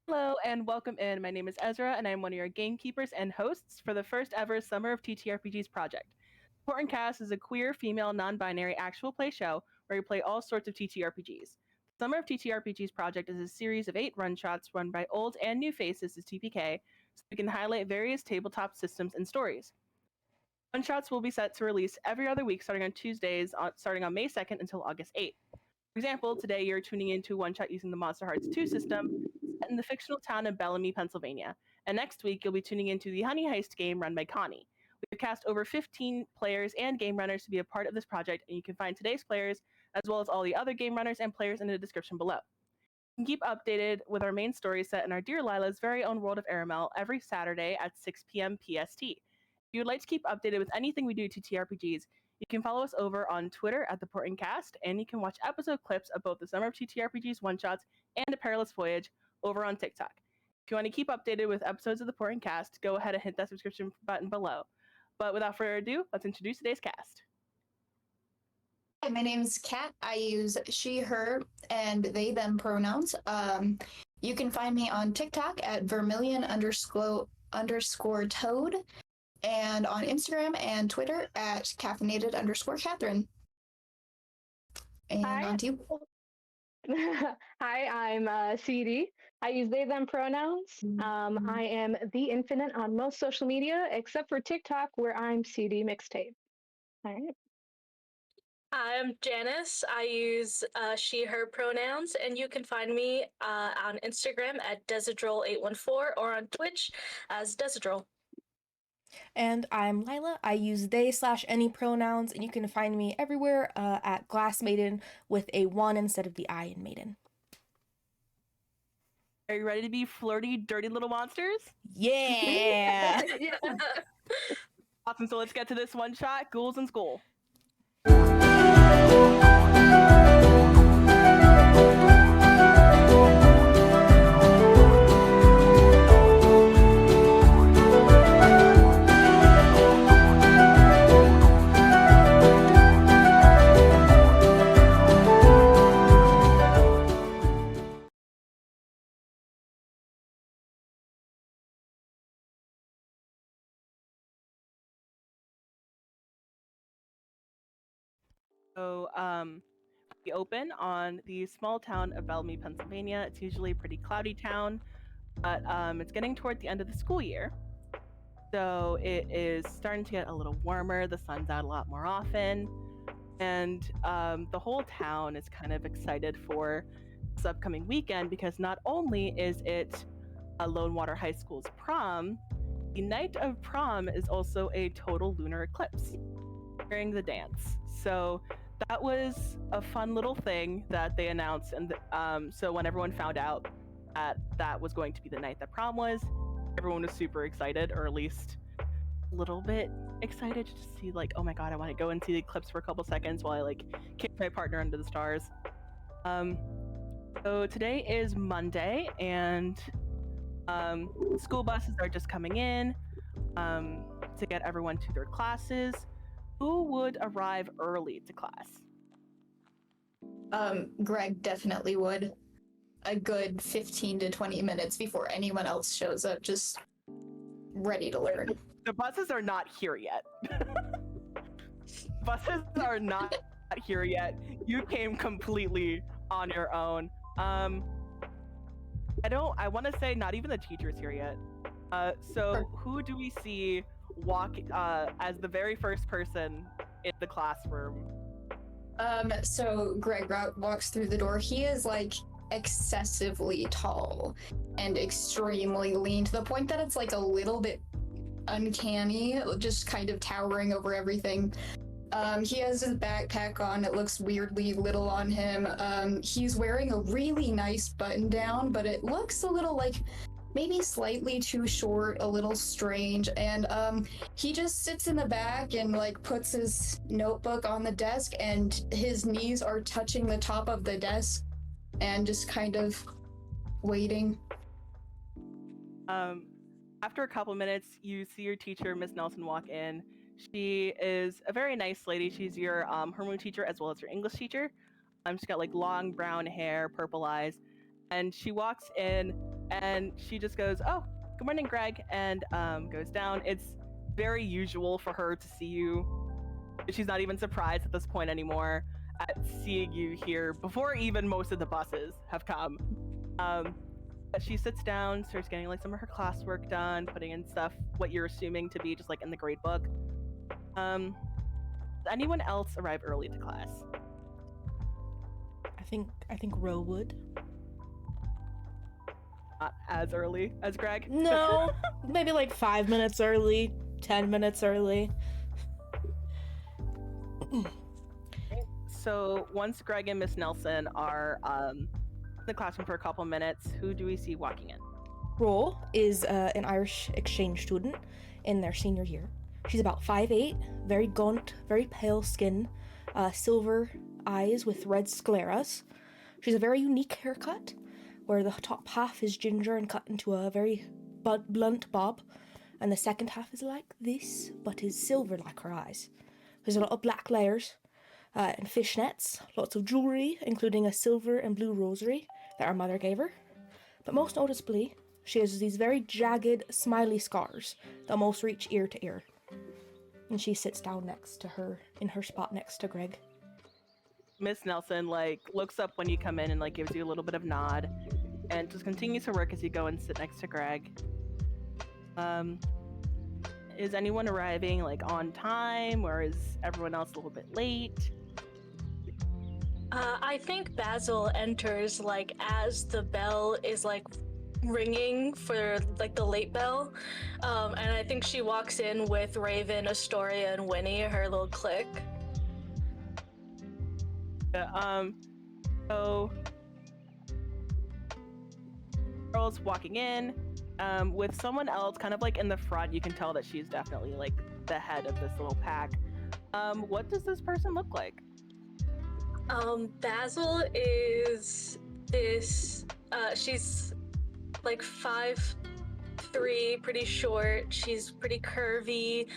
Hello and welcome in. My name is Ezra, and I'm one of your gamekeepers and hosts for the first ever Summer of TTRPGs project. Portent Kast is a queer, female, non binary actual play show where we play all sorts of TTRPGs. The Summer of TTRPGs project is a series of 8 run-shots run by old and new faces as TPK, so we can highlight various tabletop systems and stories. One-shots will be set to release every other week starting on Tuesdays, starting on May 2nd until August 8th. For example, today you're tuning into one shot using the Monsterhearts 2 system set in the fictional town of Bellamy, Pennsylvania. And next week you'll be tuning into the Honey Heist game run by Connie. We've cast over 15 players and game runners to be a part of this project, and you can find today's players as well as all the other game runners and players in the description below. You can keep updated with our main story set in our Dear Lila's very own world of Aramel every Saturday at 6 p.m. PST. If you would like to keep updated with anything we do to TRPGs, you can follow us over on Twitter at the Portent Kast, and you can watch episode clips of both the Summer of TTRPGs one-shots and A Perilous Voyage over on TikTok. If you want to keep updated with episodes of the Portent Kast, go ahead and hit that subscription button below. But without further ado, let's introduce today's cast. Hi, my name's Kat. I use she, her, and they, them pronouns. You can find me on TikTok at vermilion underscore toad, and on Instagram and Twitter at caffeinated underscore Catherine. And Hi. on to you. Hi, I'm CD. I use they, them pronouns. I am the infinite on most social media except for TikTok, where I'm CD Mixtape. All right. I'm Janice. I use she, her pronouns, and you can find me on Instagram at Desidrol814 or on Twitch as Desidrol. And I'm Lila. I use they/any pronouns, and you can find me everywhere at Glass Maiden with a 1 instead of the I in Maiden. Are you ready to be flirty, dirty little monsters? Yeah! Awesome, so let's get to this one shot, Ghouls in School. So, we open on the small town of Bellamy, Pennsylvania. It's usually a pretty cloudy town, but it's getting toward the end of the school year. So it is starting to get a little warmer. The sun's out a lot more often. And the whole town is kind of excited for this upcoming weekend because not only is it Lone Water High School's prom, the night of prom is also a total lunar eclipse during the dance. So that was a fun little thing that they announced, and so when everyone found out that that was going to be the night that prom was, everyone was super excited, or at least a little bit excited to see, like, oh my god, I want to go and see the eclipse for a couple seconds while I like kick my partner under the stars. So today is Monday, and school buses are just coming in to get everyone to their classes. Who would arrive early to class? Greg definitely would. A good 15 to 20 minutes before anyone else shows up, just ready to learn. The buses are not here yet. Buses are not here yet. You came completely on your own. I want to say not even the teacher's here yet. So who do we see walk as the very first person in the classroom? So Greg walks through the door. He is like excessively tall and extremely lean to the point that it's like a little bit uncanny, just kind of towering over everything. He has his backpack on. It looks weirdly little on him. He's wearing a really nice button down, but it looks a little like maybe slightly too short, a little strange, and he just sits in the back and like puts his notebook on the desk, and his knees are touching the top of the desk and just kind of waiting. After a couple minutes, you see your teacher, Miss Nelson, walk in. She is a very nice lady. She's your homeroom teacher as well as your English teacher. She's got like long brown hair, purple eyes, and she walks in and she just goes, "Oh, good morning, Greg," and goes down. It's very usual for her to see you. She's not even surprised at this point anymore at seeing you here before even most of the buses have come. But she sits down, starts getting like some of her classwork done, putting in stuff what you're assuming to be just like in the grade book. Does anyone else arrive early to class? I think Ro would. Not as early as Greg. No, maybe like 5 minutes early, 10 minutes early. So once Greg and Miss Nelson are in the classroom for a couple minutes, who do we see walking in? Ro is an Irish exchange student in their senior year. She's about 5'8", very gaunt, very pale skin, silver eyes with red scleras. She's a very unique haircut, where the top half is ginger and cut into a very blunt bob, and the second half is like this, but is silver like her eyes. There's a lot of black layers and fishnets, lots of jewellery, including a silver and blue rosary that her mother gave her. But most noticeably, she has these very jagged, smiley scars that almost reach ear to ear. And she sits down next to her, in her spot next to Greg. Miss Nelson like looks up when you come in and like gives you a little bit of nod, and just continues to work as you go and sit next to Greg. Is anyone arriving like on time, or is everyone else a little bit late? I think Basil enters like as the bell is like ringing for like the late bell, and I think she walks in with Raven, Astoria, and Winnie, her little clique. So girls walking in with someone else kind of like in the front. You can tell that she's definitely like the head of this little pack. What does this person look like? Basil is this she's like 5'3", pretty short. She's pretty curvy.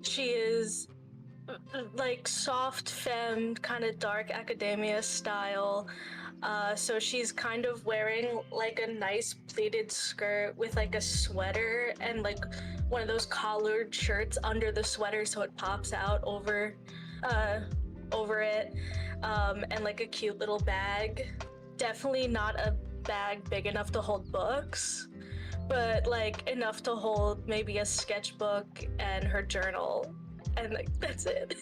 She is like soft femme, kind of dark academia style. So she's kind of wearing like a nice pleated skirt with like a sweater and like one of those collared shirts under the sweater so it pops out over it, and like a cute little bag. Definitely not a bag big enough to hold books, but like enough to hold maybe a sketchbook and her journal, and like that's it.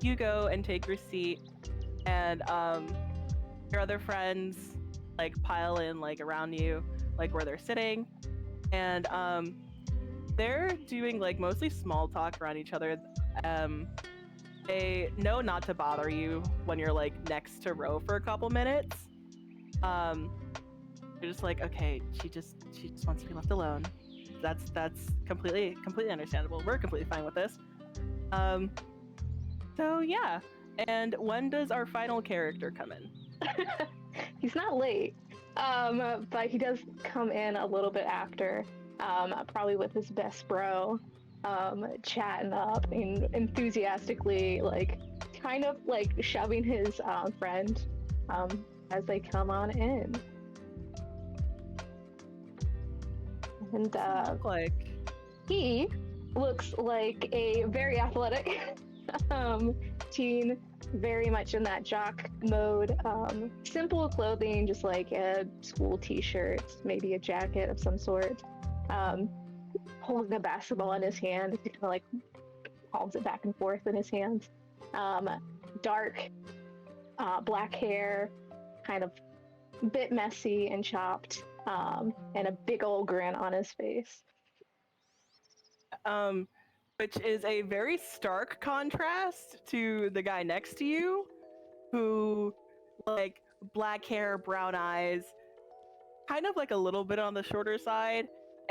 You go and take your seat, and your other friends like pile in like around you, like where they're sitting, and they're doing like mostly small talk around each other. They know not to bother you when you're like next to Ro for a couple minutes. You're just like, okay, she just wants to be left alone. That's completely understandable. We're completely fine with this. So yeah. And when does our final character come in? He's not late, but he does come in a little bit after, probably with his best bro, chatting up and enthusiastically, like, kind of like shoving his friend as they come on in. And Look like he looks like a very athletic teen, very much in that jock mode. Simple clothing, just like a school t-shirt, maybe a jacket of some sort. Holding a basketball in his hand, he kind of like palms it back and forth in his hands. Dark black hair, kind of a bit messy and chopped, and a big old grin on his face. which is a very stark contrast to the guy next to you, who, like, black hair, brown eyes, kind of like a little bit on the shorter side,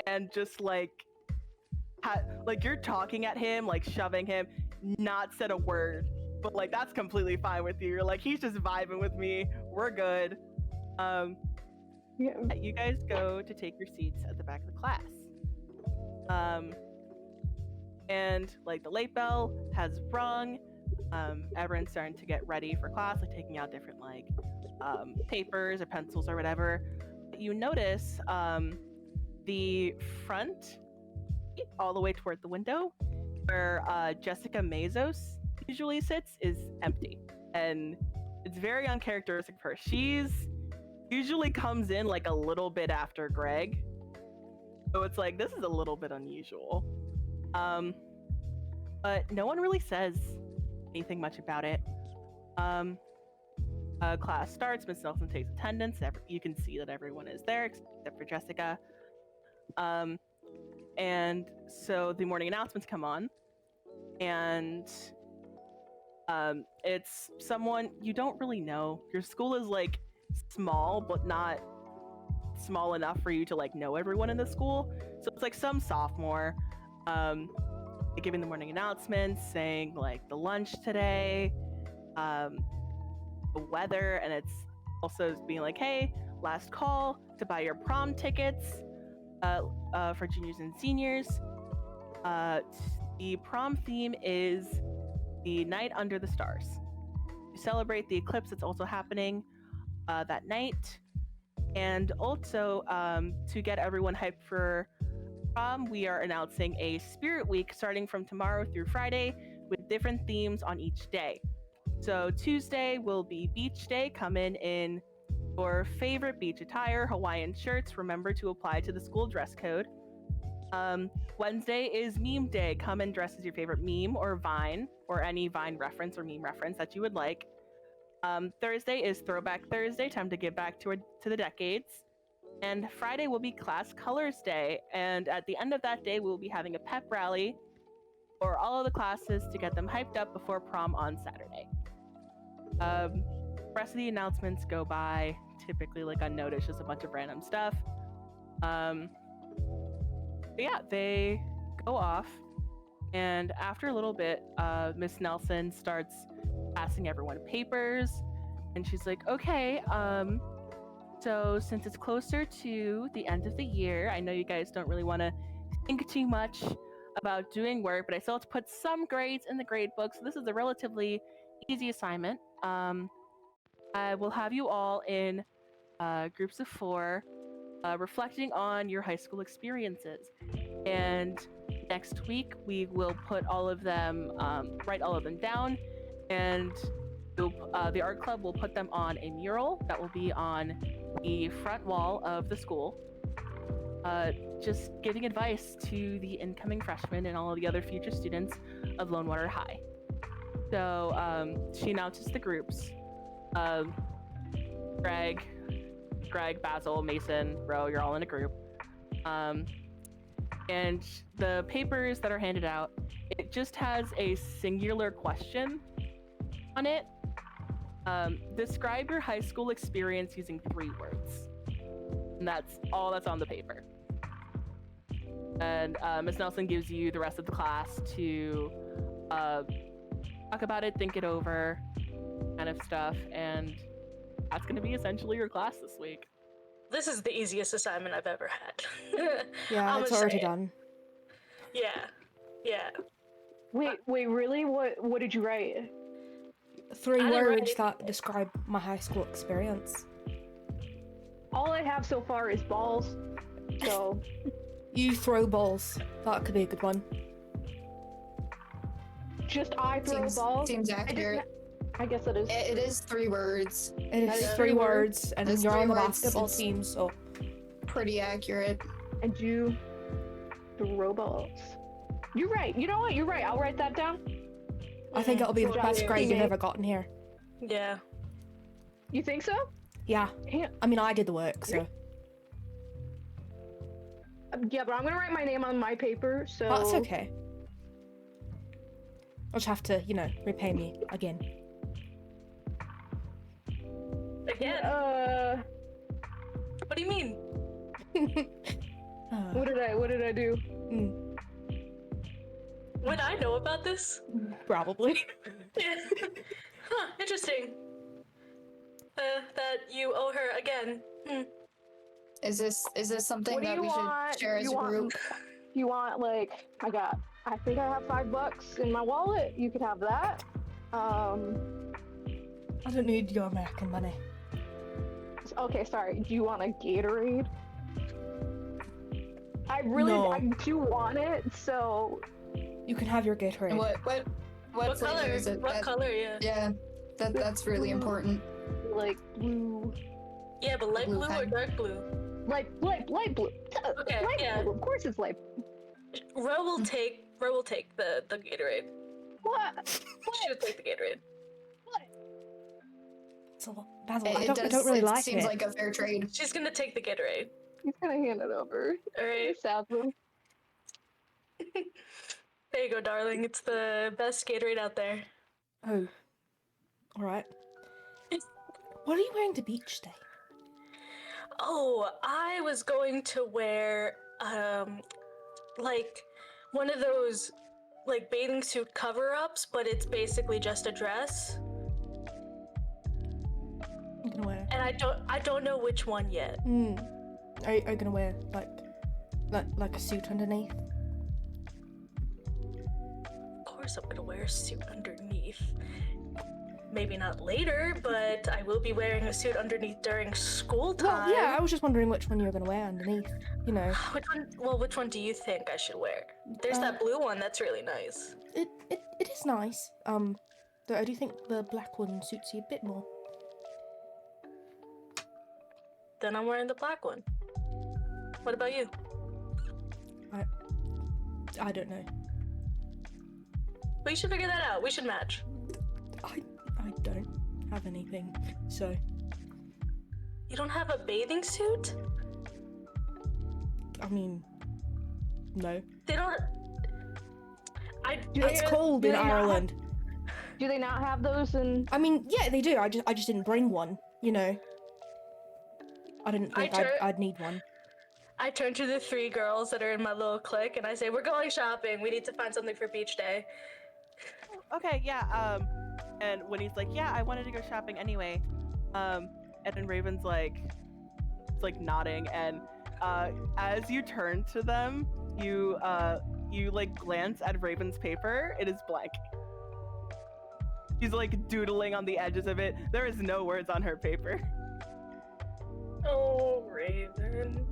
and just like you're talking at him, like shoving him, not said a word, but like that's completely fine with you. You're like, he's just vibing with me, we're good. You guys go to take your seats at the back of the class. And like the late bell has rung. Everyone's starting to get ready for class, like taking out different like papers or pencils or whatever. You notice the front, all the way toward the window, where Jessica Mazos usually sits, is empty. And it's very uncharacteristic for her. She's usually comes in like a little bit after Greg. So it's like, this is a little bit unusual. But no one really says anything much about it. Class starts, Miss Nelson takes attendance. You can see that everyone is there except for Jessica. And so the morning announcements come on, and it's someone you don't really know. Your school is like small, but not small enough for you to like know everyone in the school. So it's like some sophomore giving the morning announcements, saying like the lunch today, the weather, and it's also being like, hey, last call to buy your prom tickets for juniors and seniors. The prom theme is the night under the stars. To celebrate the eclipse that's also happening that night. And also, to get everyone hyped for prom, we are announcing a spirit week starting from tomorrow through Friday with different themes on each day. So Tuesday will be beach day. Come in your favorite beach attire, Hawaiian shirts. Remember to apply to the school dress code. Wednesday is meme day. Come and dress as your favorite meme or Vine, or any Vine reference or meme reference that you would like. Thursday is Throwback Thursday, time to give back to the decades. And Friday will be Class Colors Day, and at the end of that day, we'll be having a pep rally for all of the classes to get them hyped up before prom on Saturday. The rest of the announcements go by typically like unnoticed, just a bunch of random stuff. But yeah, they go off, and after a little bit, Miss Nelson starts passing everyone papers, and she's like, okay, so since it's closer to the end of the year, I know you guys don't really want to think too much about doing work, but I still have to put some grades in the grade book, so this is a relatively easy assignment. I will have you all in groups of 4, reflecting on your high school experiences, and next week we will put all of them, write all of them down, and the art club will put them on a mural that will be on the front wall of the school, just giving advice to the incoming freshmen and all of the other future students of Lone Water High. So she announces the groups. Greg, Basil, Mason, Ro, you're all in a group. And the papers that are handed out, it just has a singular question on it. Describe your high school experience using 3 words. And that's all that's on the paper. And Ms. Nelson gives you the rest of the class to talk about it, think it over, kind of stuff, and that's going to be essentially your class this week. This is the easiest assignment I've ever had. Yeah, it's already done. Yeah. Wait, really? What did you write? 3 words that describe my high school experience. All I have so far is balls, so... You throw balls. That could be a good one. Just I throw balls? Seems accurate. I guess it is. It is 3 words. It is 3 words, and It's you're 3 on the words. basketball It's team, so... Pretty accurate. And you throw balls. You're right. You know what? You're right. I'll write that down. I think it'll be the Good best job, grade you've teammate. ever gotten here. Yeah. You think so? Yeah. Yeah. I mean, I did the work, so... Yeah, but I'm gonna write my name on my paper, so... That's okay. I'll just have to, repay me again. Again? What do you mean? What did I do? Would I know about this? Probably. Yeah. Huh, interesting. That you owe her again. Is this something What do that you we want? should share as a group? You want, like, I think I have $5 in my wallet. You could have that. I don't need your American money. Okay, sorry. Do you want a Gatorade? I do want it, so... You can have your Gatorade. What What flavor color? is it? What color? Yeah. Yeah, that's really important. Like blue. Yeah, but light Blue blue or kind. dark blue? Light blue. Okay, Light yeah. blue. Of course it's light. Ro will take the Gatorade. What? She'll take the Gatorade. It's a lot. Basil, It I don't really like seems it. like a fair trade. She's gonna take the Gatorade. He's gonna hand it over. Alright. Sadly. There you go, darling. It's the best Gatorade out there. Oh. Alright. What are you wearing to beach day? Oh, I was going to wear like one of those like bathing suit cover-ups, but it's basically just a dress. I'm gonna wear. And I don't know which one yet. Are you gonna wear like a suit underneath? Of course I'm gonna wear a suit underneath. Maybe not later, but I will be wearing a suit underneath during school time. Well, yeah, I was just wondering which one you were gonna wear underneath. You know. Which one do you think I should wear? There's that blue one that's really nice. It is nice. Though I do think the black one suits you a bit more. Then I'm wearing the black one. What about you? I don't know. We should figure that out. We should match. I don't have anything, so. You don't have a bathing suit? I mean, no. They don't. It's cold in Ireland. Do they not have those in... I mean, yeah, they do. I just didn't bring one. You know. I didn't think I'd need one. I turn to the 3 girls that are in my little clique and I say, "We're going shopping. We need to find something for beach day." Okay, yeah, and when he's like, yeah, I wanted to go shopping anyway, and then Raven's like, it's like nodding, and as you turn to them, you like glance at Raven's paper. It is blank. She's like doodling on the edges of it. There is no words on her paper. Oh, Raven.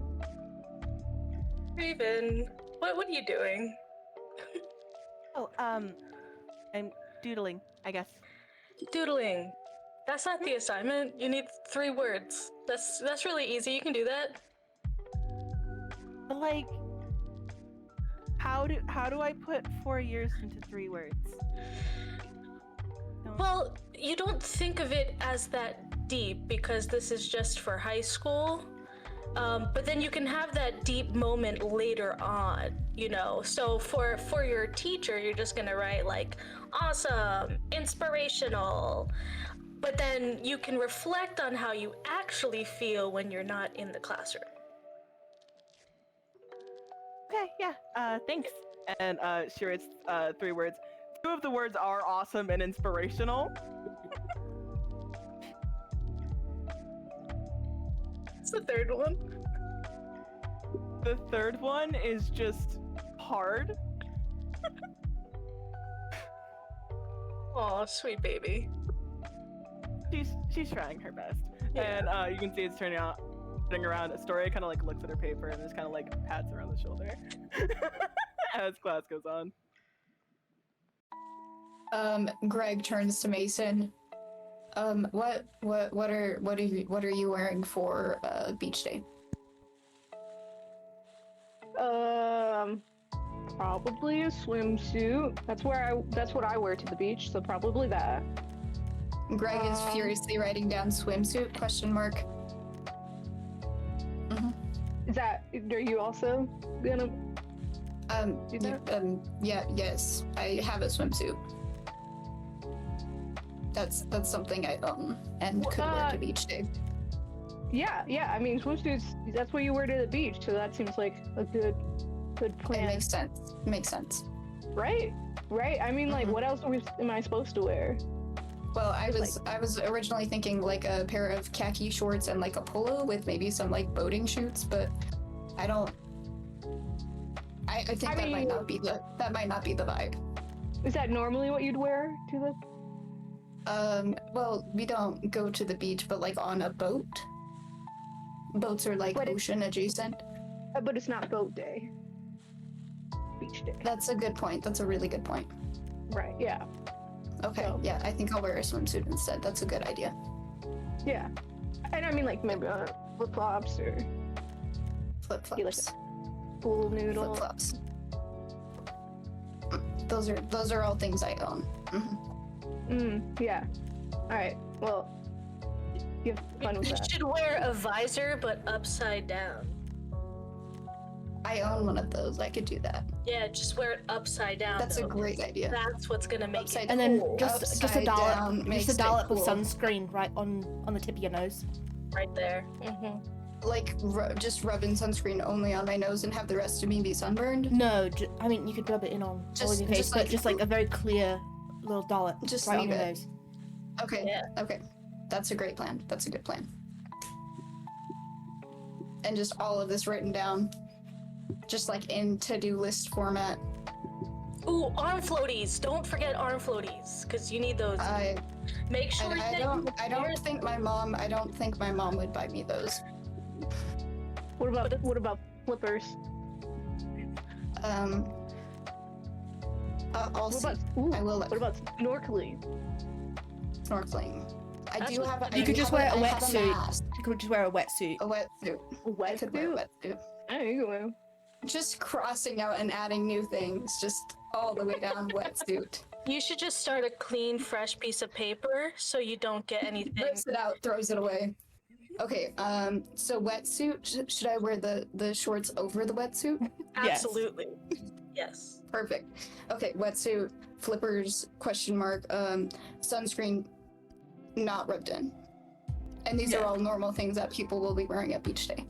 Raven, what are you doing? Oh, I'm doodling, I guess. Doodling. That's not the assignment. You need 3 words. That's really easy. You can do that. But like, how do I put 4 years into 3 words? No. Well, you don't think of it as that deep because this is just for high school. But then you can have that deep moment later on, you know? So for your teacher, you're just gonna write like, awesome, inspirational. But then you can reflect on how you actually feel when you're not in the classroom. Okay, yeah, thanks. And she writes 3 words. 2 of the words are awesome and inspirational. What's the 3rd one? The 3rd one is just hard. Aw, sweet baby. She's trying her best. Yeah. And you can see it's turning around. Astoria kind of like looks at her paper and just kind of like pats her on the shoulder as class goes on. Greg turns to Mason. What are you wearing for beach day? Probably a swimsuit. That's what I wear to the beach, so probably that. Greg is furiously writing down swimsuit ? Is that, are you also gonna do that? Yes, I have a swimsuit. That's something I own and could wear to beach day. Yeah, I mean, swimsuits, that's what you wear to the beach, so that seems like a good plan. It makes sense. Right? I mean, like, what else am I supposed to wear? Well, I was originally thinking like a pair of khaki shorts and like a polo with maybe some like boating shorts, but I think that might not be the vibe. Is that normally what you'd wear to the... Well, we don't go to the beach, but like on a boat. Boats are like But ocean adjacent. But it's not boat day. Beach day. That's a good point. That's a really good point. Right, yeah. Okay, So- yeah, I think I'll wear a swimsuit instead. That's a good idea. Yeah. And I mean, like, maybe flip-flops or Flip-flops. pool noodle. Flip-flops. Those are all things I own. Yeah. Alright, well, you have fun with You that. should wear a visor, but upside down. I own one of those. I could do that. Yeah, just wear it upside down. That's a though. great idea. That's what's gonna make Upside it And then cool. just a Upside down dollop, makes just a it dollop of cool. sunscreen right on the tip of your nose. right there. Like, just rubbing sunscreen only on my nose and have the rest of me be sunburned. No, I mean you could rub it in on all of your face, but just like a very clear little dollop Just right on leave your it. nose. Okay. Yeah. Okay. That's a great plan. That's a good plan. And just all of this written down, just like in to-do list format. Ooh, arm floaties! Don't forget arm floaties, because you need those. Make sure I don't think my mom would buy me those. What about flippers? I'll What see. about I will what about snorkeling? Snorkeling. I That's do what- have a. You I could do just have wear a I have wetsuit. mask. You could just wear a wetsuit. A wetsuit. I could wear a wetsuit. There you go. Just crossing out and adding new things, just all the way down wetsuit. You should just start a clean, fresh piece of paper so you don't get anything. Rips it out, throws it away. Okay, so wetsuit, should I wear the shorts over the wetsuit? Yes. Absolutely. Yes. Perfect. Okay, wetsuit, flippers, question mark, sunscreen, not rubbed in. And these are all normal things that people will be wearing at beach day.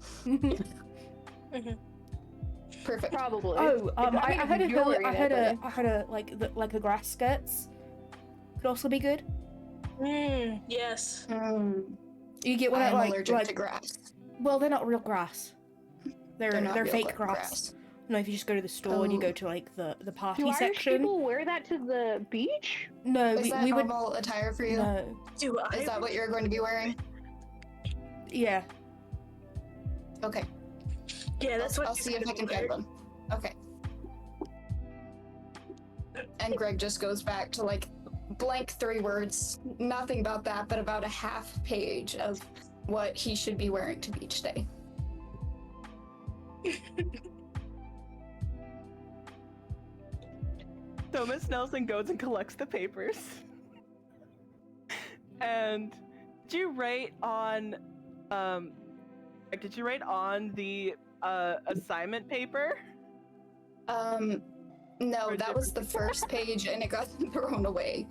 Perfect. Probably. Oh, I if heard you're wearing it, but- I heard a like the grass skirts could also be good. Yes. You get one I'm at allergic like to grass. well, they're not real grass. They're not real fake grass. No, if you just go to the store and you Oh. go to like the party Do Irish section. people wear that to the beach? No, Is that we would normal attire for you? no. Do I? Is that what you're going to be wearing? Yeah. Okay. Yeah, that's what I'll see if I can find one. Okay. And Greg just goes back to like blank 3 words, nothing about that, but about a half page of what he should be wearing to beach day. So Miss Nelson goes and collects the papers. And did you write on the assignment paper? No, Or that was the first page and it got thrown away.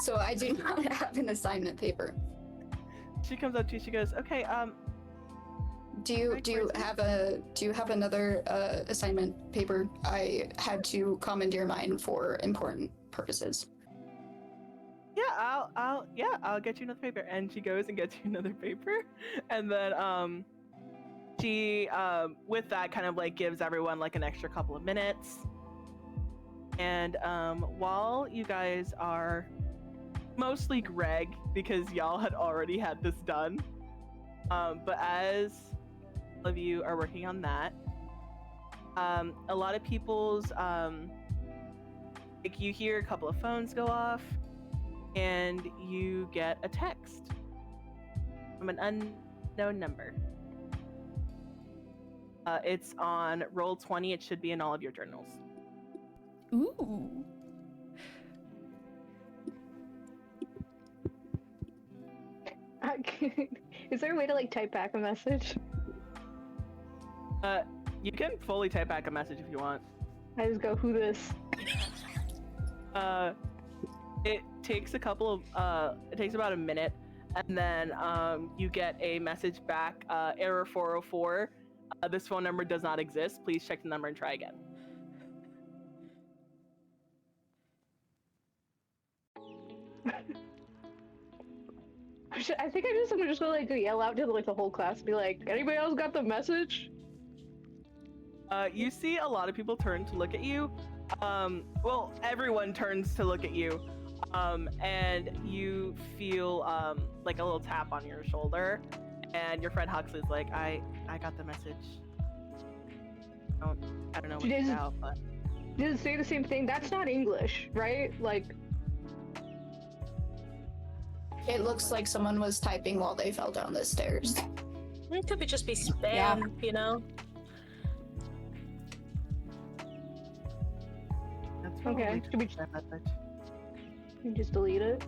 So I do not have an assignment paper. She comes up to you, she goes, okay, Do you have another assignment paper? I had to commandeer mine for important purposes. yeah, I'll get you another paper. And she goes and gets you another paper. And then she with that kind of like gives everyone like an extra couple of minutes. And while you guys are mostly Greg, because y'all had already had this done, but as all of you are working on that, a lot of people's like you hear a couple of phones go off and you get a text from an unknown number. It's on roll 20. It should be in all of your journals. Ooh. Is there a way to like type back a message? You can fully type back a message if you want. I just go, who this? It takes a couple of it takes about a minute, and then you get a message back, error 404. This phone number does not exist. Please check the number and try again. I think I'm just gonna like go yell out to like the whole class, be like, anybody else got the message? You see a lot of people turn to look at you. Well, everyone turns to look at you, and you feel like a little tap on your shoulder, And your friend Huxley's like, I got the message. I don't know what It it's is- about, but Does it say the same thing? That's not English, right? Like, It looks like someone was typing while they fell down the stairs. It could just be spam, Yeah. you know? that's probably Okay, just should we- that message. you just delete it.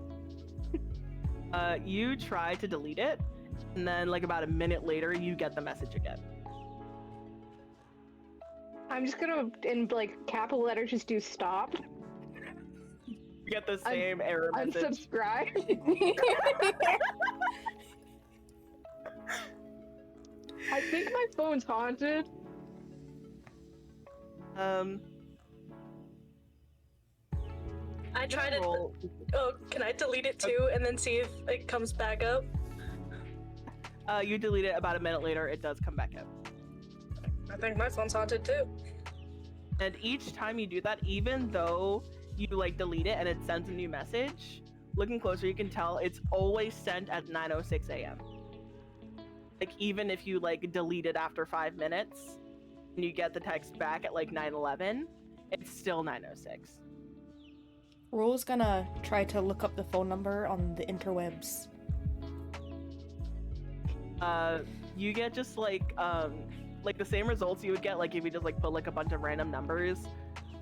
You try to delete it, and then like about a minute later, you get the message again. I'm just gonna, in like capital letters, just do stop. You get the same error message. Unsubscribe. I think my phone's haunted. I try to. roll. Oh, can I delete it too and then see if it comes back up? You delete it about a minute later, it does come back up. I think my phone's haunted too. And each time you do that, even though you like delete it and it sends a new message, looking closer, you can tell it's always sent at 9:06 a.m. Like even if you like delete it after 5 minutes and you get the text back at like 9:11, it's still 9:06. Ro's gonna try to look up the phone number on the interwebs. You get just like the same results you would get like if you just like put like a bunch of random numbers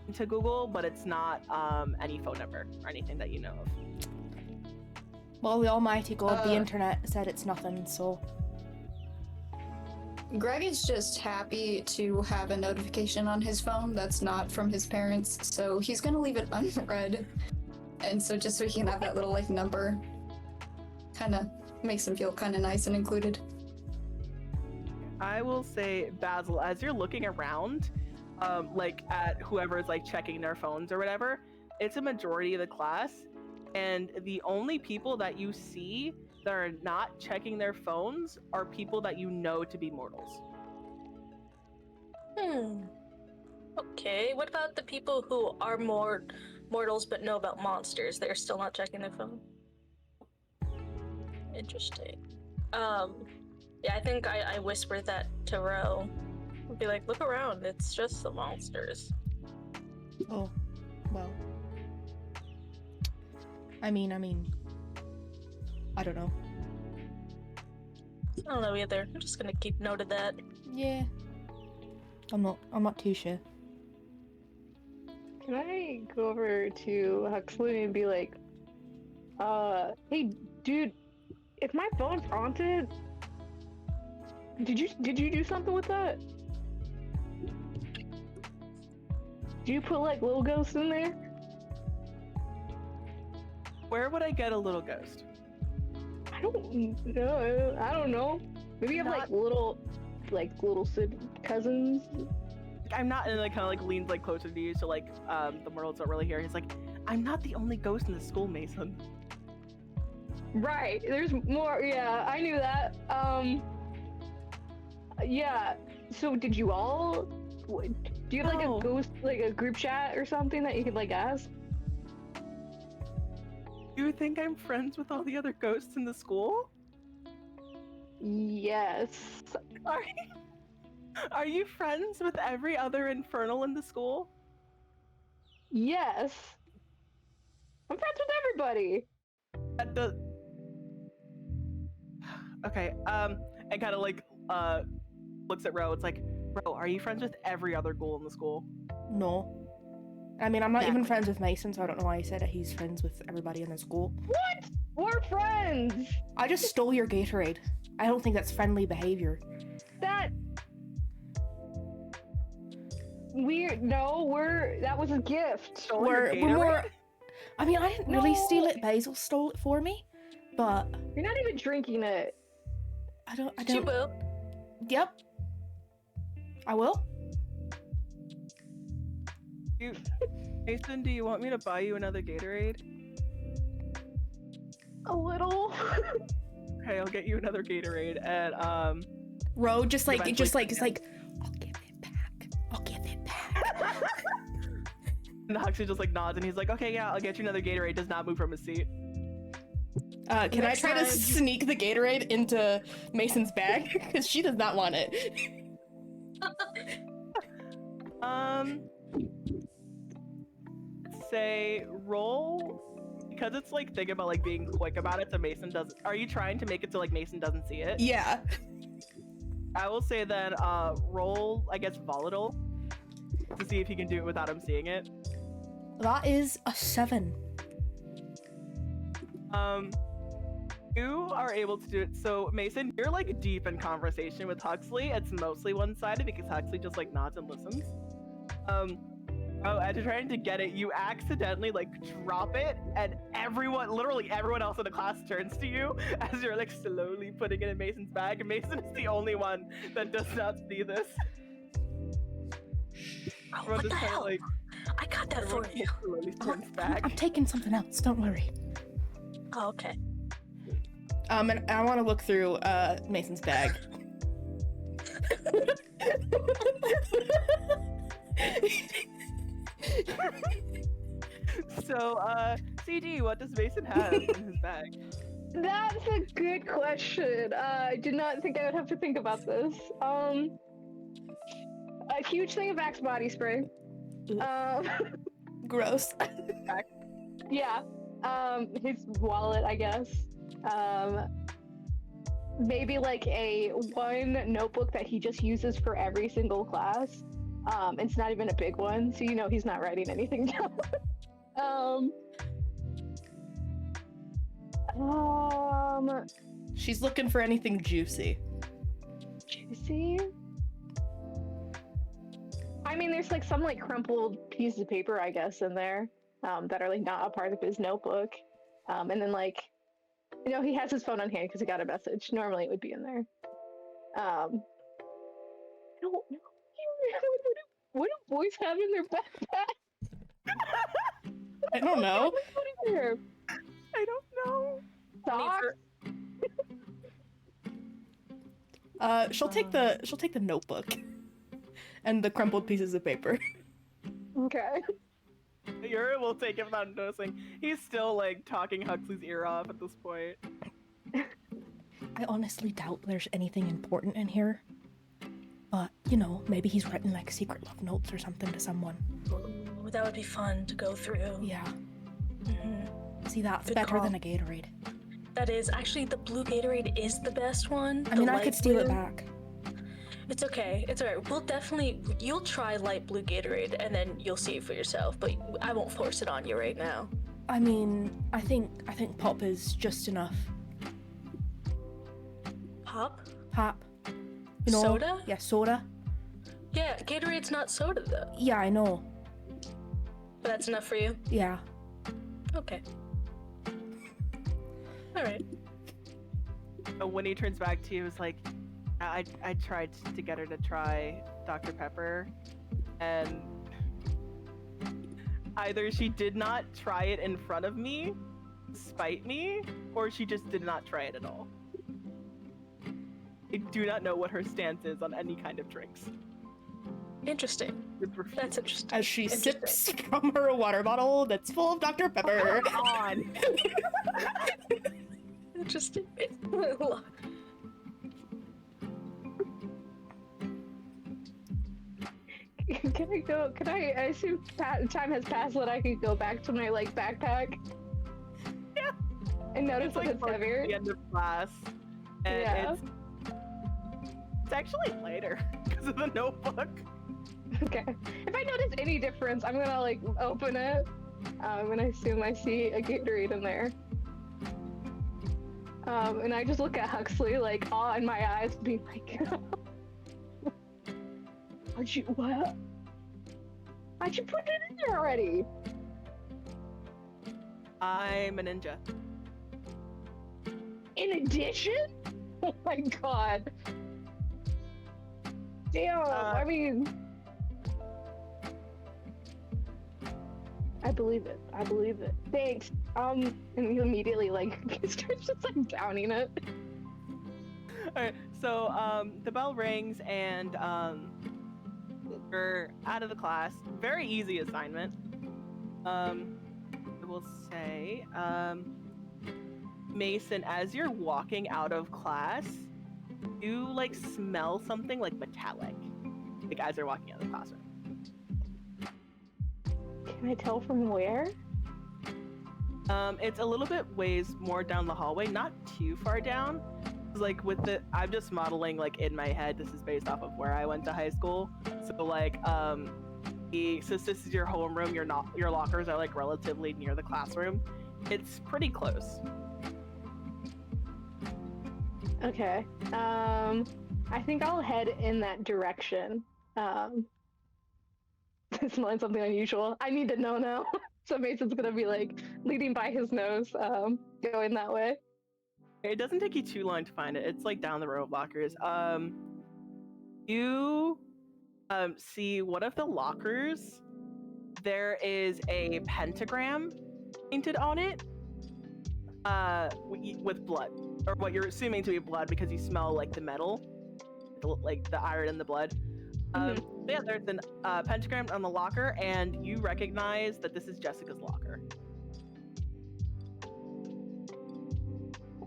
into Google, but it's not any phone number or anything that you know of. Well, the almighty god, the Uh, internet said it's nothing, so... Greg is just happy to have a notification on his phone that's not from his parents, so he's gonna leave it unread. And so just so he can have that little like number, kind of makes him feel kind of nice and included. I will say, Basil, as you're looking around, like at whoever's like checking their phones or whatever, it's a majority of the class, and the only people that you see that are not checking their phones are people that you know to be mortals. Okay, what about the people who are more mortals but know about monsters? They're still not checking their phone. Interesting. Yeah, I think I whispered that to Ro. I'd be like, look around, it's just the monsters. Oh, well. I mean, I don't know. I don't know either. I'm just gonna keep note of that. Yeah. I'm not too sure. Can I go over to Huxley and be like, hey, dude, if my phone's haunted, did you do something with that? Do you put like little ghosts in there? Where would I get a little ghost? I don't know. I don't know. Maybe you have like little cousins. I'm not, and like kind of like leans like closer to you, so like the mortals don't really hear. He's like, I'm not the only ghost in the school, Mason. Right. There's more. Yeah, I knew that. Yeah. So did you all? Do you have like No. a ghost, like a group chat or something that you could like ask? You think I'm friends with all the other ghosts in the school? Yes. Are you friends with every other infernal in the school? Yes. I'm friends with everybody. That does. Okay. And kind of like looks at Ro. It's like, Ro, are you friends with every other ghoul in the school? No. I mean, I'm not even Exactly. friends with Mason, so I don't know why he said that he's friends with everybody in the school. What? We're friends. I just stole your Gatorade. I don't think that's friendly behavior. That that was a gift. Stole your We're more... Gatorade? I mean, I didn't really steal No. it. Basil stole it for me, but You're not even drinking it. I don't. She will. Yep. I will. Mason, do you want me to buy you another Gatorade? A little. Okay, I'll get you another Gatorade. And Ro just like Eventually it's forget. like I'll give it back. I'll give it back. and Huxley just like nods and he's like, okay, yeah, I'll get you another Gatorade. Does not move from his seat. Can I Next try to time- sneak the Gatorade into Mason's bag? Because she does not want it. Say roll, because it's like think about like being quick about it so Mason doesn't. Are you trying to make it so like Mason doesn't see it? Yeah. I will say then roll, I guess, volatile to see if he can do it without him seeing it. That is a 7. You are able to do it. So Mason, you're like deep in conversation with Huxley. It's mostly one-sided because Huxley just like nods and listens. As you're trying to get it, you accidentally like drop it, and literally everyone else in the class turns to you as you're like slowly putting it in Mason's bag, and Mason is the only one that does not see this. Oh, Everyone what the just kinda, hell? like, I got that for everyone you. slowly turns I'm back. taking something else. Don't worry. Oh, okay. And I want to look through Mason's bag. So, CG, what does Mason have in his bag? That's a good question. I did not think I would have to think about this. A huge thing of Axe body spray. Gross. Yeah. His wallet, I guess. Maybe like a one notebook that he just uses for every single class. It's not even a big one, so you know he's not writing anything down. She's looking for anything juicy. Juicy? I mean, there's like some like crumpled pieces of paper, I guess, in there that are like not a part of his notebook. And then like, you know, he has his phone on hand because he got a message. Normally it would be in there. I don't know. What do boys have in their backpack? I don't know. What is there? I don't know. Socks? She'll take the notebook and the crumpled pieces of paper. Okay. Yura will take it without noticing. He's still like talking Huxley's ear off at this point. I honestly doubt there's anything important in here. But, you know, maybe he's written like secret love notes or something to someone. Ooh, that would be fun to go through. Yeah. Mm-hmm. See, that's Good better call. than a Gatorade. That is actually the blue Gatorade is the best one. I the mean, I light could steal it blue. back. It's okay. It's alright. You'll try light blue Gatorade and then you'll see it for yourself. But I won't force it on you right now. I mean, I think pop is just enough. Pop? Pop. You know? Soda? Yeah, soda. Yeah, Gatorade's not soda though. Yeah, I know. But that's enough for you. Yeah. Okay. All right. But when he turns back to you, it's like, I tried to get her to try Dr. Pepper, and either she did not try it in front of me, spite me, or she just did not try it at all. I do not know what her stance is on any kind of drinks. Interesting. That's interesting. As she Interesting. sips from her water bottle that's full of Dr. Pepper. Come on. Interesting. Can I go? Can I assume time has passed that I could go back to my like backpack? Yeah. And notice It's that like it's heavier. the end of class, and Yeah. it's actually lighter because of the notebook. Okay. If I notice any difference, I'm gonna like open it. And I assume I see a Gatorade in there. And I just look at Huxley like awe in my eyes, being like, "How'd you what? How'd you put it in there already?" I'm a ninja. In addition? Oh my god. Damn, I mean... I believe it. I believe it. Thanks. And he immediately, like, starts just, like, downing it. Alright, so, the bell rings and, you're out of the class. Very easy assignment. I will say, Mason, as you're walking out of class, you like smell something like metallic, like as you're walking out of the classroom. Can I tell from where? It's a little bit ways more down the hallway, not too far down. Like with the, I'm just modeling like in my head. This is based off of where I went to high school. So like, since this is your homeroom, your lockers are like relatively near the classroom. It's pretty close. Okay. I think I'll head in that direction. Smelling something unusual. I need to know now. So Mason's gonna be like leading by his nose, going that way. It doesn't take you too long to find it. It's like down the row of lockers. You see one of the lockers. There is a pentagram painted on it, with blood, or what you're assuming to be blood because you smell like the metal, like the iron in the blood. Yeah, there's a pentagram on the locker, and you recognize that this is Jessica's locker.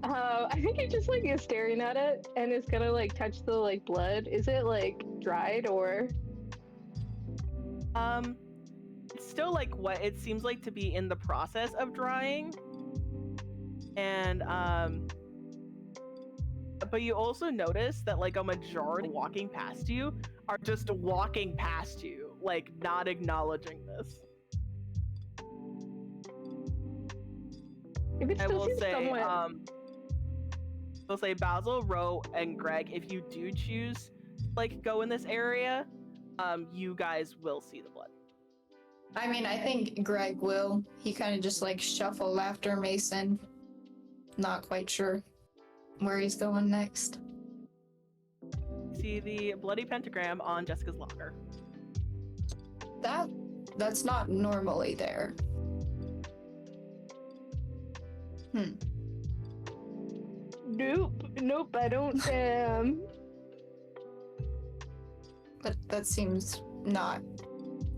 I think he just like is staring at it and is gonna like touch the like blood. Is it like dried or? It's still like wet. It seems like to be in the process of drying, and but you also notice that like a majority walking past you are just walking past you, like not acknowledging this. If it I still will seems say, somewhat... I'll say Basil, Ro, and Greg, if you do choose like go in this area, you guys will see the blood. I mean, I think Greg will. He kind of just like shuffled after Mason. Not quite sure where he's going next. See the bloody pentagram on Jessica's locker. That's not normally there. Nope, I don't, That seems not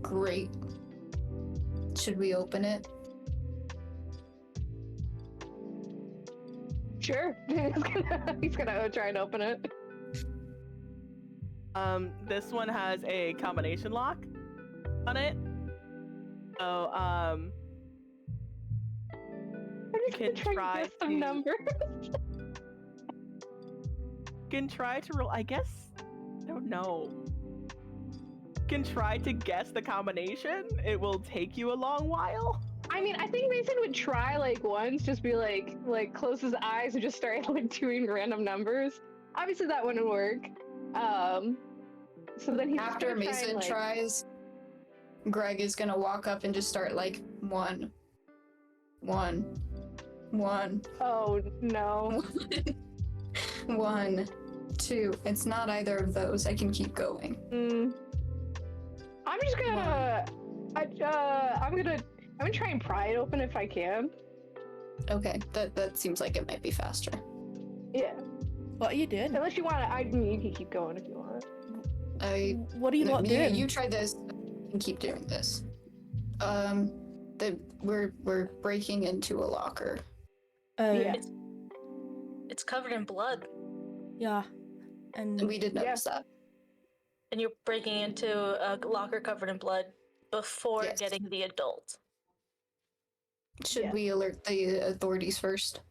great. Should we open it? Sure. He's gonna try and open it. This one has a combination lock on it. So, you can try to some numbers. You can try to roll. I guess. I don't know. You can try to guess the combination. It will take you a long while. I mean, I think Mason would try like once, just be like close his eyes and just start like doing random numbers. Obviously, that wouldn't work. So then he's after Mason tries, Greg is gonna walk up and just start like one. Oh no. 1, 2. It's not either of those. I can keep going. I'm just gonna. I'm gonna try and pry it open if I can. Okay, that seems like it might be faster. Yeah. What are you doing? Unless you want to, I mean, you can keep going if you want. What are you not doing? You try this and keep doing this. We're breaking into a locker. Yeah. It's covered in blood. Yeah. And We did notice that. And you're breaking into a locker covered in blood before Yes. getting the adult. Should we alert the authorities first?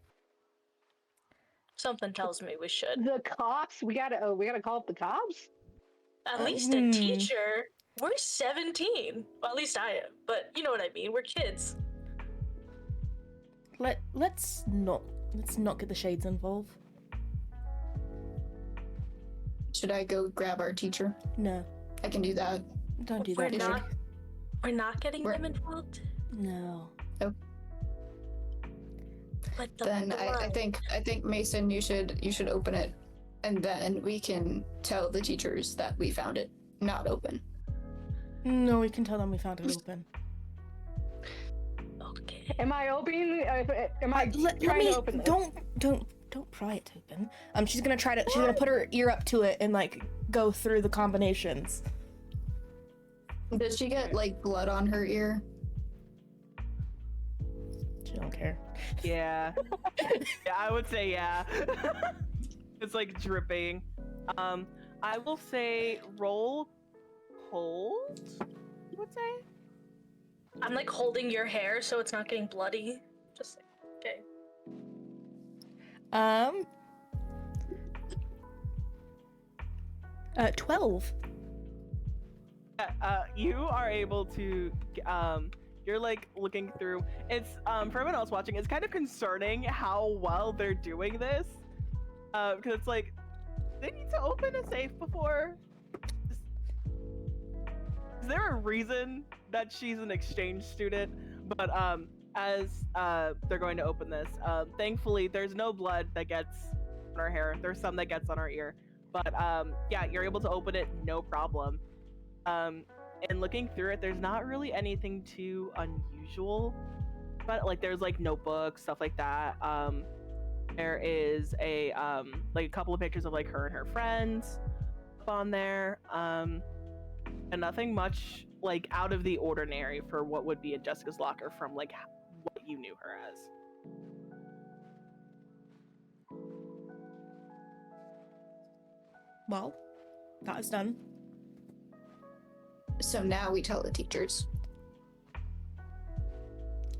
Something tells me we should. The cops? We gotta call up the cops? At least a teacher. We're 17. Well, at least I am. But you know what I mean. We're kids. let's not get the shades involved. Should I go grab our teacher? No. I can do that. Don't do that. We're not getting them involved? No. But Then I think Mason, you should open it, and then we can tell the teachers that we found it not open. No, we can tell them we found it open. Okay. Am I opening? Am I trying to open this? Don't pry it open. She's gonna put her ear up to it and like go through the combinations. Did she get like blood on her ear? She don't care. Yeah. Yeah, I would say yeah. It's like dripping. I will say roll cold, I would say. I'm like holding your hair so it's not getting bloody. Just okay. 12. You are able to you're like looking through. It's for everyone else watching, it's kind of concerning how well they're doing this. Because it's like they need to open a safe before. Is there a reason that she's an exchange student? But as they're going to open this, thankfully there's no blood that gets on our hair. There's some that gets on our ear. But yeah, you're able to open it, no problem. And looking through it, there's not really anything too unusual. But like there's like notebooks, stuff like that. There is a like a couple of pictures of like her and her friends up on there. And nothing much like out of the ordinary for what would be in Jessica's locker from like what you knew her as. Well, that is done. So now we tell the teachers.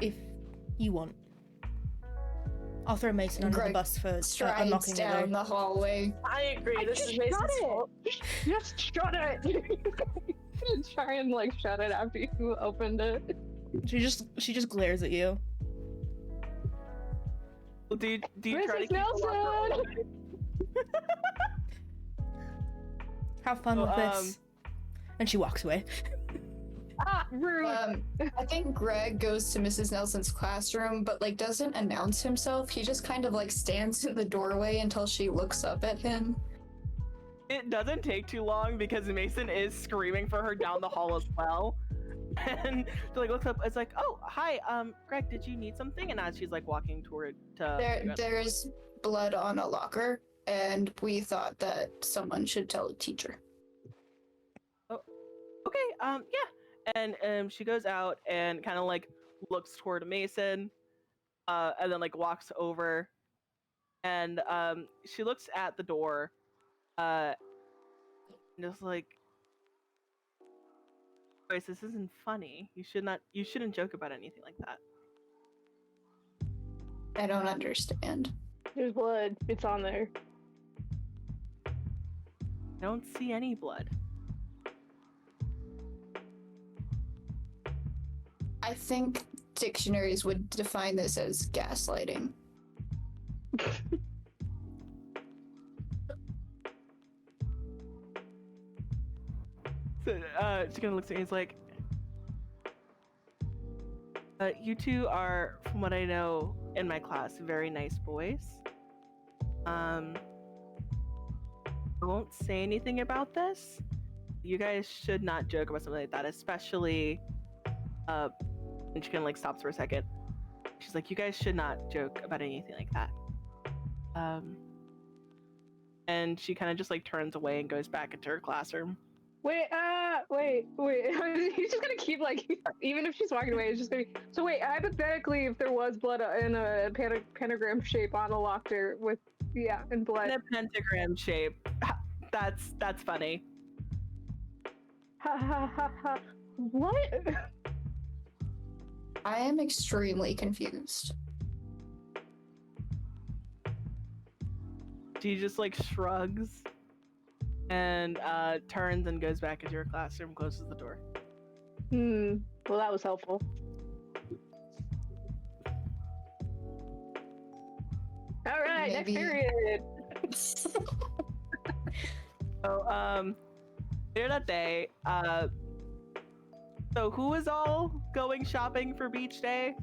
If you want. I'll throw Mason under the Greg bus for strides unlocking down it. the hallway. I agree. This is Shut Mason's it! fault. Just shut it! Try and like shut it after you opened it. She just glares at you. Do you try to Mrs. keep the locker Nelson! open? Have fun Well, with this. And she walks away. Ah, rude! I think Greg goes to Mrs. Nelson's classroom, but like doesn't announce himself. He just kind of like stands in the doorway until she looks up at him. It doesn't take too long because Mason is screaming for her down the hall as well. And she like looks up, it's like, oh, hi, Greg, did you need something? And as she's like walking toward There's blood on a locker, and we thought that someone should tell the teacher. Oh, okay, yeah. And she goes out and kind of like looks toward Mason, and then like walks over, and she looks at the door, and just like, Grace, this isn't funny. You shouldn't joke about anything like that. I don't understand. There's blood. It's on there. I don't see any blood. I think dictionaries would define this as gaslighting. So she kind of looks at me and is like, you two are, from what I know in my class, very nice boys. I won't say anything about this. You guys should not joke about something like that, especially, and she kind of like stops for a second. She's like, you guys should not joke about anything like that. And she kind of just like turns away and goes back into her classroom. Wait. He's just gonna keep like, even if she's walking away, it's just gonna be. So wait, hypothetically, if there was blood in a pentagram shape on a locker with, and blood. In a pentagram shape. That's funny. Ha ha ha ha. What? I am extremely confused. She just like shrugs and turns and goes back into her classroom, closes the door. Well, that was helpful. All right, Maybe. next period. So later that day, so who is all going shopping for beach day?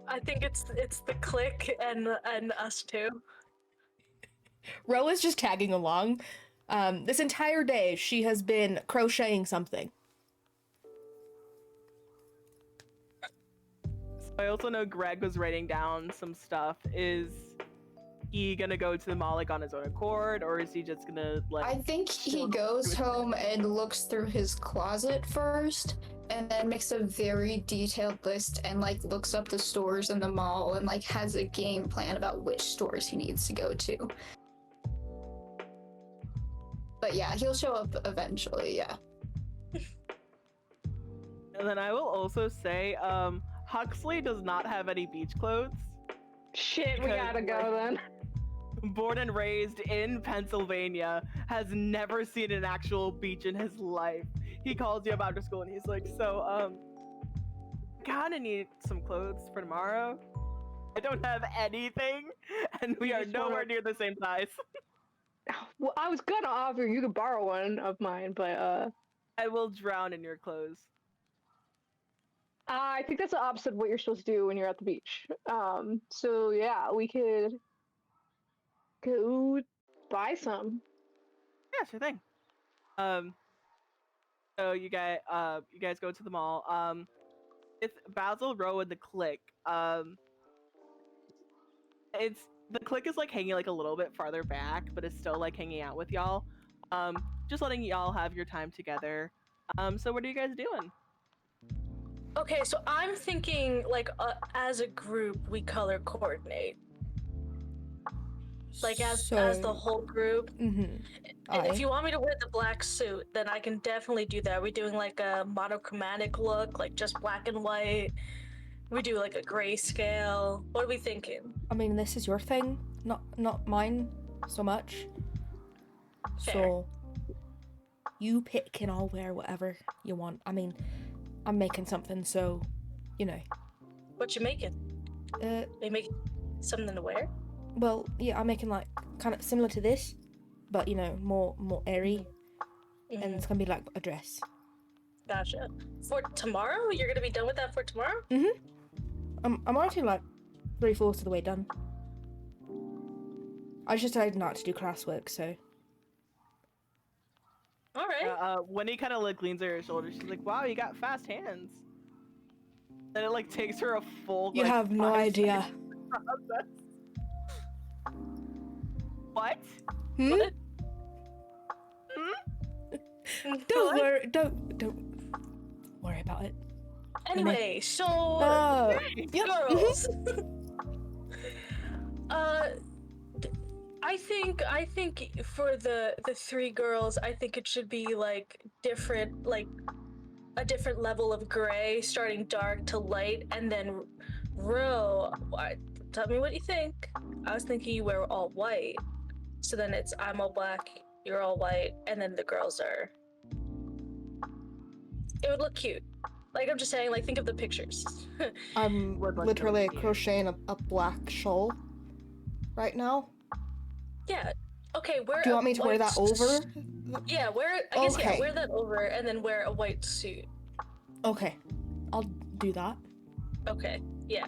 I think it's the clique and us two. Ro is just tagging along. This entire day, she has been crocheting something. So I also know Greg was writing down some stuff. Is he gonna go to the mall like on his own accord, or is he just gonna like? I think he goes home and looks through his closet first, and then makes a very detailed list and like looks up the stores in the mall and like has a game plan about which stores he needs to go to. But yeah, he'll show up eventually, yeah. And then I will also say, Huxley does not have any beach clothes. Shit, we Because, gotta go then. Born and raised in Pennsylvania, has never seen an actual beach in his life. He calls you up after school and he's like, so, kinda need some clothes for tomorrow. I don't have anything, and we are nowhere near the same size. Well, I was gonna offer you to borrow one of mine, but I will drown in your clothes. I think that's the opposite of what you're supposed to do when you're at the beach. So yeah, we could go buy some. Yeah, sure thing. So you guys go to the mall. It's Basil Row and the Click. It's the Click is like hanging like a little bit farther back, but it's still like hanging out with y'all. Just letting y'all have your time together. So what are you guys doing? Okay, so I'm thinking like as a group we color coordinate. Like as the whole group. Mm-hmm. And if you want me to wear the black suit, then I can definitely do that. Are we doing like a monochromatic look, like just black and white? We do like a grayscale. What are we thinking? I mean, this is your thing, not mine so much. Fair. So you pick and I'll wear whatever you want. I mean, I'm making something, so you know. What you making? They make something to wear? Well, yeah, I'm making like kind of similar to this, but you know, more airy, and it's gonna be like a dress. Gotcha. For tomorrow? You're gonna be done with that for tomorrow? I'm already like 3/4 of the way done. I just decided not to do classwork, so. All right. Winnie kind of like leans over her shoulder. She's like, "Wow, you got fast hands." And it like takes her a full. You like, have no 5 idea. seconds to process. What? What? Don't worry about it. Anyway, so Yep. girls. I think for the three girls, I think it should be like different, like a different level of gray, starting dark to light, and then Ro, tell me what you think. I was thinking you wear all white, so then it's I'm all black, you're all white, and then the girls are. It would look cute. Like, I'm just saying, like, think of the pictures. I'm literally crocheting a black shawl right now. Yeah. Okay, wear. Do you want me to wear that over? Yeah, wear. I guess yeah, wear that over, and then wear a white suit. Okay, I'll do that. Okay. Yeah.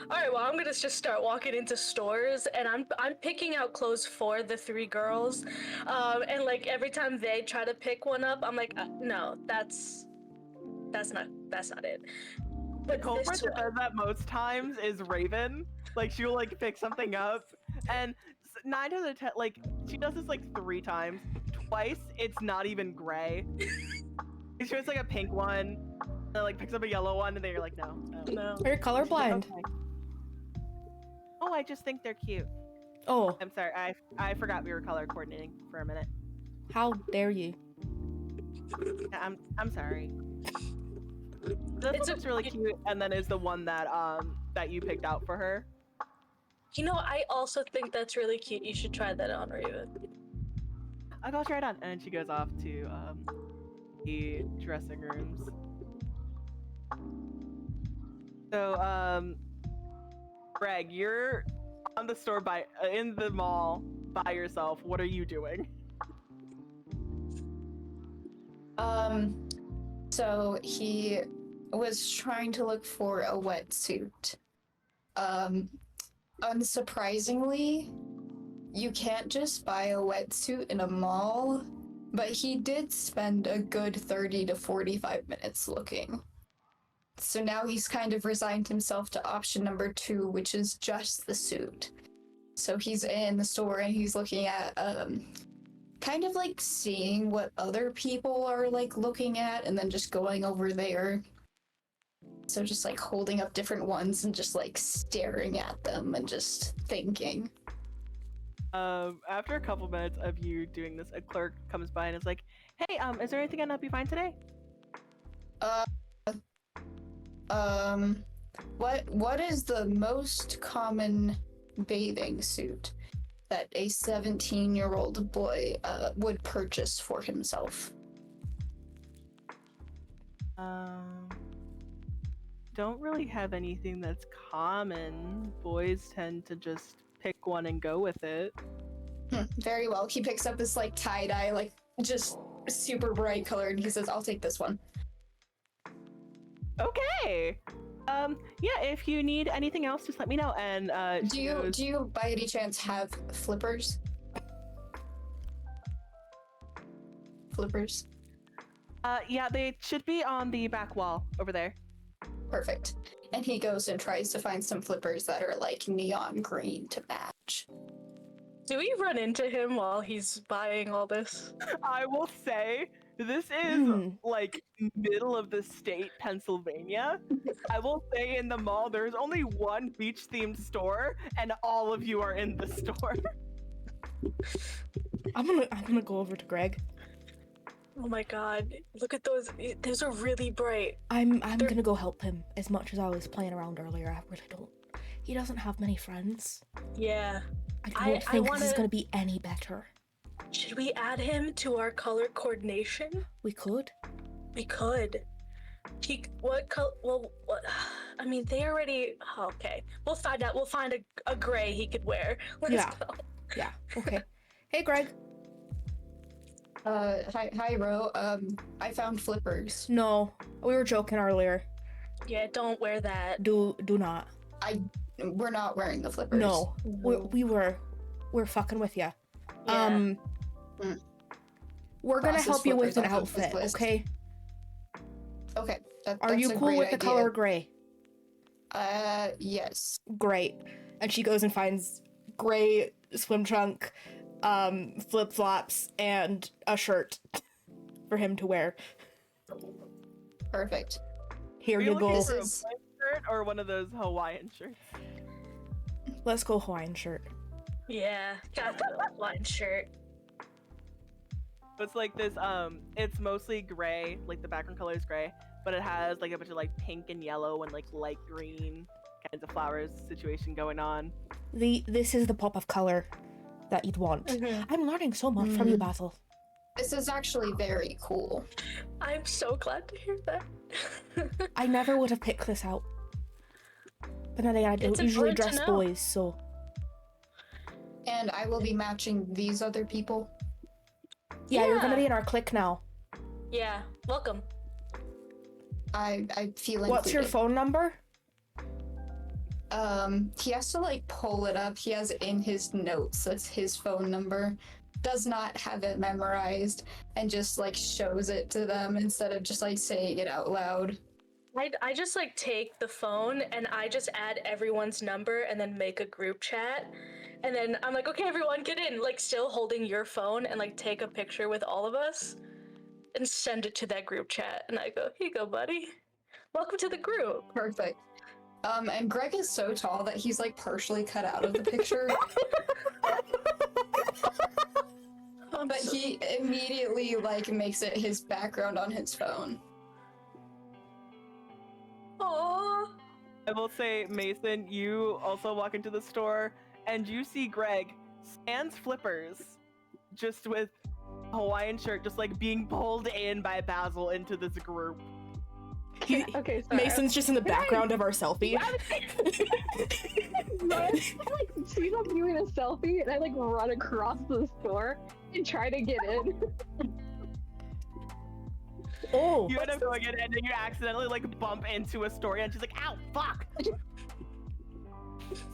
All right. Well, I'm gonna just start walking into stores, and I'm picking out clothes for the three girls, and like every time they try to pick one up, I'm like, no, that's not it. The culprit that does that most times is Raven. Like, she'll like pick something up, and 9 out of 10, like she does this like 3 times. Twice, it's not even gray. She shows like a pink one, and like picks up a yellow one, and then you're like, no. You're colorblind. Okay. Oh, I just think they're cute. Oh, I'm sorry. I forgot we were color coordinating for a minute. how dare you? I'm sorry. This looks really cute, and then is the one that that you picked out for her. You know, I also think that's really cute. You should try that on, Raven. I'll go try it on, and she goes off to the dressing rooms. So Greg, you're on the store in the mall by yourself. What are you doing? So he was trying to look for a wetsuit. Unsurprisingly, you can't just buy a wetsuit in a mall, but he did spend a good 30 to 45 minutes looking. So now he's kind of resigned himself to option number 2, which is just the suit. So he's in the store and he's looking at, kind of like seeing what other people are like looking at and then just going over there. So just like holding up different ones and just like staring at them and just thinking. After a couple minutes of you doing this, a clerk comes by and is like, "Hey, is there anything I can help you find today?" What is the most common bathing suit that a 17-year-old boy would purchase for himself? Don't really have anything that's common. Boys tend to just pick one and go with it. Very well. He picks up this like tie-dye, like just super bright color, and he says, "I'll take this one." Okay. Yeah, if you need anything else, just let me know. And Do you by any chance have flippers? Flippers? Yeah, they should be on the back wall over there. Perfect. And he goes and tries to find some flippers that are like neon green to match. Do we run into him while he's buying all this? I will say, this is like middle of the state, Pennsylvania. I will say in the mall, there's only one beach-themed store, and all of you are in the store. I'm gonna go over to Greg. Oh my god, look at those. Those are really bright. I'm gonna go help him as much as I was playing around earlier. I really don't. He doesn't have many friends. Yeah. I don't think this is gonna be any better. Should we add him to our color coordination? We could. We could. What color? Well, what? I mean, they already. Oh, okay, we'll find out. We'll find a gray he could wear. Let's go. Yeah. Okay. Hey, Greg. Hi, Ro. I found flippers. No, we were joking earlier. Yeah, don't wear that. Do not. We're not wearing the flippers. No, we're fucking with you. Yeah. We're gonna Process help you with flippers an off of this outfit, list. okay? Okay. Are you cool with the color gray? Yes. Great. And she goes and finds gray swim trunk, flip-flops, and a shirt for him to wear. Perfect. Here Are you looking go. for a plain shirt or one of those Hawaiian shirts? Let's go Hawaiian shirt. Yeah, got the line shirt. It's like this, it's mostly gray, like the background color is gray, but it has like a bunch of like pink and yellow and like light green kinds of flowers situation going on. This is the pop of color that you'd want. Mm-hmm. I'm learning so much from you, Basil. This is actually very cool. I'm so glad to hear that. I never would have picked this out. But then again, I don't It's usually important to dress know. boys, so... And I will be matching these other people. Yeah, you're gonna Yeah. be in our clique now. Yeah, welcome. I feel included. What's your phone number? He has to like pull it up. He has it in his notes. That's his phone number. Does not have it memorized and just like shows it to them instead of just like saying it out loud. I just like take the phone and I just add everyone's number and then make a group chat. And then I'm like, okay, everyone get in, like still holding your phone and like take a picture with all of us and send it to that group chat. And I go, here you go, buddy. Welcome to the group. Perfect. And Greg is so tall that he's like partially cut out of the picture. But he immediately like makes it his background on his phone. Aww. I will say, Mason, you also walk into the store and you see Greg sans flippers, just with a Hawaiian shirt, just like being pulled in by Basil into this group. Okay, sorry. Mason's just in the background of our selfie. I like see them doing a selfie and I like run across the store and try to get in. Oh, You end up going in and then you accidentally like bump into a story and she's like, ow, fuck!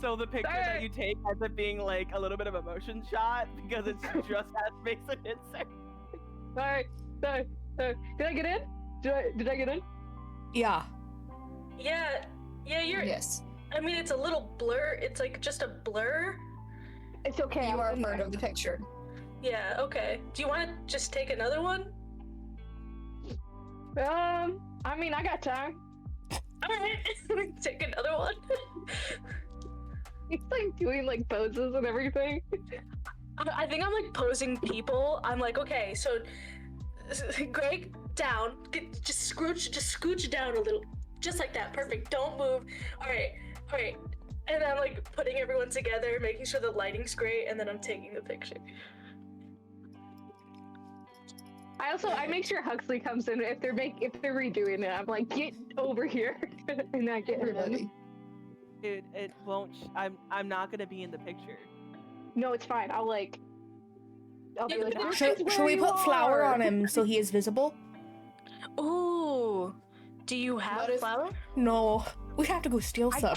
So the picture that you take ends up being like a little bit of a motion shot because it's just as Mason hits her. Sorry. Did I get in? Did I get in? yeah. Yeah, you're. Yes. I mean, it's a little blur. It's like just a blur. It's okay. You I'm are in part there. of the picture. Yeah. Okay. Do you want to just take another one? I mean, I got time. All right. Take another one. He's like doing like poses and everything. I think I'm like posing people. I'm like, okay, so Greg, down. Just scooch down a little, just like that. Perfect. Don't move. All right. And I'm like putting everyone together, making sure the lighting's great, and then I'm taking the picture. I make sure Huxley comes in if they're redoing it. I'm like, get over here, and I get him. Really. Dude, it won't. I'm not gonna be in the picture. No, it's fine. I'll be like, this is Should where we you put flour are. on him so he is visible? Ooh, do you have What if- flour? No, we have to go steal some.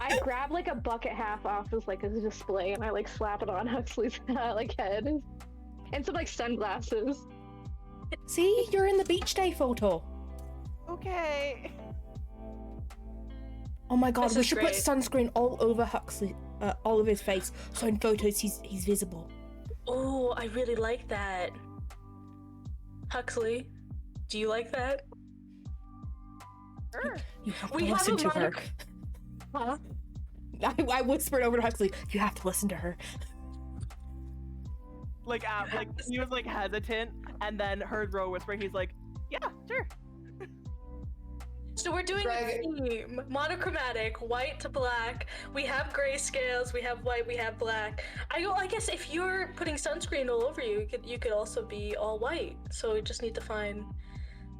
I grab like a bucket half off as like a display, and I like slap it on Huxley's like head, and some like sunglasses. See, you're in the beach day photo. Okay. Oh my god, This we is should great. put sunscreen all over Huxley, all of his face, so in photos he's visible. Oh, I really like that. Huxley, do you like that? Sure. You have We to have listen a to her. Huh? I whispered over to Huxley, you have to listen to her. Like he was like hesitant, and then heard Ro whisper. He's like, "Yeah, sure." So we're doing Greg- a theme, monochromatic, white to black. We have grayscales, we have white, we have black. I guess if you're putting sunscreen all over you, you could also be all white. So we just need to find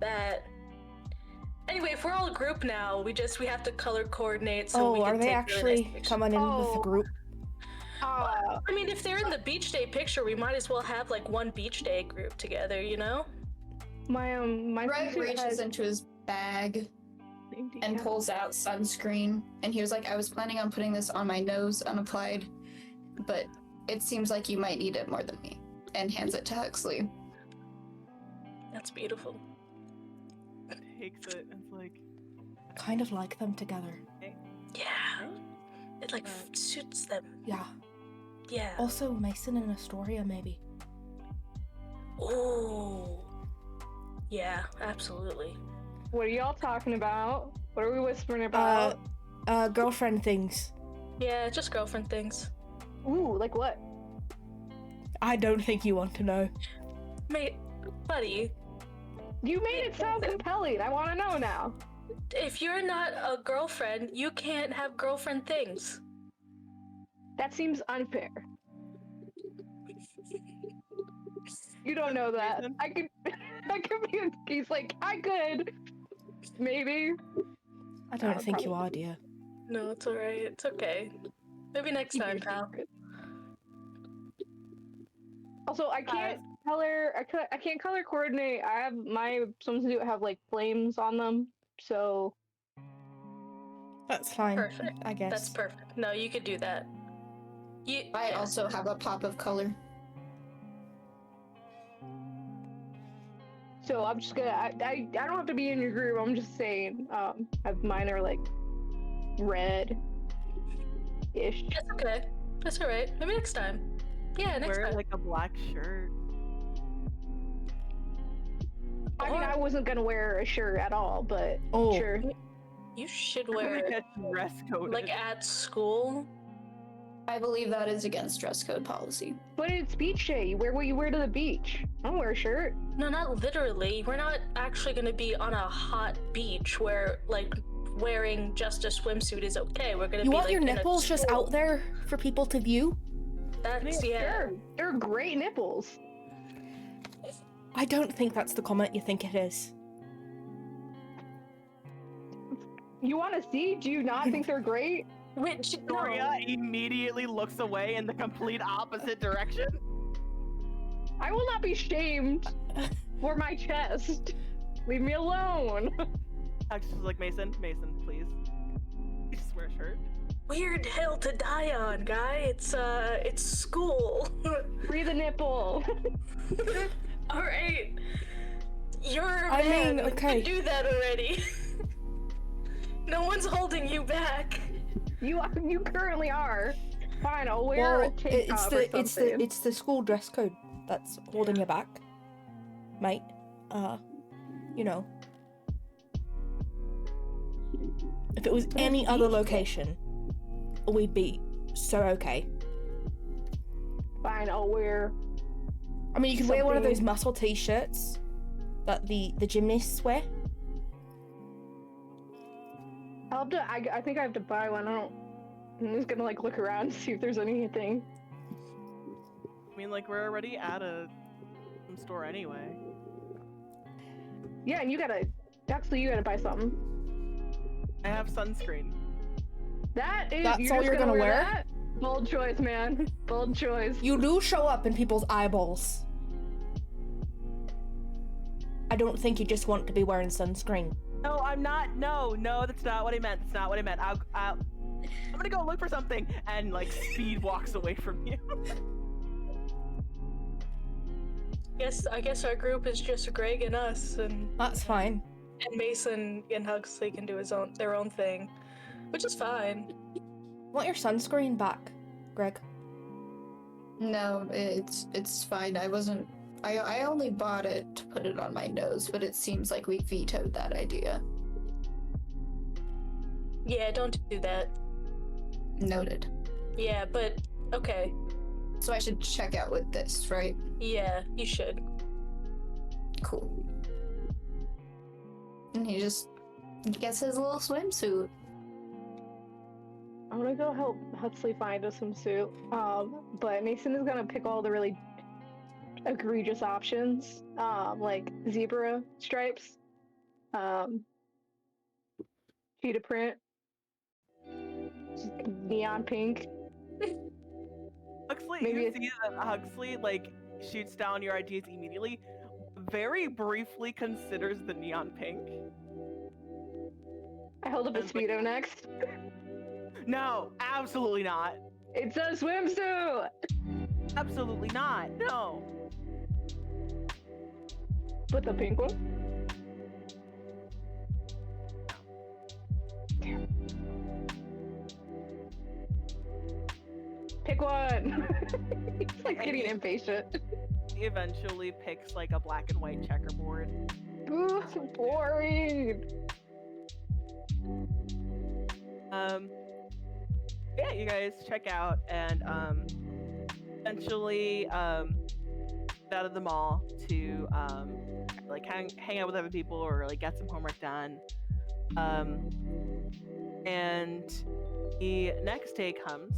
that. Anyway, if we're all a group now, we have to color coordinate. So we Oh, can are they take really nice actually pictures. coming in with the Oh. group? I mean, if they're in the beach day picture, we might as well have like one beach day group together, you know? My Greg sister reaches has- into his bag and pulls out sunscreen, and he was like, I was planning on putting this on my nose unapplied, but it seems like you might need it more than me, and hands it to Huxley. That's beautiful. Takes it and it's like, Kind of like them together. Yeah. It like suits them. Yeah. Yeah. Also, Mason and Astoria, maybe. Oh. Yeah, absolutely. What are y'all talking about? What are we whispering about? Girlfriend things. Yeah, just girlfriend things. Ooh, like what? I don't think you want to know. Mate, buddy, You made it sound compelling. I want to know now. if you're not a girlfriend, you can't have girlfriend things. That seems unfair. You don't know that. Reason? I could be. He's like, I could. Maybe. I don't think you are, dear. No, it's alright. It's okay. Maybe next time, pal. Also, I can't color. I can't color coordinate. I have my swimsuit have like flames on them, so That's fine. Perfect. I guess. That's perfect. No, you could do that. I also have a pop of color. so I'm just gonna. I don't have to be in your group. I'm just saying. Have mine are like red-ish. That's okay. That's alright. Maybe next time. Yeah, next wear time. like a black shirt. I mean, I wasn't gonna wear a shirt at all, but Oh. sure. You should wear it, Get dress code. like, at school. I believe that is against dress code policy. But it's beach day. You wear what you wear to the beach. I don't wear a shirt. No, not literally. We're not actually gonna be on a hot beach where, like, wearing just a swimsuit is okay. We're gonna You be want like, your in a nipples just school. out there for people to view? That's, yeah. Sure, they're great nipples. I don't think that's the comment you think it is. You want to see? Do you not think they're great? Which, no. Victoria immediately looks away in the complete opposite direction. I will not be shamed for my chest. Leave me alone. Actually, she's like, Mason, please. Just wear a shirt. Weird hill to die on, guy. It's school. Free the nipple. All right. You're a I man. mean, You okay. can do that already. No one's holding you back. You currently are. Fine, I'll wear a tank top or something. it's the school dress code that's holding you back, mate. You know. If it was any other location, we'd be so okay. Fine, I'll wear. I mean, you can wear one of those muscle t-shirts that the gymnasts wear. I think I have to buy one. I'm just gonna like look around and see if there's anything. I mean, like, we're already at some store anyway. Yeah, and you gotta buy something. I have sunscreen. That's all you're gonna wear? That? Bold choice, man. Bold choice. You do show up in people's eyeballs. I don't think you just want to be wearing sunscreen. No, I'm not. No, that's not what I meant. That's not what I meant. I'm gonna go look for something, and like speed walks away from you. I guess our group is just Greg and us, and That's fine. Mason and Huxley can do their own thing, which is fine. Want your sunscreen back, Greg? No, it's fine. I only bought it to put it on my nose, but it seems like we vetoed that idea. Yeah, don't do that. Noted. Yeah, but okay. So I should check out with this, right? Yeah, you should. Cool. And he just gets his little swimsuit. I'm gonna go help Huxley find a swimsuit. But Mason is gonna pick all the really egregious options, like zebra stripes, cheetah print, neon pink. Huxley, Maybe you see that Huxley like shoots down your ideas immediately. Very briefly considers the neon pink. I hold up a Speedo next. No, absolutely not. It's a swimsuit! Absolutely not. No. With the pink one? Damn. Pick one! He's like getting impatient. He eventually picks like a black and white checkerboard. Ooh, boring! Yeah, you guys check out and eventually get out of the mall to like hang out with other people or like get some homework done. And the next day comes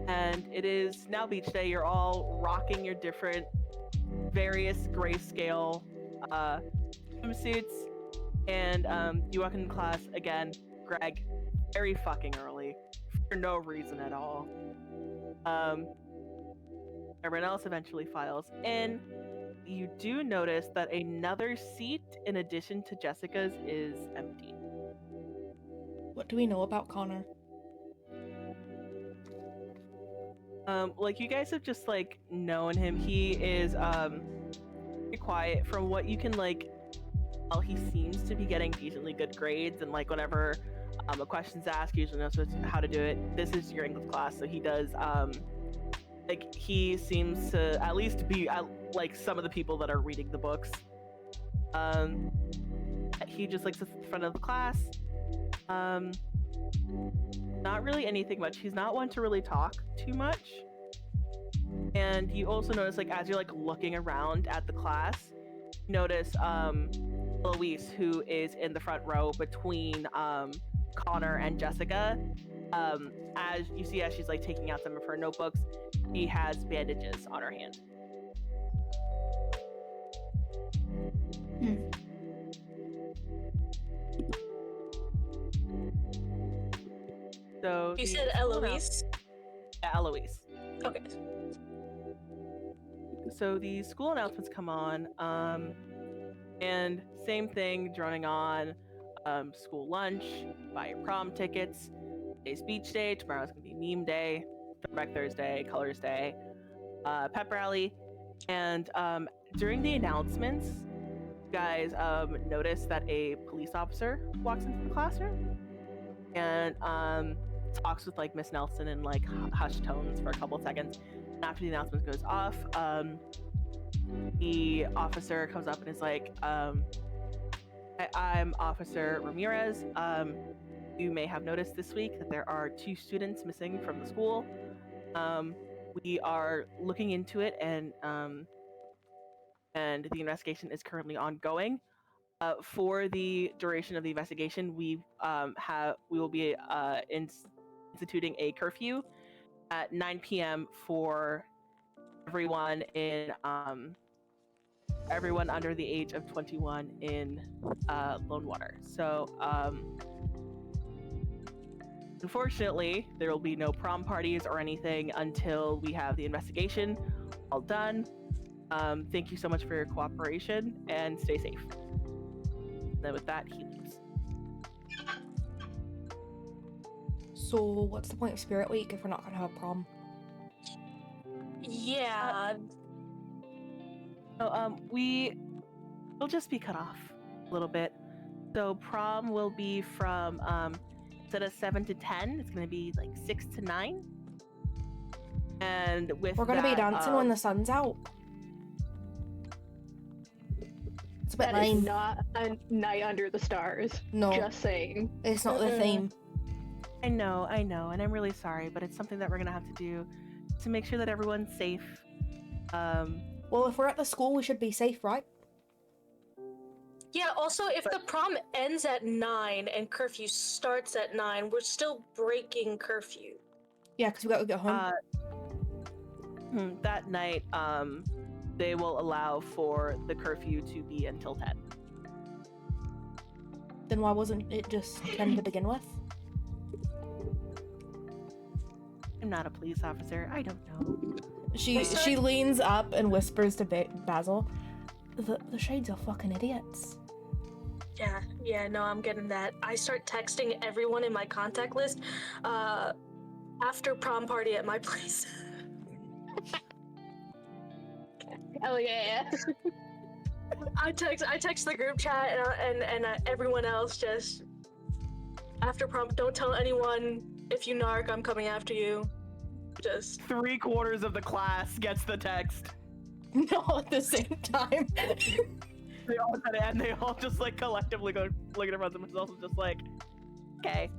and it is now beach day. You're all rocking your different various grayscale swimsuits, and you walk into class again, Greg, very fucking early for no reason at all. Everyone else eventually files in. You do notice that another seat in addition to Jessica's is empty. What do we know about Connor? Like you guys have just like known him. He is pretty quiet. From what you can like tell, he seems to be getting decently good grades, and like whenever a question's asked, he usually knows how to do it. This is your English class, so he does like he seems to at least be like some of the people that are reading the books. He just like sits at the front of the class. Not really anything much. He's not one to really talk too much. And you also notice, like, as you're like looking around at the class, you notice Eloise, who is in the front row between Connor and Jessica. As you see, as she's like taking out some of her notebooks, she has bandages on her hand. So You said Eloise? Yeah, Eloise. Okay. So the school announcements come on, and same thing, droning on. School lunch, buy your prom tickets. Today's beach day. Tomorrow's gonna be meme day. Throwback Thursday, Colors Day, pep rally, and during the announcements, guys notice that a police officer walks into the classroom and talks with like Miss Nelson in like hushed tones for a couple of seconds. And after the announcement goes off, the officer comes up and is like, I'm Officer Ramirez. You may have noticed this week that there are 2 students missing from the school. We are looking into it, and the investigation is currently ongoing. For the duration of the investigation, we will be instituting a curfew at 9 p.m. for everyone everyone under the age of 21 in Lone Water. So, unfortunately, there will be no prom parties or anything until we have the investigation all done. Thank you so much for your cooperation, and stay safe. And then with that, he leaves. So, what's the point of Spirit Week if we're not gonna have prom? Yeah. So, we'll just be cut off a little bit. So prom will be from instead of 7 to 10, it's gonna be like 6 to 9. And with We're gonna be dancing when the sun's out. It's a bit That is lame. not a night under the stars. No, Just saying. it's not the theme. I know, and I'm really sorry, but it's something that we're gonna have to do to make sure that everyone's safe. Well, if we're at the school, we should be safe, right? Yeah, also, if the prom ends at 9 and curfew starts at 9, we're still breaking curfew. Yeah, because we got to get home. That night, they will allow for the curfew to be until 10. Then why wasn't it just 10 to begin with? I'm not a police officer. I don't know. She leans up and whispers to Basil, the Shades are fucking idiots. Yeah, no, I'm getting that. I start texting everyone in my contact list after prom party at my place. Hell yeah. I text the group chat and everyone else just after prom. Don't tell anyone. If you narc, I'm coming after you. Just 3/4 of the class gets the text. No, at the same time. They all said it, and they all just like collectively go looking around themselves and just like, okay.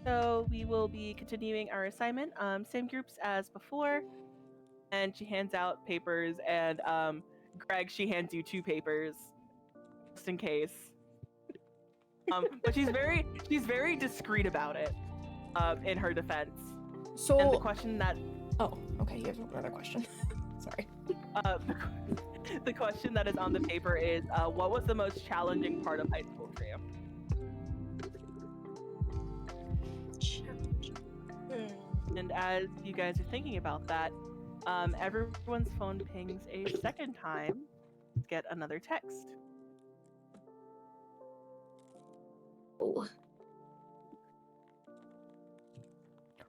So we will be continuing our assignment. Same groups as before. And she hands out papers, and Greg, she hands you 2 papers, just in case. But she's very discreet about it, in her defense. So. And the question that. Oh, okay. You have another question. Sorry. The question that is on the paper is, what was the most challenging part of high school for you? And as you guys are thinking about that, everyone's phone pings a second time to get another text. Oh.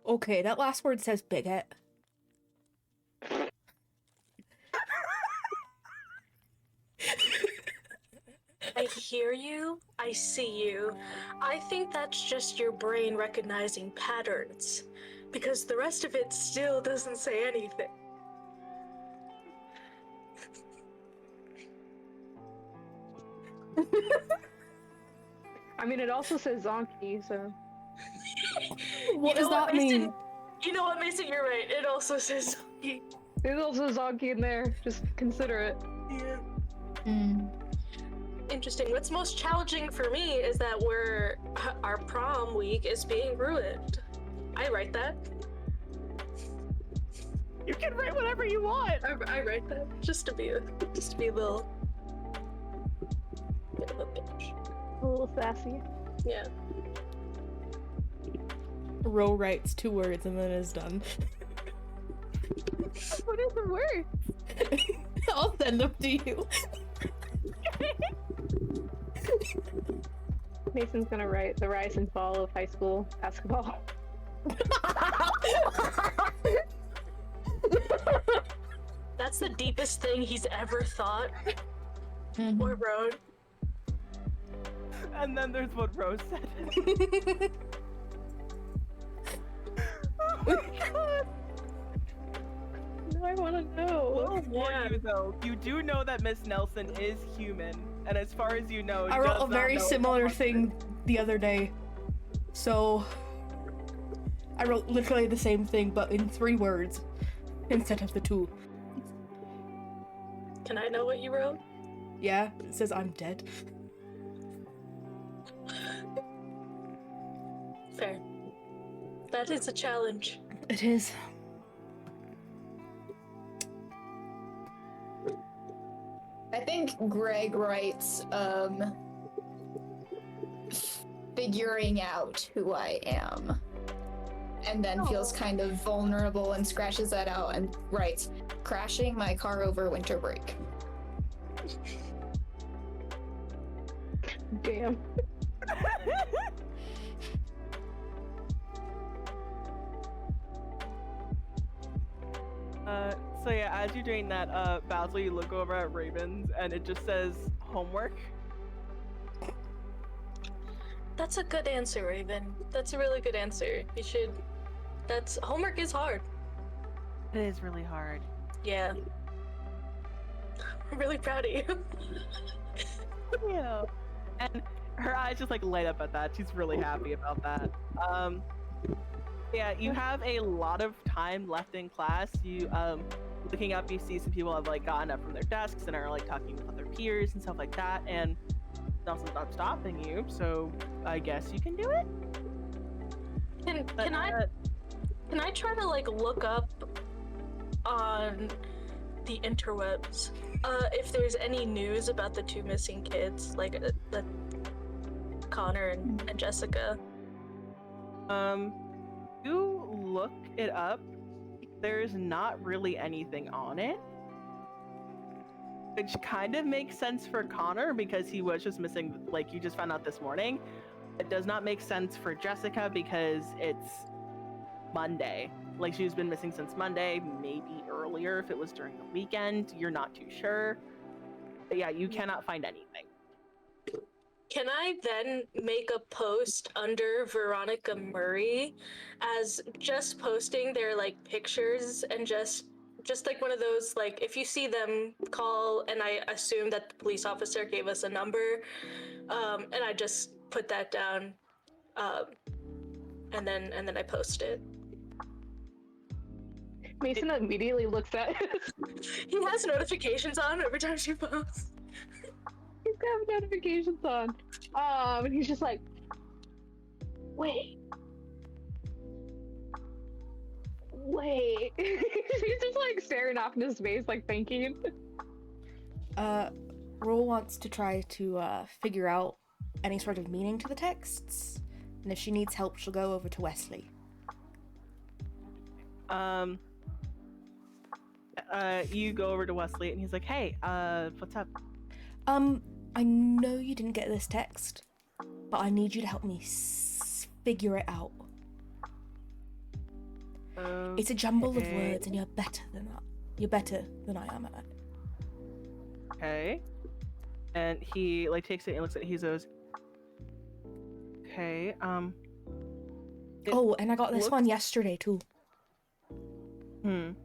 Okay, that last word says bigot. I hear you. I see you. I think that's just your brain recognizing patterns, because the rest of it still doesn't say anything. I mean, it also says Zonky, so. What does that mean? You know what, Mason? You're right. It also says Zonky. There's also Zonky in there. Just consider it. Yeah. Interesting. What's most challenging for me is that our prom week is being ruined. I write that. You can write whatever you want. I write that just to be a little bit of a bitch. A little sassy. Yeah. Ro writes 2 words and then is done. What is the word? I'll send them to you. Mason's gonna write the rise and fall of high school basketball. That's the deepest thing he's ever thought. Or road. And then there's what Rose said. Oh my god! No, I want to know. We'll warn Yeah. you though. You do know that Miss Nelson is human, and as far as you know, I wrote does a very not know similar about thing the other day. So I wrote literally the same thing, but in 3 words instead of the 2. Can I know what you wrote? Yeah, it says I'm dead. Fair. That is a challenge. It is. I think Greg writes, figuring out who I am. And then feels kind of vulnerable and scratches that out and writes, crashing my car over winter break. Damn. So yeah, as you're doing that, Basil, you look over at Ravens, and it just says homework. That's a good answer, Raven. That's a really good answer. You should. Homework is hard. It is really hard. Yeah. I'm really proud of you. Yeah. And her eyes just like light up at that. She's really happy about that. Yeah, you have a lot of time left in class. You looking up, you see some people have like gotten up from their desks and are like talking with other peers and stuff like that, and Nelson's not stopping you, so I guess you can do it. Can I try to like look up on the interwebs if there's any news about the 2 missing kids, like Connor and Jessica? You look it up. There's not really anything on it, which kind of makes sense for Connor because he was just missing, like you just found out this morning. It does not make sense for Jessica because it's Monday. Like she's been missing since Monday, maybe earlier if it was during the weekend. You're not too sure. But yeah, you cannot find anything. Can I then make a post under Veronica Murray as just posting their like pictures and just like one of those, like if you see them, call, and I assume that the police officer gave us a number, and I just put that down, and then I post it. Mason immediately looks at it. He has notifications on every time she posts. He's got notifications on. And he's just like, wait. He's just like staring off into space, like thinking. Roll wants to try to figure out any sort of meaning to the texts, and if she needs help, she'll go over to Wesley. You go over to Wesley and he's like, hey, what's up? I know you didn't get this text, but I need you to help me figure it out. It's a jumble of words, and you're better than that. You're better than I am at it. Okay. And he like takes it and looks at it. He goes, okay, oh, and I got this one yesterday too. And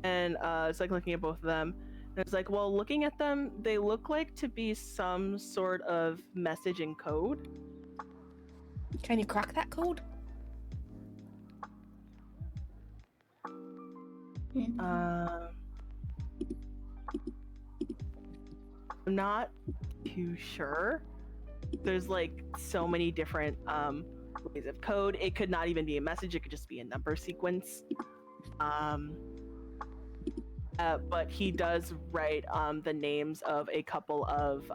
it's like looking at both of them. And it's like, well, looking at them, they look like to be some sort of message in code. Can you crack that code? I'm not too sure. There's like so many different ways of code. It could not even be a message. It could just be a number sequence. But he does write the names of a couple of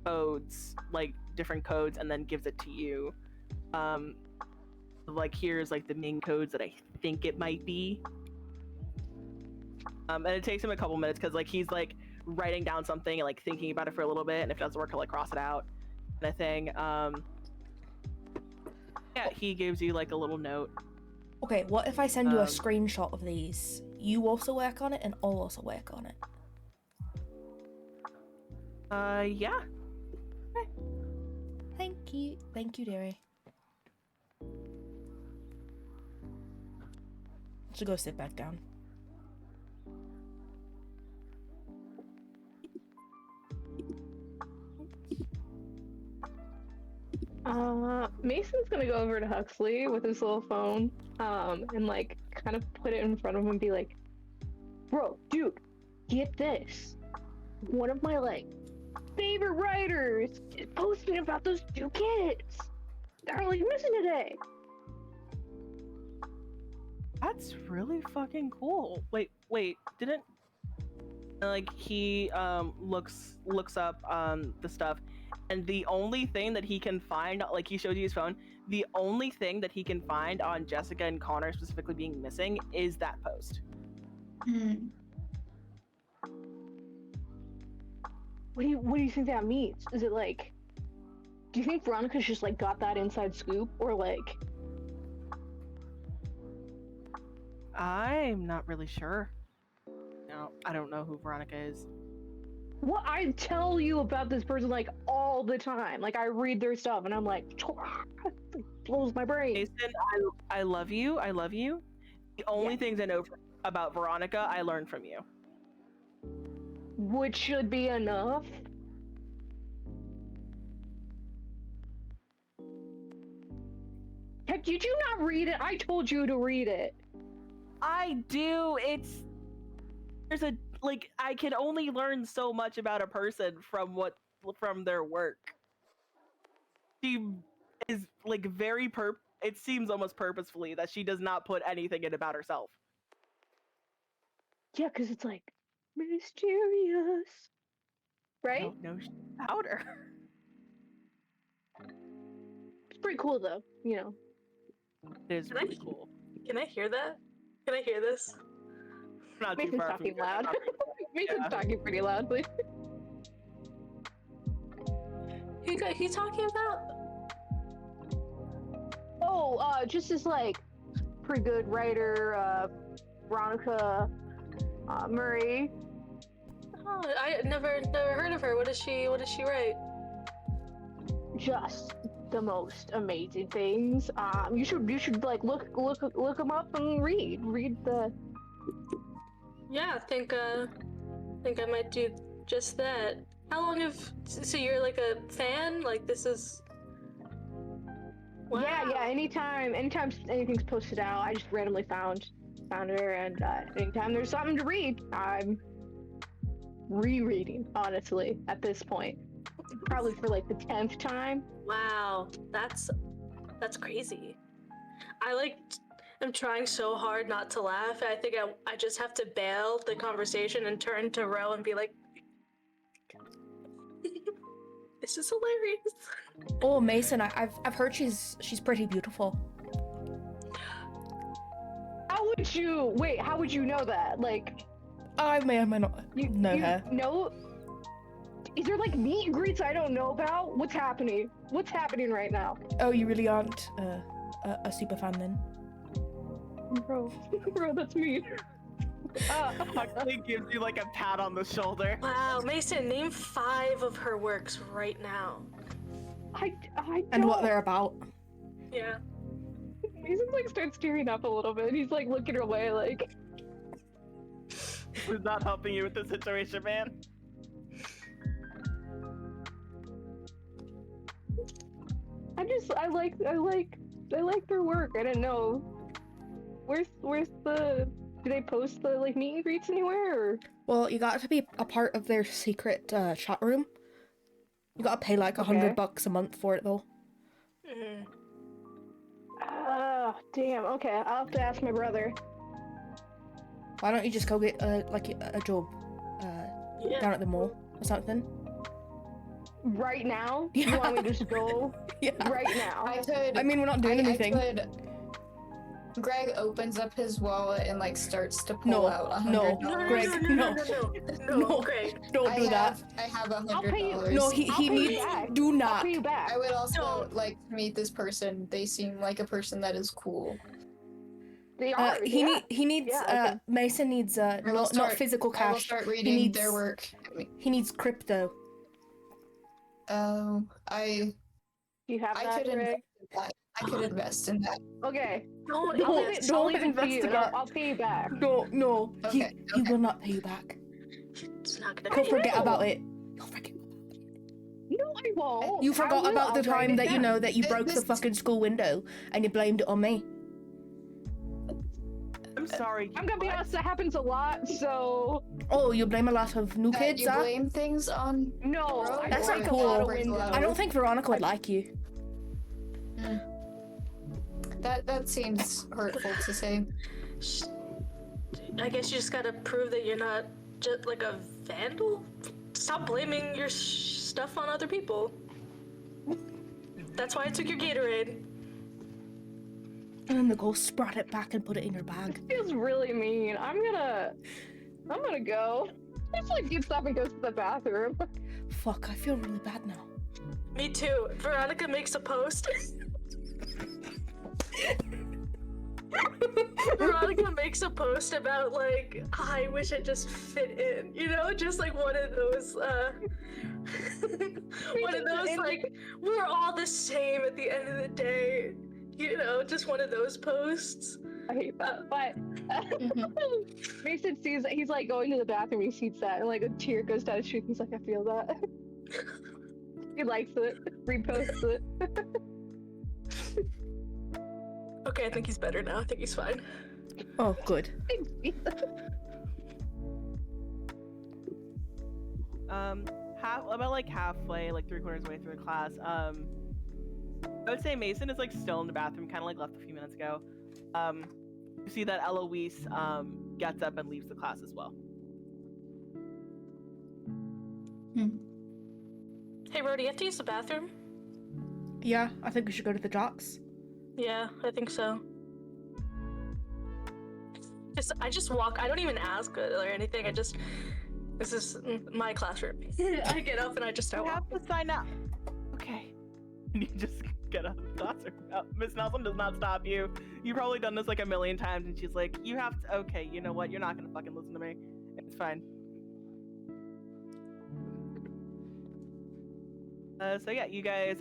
codes, like different codes, and then gives it to you. Like here's like the main codes that I think it might be. And it takes him a couple minutes because like he's like writing down something and like thinking about it for a little bit, and if it doesn't work, he'll like cross it out, kind of thing. Yeah, he gives you like a little note. Okay, what if I send you a screenshot of these? You also work on it, and I'll also work on it. Yeah. Thank you, dearie. Should go sit back down. Mason's gonna go over to Huxley with his little phone, and like kind of put it in front of him and be like, "Bro, dude, get this. One of my like favorite writers is posting about those two kids. They're like missing today." That's really fucking cool. Wait, didn't like he looks up the stuff, and the only thing that he can find, like he showed you his phone, the only thing that he can find on Jessica and Connor specifically being missing is that post. What do you think that means? Is it like, do you think Veronica's just like got that inside scoop, or like? I'm not really sure. No, I don't know who Veronica is. What, I tell you about this person like all the time. Like I read their stuff and I'm like, it blows my brain. Jason, I love you. I love you. The only things I know about Veronica, I learned from you. Which should be enough. Did you not read it? I told you to read it. I do. There's a, like, I can only learn so much about a person from their work. She is like it seems almost purposefully that she does not put anything in about herself. Yeah, because it's like mysterious, right? I don't know shit about her. It's pretty cool though, you know. It is really cool. Can I hear that? Can I hear this? Not too Mason's far talking from you. loud. Mason's talking pretty loudly. Who talking about? Oh, just this like pretty good writer, Veronica Murray. Oh, I never heard of her. What does she write? Just the most amazing things. You should like look them up and read the. Yeah, I think I might do just that. How long so you're like a fan? Like this is. Wow. Yeah. Anytime anything's posted out, I just randomly found her, and anytime there's something to read, I'm rereading. Honestly, at this point, probably for like the 10th time. Wow, that's crazy. I'm trying so hard not to laugh. I think I just have to bail the conversation and turn to Ro and be like, "This is hilarious." Oh, Mason, I've heard she's pretty beautiful. How would you know that? Like, I may or may not know her. No. Is there like meet and greets I don't know about? What's happening? What's happening right now? Oh, you really aren't a super fan then? Bro, that's me. Huxley gives you like a pat on the shoulder. Wow, Mason, name 5 of her works right now. I And what don't. they're about. Yeah. Mason like starts tearing up a little bit. He's like looking away, like. Who's not helping you with the situation, man? I like their work. I didn't know. Where's the? Do they post the like meet and greets anywhere? Or? Well, you got to be a part of their secret chat room. You gotta pay like $100 a month for it though. Mm-hmm. Damn. Okay, I'll have to ask my brother. Why don't you just go get like a job down at the mall or something? Right now? Yeah. You want me to just go Yeah. right now? I mean, we're not doing anything. Greg opens up his wallet and like starts to pull out $100. No, Greg, no, Greg. Don't do that. I have I'll pay you. $100. No, he I'll pay you needs. back. Do I'll not. pay you back. I would also No. like to meet this person. They seem like a person that is cool. They are. He yeah. needs. Yeah, okay. Mason needs I will not start- physical I will cash. start He reading needs their work. He needs crypto. Oh, Do you have I that, could invest Greg? in that. I could invest in that. Okay. Don't I'll invest. leave it to you, and investigate. I'll pay you back. No. Okay, He okay. will not pay you back. It's not gonna He'll be. forget will. about it. He'll forget. No, I won't. You forgot I will. about the I'll write time it that you down. know that you broke the This- fucking school window and you blamed it on me. I'm sorry. I'm gonna be honest, that happens a lot, so... Oh, you blame a lot of new kids, you huh? blame things on. No, Bro, I That's not break cool. a lot of Break windows. loud. I don't think Veronica would like you. That seems hurtful to say. I guess you just gotta prove that you're not just like a vandal. Stop blaming your stuff on other people. That's why I took your Gatorade. And then the ghost brought it back and put it in your bag. Feels really mean. I'm gonna go. Just like gets up and goes to the bathroom. Fuck, I feel really bad now. Me too. Veronica makes a post. Veronica makes a post about like, I wish I just fit in, you know, just like one of those one of those like, we're all the same at the end of the day, you know, just one of those posts. I hate that. But Mason sees he's like going to the bathroom, he sees that, and like a tear goes down his cheek. He's like, I feel that. He likes it, reposts it. Okay, I think he's better now. I think he's fine. Oh, good. About like halfway, like 3/4 way through the class, I would say Mason is like still in the bathroom, kind of like left a few minutes ago. You see that Eloise gets up and leaves the class as well. Hey, Rody, you have to use the bathroom? Yeah, I think we should go to the jocks. Yeah, I think so. I just walk. I don't even ask or anything. This is my classroom. I get up and I just start You have walking. to sign up. Okay. And you just get out of the classroom. Miss Nelson does not stop you. You've probably done this like a million times, and she's like, "You have to." Okay, you know what? You're not gonna fucking listen to me. It's fine. So yeah, you guys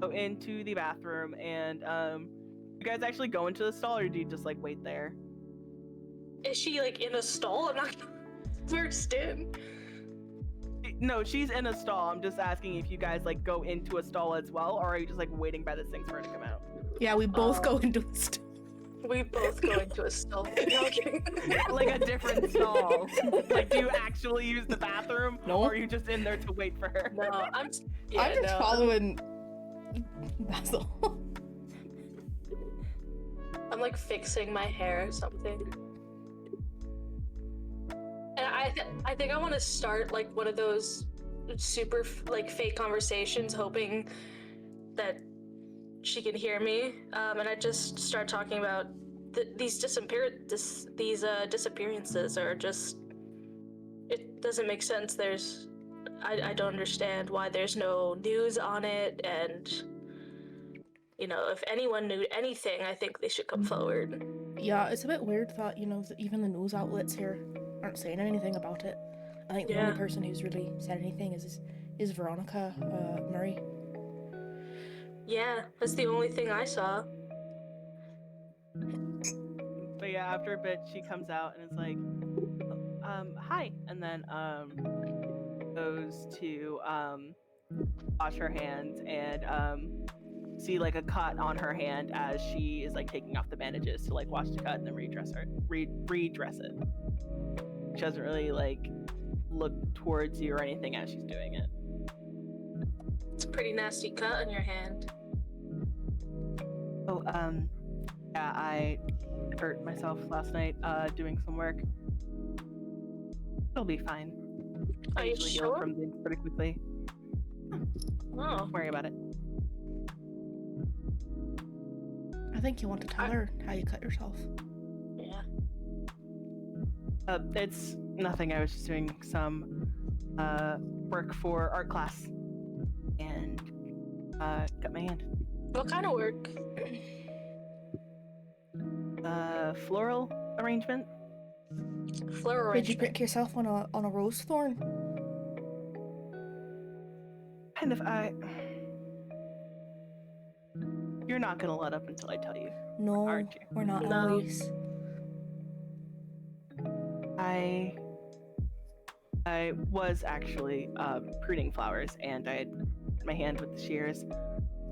go into the bathroom, and you guys actually go into the stall, or do you just like wait there? Is she like in a stall? I'm not first in. No, she's in a stall. I'm just asking if you guys like go into a stall as well, or are you just like waiting by the sinks for her to come out? Yeah, we both go into a stall. We both go into a stall. Okay. Like a different stall. Like, do you actually use the bathroom? No. Or are you just in there to wait for her? No, I'm I'm just following Basil. I'm like fixing my hair or something. And I think I want to start like one of those super like fake conversations, hoping that she can hear me. And I just start talking about these disappearances are just. It doesn't make sense. I don't understand why there's no news on it, and you know, if anyone knew anything, I think they should come forward. Yeah, it's a bit weird that, you know, that even the news outlets here aren't saying anything about it. I think the only person who's really said anything is Veronica Murray. Yeah, that's the only thing I saw. But yeah, after a bit, she comes out and is like, hi, and then goes to wash her hands and see like a cut on her hand as she is like taking off the bandages to like wash the cut and then redress it. She doesn't really like look towards you or anything as she's doing it. It's a pretty nasty cut on your hand. Oh, yeah, I hurt myself last night doing some work. It'll be fine. Are I you usually heal sure? from things pretty quickly. Oh, Don't worry about it. I think you want to tell her how you cut yourself. yeah. It's nothing. I was just doing some work for art class and cut my hand. What kind of work? Floral arrangement. Flower Did you arrangement. prick yourself on a rose thorn? mind if I... You're not gonna let up until I tell you, No, aren't you? we're not, No. Eloise. I was actually pruning flowers, and I had my hand with the shears.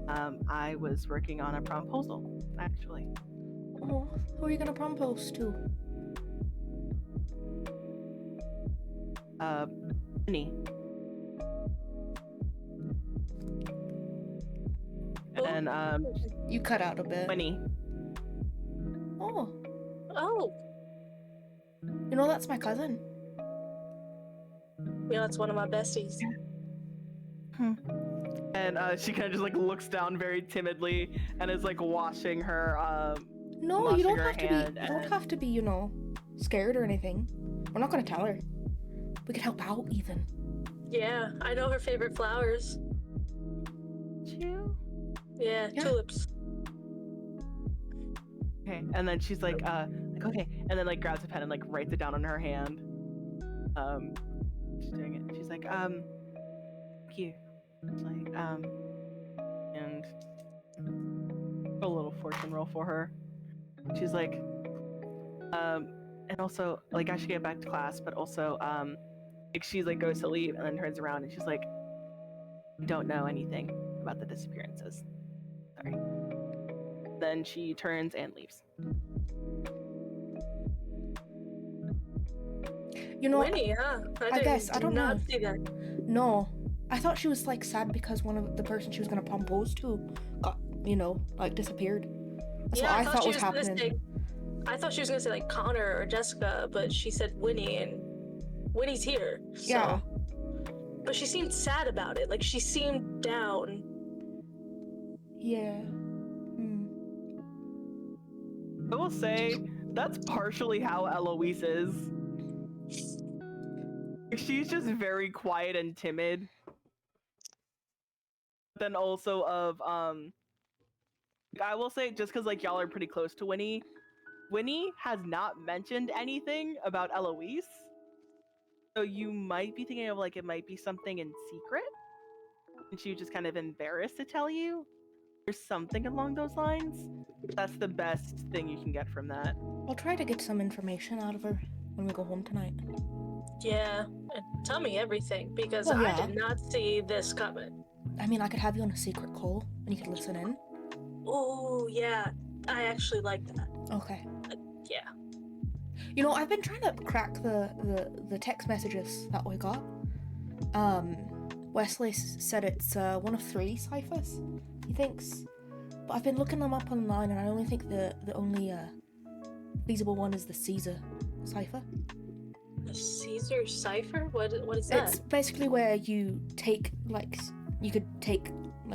I was working on a proposal, actually. Oh, who are you gonna propose to? Winnie. And You cut out a bit. Winnie. Oh, Oh, you know that's my cousin. it's one of my besties. And she kind of just like looks down very timidly and is like washing her No, washing you don't her have to be. hand You don't and- have to be, scared or anything. We're not gonna tell her. We could help out even. Yeah, I know her favorite flowers. You? Yeah, Yeah. tulips. Okay, and then she's like okay, and then like grabs a pen and like writes it down on her hand. She's doing it. She's like, thank you. It's like, and a little fortune roll for her. She's like, and also like I should get back to class, but also like she's like goes to leave and then turns around and she's like, I don't know anything about the disappearances. Sorry. Then she turns and leaves. Winnie, huh? I guess, I did don't not know. see that. No, I thought she was like sad because one of the person she was gonna propose to got, like disappeared. That's Yeah, what I thought she was gonna happening. say- I thought she was gonna say like Connor or Jessica, but she said Winnie, and Winnie's here. So. Yeah. But she seemed sad about it. Like she seemed down. Yeah. I will say that's partially how Eloise is. She's just very quiet and timid. Then also of I will say just because like y'all are pretty close to Winnie has not mentioned anything about Eloise. So you might be thinking of like it might be something in secret. And she was just kind of embarrassed to tell you. Or something along those lines. That's the best thing you can get from that. I'll try to get some information out of her when we go home tonight. Yeah, and tell me everything because Well, I yeah. did not see this coming. I mean, I could have you on a secret call and you could listen in. Oh yeah, I actually like that. Okay. Yeah. I've been trying to crack the text messages that we got. Wesley said it's one of 3 ciphers, he thinks. But I've been looking them up online and I only think the only feasible one is the Caesar cipher. The Caesar cipher? What is It's that? basically where you take, you could take,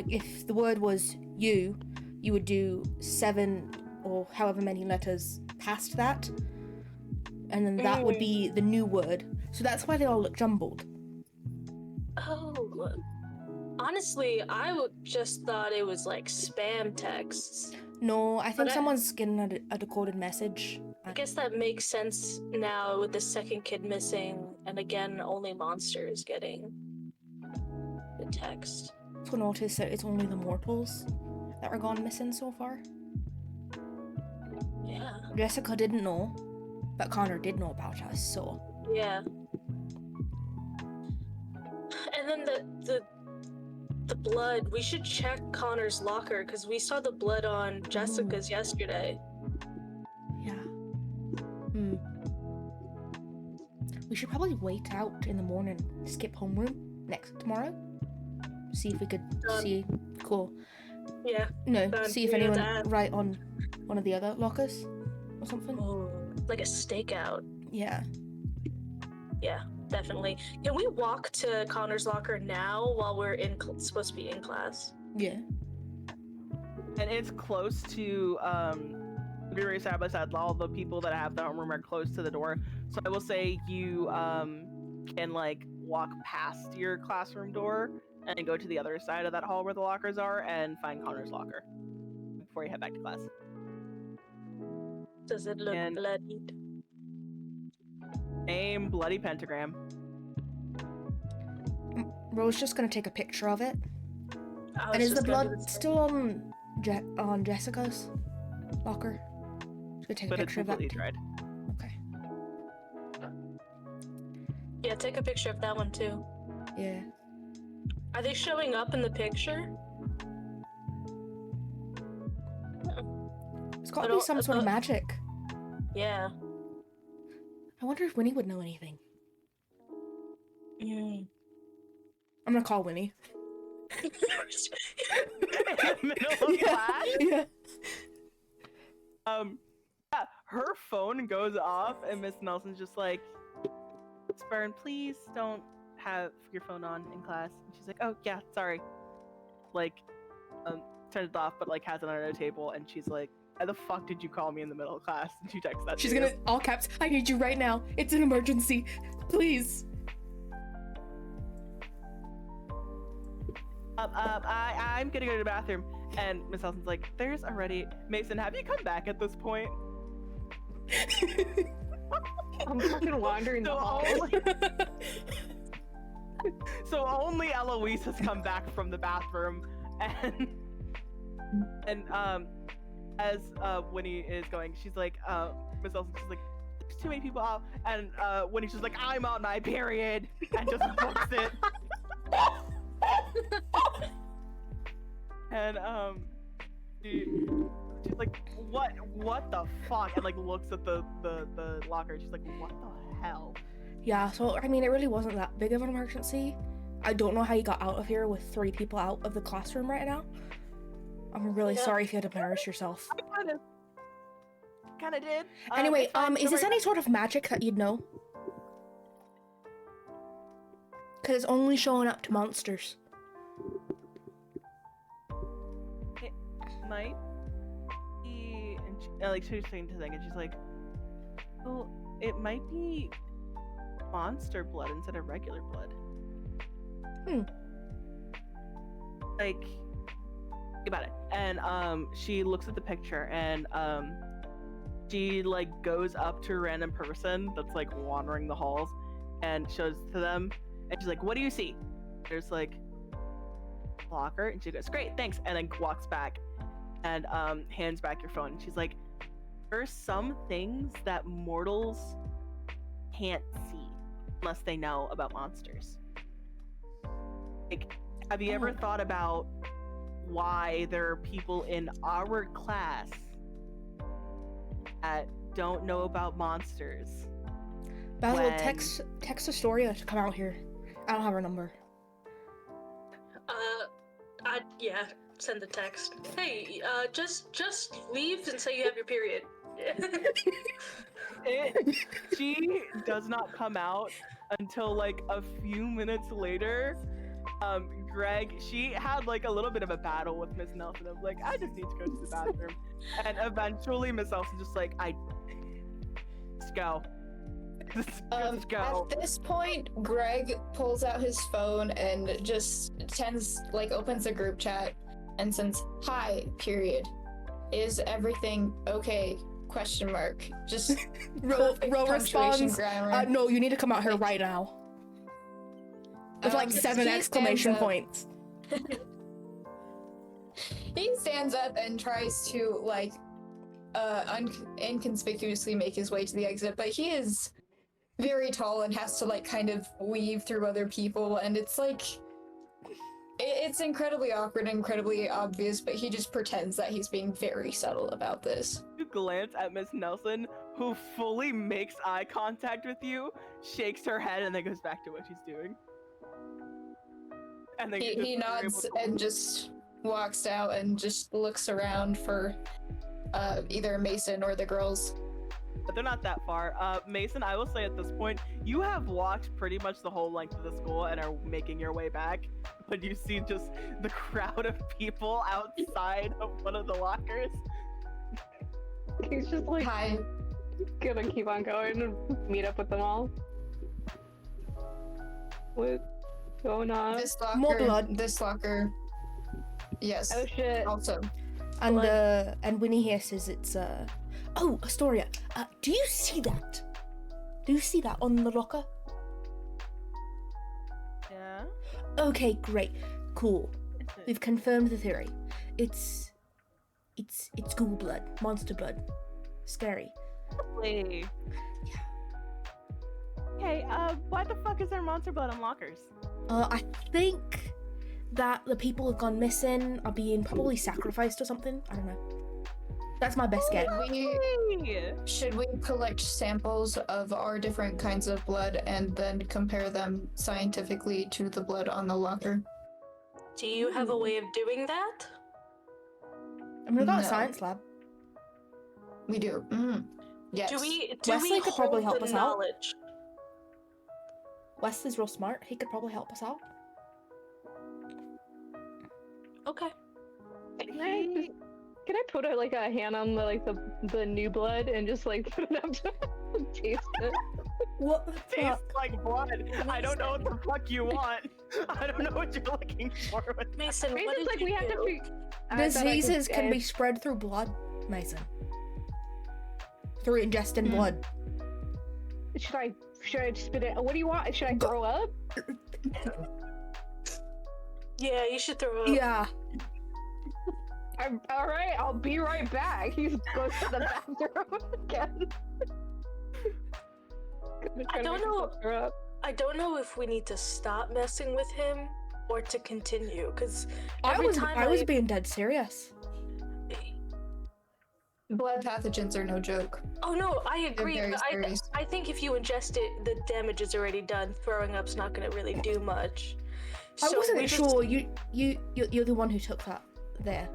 if the word was you would do 7 or however many letters past that. And then that would be the new word. So that's why they all look jumbled. Oh, honestly, I just thought it was like spam texts. No, I think But someone's getting a decoded message. I guess that makes sense now with the second kid missing, and again, only Monster is getting the text. Also notice that it's only the mortals that are gone missing so far. Yeah. Jessica didn't know, but Connor did know about us, so... Yeah. And then the blood. We should check Connor's locker because we saw the blood on Jessica's yesterday. Yeah. We should probably wait out in the morning, skip homeroom tomorrow. See if we could see... Cool. Yeah. No, Done. see if We have anyone to ask. right on one of the other lockers or something. Oh, like a stakeout. Yeah. Yeah, definitely. Can we walk to Connor's locker now while we're supposed to be in class? Yeah. And it's close to be right side by side. All the people that have the homeroom are close to the door. So I will say you can like walk past your classroom door and go to the other side of that hall where the lockers are and find Connor's locker before you head back to class. Does it look And- bloodied? Aim bloody pentagram. Ro's just gonna take a picture of it. I And was is the just gonna do blood the same. still on Jessica's locker? Just gonna take a But it's picture of that. completely dried. Okay. Yeah, take a picture of that one too. Yeah. Are they showing up in the picture? It's gotta But be some sort of magic. Yeah. I wonder if Winnie would know anything. Mm. I'm gonna call Winnie. In the middle of class. Yeah. Yeah, her phone goes off, and Miss Nelson's just like, Spurn, please don't have your phone on in class. And she's like, oh yeah, sorry. Like, turns it off, but like has it under the table, and she's like, why the fuck did you call me in the middle of class? And she texts that She's to you. gonna, all caps, I need you right now. It's an emergency. Please. I'm gonna go to the bathroom. And Miss Nelson's like, there's already... Mason, have you come back at this point? I'm fucking wandering the So hall. So only Eloise has come back from the bathroom, and as Winnie is going, she's like, Miss Nelson's just like, there's too many people out, and Winnie's just like, I'm on my period, and just books it. And she's like, what the fuck? And like looks at the locker. She's like, what the hell? Yeah, so I mean, it really wasn't that big of an emergency. I don't know how you got out of here with 3 people out of the classroom right now. I'm really sorry if you had to embarrass yourself. I kind of did. Anyway, it's fine, is don't this worry any sort of magic that you'd know? Because it's only showing up to monsters. It might be, and she, like she's saying to think, and she's like, well, it might be monster blood instead of regular blood. Like, think about it. And she looks at the picture, and she like goes up to a random person that's like wandering the halls, and shows to them, and she's like, what do you see? There's like a locker, and she goes, great, thanks, and then walks back and hands back your phone. She's like, there's some things that mortals can't see unless they know about monsters. Like, have you ever thought about why there are people in our class that don't know about monsters? Basil, When- text Astoria to come out here. I don't have her number. Yeah, send the text. Hey, just leave and say you have your period. She does not come out until like a few minutes later. Greg, she had like a little bit of a battle with Miss Nelson of like, I just need to go to the bathroom. And eventually Miss Nelson's just like, just go. Just go. At this point, Greg pulls out his phone and just opens a group chat and sends, hi, period. Is everything okay? Question mark. Just Ro perfect responds, punctuation grammar. no, you need to come out here right now. With like 7 he exclamation stands up. points. He stands up and tries to like inconspicuously make his way to the exit, but he is very tall and has to like kind of weave through other people, and it's like it's incredibly awkward, incredibly obvious, but he just pretends that he's being very subtle about this. You glance at Miss Nelson, who fully makes eye contact with you, shakes her head, and then goes back to what she's doing. And then He nods and just walks out and just looks around for either Mason or the girls. But they're not that far. Mason, I will say at this point, you have walked pretty much the whole length of the school and are making your way back. But you see just the crowd of people outside of one of the lockers. He's just like Hi. gonna keep on going and meet up with them all. What's going on? More blood. This locker. Yes. Oh shit. Also. And Winnie here says it's oh, Astoria, do you see that? Do you see that on the locker? Yeah? Okay, great. Cool. We've confirmed the theory. It's ghoul blood, monster blood. Scary. Lovely. Okay, why the fuck is there monster blood on lockers? I think that the people who've gone missing are being probably sacrificed or something. I don't know. That's my best guess. Should we collect samples of our different kinds of blood and then compare them scientifically to the blood on the locker? Do you have a way of doing that? I mean, we've got a No. science lab. We do. Yes. Do we Wesley could probably hold help the us out. knowledge? Wesley's real smart. He could probably help us out. Okay. Can I put a hand on the new blood and just like put it up to taste it? What the Tastes fuck? like blood. I don't know what the fuck you want. I don't know what you're looking for. Mason, what Mason's did like you we have do? to figure. I thought I could Diseases can be add- spread through blood, Mason. Through ingesting blood. Should I spit it? What do you want? Should I grow up? Yeah, you should throw up. Yeah. All right, I'll be right back. He goes to the bathroom again. I don't know if we need to stop messing with him or to continue, because I was being dead serious. Blood pathogens are no joke. Oh no, I agree. very But serious. I think if you ingest it, the damage is already done. Throwing up's not going to really do much. I So we wasn't just- sure. You're the one who took that there.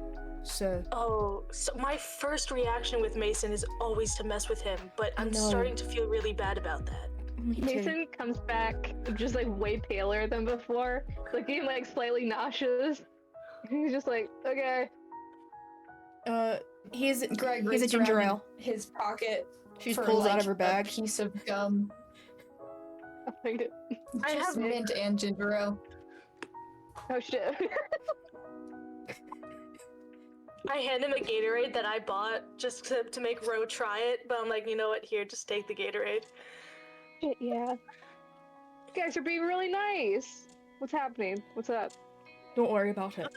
So Oh, so my first reaction with Mason is always to mess with him, but I'm No. starting to feel really bad about that. me too. Mason comes back just like way paler than before, looking like slightly nauseous. He's just like, okay. He's Greg a reaches ginger around in ale. his pocket. She for, pulls out of her a bag. piece of gum. I Just have mint and ginger ale. Oh shit. I hand him a Gatorade that I bought just to make Ro try it, but I'm like, you know what? Here, just take the Gatorade. Yeah. You guys are being really nice. What's happening? What's up? Don't worry about it.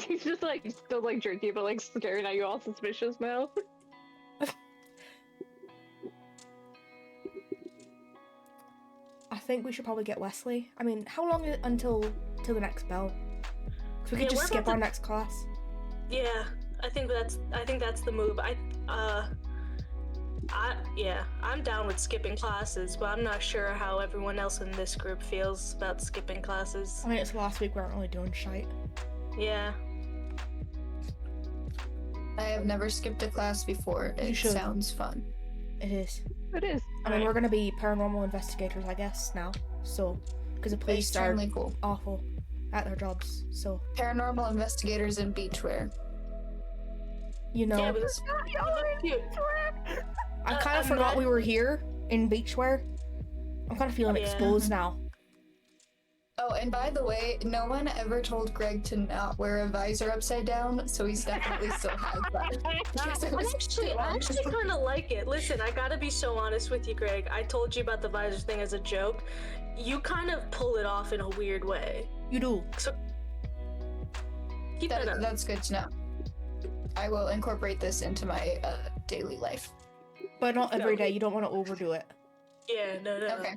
He's just like still like drinking, but like staring at you all suspicious now. I think we should probably get Wesley. I mean, how long until the next bell? Because we could Yeah, just we're skip about our to- next class. Yeah, I think that's the move. I'm down with skipping classes, but I'm not sure how everyone else in this group feels about skipping classes. I mean, it's last week. We aren't really doing shite. Yeah. I have never skipped a class before. You It should. sounds fun. It is. It is. I mean, Alright. we're gonna be paranormal investigators, I guess, now. So, because the police are Extremely cool. awful at their jobs. So, Paranormal investigators in beachwear. you know, Yeah, but this cute. I kind of forgot we were here in beachwear. I'm kind of feeling Yeah. exposed now. Oh, and by the way, no one ever told Greg to not wear a visor upside down, so he's definitely still has that. Yes, it was I actually kind of like it. Listen, I gotta be so honest with you, Greg. I told you about the visor thing as a joke. You kind of pull it off in a weird way. You do. So keep that up. That's good to know. I will incorporate this into my daily life. But not every No. day. You don't want to overdo it. Yeah, no. Okay.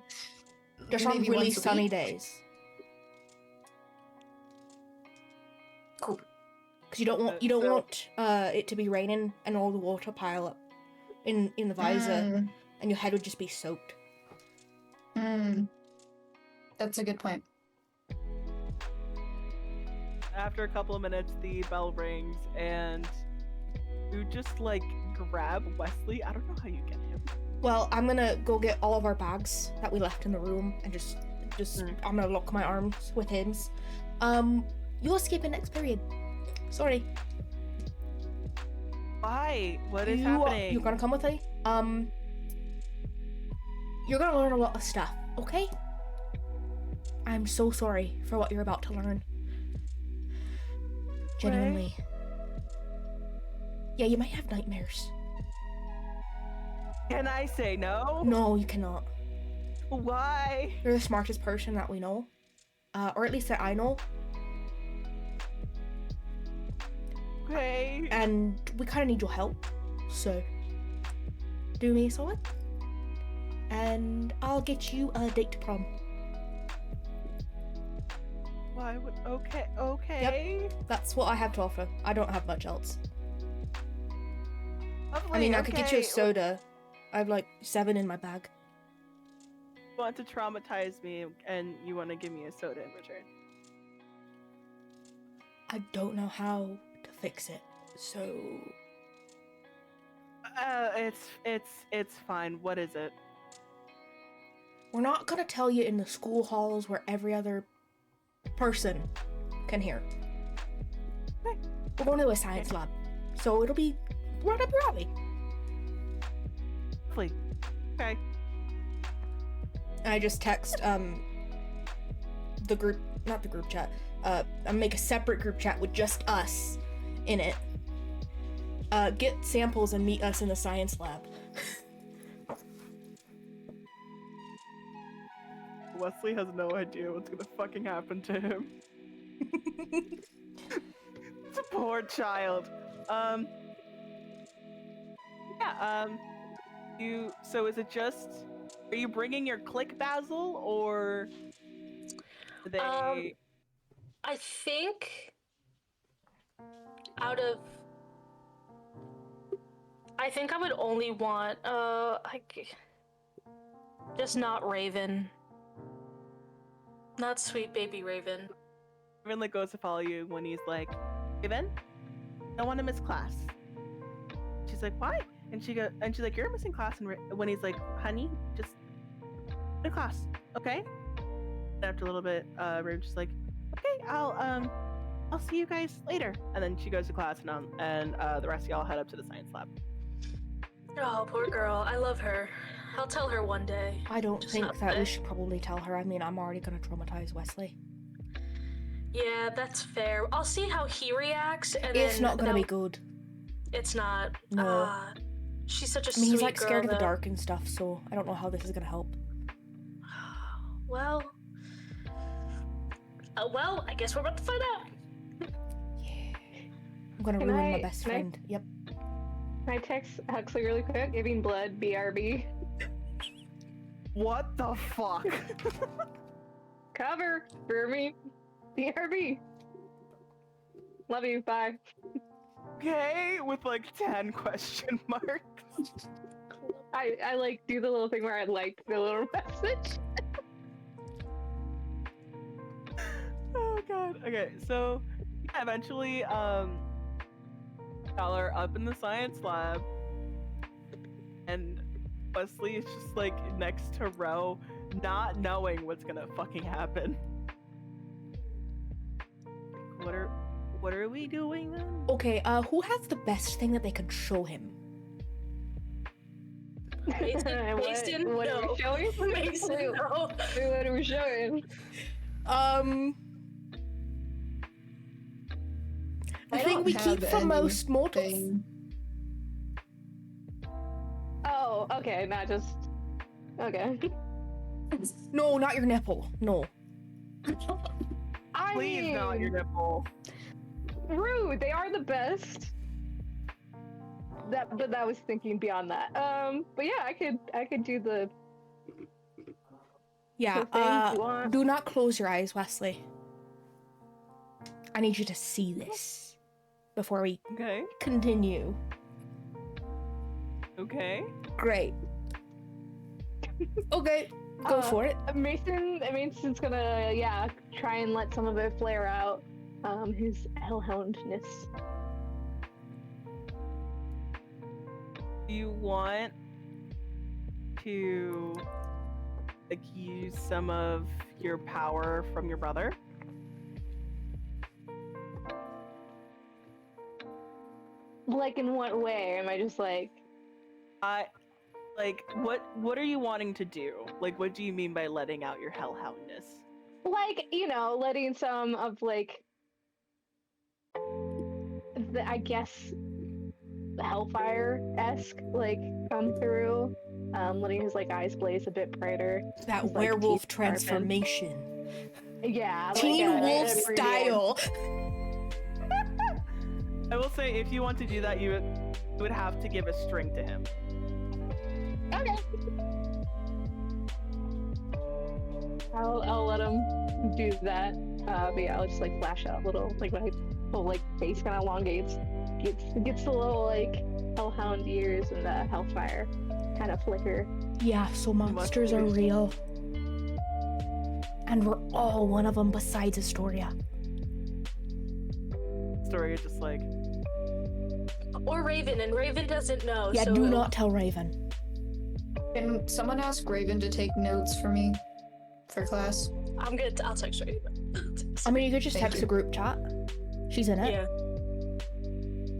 Just on Maybe really once a sunny week? days. Cool. Because you don't want it to be raining and all the water pile up in the visor, and your head would just be soaked. That's a good point. After a couple of minutes, the bell rings, and you just like grab Wesley. I don't know how you get him. Well, I'm gonna go get all of our bags that we left in the room and just I'm gonna lock my arms with his. You're skipping next period. Sorry. Why? What is happening? You're gonna come with me. You're gonna learn a lot of stuff, okay? I'm so sorry for what you're about to learn. Genuinely. Yeah, you might have nightmares. Can I say no? No, you cannot. Why? You're the smartest person that we know. Or at least that I know. Okay. And we kind of need your help. So, do me a solid. And I'll get you a date to prom. Why would... Okay. That's what I have to offer. I don't have much else. Lovely, I mean, I could get you a okay. soda. I have like 7 in my bag. You want to traumatize me, and you want to give me a soda in return. I don't know how to fix it, so... It's fine. What is it? We're not gonna tell you in the school halls where every other person can hear. Okay. We're going to a science lab, so it'll be right up your alley. Lovely. Okay. And I just text the group, not the group chat. I make a separate group chat with just us in it. Get samples and meet us in the science lab. Wesley has no idea what's gonna fucking happen to him. It's a poor child. So is it just... Are you bringing your clique, Basil, or... do they... I think out of... I think I would only want, just not Raven. Not sweet baby Raven. Raven like goes to follow you when he's like, Raven, I want to miss class. She's like, why? And she's like, you're missing class. And when he's like, honey, just go to class, okay? And after a little bit, Raven's just like, okay, I'll see you guys later. And then she goes to class, and the rest of y'all head up to the science lab. Oh, poor girl. I love her. I'll tell her one day. I don't Just think not that we today. should probably tell her. I mean, I'm already gonna traumatize Wesley. Yeah, that's fair. I'll see how he reacts, and It's then not gonna be good. It's not. No. She's such a I mean, he's sweet like scared of girl, the though. dark and stuff, so I don't know how this is gonna help. Well, I guess we're about to find out. Yeah. I'm gonna Can ruin my I- best can I- friend. Yep. Can I text Huxley really quick? Giving blood, BRB. What the fuck? Cover for me, BRB. Love you. Bye. Okay, with like 10 question marks. I like do the little thing where I like the little message. Oh god. Okay, so yeah, eventually, y'all are up in the science lab, and Wesley is just like next to Ro, not knowing what's gonna fucking happen. What are we doing then? Okay, who has the best thing that they could show him? Mason, what are no. we showing? Mason, Wait, no. what are we showing? The I thing don't we have keep from most mortals. anything. Oh, okay, not just. Okay. No, not your nipple. No. I Please, mean, not your nipple. rude. They are the best. But I was thinking beyond that. But yeah, I could do the Yeah, things you want. do not close your eyes, Wesley. I need you to see this before we Okay. continue. Okay. Great. Okay, go for it. Mason's gonna try and let some of it flare out. His hellhoundness. Do you want to like use some of your power from your brother? Like in what way? Am I just like Like what are you wanting to do? Like what do you mean by letting out your hellhoundness? letting some of like the I guess the Hellfire-esque like come through letting his like eyes blaze a bit brighter. That His, like, werewolf teeth sharpen. transformation. Yeah, Teen like, Wolf a reveal. style. I will say, if you want to do that, you would have to give a string to him. Okay. I'll let him do that. But yeah, I'll just like flash out little like my whole like face kind of elongates, gets the little like hellhound ears and the hellfire kind of flicker. Yeah, so monsters are real. And we're all one of them besides Astoria. Story is just like, Or Raven, and Raven doesn't know. Yeah, so do not tell Raven. Can someone ask Raven to take notes for me for class? I'm good. I'll text Raven. I mean, you could just Thank text you. the group chat. She's in it. Yeah.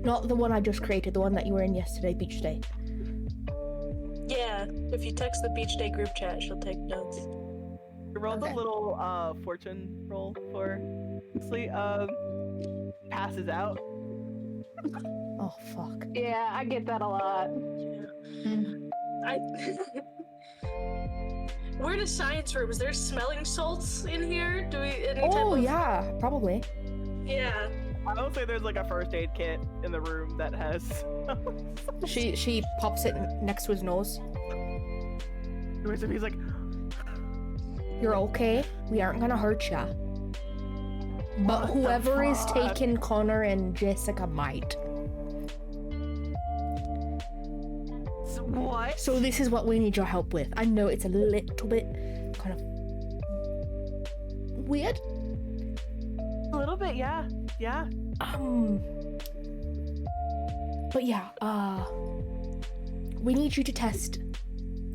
Not the one I just created, the one that you were in yesterday, Beach Day. Yeah. If you text the Beach Day group chat, she'll take notes. you rolled Okay. a little fortune roll for Sleep. Passes out. Oh, fuck. Yeah, I get that a lot. Yeah. Hmm. We're in a science room. Is there smelling salts in here? Do we any type Oh, of... yeah, probably. Yeah. I will say there's like a first aid kit in the room that has. She pops it next to his nose. He's like, You're okay. We aren't gonna hurt ya. But What the whoever is fuck? taking Connor and Jessica might. what? So this is what we need your help with. I know it's a little bit kind of weird. A little bit, yeah. Yeah. But yeah, we need you to test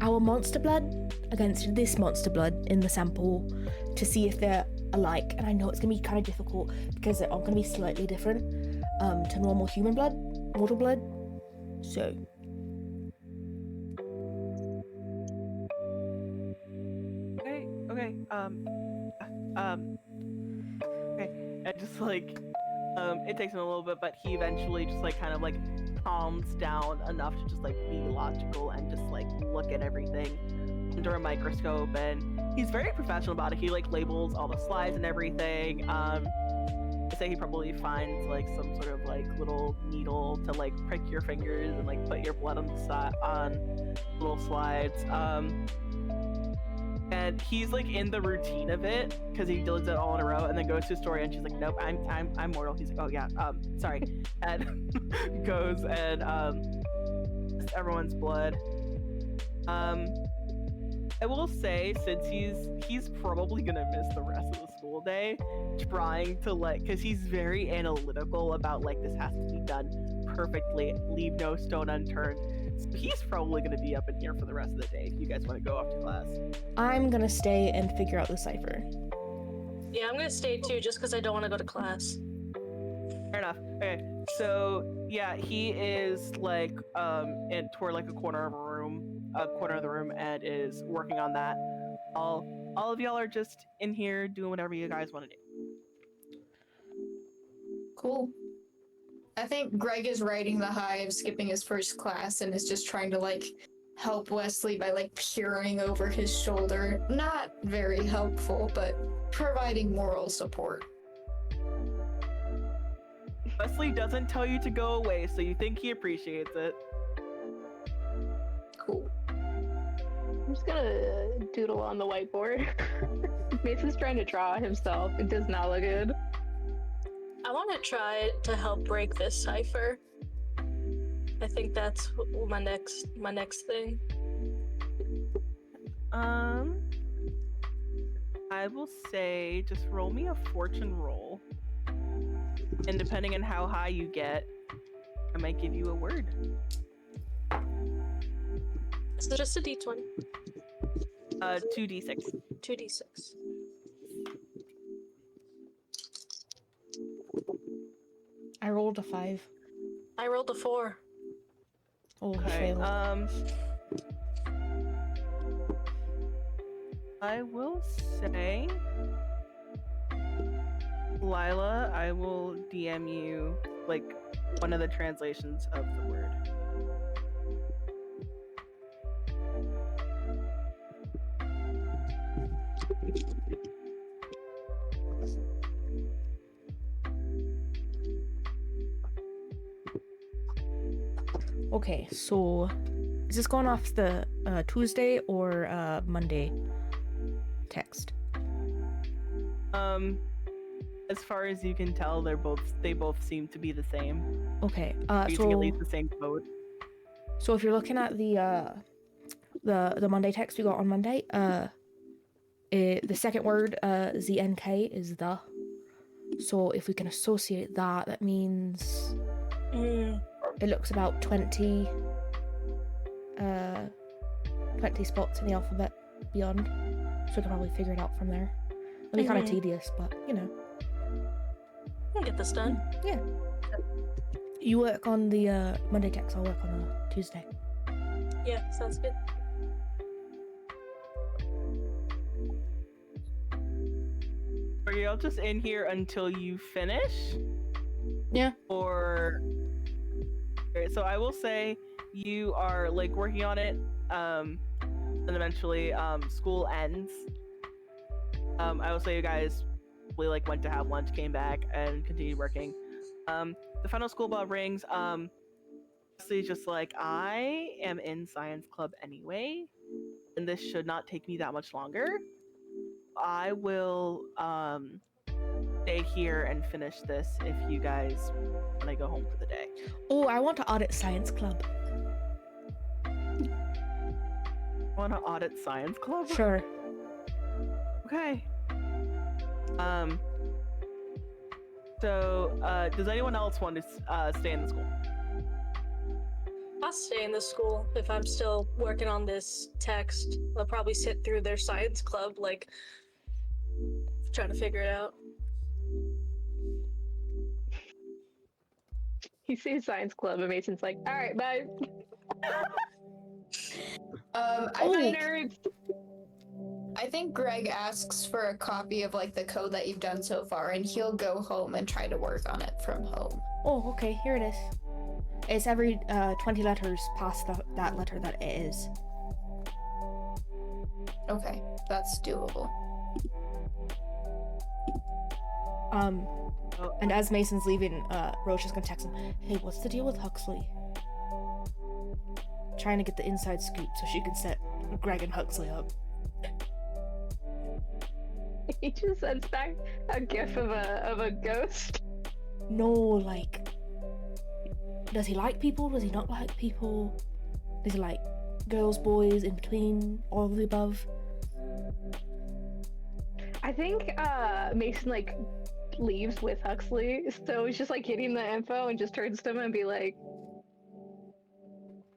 our monster blood against this monster blood in the sample to see if they're alike. And I know it's gonna be kind of difficult because they're all gonna be slightly different to normal human blood, mortal blood. So Okay. Okay. Okay. And just like, it takes him a little bit, but he eventually just like kind of like calms down enough to just like be logical and just like look at everything under a microscope. And he's very professional about it. He like labels all the slides and everything. I say he probably finds like some sort of like little needle to like prick your fingers and like put your blood on on little slides. And he's like in the routine of it because he does it all in a row and then goes to Astoria and she's like, nope, I'm mortal. He's like, oh yeah, sorry. And goes and tests everyone's blood. I will say, since he's probably gonna miss the rest of the school day trying to like, because he's very analytical about like, this has to be done perfectly, leave no stone unturned. So he's probably gonna be up in here for the rest of the day if you guys want to go off to class. I'm gonna stay and figure out the cipher. Yeah, I'm gonna stay too, just because I don't want to go to class. Fair enough. Okay, so yeah, he is like in toward like a corner of the room, and is working on that. All of y'all are just in here doing whatever you guys want to do. Cool. I think Greg is riding the high of skipping his first class and is just trying to like help Wesley by like peering over his shoulder. Not very helpful, but providing moral support. Wesley doesn't tell you to go away, so you think he appreciates it. Cool. I'm just gonna doodle on the whiteboard. Mason's trying to draw himself. It does not look good. I want to try to help break this cipher. I think that's my next thing. I will say just roll me a fortune roll, and depending on how high you get, I might give you a word. So just a d20. 2d6. 2d6. I rolled a 5. I rolled a 4. Oh, Okay. failed. I will say, Lila, I will DM you like one of the translations of the word. Okay, so is this going off the Tuesday or Monday text? As far as you can tell, they both seem to be the same. Okay, Using at least the same code. so if you're looking at the Monday text we got on Monday, the second word, ZNK, is the. So if we can associate that, that means it looks about 20 spots in the alphabet beyond. So we can probably figure it out from there. It'll be kind of tedious, but you know. We'll get this done. Yeah. You work on the Monday text, I'll work on the Tuesday. Yeah, sounds good. Are y'all just in here until you finish? Yeah. Or... Okay, so I will say you are like working on it, and eventually school ends. I will say you guys really like went to have lunch, came back, and continued working. The final school bell rings. Honestly, just like I am in science club anyway, and this should not take me that much longer. I will stay here and finish this if you guys want to go home for the day. Oh, I want to audit science club. Want to audit science club? Sure. Okay. So, does anyone else want to stay in the school? I'll stay in the school if I'm still working on this text. I'll probably sit through their science club, like, trying to figure it out. You see science club, and Mason's like, all right, bye. I think Greg asks for a copy of like the code that you've done so far, and he'll go home and try to work on it from home. Oh, okay, here it is. It's every 20 letters past that letter that it is. Okay, that's doable. And as Mason's leaving, Roche is gonna text him, hey, what's the deal with Huxley? Trying to get the inside scoop so she can set Greg and Huxley up. He just sends back a gif of a ghost. No, like, does he like people? Does he not like people? Does he like girls, boys, in between, all of the above? I think Mason like leaves with Huxley, so he's just like getting the info and just turns to him and be like,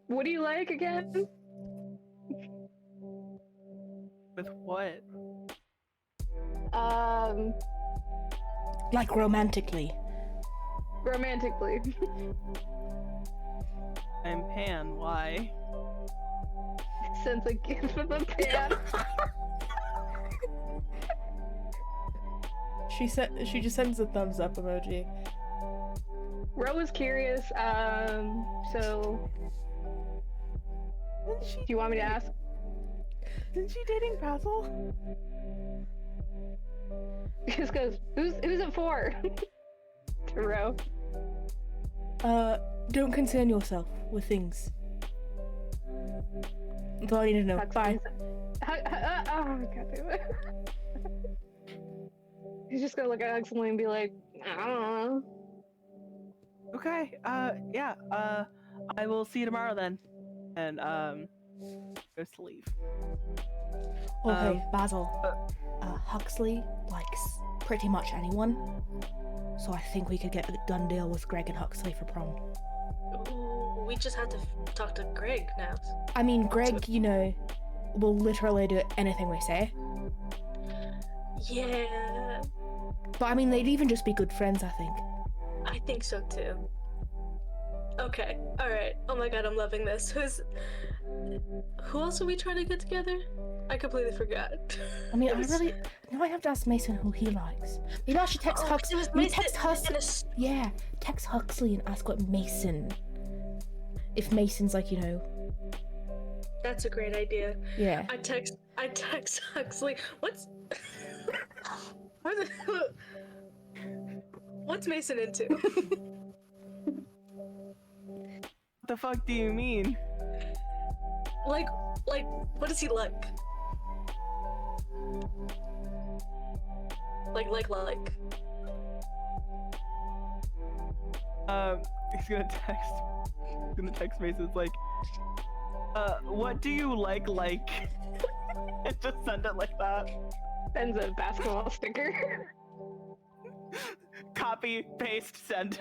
what do you like again? With what? Like romantically. Romantically. I'm Pan, why? Sends a gif of a pan. She just sends a thumbs up emoji. Ro was curious, so do you want me to ask? Isn't she dating Basil? He just goes, who's it for? To Ro. Don't concern yourself with things. That's all I need to know. Bye. Oh, god damn it. He's just gonna look at Huxley and be like, I don't know. Okay, yeah, I will see you tomorrow then. And, goes to leave. Okay, Basil. Huxley likes pretty much anyone. So I think we could get a done deal with Greg and Huxley for prom. Ooh, we just have to talk to Greg now. I mean, Greg, you know, will literally do anything we say. Yeah. But I mean, they'd even just be good friends, I think. I think so too. Okay, alright. Oh my god, I'm loving this. Who else are we trying to get together? I completely forgot. I mean, now I have to ask Mason who he likes. Maybe I should text Huxley. Text Huxley. Yeah, text Huxley and ask what Mason. If Mason's like, you know. That's a great idea. Yeah. I text Huxley. What's Mason into? What the fuck do you mean? Like, what does he like? Like. He's gonna text Mason. It's like, what do you like? And just send it like that. Sends a basketball sticker. Copy, paste, send.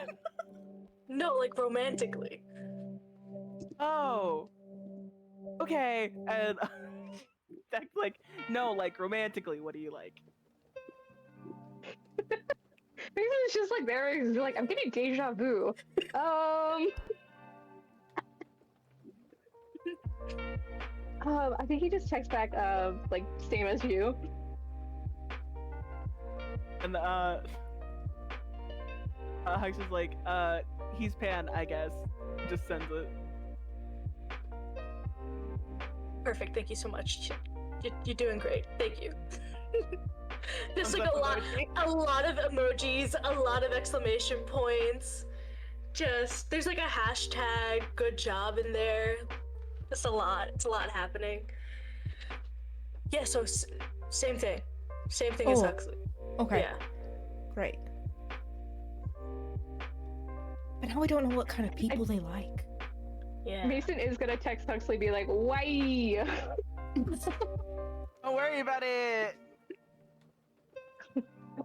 No, like romantically. Oh. Okay, and text like, no, like romantically, what do you like? Mason's just like there, he's like, I'm getting deja vu. I think he just texts back, like, same as you. And Hux is like, he's pan, I guess. Just sends it. Perfect. Thank you so much. You're doing great. Thank you. There's like a lot of emojis, a lot of exclamation points. Just there's like a hashtag good job in there. It's a lot. It's a lot happening. Yeah. So same thing as Huxley. Okay. Yeah. Great. But now we don't know what kind of people they like. Yeah. Mason is gonna text Huxley, be like, why? Don't worry about it.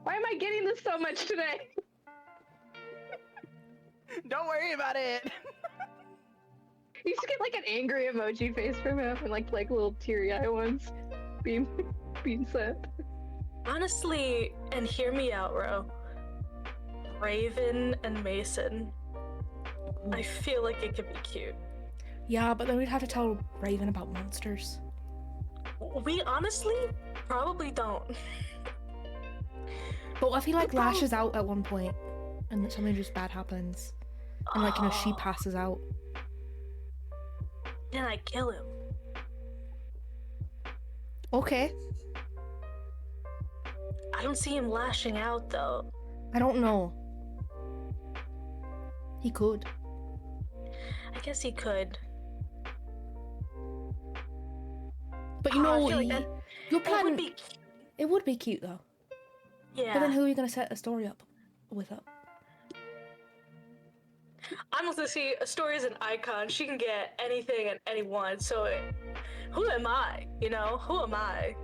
Why am I getting this so much today? Don't worry about it. You just get like an angry emoji face from him and like little teary-eye ones being sent. Honestly, and hear me out, Ro. Raven and Mason. I feel like it could be cute. Yeah, but then we'd have to tell Raven about monsters. We honestly probably don't. But what if he like lashes out at one point and that something just bad happens? And like, she passes out. Then I kill him. Okay. I don't see him lashing out though. I don't know. He could. I guess he could. But you I know, feel like that- your It plan. would be. It would be cute though. Yeah. But then who are you gonna set a story up with up? Honestly, see, a story is an icon. She can get anything and anyone. So, who am I? You know, who am I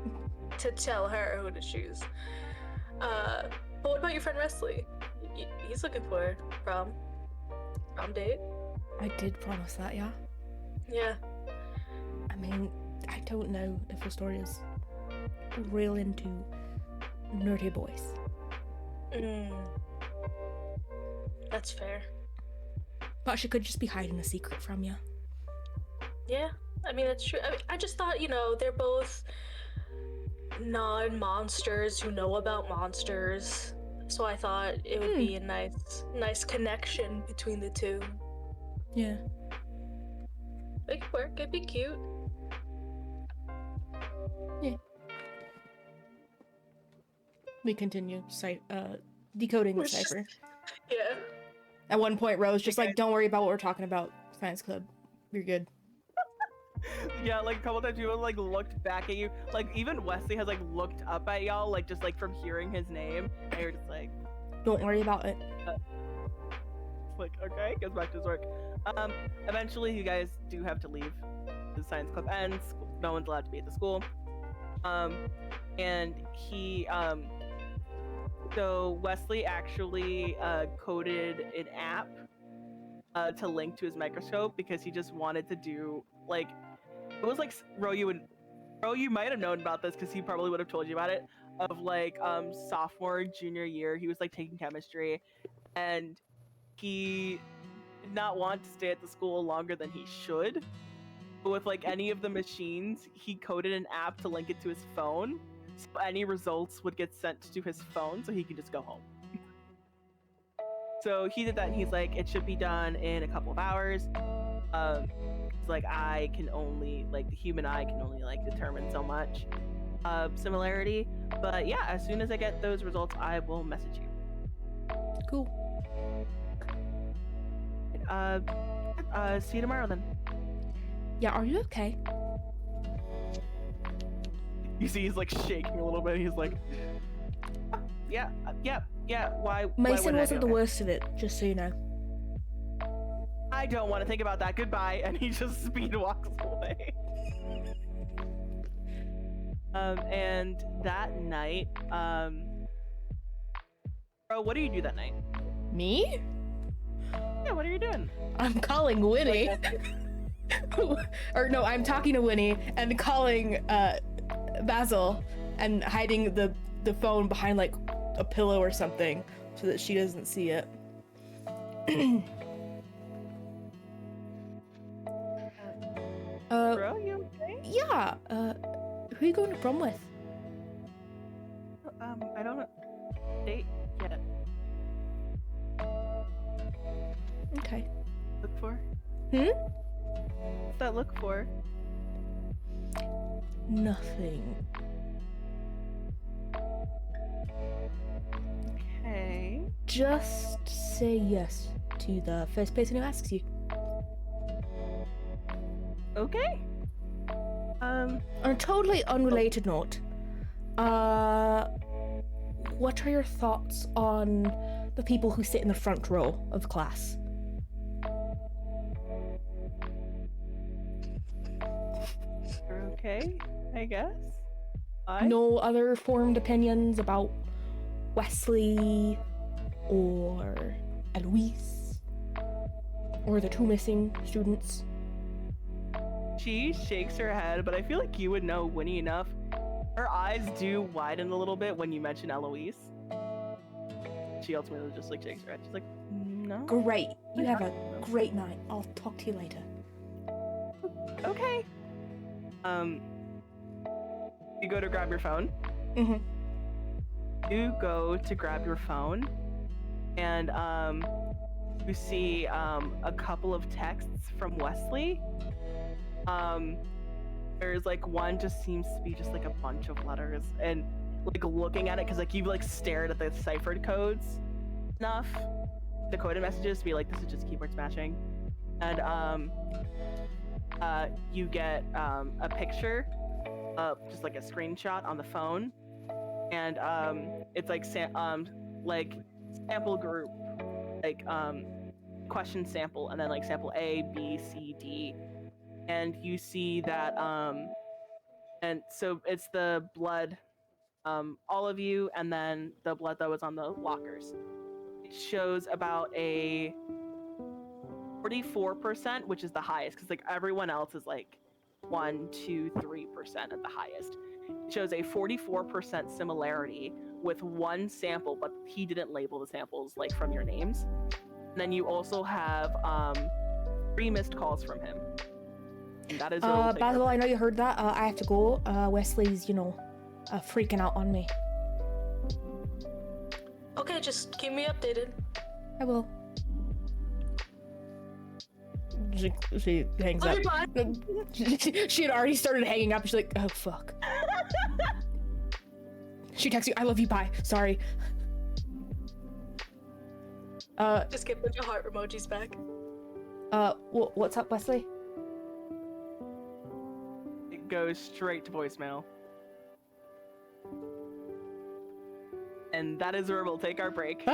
to tell her who to choose? But what about your friend Wesley? He's looking for prom date. I did promise that, yeah. Yeah. I mean, I don't know if the story is real into nerdy boys. That's fair. But she could just be hiding a secret from you. Yeah, I mean, that's true. I just thought, they're both non-monsters who know about monsters. So I thought it would be a nice connection between the two. Yeah. It could work. It'd be cute. Yeah. We continue decoding the cipher. Yeah. At one point, Rose just like, don't worry about what we're talking about. Science club. You're good. Yeah, like a couple times people like looked back at you. Like even Wesley has like looked up at y'all, like just like from hearing his name. And you're just like, don't worry about it. Like, okay, goes back to his work. Eventually you guys do have to leave. The science club ends. No one's allowed to be at the school. And he so Wesley actually coded an app to link to his microscope because he just wanted to do like, it was like Ro, you might have known about this because he probably would have told you about it, of like sophomore junior year he was like taking chemistry and he did not want to stay at the school longer than he should, but with like any of the machines he coded an app to link it to his phone so any results would get sent to his phone so he could just go home. So he did that and he's like, it should be done in a couple of hours. It's like I can only, like the human eye can only like determine so much. similarity. But yeah, as soon as I get those results, I will message you. Cool. See you tomorrow then. Yeah, are you okay? You see, he's like shaking a little bit. He's like, "Ah, yeah, yeah. Why? Mason why wasn't the okay? worst of it, just so you know. I don't want to think about that. Goodbye." And he just speed walks away. And that night, bro, what do you do that night? Me? Yeah, what are you doing? I'm calling Winnie. Or no, I'm talking to Winnie and calling Basil and hiding the phone behind like a pillow or something so that she doesn't see it. Bro, you okay? Yeah, who are you going to prom with? I don't know. Date yet. Okay. Look for? What's that look for? Nothing. Okay. Just say yes to the first person who asks you. Okay. On a totally unrelated note, what are your thoughts on the people who sit in the front row of class? You're okay, I guess. No other formed opinions about Wesley or Eloise or the two missing students? She shakes her head, but I feel like you would know Winnie enough. Her eyes do widen a little bit when you mention Eloise. She ultimately just like shakes her head. She's like, no. Great. You have a great night. I'll talk to you later. Okay. You go to grab your phone. Mm-hmm. You go to grab your phone, and you see a couple of texts from Wesley. There's like one just seems to be just like a bunch of letters, and like looking at it because like you've like stared at the ciphered codes enough, the coded messages to be like, this is just keyboard smashing. And you get a picture of just like a screenshot on the phone, and it's like sample group, like question sample, and then like sample A, B, C, D, and you see that and so it's the blood, all of you, and then the blood that was on the lockers. It shows about a 44%, which is the highest, because like everyone else is like 1, 2, 3% at the highest. It shows a 44% similarity with one sample, but he didn't label the samples like from your names. And then you also have 3 missed calls from him. And that is Basil, I know you heard that. I have to go. Wesley's, freaking out on me. Okay, just keep me updated. I will. She hangs up. She had already started hanging up. She's like, oh fuck. She texts you, I love you, bye. Sorry. Just get a bunch of heart emojis back. What's up, Wesley? It goes straight to voicemail. And that is where we'll take our break.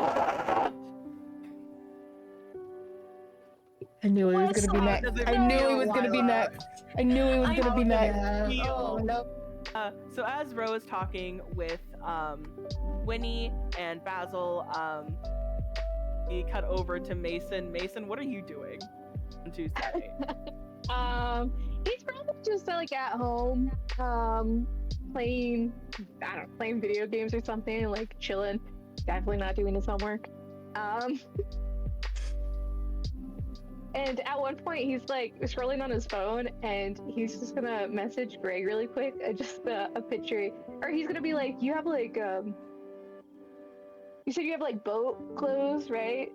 I knew he was gonna be next. I knew he was gonna be next. I knew he was gonna be next. Oh no. So as Ro is talking with Winnie and Basil, we cut over to Mason. Mason, what are you doing on Tuesday night? He's probably just like at home, playing video games or something, like chilling. Definitely not doing his homework. And at one point, he's like scrolling on his phone, and he's just gonna message Greg really quick, just a picture, or he's gonna be like, "You have like, you said you have like boat clothes, right?"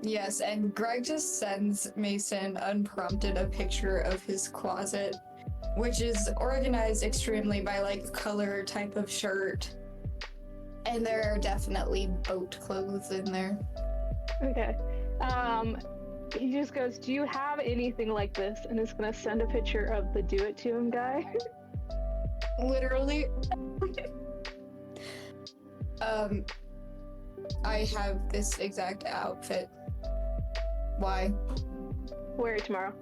Yes, and Greg just sends Mason unprompted a picture of his closet, which is organized extremely by like color, type of shirt, and there are definitely boat clothes in there. Okay. He just goes, "Do you have anything like this?" And is gonna send a picture of the "Do It To Him" guy. Literally. I have this exact outfit. Why? Wear it tomorrow.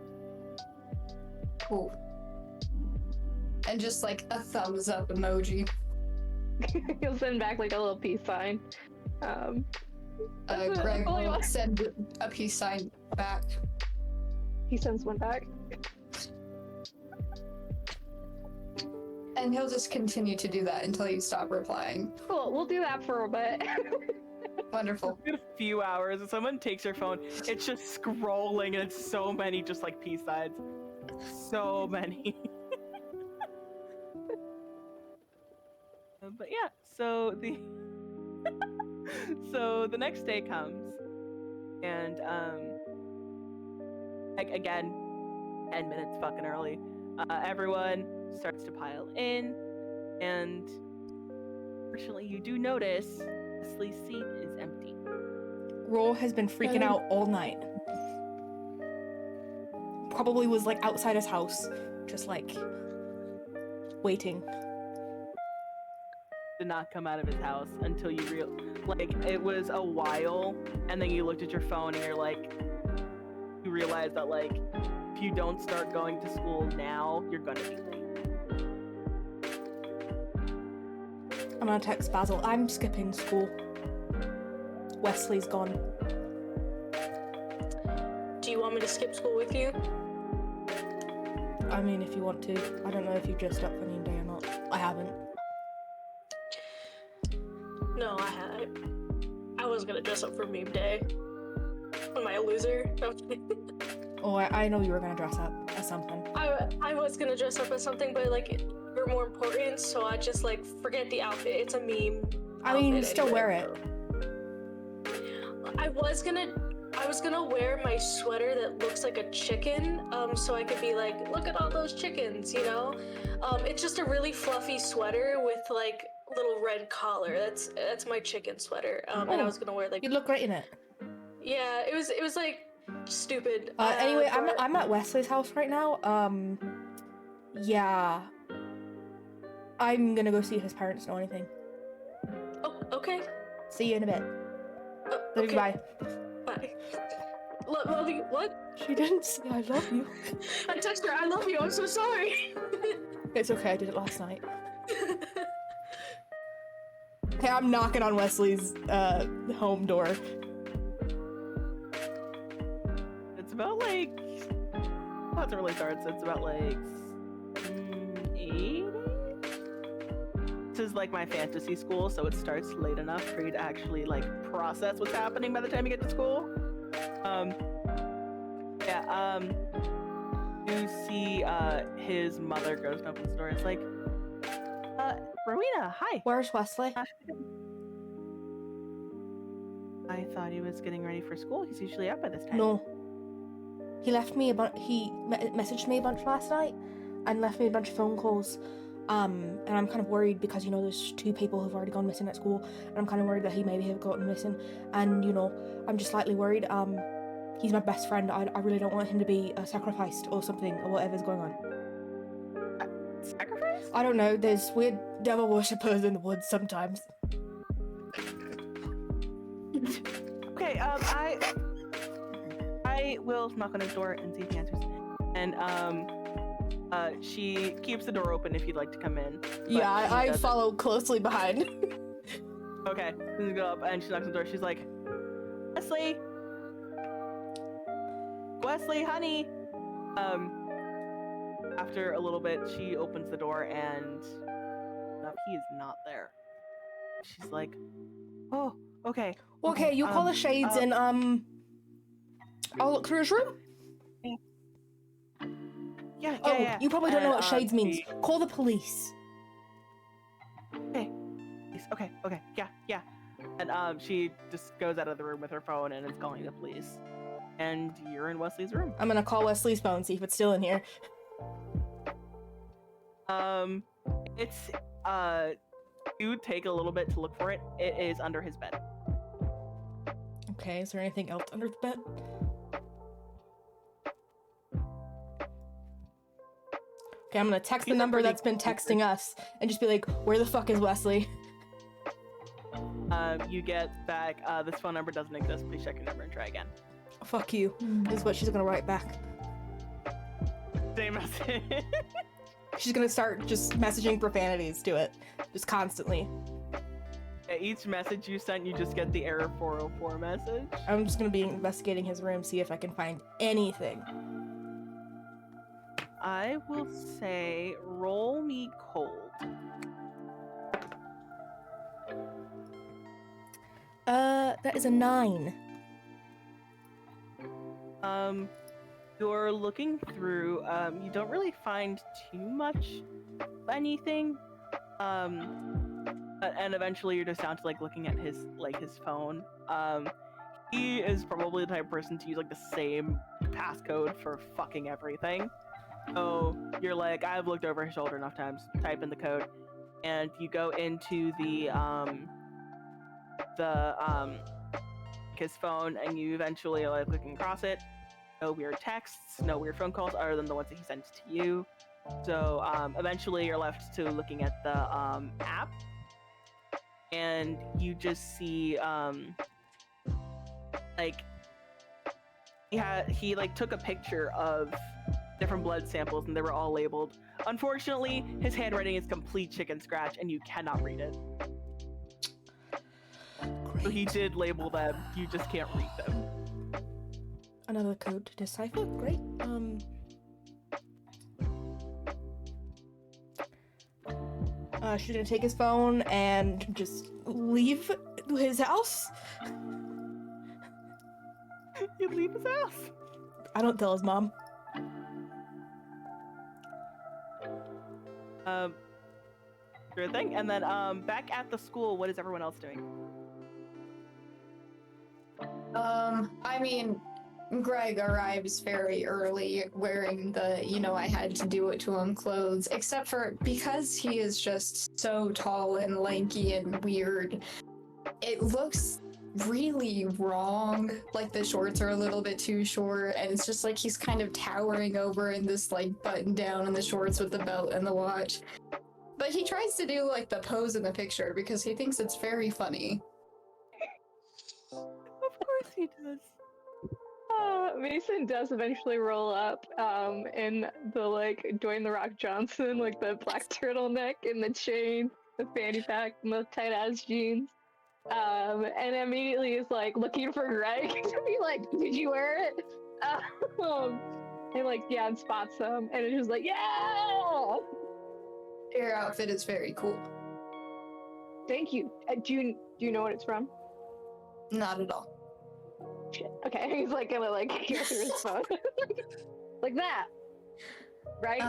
Cool. And just like a thumbs up emoji. He'll send back like a little peace sign. Greg will send a peace sign back. He sends one back. And he'll just continue to do that until you stop replying. Cool, we'll do that for a bit. Wonderful. In a few hours, if someone takes your phone, it's just scrolling and it's so many just like peace signs. So many. But yeah, so the so the next day comes, and like again, 10 minutes fucking early. Everyone starts to pile in, and fortunately, you do notice Wesley's seat is empty. Ro has been freaking out all night. Probably was like outside his house, just like waiting. Did not come out of his house until you like it was a while, and then you looked at your phone and you're like, you realize that like if you don't start going to school now, you're gonna be late. I'm gonna text Basil. I'm skipping school. Wesley's gone. Do you want me to skip school with you? I mean, if you want to. I don't know if you've dressed up for meme day or not. I haven't. No, I was gonna dress up for meme day. Am I a loser? No. Oh, I know you were gonna dress up as something. I was gonna dress up as something, but like you're more important, so I just like forget the outfit. It's a meme. I mean, outfit still anyway, wear it. so. I was gonna wear my sweater that looks like a chicken, so I could be like, look at all those chickens, you know? It's just a really fluffy sweater with like little red collar. That's my chicken sweater. And I was gonna wear like. You look great in it. Yeah, it was like stupid. Anyway, but... I'm at Wesley's house right now. Yeah. I'm gonna go see if his parents know anything. Oh, okay. See you in a bit. Love Okay. you, bye. Bye. Love you. What? She didn't say I love you. I texted her, I love you. I'm so sorry. It's okay, I did it last night. Hey, I'm knocking on Wesley's home door. It's about like how it really starts. It's about like 8. This is like my fantasy school, so it starts late enough for you to actually like process what's happening by the time you get to school. You see his mother goes and opens the door. It's like, Rowena, hi. Where's Wesley? I thought he was getting ready for school. He's usually out by this time. No. He left me messaged me a bunch last night and left me a bunch of phone calls. And I'm kind of worried because, you know, there's 2 people who've already gone missing at school, and I'm kind of worried that he maybe have gotten missing. And, you know, I'm just slightly worried. He's my best friend. I really don't want him to be sacrificed or something, or whatever's going on. Sacrifice? I don't know. There's weird devil worshippers in the woods sometimes. Okay, I will knock on his door and see if he answers. And she keeps the door open if you'd like to come in. Yeah, I follow closely behind. Okay, she go up and she knocks on the door. She's like, Wesley, honey. After a little bit, she opens the door and he is not there. She's like, oh, okay. Okay, you call the shades and I'll look through his room. Yeah. You probably don't know what shades means. Call the police. Okay. Yeah. And she just goes out of the room with her phone and is calling the police. And you're in Wesley's room. I'm gonna call Wesley's phone, see if it's still in here. It's you take a little bit to look for it. It is under his bed. Okay, is there anything else under the bed? Okay, I'm gonna text the number that's been texting us and just be like, where the fuck is Wesley? You get back, this phone number doesn't exist. Please check your number and try again. Fuck you. Is what she's gonna write back. Same message. She's gonna start just messaging profanities to it. Just constantly. At each message you sent, you just get the error 404 message. I'm just gonna be investigating his room, see if I can find anything. I will say, roll me cold. That is a 9. You're looking through, you don't really find too much of anything. And eventually you're just down to like looking at his phone. He is probably the type of person to use like the same passcode for fucking everything. So you're like, I've looked over his shoulder enough times, type in the code, and you go into his phone, and you eventually are like looking across it. No weird texts, no weird phone calls other than the ones that he sends to you. So eventually you're left to looking at the app, and you just see like he like took a picture of different blood samples and they were all labeled. Unfortunately, his handwriting is complete chicken scratch and you cannot read it. Great. So he did label them, you just can't read them. Another code to decipher. Great. She's gonna take his phone and just leave his house. You leave his house. I don't tell his mom. Sure thing. And then back at the school, what is everyone else doing? I mean, Greg arrives very early wearing the, I had to do it to him clothes, except for because he is just so tall and lanky and weird, it looks really wrong. Like the shorts are a little bit too short, and it's just like he's kind of towering over in this like button down in the shorts with the belt and the watch. But he tries to do like the pose in the picture because he thinks it's very funny. Of course he does. Mason does eventually roll up in the like Dwayne The Rock Johnson, like the black turtleneck and the chain, the fanny pack, and the tight ass jeans. And immediately is like looking for Greg to be like, did you wear it? And like, yeah, and spots him, and it's just like, yeah! Your outfit is very cool. Thank you. Do you know what it's from? Not at all. Shit. Okay, he's like gonna like go through his phone. Like that. Right?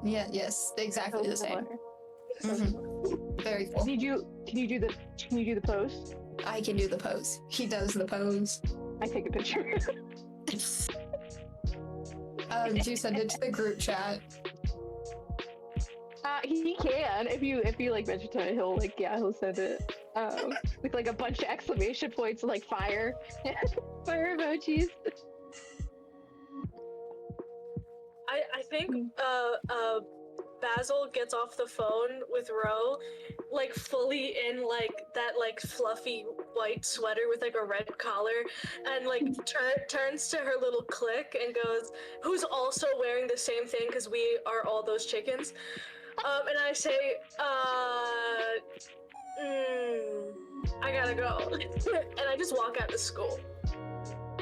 Yes, exactly the same. Mm-hmm. Very cool. Can you do the pose? I can do the pose. He does the pose. I take a picture. Do you send it to the group chat? He can if you like mention to him, he'll send it with like a bunch of exclamation points, like fire emojis. I think Basil gets off the phone with Ro, like fully in like that like fluffy white sweater with like a red collar, and like turns to her little clique and goes, who's also wearing the same thing because we are all those chickens. And I say, I gotta go. And I just walk out the school.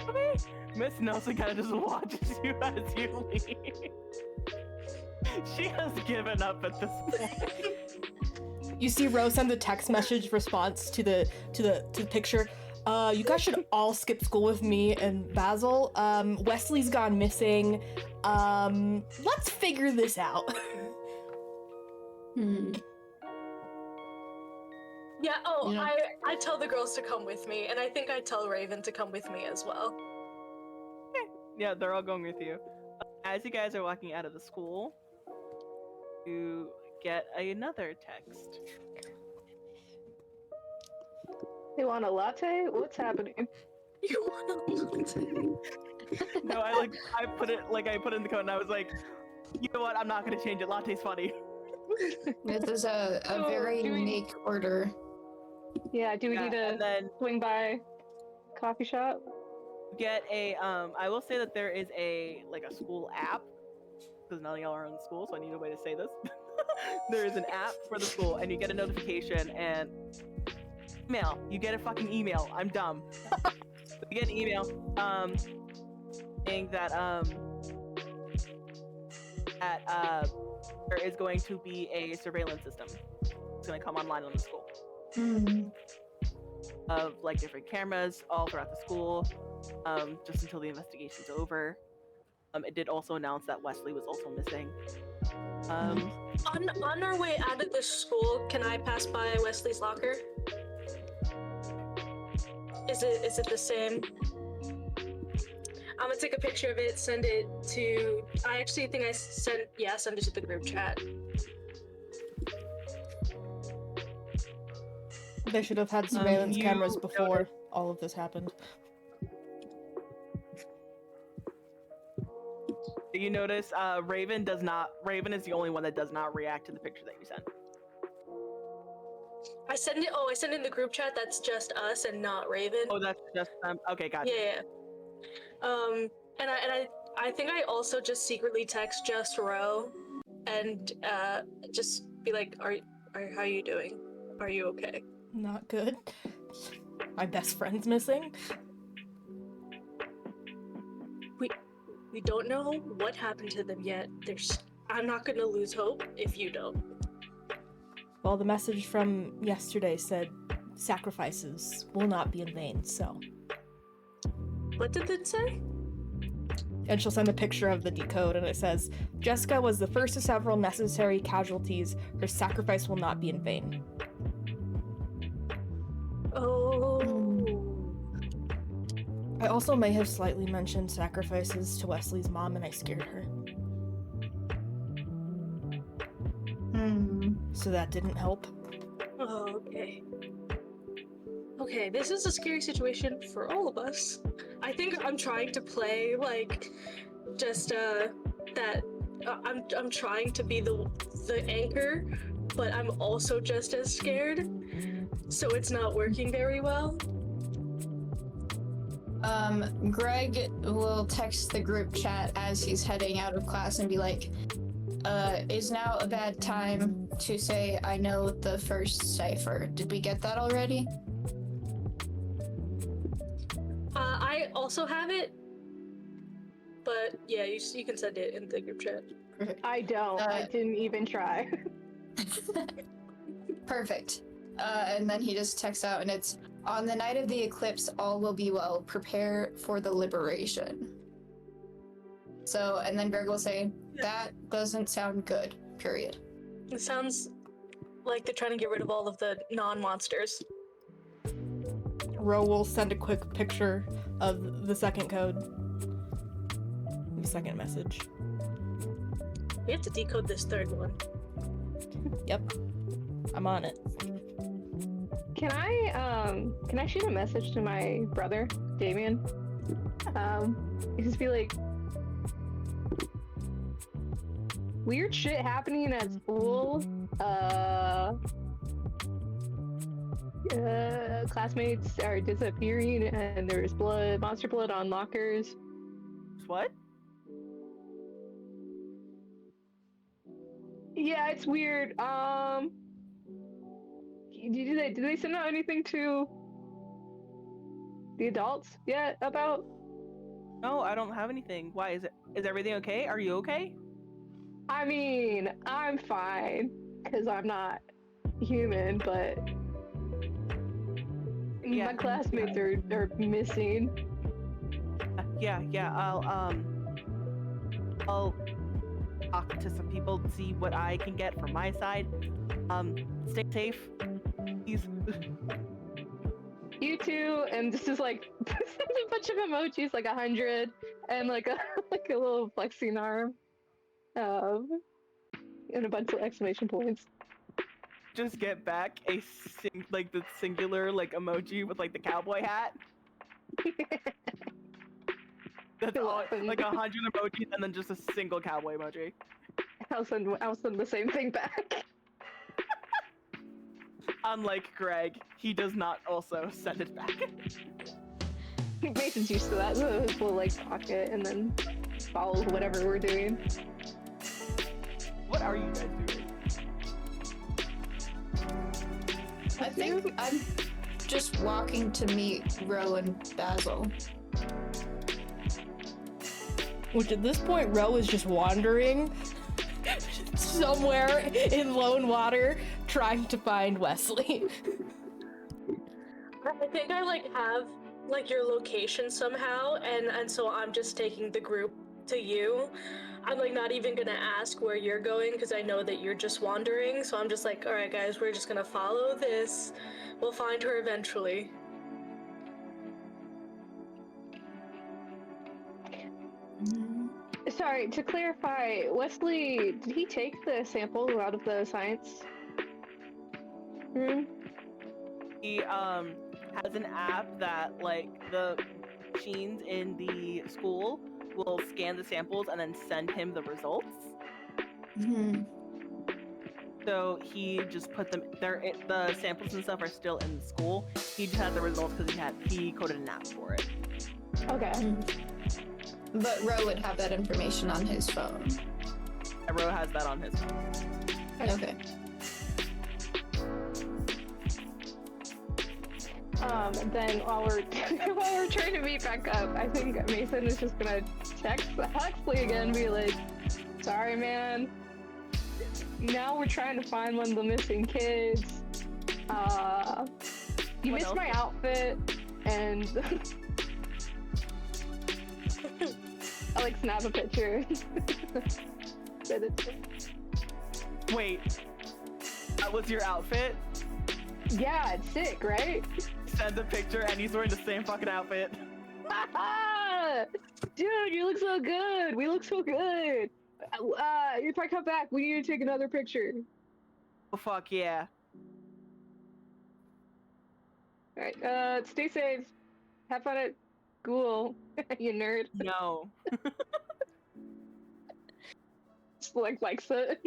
Okay. Miss Nelson kind of just watches you as you leave. She has given up at this point. You see Rose send a text message response to the picture. You guys should all skip school with me and Basil. Wesley's gone missing. Let's figure this out. Yeah, oh, You know- I tell the girls to come with me, and I think I tell Raven to come with me as well. Yeah, they're all going with you. As you guys are walking out of the school, you get another text. They want a latte? What's happening? You want to? No, I put it in the code, and I was like, you know what? I'm not gonna change it. Latte's funny. This is a So, very do we- unique order. Yeah, do we Yeah, need and to then swing by coffee shop? get a I will say that there is a school app, because none of y'all are in school, so I need a way to say this. There is an app for the school, and you get a notification and email. You get a fucking email. I'm dumb. You get an email saying that there is going to be a surveillance system. It's going to come online on the school of different cameras all throughout the school, just until the investigation's over. It did also announce that Wesley was also missing. On our way out of this school, can I pass by Wesley's locker? Is it the same? I'm gonna take a picture of it, send it to. I actually think I send it to the group chat. They should have had surveillance you cameras before all of this happened. You notice Raven is the only one that does not react to the picture that you sent. I send it in the group chat. That's just us and not Raven. Oh, that's just okay, gotcha. Yeah. And I think I also just secretly text just Ro, and just be like, how are you doing? Are you okay? Not good. My best friend's missing. We don't know what happened to them yet. I'm not gonna lose hope if you don't. Well, the message from yesterday said sacrifices will not be in vain, so. What did it say? And she'll send a picture of the decode, and it says, Jessica was the first of several necessary casualties. Her sacrifice will not be in vain. Oh. I also may have slightly mentioned sacrifices to Wesley's mom, and I scared her. So that didn't help. Oh, okay. Okay, this is a scary situation for all of us. I think I'm trying to play I'm trying to be the anchor, but I'm also just as scared. So it's not working very well. Greg will text the group chat as he's heading out of class and be like, is now a bad time to say I know the first cipher. Did we get that already? I also have it, but yeah, you can send it in the group chat. I don't. I didn't even try. Perfect. And then he just texts out, and it's, on the night of the eclipse, all will be well. Prepare for the liberation. So, and then Greg will say, that doesn't sound good, period. It sounds like they're trying to get rid of all of the non-monsters. Ro will send a quick picture of the second code. The second message. We have to decode this third one. Yep. I'm on it. Can I shoot a message to my brother, Damien? Just be like, weird shit happening at school. Classmates are disappearing, and there's monster blood on lockers. What? Yeah, it's weird. Did they send out anything to the adults yet about? No, I don't have anything. Why is everything okay? Are you okay? I mean, I'm fine because I'm not human, but Yeah. my classmates are missing. Yeah. I'll talk to some people, see what I can get from my side. Stay safe. He's You two, and this is like this is a bunch of emojis, like 100, and like a like a little flexing arm, and a bunch of exclamation points. just get back like the singular like emoji with like the cowboy hat. That's all, like 100 emojis and then just a single cowboy emoji. I'll send the same thing back. Unlike Greg, he does not also send it back. Mason's used to that, so we'll like pocket and then follow whatever we're doing. What are you guys doing? I think I'm just walking to meet Ro and Basil. Which at this point, Ro is just wandering somewhere in lone water trying to find Wesley. I think I like have like your location somehow, and so I'm just taking the group to you. I'm like not even gonna ask where you're going because I know that you're just wandering. So I'm just like, all right, guys, we're just gonna follow this. We'll find her eventually. Sorry, to clarify, Wesley, did he take the samples out of the science room? He has an app that like the machines in the school will scan the samples and then send him the results. Hmm. So he just put them there. The samples and stuff are still in the school. He just had the results because he coded an app for it. Okay. But Ro would have that information on his phone. Ro has that on his phone. Okay. Then while we're while we're trying to meet back up, I think Mason is just gonna text Huxley again and be like, sorry man. Now we're trying to find one of the missing kids. You missed my outfit and I like snap a picture. Send it to him. Wait, that was your outfit? Yeah, it's sick, right? Sends a picture and he's wearing the same fucking outfit. Dude, you look so good. We look so good. If I come back, we need to take another picture. Oh fuck yeah. Alright, stay safe. Have fun at school, you nerd. No. Just likes it.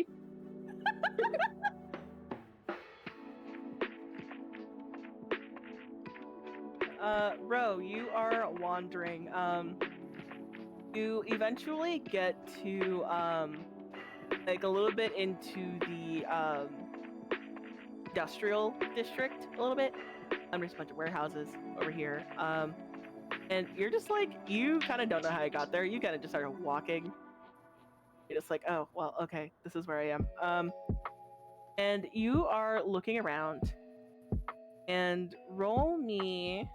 Ro, you are wandering. You eventually get to, like a little bit into the, industrial district a little bit. There's a bunch of warehouses over here. And you're just like, you kind of don't know how you got there. You kind of just started walking. You're just like, oh, well, okay, this is where I am. And you are looking around. And roll me...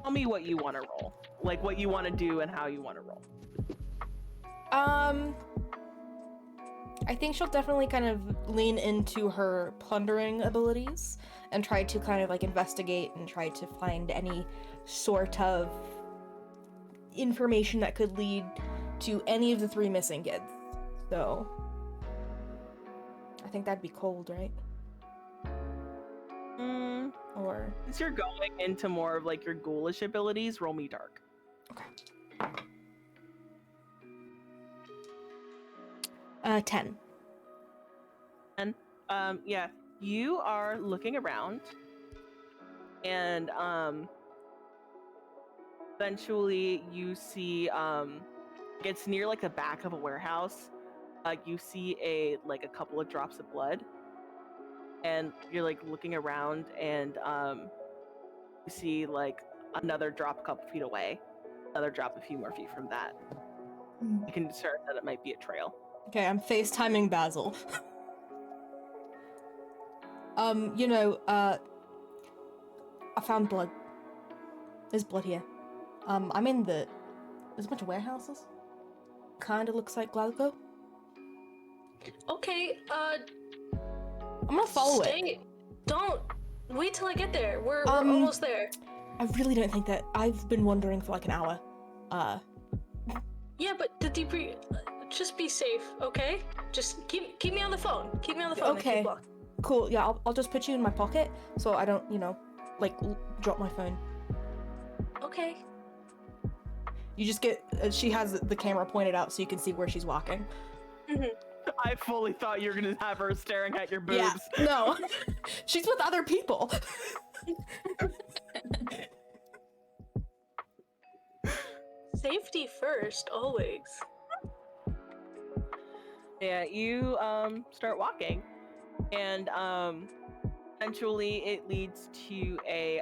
tell me what you want to roll. Like, what you want to do and how you want to roll. I think she'll definitely kind of lean into her plundering abilities and try to kind of like investigate and try to find any sort of information that could lead to any of the 3 missing kids. So I think that'd be cold, right? Or since you're going into more of like your ghoulish abilities, roll me dark. okay. 10. And yeah, you are looking around, and eventually you see it's near like the back of a warehouse. You see a couple of drops of blood, and you're like looking around, and you see like another drop a couple feet away, another drop a few more feet from that. You can discern that it might be a trail. Okay, I'm FaceTiming Basil. I found blood. There's blood here. I'm in there's a bunch of warehouses. Kinda looks like Glasgow. Okay, I'm gonna follow it. Don't wait till I get there. We're almost there. I really don't think that. I've been wandering for like an hour. Yeah, but the debrief. Just be safe, okay? Just keep me on the phone. Keep me on the phone. Okay. And keep walking. Cool. Yeah, I'll just put you in my pocket so I don't, like drop my phone. Okay. You just get. She has the camera pointed out so you can see where she's walking. Mm-hmm. I fully thought you were gonna have her staring at your boobs. Yeah. No. She's with other people. Safety first, always. Yeah, you start walking, and eventually it leads to a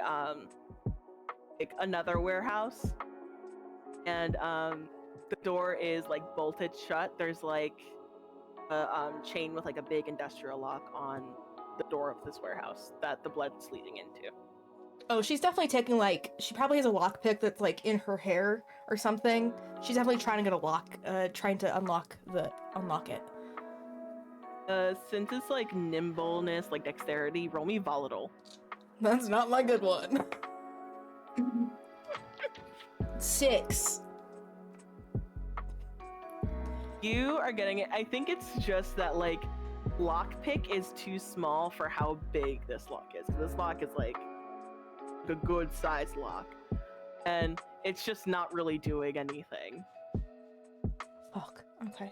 like another warehouse, and the door is like bolted shut. There's like a chain with like a big industrial lock on the door of this warehouse that the blood's leading into. Oh, she's definitely taking like. She probably has a lockpick that's like in her hair or something. She's definitely trying to get a lock, trying to unlock it. Since it's like nimbleness, like dexterity, roll me volatile. That's not my good one. 6. You are getting it. I think it's just that like lockpick is too small for how big this lock is. This lock is like a good sized lock, and it's just not really doing anything. Fuck. Okay.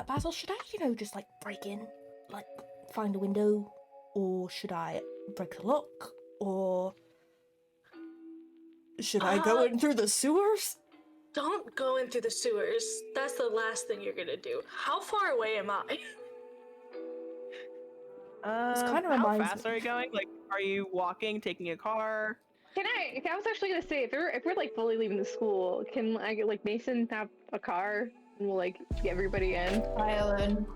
Basil, should I, just like break in, like find a window, or should I break the lock, or should I go in through the sewers? Don't go in through the sewers. That's the last thing you're gonna do. How far away am I? This kind of how reminds fast me. are you going? Like, are you walking, taking a car? I was actually gonna say, if we're like fully leaving the school, can I get like Mason have a car and we'll like get everybody in? Violin.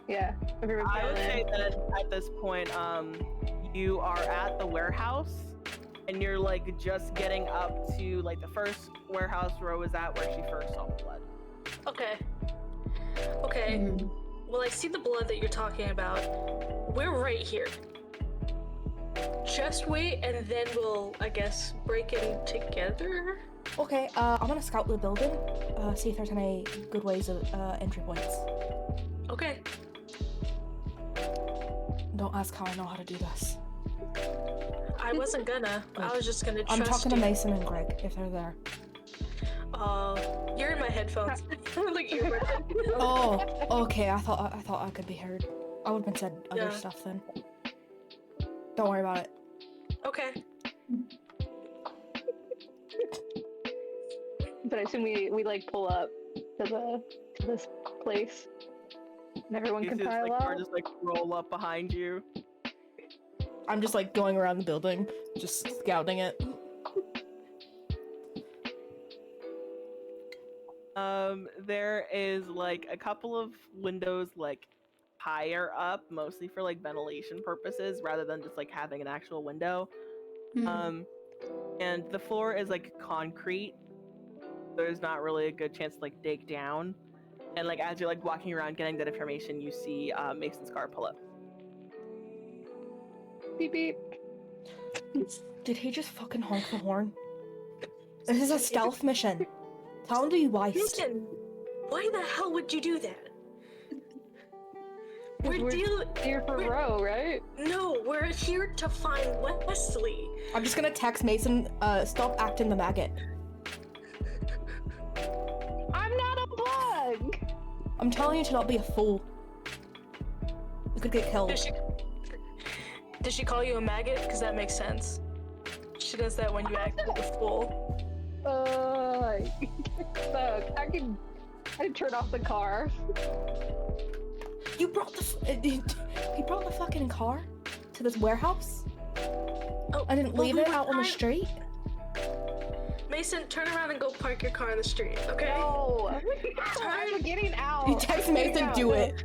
Yeah, everybody I would pile in. say that at this point, you are at the warehouse, and you're like just getting up to like the first warehouse row is at where she first saw the blood. Okay. Well, I see the blood that you're talking about. We're right here. Just wait, and then we'll, I guess, break in together? Okay, I'm gonna scout the building, see if there's any good ways of entry points. Okay. Don't ask how I know how to do this. I wasn't gonna. I was just gonna trust I'm talking to you. Mason and Greg if they're there. You're in my headphones. Like earbuds. Oh, okay. I thought I could be heard. I would have been said other Yeah. stuff then. Don't worry about it. Okay. But I assume we like pull up to this place, and everyone You can see this pile like car up. just like roll up behind you. I'm just like going around the building, just scouting it. There is like a couple of windows like higher up, mostly for like ventilation purposes rather than just like having an actual window. And the floor is like concrete. There's not really a good chance to like dig down. And like as you're like walking around getting that information, you see Mason's car pull up. Beep beep. Did he just fucking honk the horn? This is a stealth mission. Tell him to be wise. Mason, why the hell would you do that? We're here for Ro, right? No, we're here to find Wesley. I'm just gonna text Mason, stop acting the maggot. I'm not a bug! I'm telling you to not be a fool. You could get killed. Did she call you a maggot? Because that makes sense. She does that when you act like a fool. Fuck. I can turn off the car. You brought he brought the fucking car to this warehouse? Oh, I didn't leave we it were out on the trying- street? Mason, turn around and go park your car in the street, okay? No! I'm getting out. You text Mason, do it.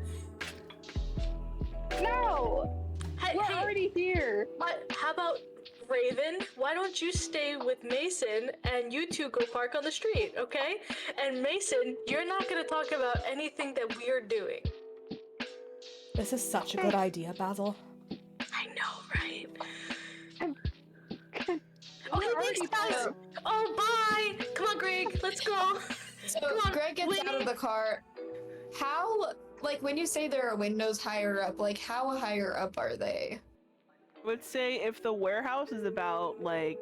No! Hey, We're already here. What? How about Raven, why don't you stay with Mason and you two go park on the street, okay? And Mason, you're not gonna talk about anything that we're doing. This is such a good idea, Basil. I know, right? Okay, Okay, thanks, guys. Oh, bye. Come on, Greg. Let's go. So Come on, Greg gets out lady. of the car. How, like, when you say there are windows higher up, like, how higher up are they? I would say if the warehouse is about like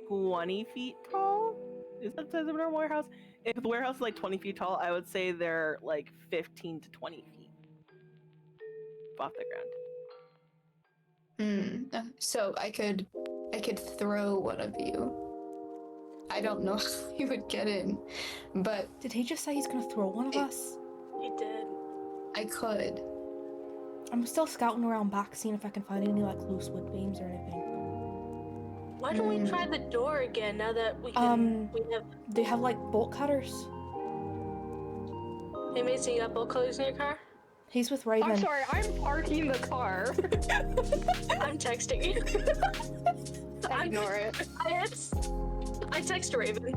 20 feet tall, is that the size of a normal warehouse? If the warehouse is like 20 feet tall, I would say they're like 15 to 20 feet off the ground. So I could throw one of you. I don't know how you would get in, but Did he just say he's gonna throw one of us? He did. I could. I'm still scouting around back, seeing if I can find any like loose wood beams or anything. Why don't we try the door again now that we can? We have. They have like bolt cutters. Hey Mason, you got bolt cutters in your car? He's with Raven. I'm sorry, I'm parking the car. I'm texting you. Ignore it. I text Raven,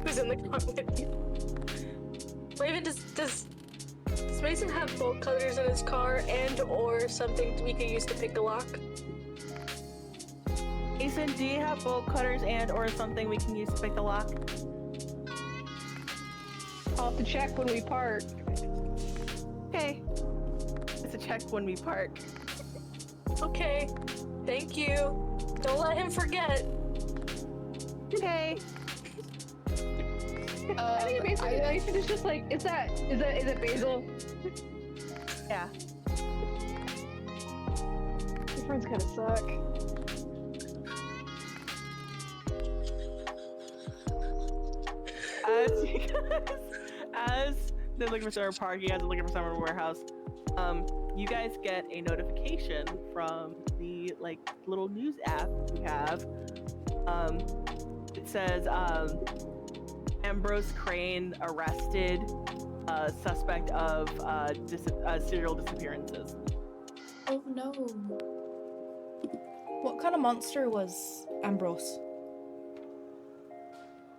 who's in the car with you. Raven, does Mason have bolt cutters in his car and or something we could use to pick the lock? Mason, do you have bolt cutters and or something we can use to pick the lock? I'll have to check when we park. Okay. It's a check when we park. Okay, thank you. Don't let him forget. Okay. I think basically Mason is just like, is it Basil? Yeah. Your friends kind of suck. As they're looking for Summer Park, you guys are looking for Summer Warehouse. You guys get a notification from the like little news app we have. It says Ambrose Crane arrested, suspect of serial disappearances. Oh no. What kind of monster was Ambrose?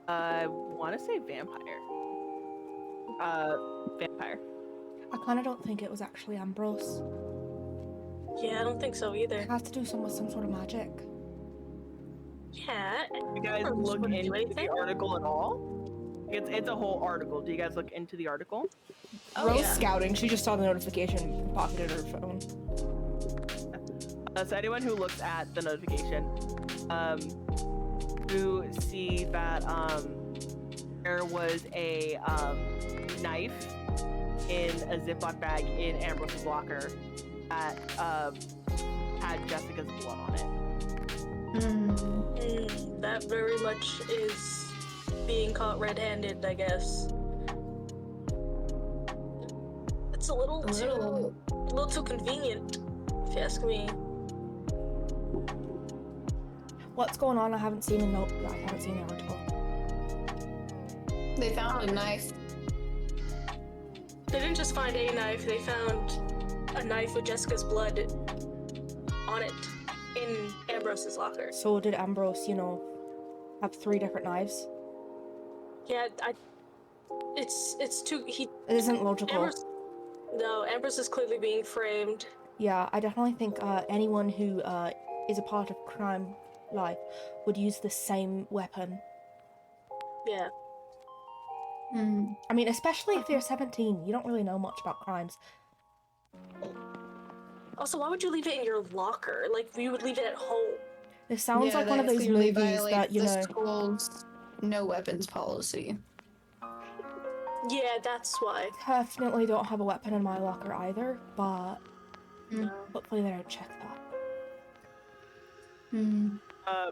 I want to say vampire. Vampire. I kind of don't think it was actually Ambrose. Yeah, I don't think so either. It has to do with some sort of magic. Yeah. You guys Ambrose look wouldn't do into the anything. article at all? It's a whole article. Do you guys look into the article? Rose yeah. scouting. She just saw the notification, pocketed her phone. So anyone who looks at the notification, you see that there was a knife in a Ziploc bag in Ambrose's locker that had Jessica's blood on it. That very much is being caught red-handed, I guess. It's a little too convenient, if you ask me. What's going on? I haven't seen a note. I haven't seen the article. They found a knife. They didn't just find a knife, they found a knife with Jessica's blood on it in Ambrose's locker. So did Ambrose, have 3 different knives? Yeah, it's too, It isn't logical. Ambrose is clearly being framed. Yeah, I definitely think anyone who is a part of crime life would use the same weapon. Yeah. I mean, especially if they're 17, you don't really know much about crimes. Also, why would you leave it in your locker? Like, you would leave it at home. This sounds like one of that those clearly movies that, violates the school's no weapons policy. Yeah, that's why. definitely don't have a weapon in my locker either, but No. hopefully they don't check that.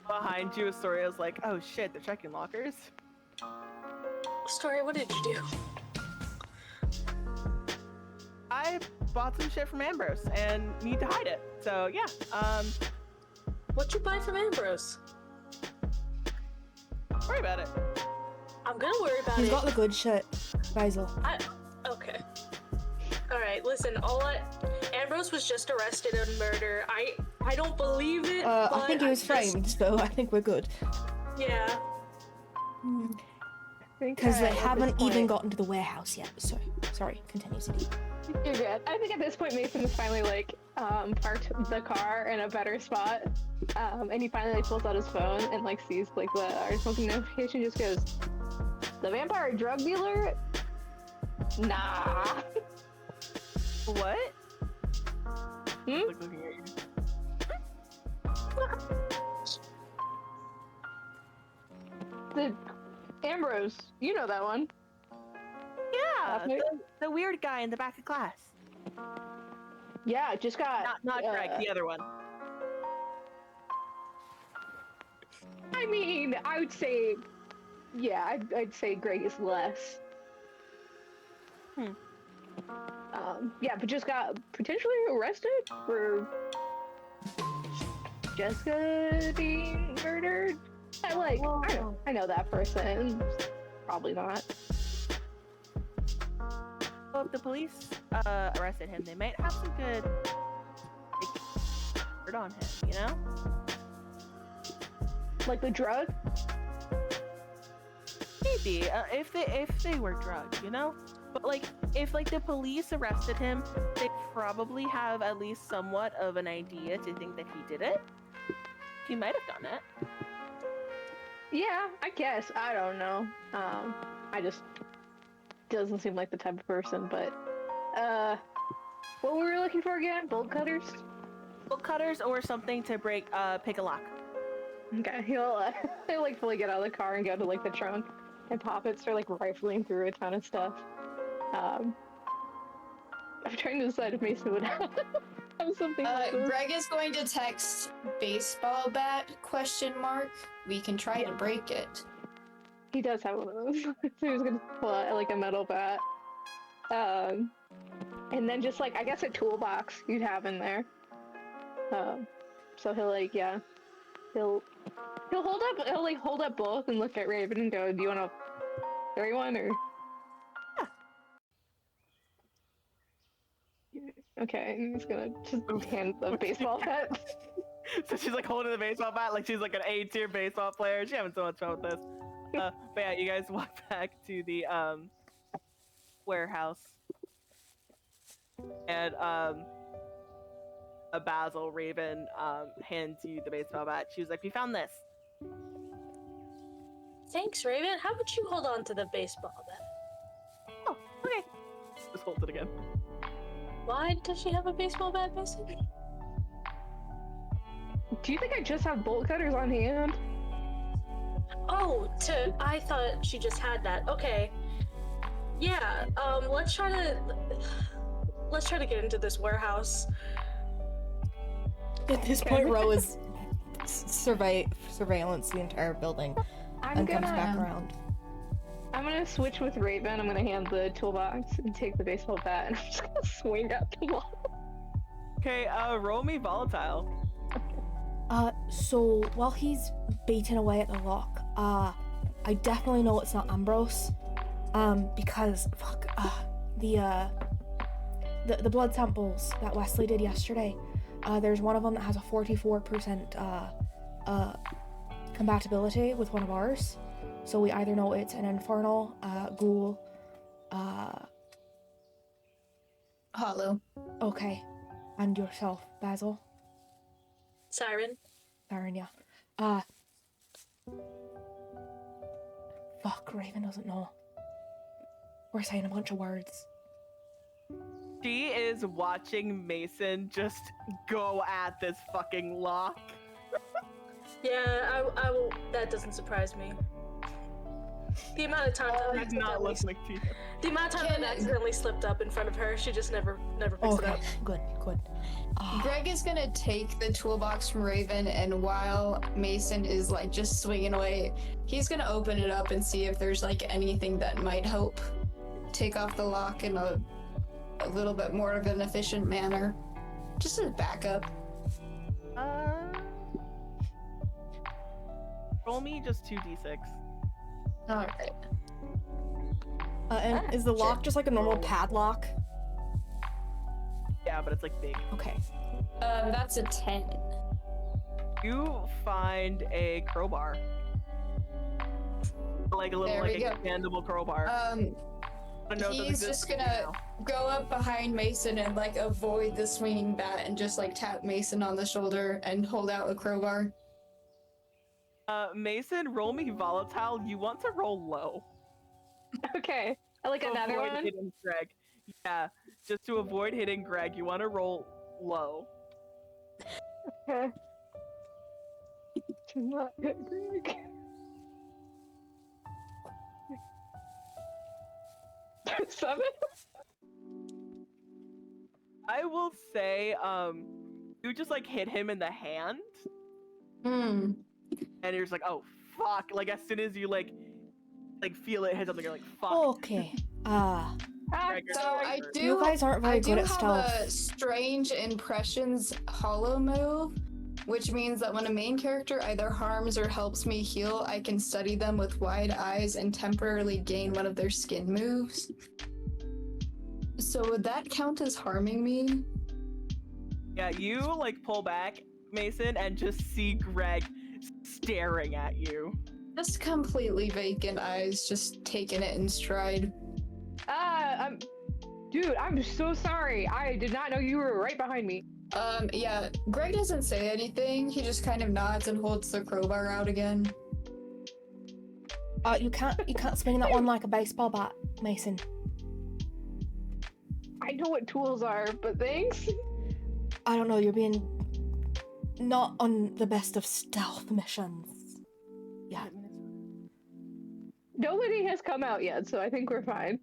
Behind you, Astoria's like, oh shit, they're checking lockers. Story, what did you do? I bought some shit from Ambrose and need to hide it. So yeah, What'd you buy from Ambrose? worry about it. I'm gonna worry about He's it. got the good shit, Basil. Okay. Alright, listen, Ambrose was just arrested on murder. I don't believe it. I think he was just- framed, so I think we're good. Yeah. Because they haven't even gotten to the warehouse yet. So, sorry, continue, City. You're good. I think at this point Mason has finally like parked the car in a better spot, and he finally like pulls out his phone and like sees like the our smoking notification. Just goes, "The vampire drug dealer? Nah." What? Hmm? Like looking at you. The Ambrose, you know that one. Yeah, Okay. the weird guy in the back of class. Yeah, just got. Not Greg, the other one. I mean, I would say, yeah, I'd say Greg is less. Yeah, but just got potentially arrested for Jessica being murdered. I know that person. Probably not. Well, if the police arrested him, they might have some good word on him, you know? Like the drug? Maybe if they were drugged, you know. But like, if like the police arrested him, they probably have at least somewhat of an idea to think that he did it. He might have done it. Yeah, I guess. I don't know. I just doesn't seem like the type of person. But what were we looking for again? Bolt cutters? Bolt cutters or something to pick a lock. Okay, he'll like fully get out of the car and go to like the trunk and pop it, start like rifling through a ton of stuff. I'm trying to decide if Mason would have something like this. Greg is going to text baseball bat ? We can try to break it. He does have one of those. So he's gonna pull out like a metal bat. And then just like I guess a toolbox you'd have in there. So he'll like he'll hold up both and look at Raven and go, "Do you want to carry one or?" Okay, and he's gonna just hand the baseball bat. So she's like holding the baseball bat like she's like an A-tier baseball player. She's having so much fun with this. But yeah, you guys walk back to the warehouse, and a Basil Raven hands you the baseball bat. She was like, "We found this." Thanks, Raven. How about you hold on to the baseball bat? Oh, okay. Just holds it again. Why does she have a baseball bat, Mason? Do you think I just have bolt cutters on hand? Oh, I thought she just had that. Okay. Yeah, let's try to get into this warehouse. At this point, Ro is surveillance the entire building and comes back around. I'm gonna switch with Raven. I'm gonna hand the toolbox and take the baseball bat, and I'm just gonna swing at the wall. Okay, roll me volatile. So while he's beating away at the lock, I definitely know it's not Ambrose, because the blood samples that Wesley did yesterday, there's one of them that has a 44% compatibility with one of ours, so we either know it's an infernal, ghoul, Hollow. okay, and yourself, Basil. Siren. Siren, yeah. Fuck, Raven doesn't know. We're saying a bunch of words. She is watching Mason just go at this fucking lock. Yeah, I will. That doesn't surprise me. The amount of times She's not listening to you. The amount of times I've accidentally slipped up in front of her, she just never picks it Okay, up. good. Greg is gonna take the toolbox from Raven, and while Mason is like just swinging away, he's gonna open it up and see if there's like anything that might help take off the lock in a little bit more of an efficient manner. Just as backup. Roll me just 2d6. Alright. And is the lock just like a normal padlock? Yeah, but it's like big. Okay. That's a 10. You find a crowbar. Like a little There we go. expandable crowbar. I know it doesn't He's exist just for me gonna now. go up behind Mason and like avoid the swinging bat and just like tap Mason on the shoulder and hold out a crowbar. Mason, roll me volatile. You want to roll low. Okay. I like To another avoid one. hitting Greg. Yeah, just to avoid hitting Greg, you want to roll low. Okay. Do not hit Greg. 7? I will say, you just like hit him in the hand, Hmm. and you're just like, oh fuck! Like as soon as you like feel it hit something, you're like, fuck. Okay. Greg, you're So sorry. I do. You guys aren't very I good do at have stealth. a strange impressions hollow move, which means that when a main character either harms or helps me heal, I can study them with wide eyes and temporarily gain one of their skin moves. So would that count as harming me? Yeah, you like pull back, Mason, and just see Greg staring at you. Just completely vacant eyes, just taking it in stride. Dude, I'm so sorry. I did not know you were right behind me. Yeah, Greg doesn't say anything. He just kind of nods and holds the crowbar out again. You can't swing that one like a baseball bat, Mason. I know what tools are, but thanks. I don't know, you're being not on the best of stealth missions. Yeah. Nobody has come out yet, so I think we're fine.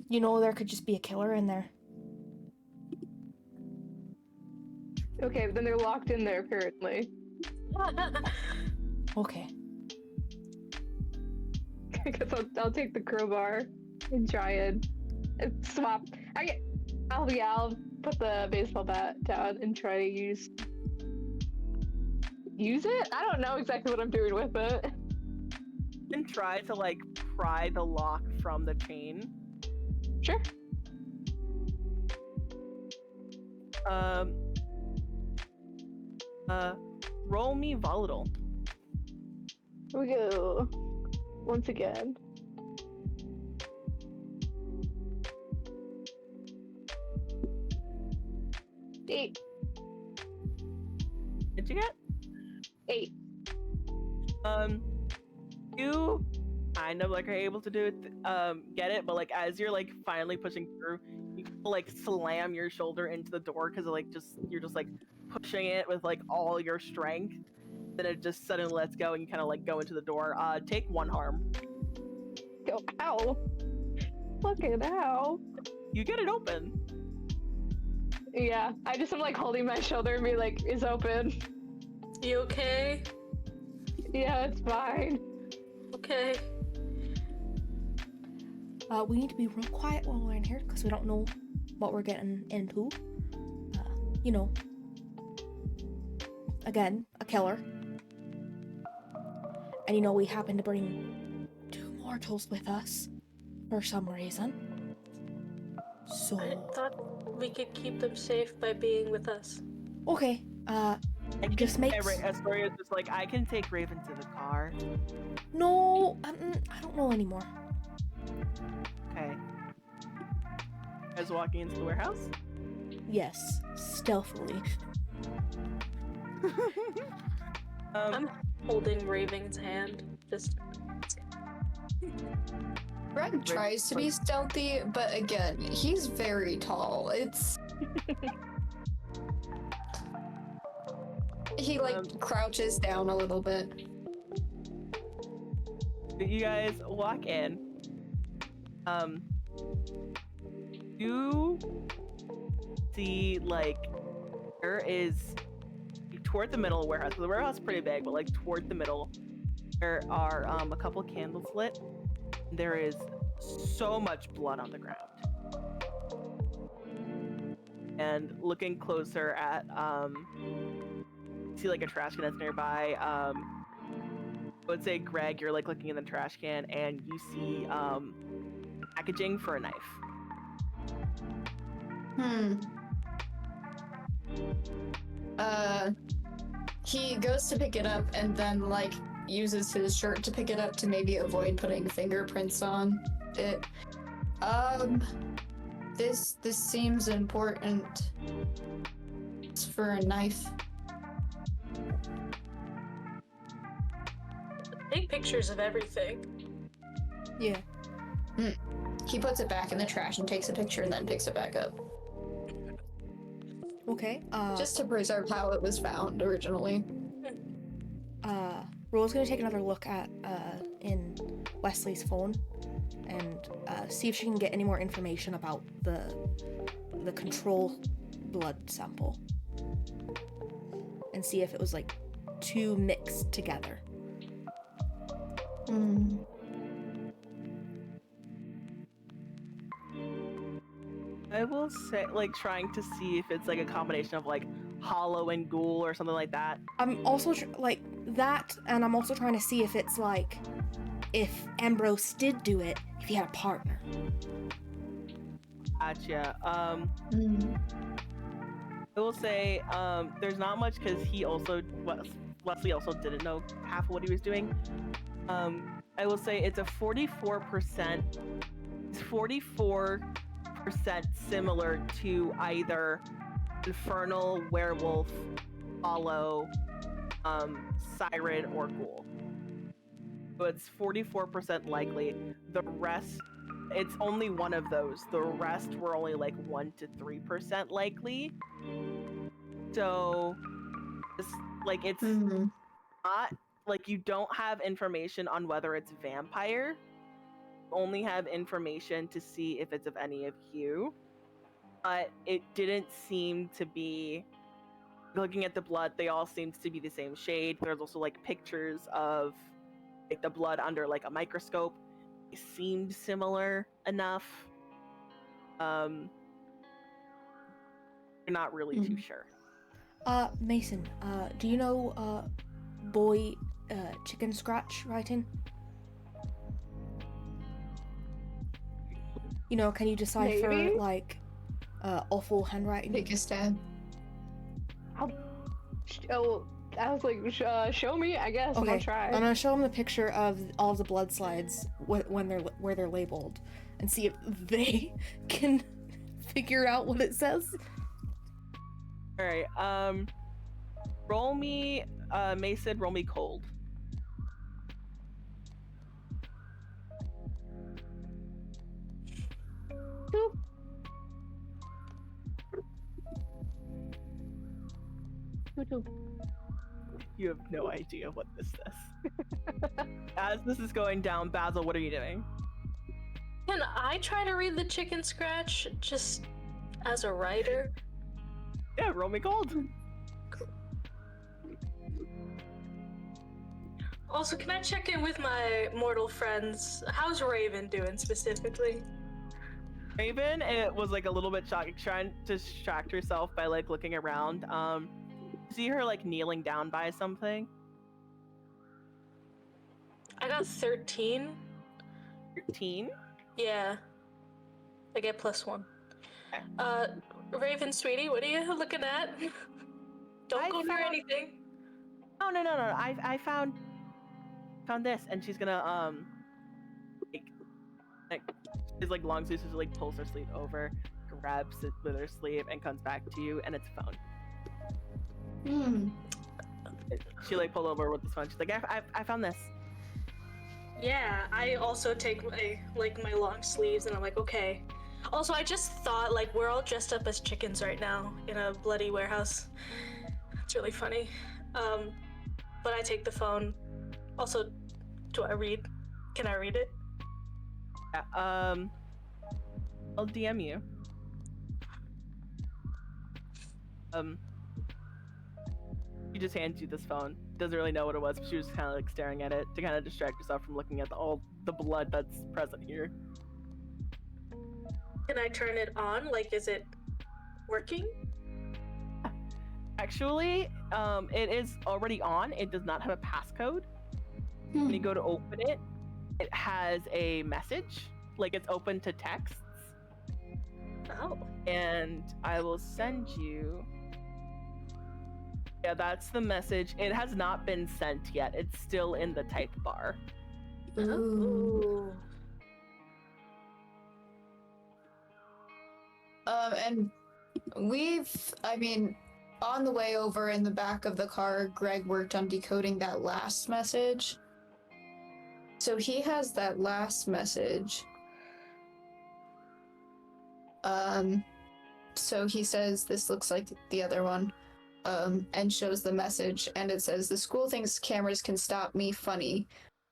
You know, there could just be a killer in there. Okay, but then they're locked in there currently. Okay. I guess I'll take the crowbar and try and swap. I'll put the baseball bat down and try to use it? I don't know exactly what I'm doing with it. You can try to like pry the lock from the chain. Sure. Roll me volatile. Here we go. Once again. Eight. Did you get? 8. You kind of like are able to do it, get it, but like as you're like finally pushing through, you like slam your shoulder into the door because like you're just like pushing it with like all your strength. Then it just suddenly lets go and you kind of like go into the door. Take 1 harm. Go, ow. Fucking ow. You get it open. Yeah, I just am like holding my shoulder and be like, it's open. You okay? Yeah, it's fine. Okay. We need to be real quiet while we're in here because we don't know what we're getting into. You know, again, a killer. And you know, we happen to bring 2 mortals with us for some reason. So, I thought we could keep them safe by being with us. okay, And just makes... Astoria's just like, I can take Raven to the car. No, I don't know anymore. Okay. As walking into the warehouse? Yes, stealthily. I'm holding Raven's hand. Just Greg tries to be stealthy, but again, he's very tall. He like crouches down a little bit. You guys walk in. You see like there is toward the middle of the warehouse. The warehouse is pretty big, but like toward the middle, there are a couple candles lit. There is so much blood on the ground. And looking closer at you see like a trash can that's nearby. I would say, Greg, you're like looking in the trash can and you see packaging for a knife. He goes to pick it up and then like uses his shirt to pick it up to maybe avoid putting fingerprints on it. This seems important. It's for a knife. Take pictures of everything. Yeah. He puts it back in the trash and takes a picture and then picks it back up. Okay. Just to preserve how it was found originally. Roll's gonna take another look at in Wesley's phone and see if she can get any more information about the control blood sample and see if it was like two mixed together. I will say, like, trying to see if it's like a combination of like hollow and ghoul or something like that. I'm also like that, and I'm also trying to see if it's like if Ambrose did do it, if he had a partner. Gotcha. I will say, there's not much because Wesley also didn't know half of what he was doing. I will say it's a 44%. It's 44% similar to either infernal, werewolf, hollow, siren, or ghoul. So it's 44% likely. The rest, it's only one of those. The rest were only like 1 to 3% likely. So, it's not like you don't have information on whether it's vampire. You only have information to see if it's of any of you. But it didn't seem to be, looking at the blood, they all seems to be the same shade. There's also like pictures of like the blood under like a microscope. It seemed similar enough. You're not really too sure. Mason, do you know boy chicken scratch writing? You know, can you decipher Maybe? like awful handwriting? Take a stab. Oh, I was like, show me, I guess. Okay, I'll try. I'm gonna show him the picture of all the blood slides when they're labeled, and see if they can figure out what it says. All right. Roll me, Mason. Roll me cold. Boop. Boop. You have no idea what this says. As this is going down, Basil, what are you doing? Can I try to read the chicken scratch just as a writer? Yeah, roll me cold. Also, can I check in with my mortal friends? How's Raven doing specifically? Raven, it was like a little bit shocking, trying to distract herself by like looking around. See her like kneeling down by something. I got 13. 13? Yeah. I get +1. Okay. Raven, sweetie, what are you looking at? Don't go near anything. No. I found this, and she's gonna she's like long sleeves, just like pulls her sleeve over, grabs it with her sleeve, and comes back to you, and it's a phone. She like pulled over with this phone. She's like, I found this. Yeah, I also take my long sleeves, and I'm like, okay. Also, I just thought, like, we're all dressed up as chickens right now in a bloody warehouse. It's really funny. But I take the phone. Also, do I read? Can I read it? Yeah, I'll DM you. She just hands you this phone. Doesn't really know what it was, but she was kind of like staring at it to kind of distract herself from looking at all the blood that's present here. Can I turn it on? Like, is it working? Actually, it is already on. It does not have a passcode. When you go to open it, it has a message, like it's open to texts. Oh. And I will send you Yeah, that's the message. It has not been sent yet. It's still in the type bar. Ooh. And on the way over in the back of the car, Greg worked on decoding that last message. So he has that last message. So he says, this looks like the other one, and shows the message, and it says, the school thinks cameras can stop me funny.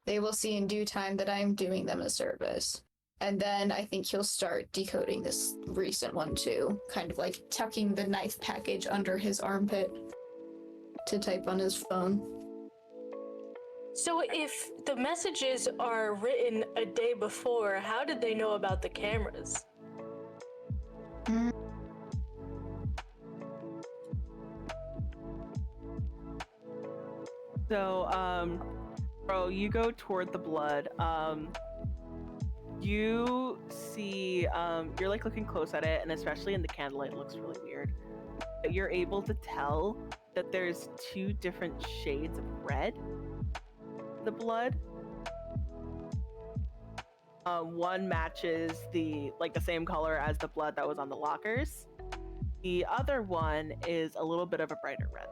They will see in due time that I am doing them a service. And then I think he'll start decoding this recent one too, kind of like tucking the knife package under his armpit to type on his phone. So if the messages are written a day before, how did they know about the cameras? So, bro, you go toward the blood. You see, you're like looking close at it, and especially in the candlelight, it looks really weird. But you're able to tell that there's two different shades of red in the blood. One matches the same color as the blood that was on the lockers. The other one is a little bit of a brighter red.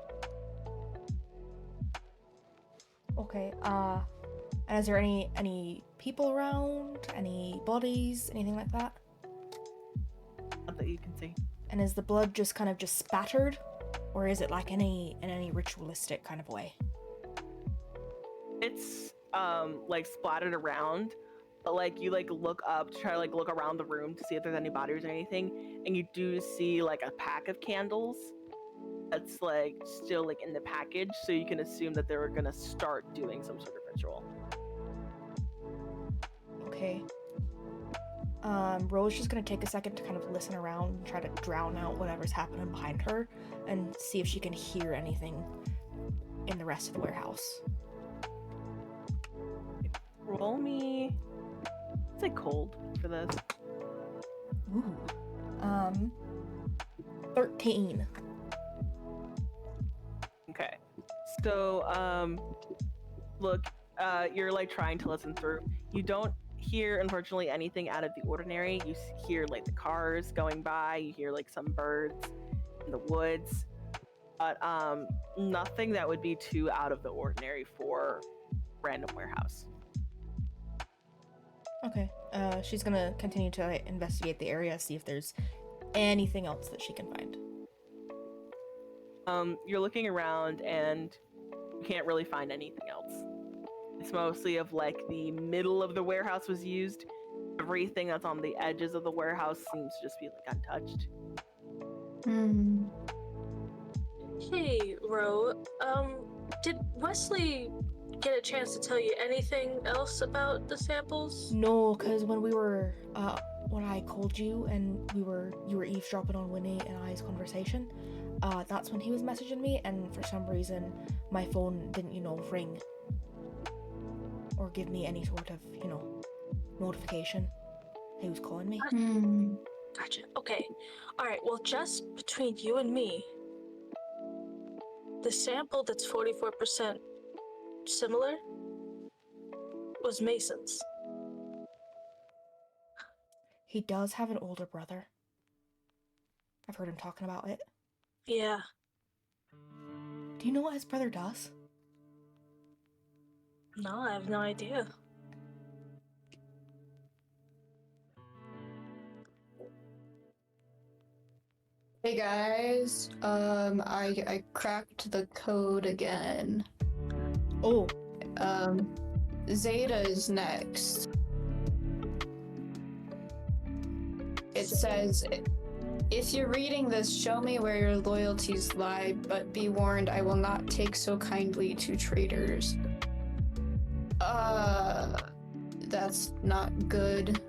Okay, and is there any people around? Any bodies? Anything like that? Not that you can see. And is the blood just kind of just spattered? Or is it like in any ritualistic kind of way? It's like splattered around, but like you look up to try to look around the room to see if there's any bodies or anything, and you do see like a pack of candles that's like still like in the package, so you can assume that they were gonna start doing some sort of ritual. Okay. Ro's just gonna take a second to kind of listen around and try to drown out whatever's happening behind her and see if she can hear anything in the rest of the warehouse. Roll me. It's like cold for this. Ooh. 13. Okay. So, look, you're like trying to listen through. You don't hear, unfortunately, anything out of the ordinary. You hear like the cars going by. You hear like some birds in the woods, but nothing that would be too out of the ordinary for random warehouse. Okay. She's gonna continue to investigate the area, see if there's anything else that she can find. You're looking around and you can't really find anything else. It's mostly of like the middle of the warehouse was used. Everything that's on the edges of the warehouse seems to just be like untouched. Hey, Ro, did Wesley get a chance to tell you anything else about the samples? No, because when I called you and you were eavesdropping on Winnie and I's conversation, that's when he was messaging me, and for some reason my phone didn't, ring or give me any sort of, notification he was calling me. Gotcha. Okay. All right. Well, just between you and me, the sample that's 44% similar was Mason's. He does have an older brother. I've heard him talking about it. Yeah. Do you know what his brother does? No, I have no idea. Hey guys, I cracked the code again. Oh. Zeta is next. It says, if you're reading this, show me where your loyalties lie, but be warned, I will not take so kindly to traitors. That's not good.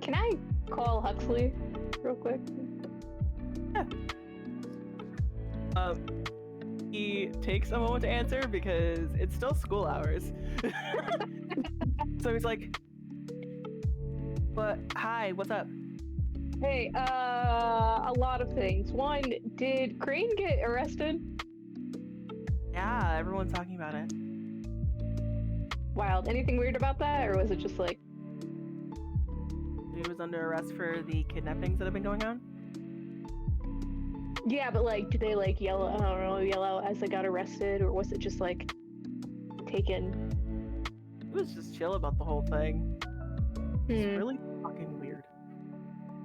Can I call Huxley real quick? Yeah. He takes a moment to answer because it's still school hours. So he's like, "But hi, what's up?" Hey, a lot of things. One, did Crane get arrested? Yeah, everyone's talking about it. Wild. Anything weird about that, or was it just like? He was under arrest for the kidnappings that have been going on. Yeah, but like, did they like yell? I don't know, yell out as they got arrested, or was it just like taken? He was just chill about the whole thing. It's Hmm. really fucking weird.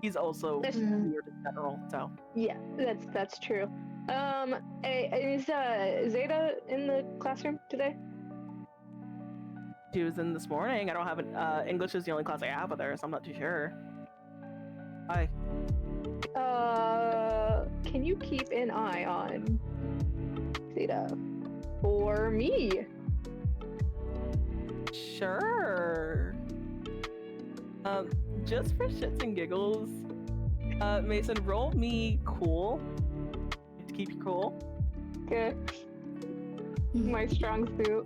He's also That's- weird in general, so. Yeah, that's true. Is Zeta in the classroom today? She was in this morning. I don't have an English is the only class I have with her, so I'm not too sure. Hi. Can you keep an eye on Zeta for me? Sure. Just for shits and giggles, Mason, roll me cool. To keep you cool. Okay. My strong suit.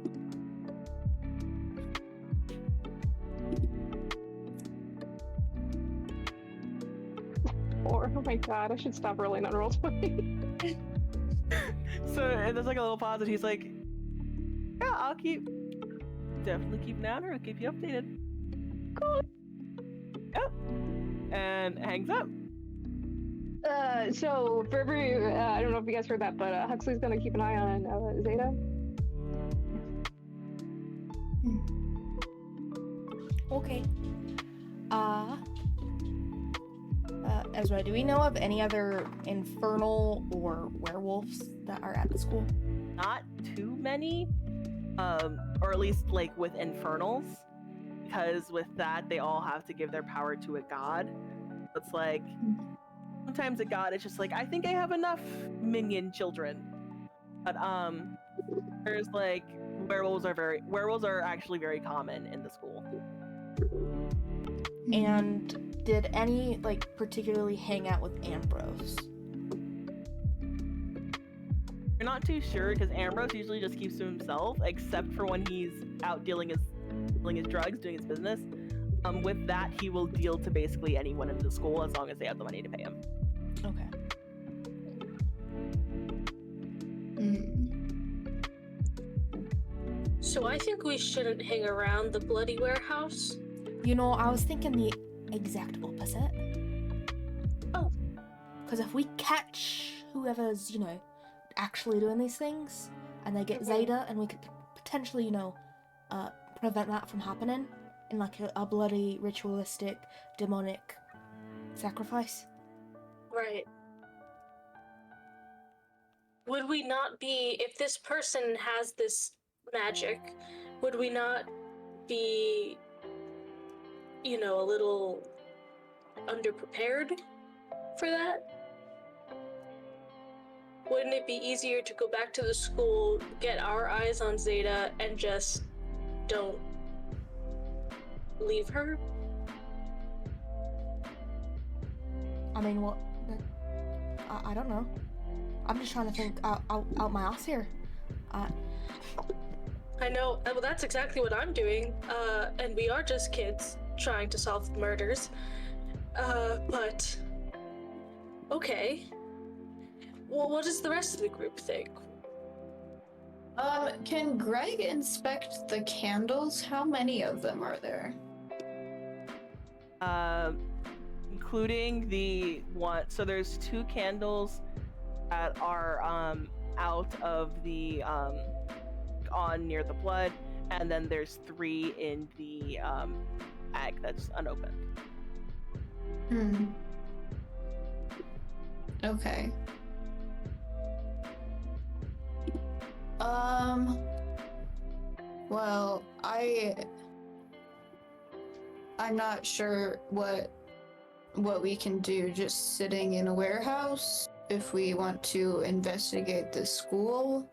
Oh my god, I should stop rolling on Roll20. So and there's like a little pause, and he's like, "Yeah, I'll definitely keep an eye on her. I'll keep you updated." Cool. Yep. And hangs up. So for every, I don't know if you guys heard that, but Huxley's gonna keep an eye on Zeta. Okay. Ezra, do we know of any other infernal or werewolves that are at the school? Not too many, or at least like with infernals, because with that they all have to give their power to a god. It's like sometimes a god is just like, I think I have enough minion children, but there's like werewolves are actually very common in the school. And did any like particularly hang out with Ambrose? You're not too sure because Ambrose usually just keeps to himself, except for when he's out dealing his drugs, doing his business. With that, he will deal to basically anyone in the school as long as they have the money to pay him. Okay. So I think we shouldn't hang around the bloody warehouse. You know, I was thinking the exact opposite. Oh. Because if we catch whoever's, actually doing these things, and they get Zeta, and we could potentially, prevent that from happening in like a bloody, ritualistic, demonic sacrifice. Right. Would we not be, if this person has this magic, would we not be, a little underprepared for that? Wouldn't it be easier to go back to the school, get our eyes on Zeta, and just don't leave her? I mean, what? I don't know. I'm just trying to think out my ass here. I know, well, that's exactly what I'm doing, and we are just kids trying to solve murders, but okay. Well, what does the rest of the group think? Can Greg inspect the candles? How many of them are there? Including the one, so there's 2 candles that are out of the on near the blood, and then there's 3 in the bag that's unopened. Okay. Well, I'm not sure what we can do just sitting in a warehouse, if we want to investigate the school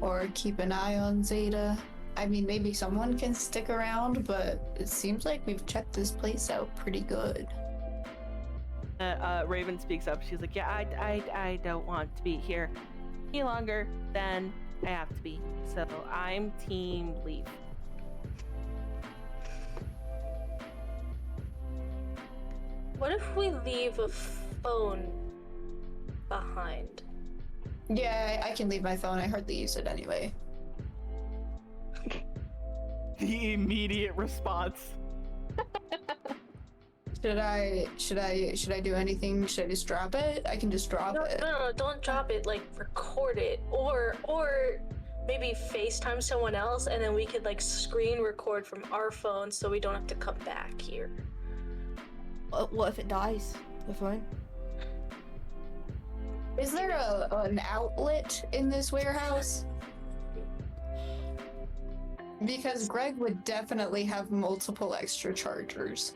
or keep an eye on Zeta. I mean, maybe someone can stick around, but it seems like we've checked this place out pretty good. Raven speaks up. She's like, yeah, I don't want to be here any longer than I have to be. So I'm team leave. What if we leave a phone behind? Yeah, I can leave my phone. I hardly use it anyway. The immediate response. Should I do anything? Should I just drop it? I can just drop it. No, don't drop it. Like, record it, or maybe FaceTime someone else, and then we could like screen record from our phone, so we don't have to come back here. What if it dies? The phone? Is there an outlet in this warehouse? Because Greg would definitely have multiple extra chargers.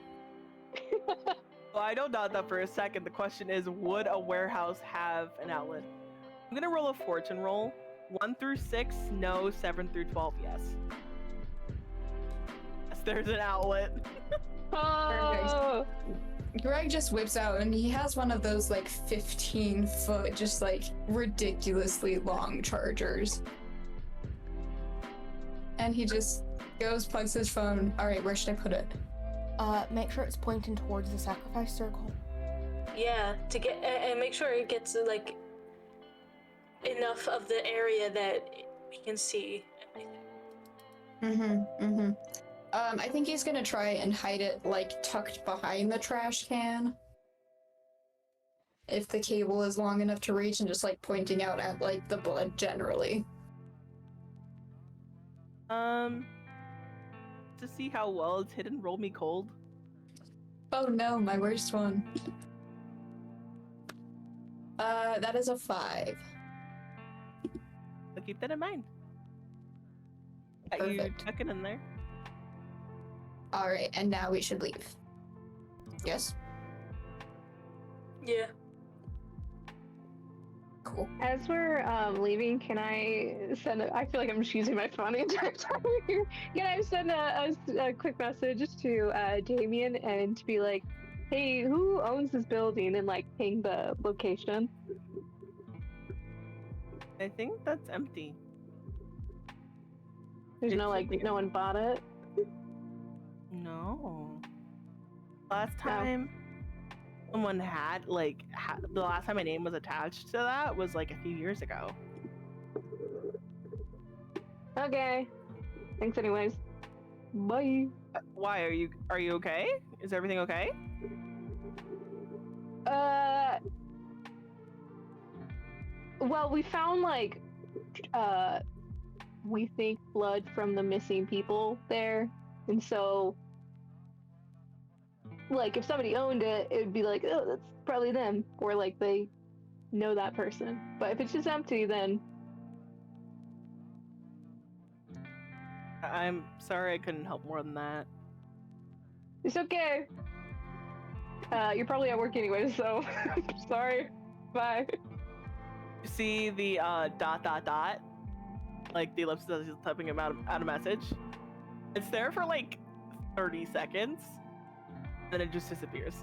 Well, I don't doubt that for a second. The question is, would a warehouse have an outlet? I'm gonna roll a fortune roll. 1 through 6, no. 7 through 12, yes. Yes, there's an outlet. Oh! Greg just whips out and he has one of those like 15-foot, just like ridiculously long chargers. And he just goes, plugs his phone. All right, where should I put it? Make sure it's pointing towards the sacrifice circle. Yeah, to get and make sure it gets like enough of the area that we can see everything. I think he's gonna try and hide it like tucked behind the trash can. If the cable is long enough to reach, and just like pointing out at like the blood generally. To see how well it's hidden, roll me cold. Oh no, my worst one. That is a 5. So keep that in mind. You Perfect. tuck it in there. All right, and now we should leave. Yes. Yeah. Cool. As we're leaving, can I send I feel like I'm just using my phone the entire time here. Can I send a quick message to Damien and to be like, hey, who owns this building, and like ping the location? I think that's empty. There's It no should like, be. no one bought it. No. Last time someone had, like, the last time my name was attached to that was like a few years ago. Okay. Thanks anyways. Bye. Why are you okay? Is everything okay? Well, we found like we think blood from the missing people there, and so like if somebody owned it, it would be like, oh, that's probably them, or like they know that person. But if it's just empty, then I'm sorry I couldn't help more than that. it's okay. You're probably at work anyway, so sorry. Bye. You see the ... like the ellipsis as he's typing him out a message. It's there for like 30 seconds, then it just disappears.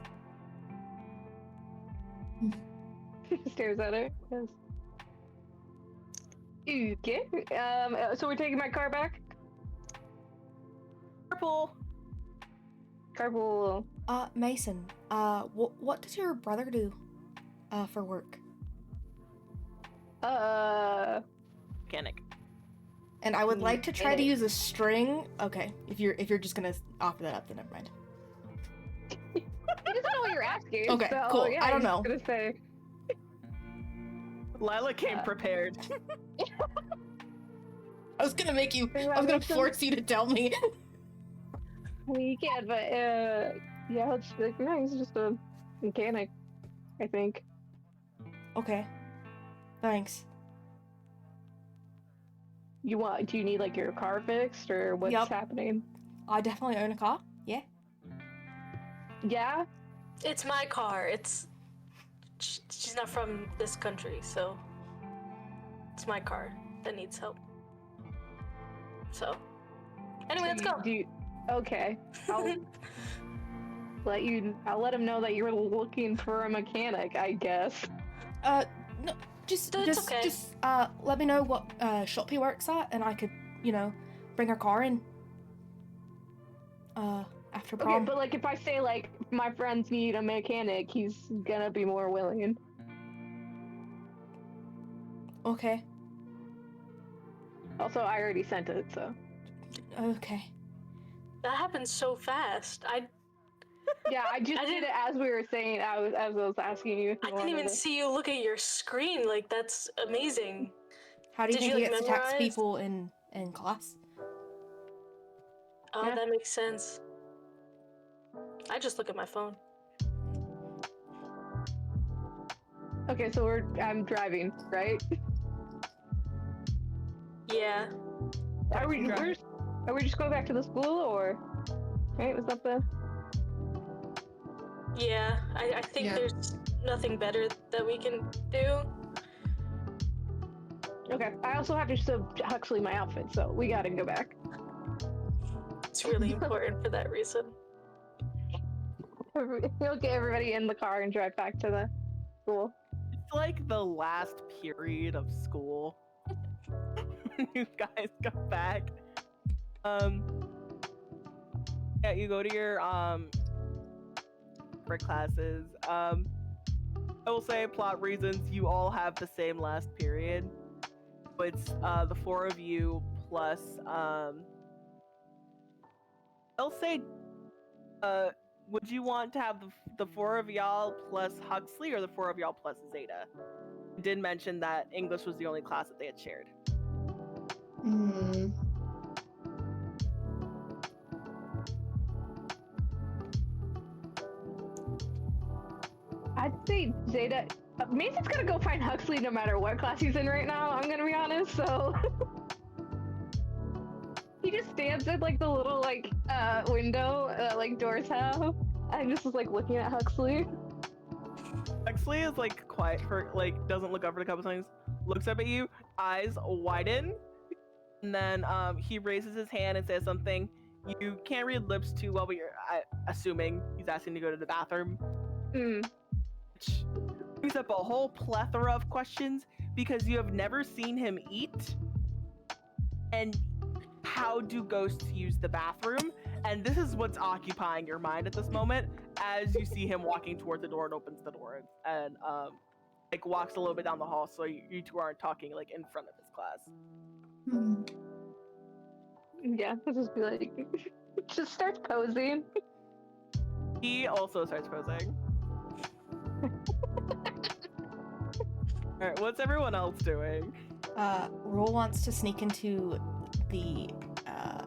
Stares at her. Yes. Okay. So we're taking my car back. Purple. Carpool. Mason, what does your brother do, for work? Mechanic. And I would like to try to use a string. Okay, if you're just gonna offer that up, then never mind. He doesn't know what you're asking. Okay, so, cool. Yeah, I don't know. was gonna say. Lila came prepared. I was gonna force you to tell me. We can, but yeah, let's like, no, he's just a mechanic, I think. Okay. Thanks. Do you need like your car fixed, or what's Yup. happening? I definitely own a car. Yeah. Yeah? It's my car. She's not from this country, so it's my car that needs help. So, anyway, let's go. Okay. I'll let him know that you're looking for a mechanic, I guess. No, just okay. let me know what shop he works at, and I could, bring her car in. after Okay, prom. but like if I say like my friends need a mechanic, he's gonna be more willing. Okay. Also, I already sent it, so. Okay. That happened so fast. Yeah, I just did it as we were saying. As I was asking you. If you I didn't even wanted it. see you look at your screen. Like, that's amazing. How do you Did think you, he like, gets to text memorize? people in class? Oh, Yeah. that makes sense. I just look at my phone. Okay, so I'm driving, right? Yeah. Are we just going back to the school, or right? Was that the? Yeah. I think Yeah. there's nothing better that we can do. Okay. I also have to show Huxley my outfit, so we gotta go back. It's really important for that reason. He'll get everybody in the car and drive back to the school. It's like the last period of school. You guys go back. Yeah, you go to your for classes. I will say plot reasons, you all have the same last period. It's the four of you plus I'll say would you want to have the four of y'all plus Huxley or the four of y'all plus Zeta? I did mention that English was the only class that they had shared. I'd say Zeta. Mason's gonna go find Huxley no matter what class he's in right now. I'm gonna be honest. So he just stands at like the little like window like doors have, and just is like looking at Huxley. Huxley is like quiet for like doesn't look up for a couple times, looks up at you, eyes widen, and then he raises his hand and says something. You can't read lips too well, but you're assuming he's asking to go to the bathroom. Which brings up a whole plethora of questions because you have never seen him eat. And how do ghosts use the bathroom? And this is what's occupying your mind at this moment as you see him walking towards the door and opens the door and like walks a little bit down the hall so you two aren't talking like in front of his class. Yeah, he'll just be like, just starts posing. He also starts posing. Alright, what's everyone else doing? Roll wants to sneak into the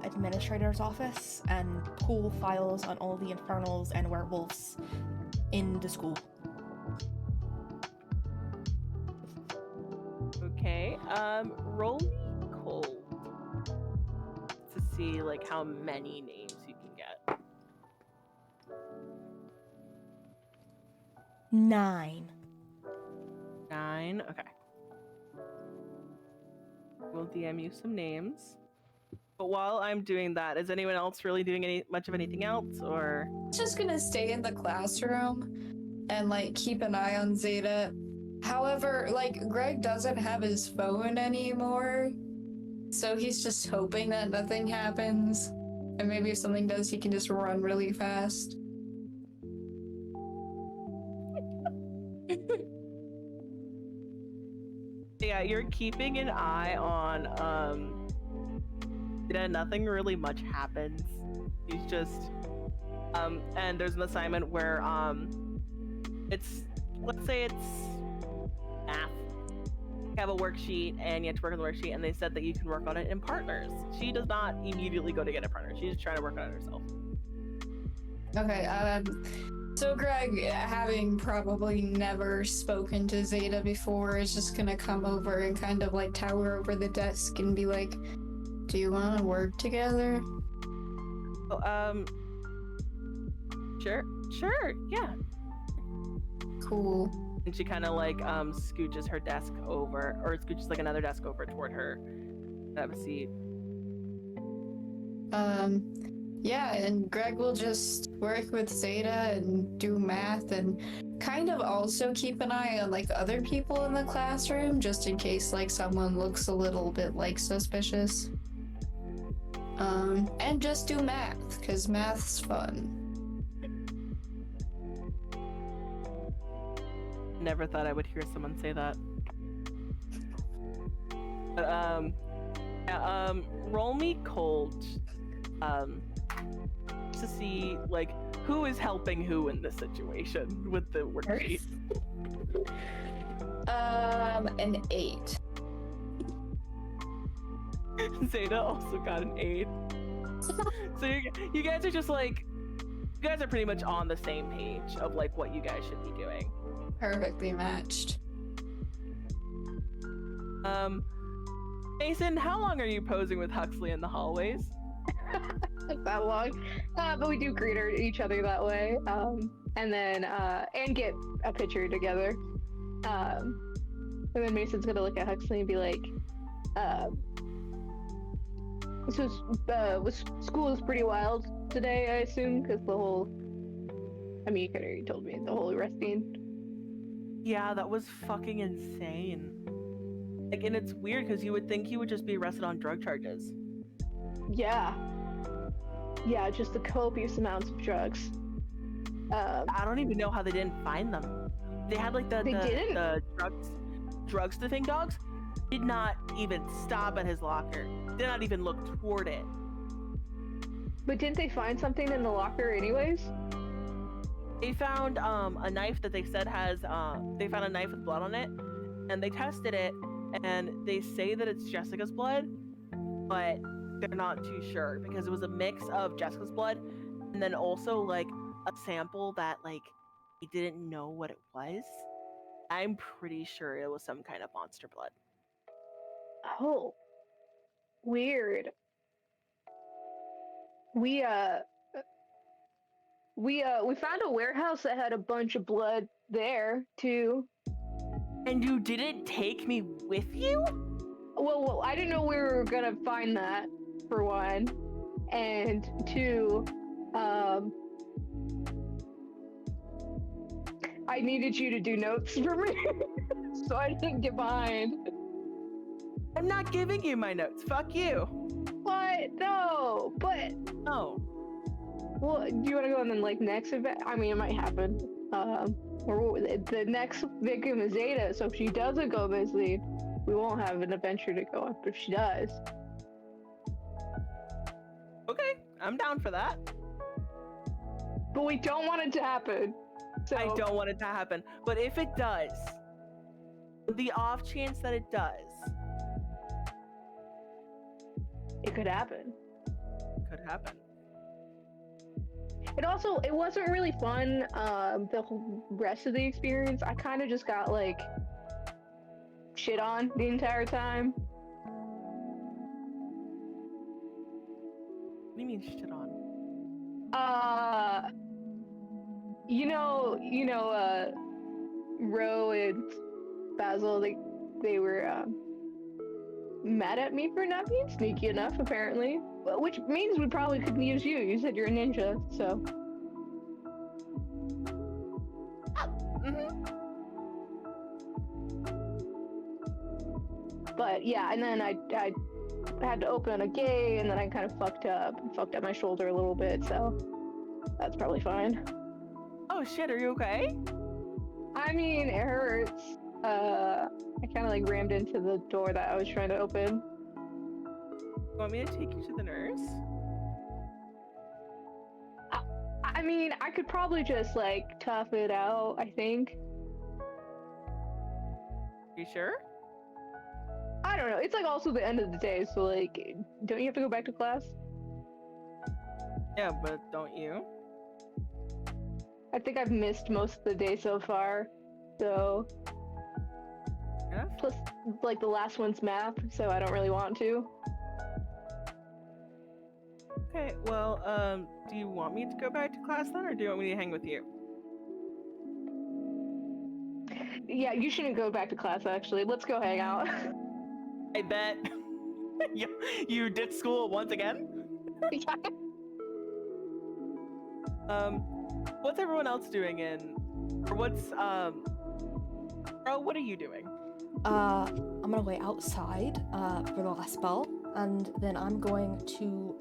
administrator's office and pull files on all the infernals and werewolves in the school. Okay, roll me cold to see like how many names you can get. 9. 9, okay. We'll DM you some names. But while I'm doing that, is anyone else really doing much of anything else, or? Just gonna stay in the classroom and like keep an eye on Zeta. However, like Greg doesn't have his phone anymore, so he's just hoping that nothing happens. And maybe if something does, he can just run really fast. Yeah, you're keeping an eye on nothing really much happens. He's just and there's an assignment where it's, let's say it's math. You have a worksheet and you have to work on the worksheet, and they said that you can work on it in partners. She does not immediately go to get a partner. She's trying to work on it herself. Okay, so Greg, having probably never spoken to Zeta before, is just gonna come over and kind of like tower over the desk and be like, do you want to work together? Oh, sure, yeah. Cool. And she kind of like scooches her desk over, or scooches like another desk over toward her. Have a seat. Yeah, and Greg will just work with Zeta and do math and kind of also keep an eye on like other people in the classroom just in case like someone looks a little bit like suspicious. And just do math, because math's fun. Never thought I would hear someone say that. But, roll me cold, to see, like, who is helping who in this situation with the worksheet. An 8. Zeta also got an 8. So you guys are just like, you guys are pretty much on the same page of like what you guys should be doing. Perfectly matched. Mason, how long are you posing with Huxley in the hallways? Not that long, but we do greet each other that way, and then and get a picture together. And then Mason's gonna look at Huxley and be like, so school is pretty wild today, I assume, because the whole, I mean, you could have already told me, the whole arresting. Yeah, that was fucking insane. Like, and it's weird because you would think he would just be arrested on drug charges. Yeah, just the copious amounts of drugs. I don't even know how they didn't find them. They had like the drug sniffing dogs did not even stop at his locker. Did not even look toward it. But didn't they find something in the locker anyways? They found a knife that they said has they found a knife with blood on it, and they tested it, and they say that it's Jessica's blood, but they're not too sure because it was a mix of Jessica's blood and then also like a sample that like he didn't know what it was. I'm pretty sure it was some kind of monster blood. Oh, weird. We found a warehouse that had a bunch of blood there too. And you didn't take me with you? Well, I didn't know we were gonna find that, for one, and two, I needed you to do notes for me, so I didn't get behind. I'm not giving you my notes. Fuck you. What? No, but No. well, do you want to go on the like next event? I mean, it might happen. Or the next victim is Zeta, so if she doesn't go missing, we won't have an adventure to go on. But if she does, Okay, I'm down for that. but we don't want it to happen. So I don't want it to happen. But if it does, the off chance that it does, it could happen. could happen. It wasn't really fun, the whole rest of the experience. I kind of just got, like, shit on the entire time. What do you mean shit on? Ro and Basil, they were, mad at me for not being sneaky enough, apparently. Which means we probably couldn't use you. You said you're a ninja, so. But yeah, and then I had to open a gate, and then I kind of fucked up my shoulder a little bit, so that's probably fine. Oh shit, are you okay? I mean, it hurts. I kind of like rammed into the door that I was trying to open. You want me to take you to the nurse? I mean, I could probably just like tough it out, I think. You sure? I don't know. It's like also the end of the day, so like, don't you have to go back to class? Yeah, but don't you? I think I've missed most of the day so far, so. Yeah. Plus, like the last one's math, so I don't really want to. Okay, well, do you want me to go back to class then, or do you want me to hang with you? Yeah, you shouldn't go back to class, actually. Let's go hang out. I bet. You ditched school once again? What's everyone else doing or what's, Bro, what are you doing? I'm gonna wait outside, for the last spell. and then I'm going to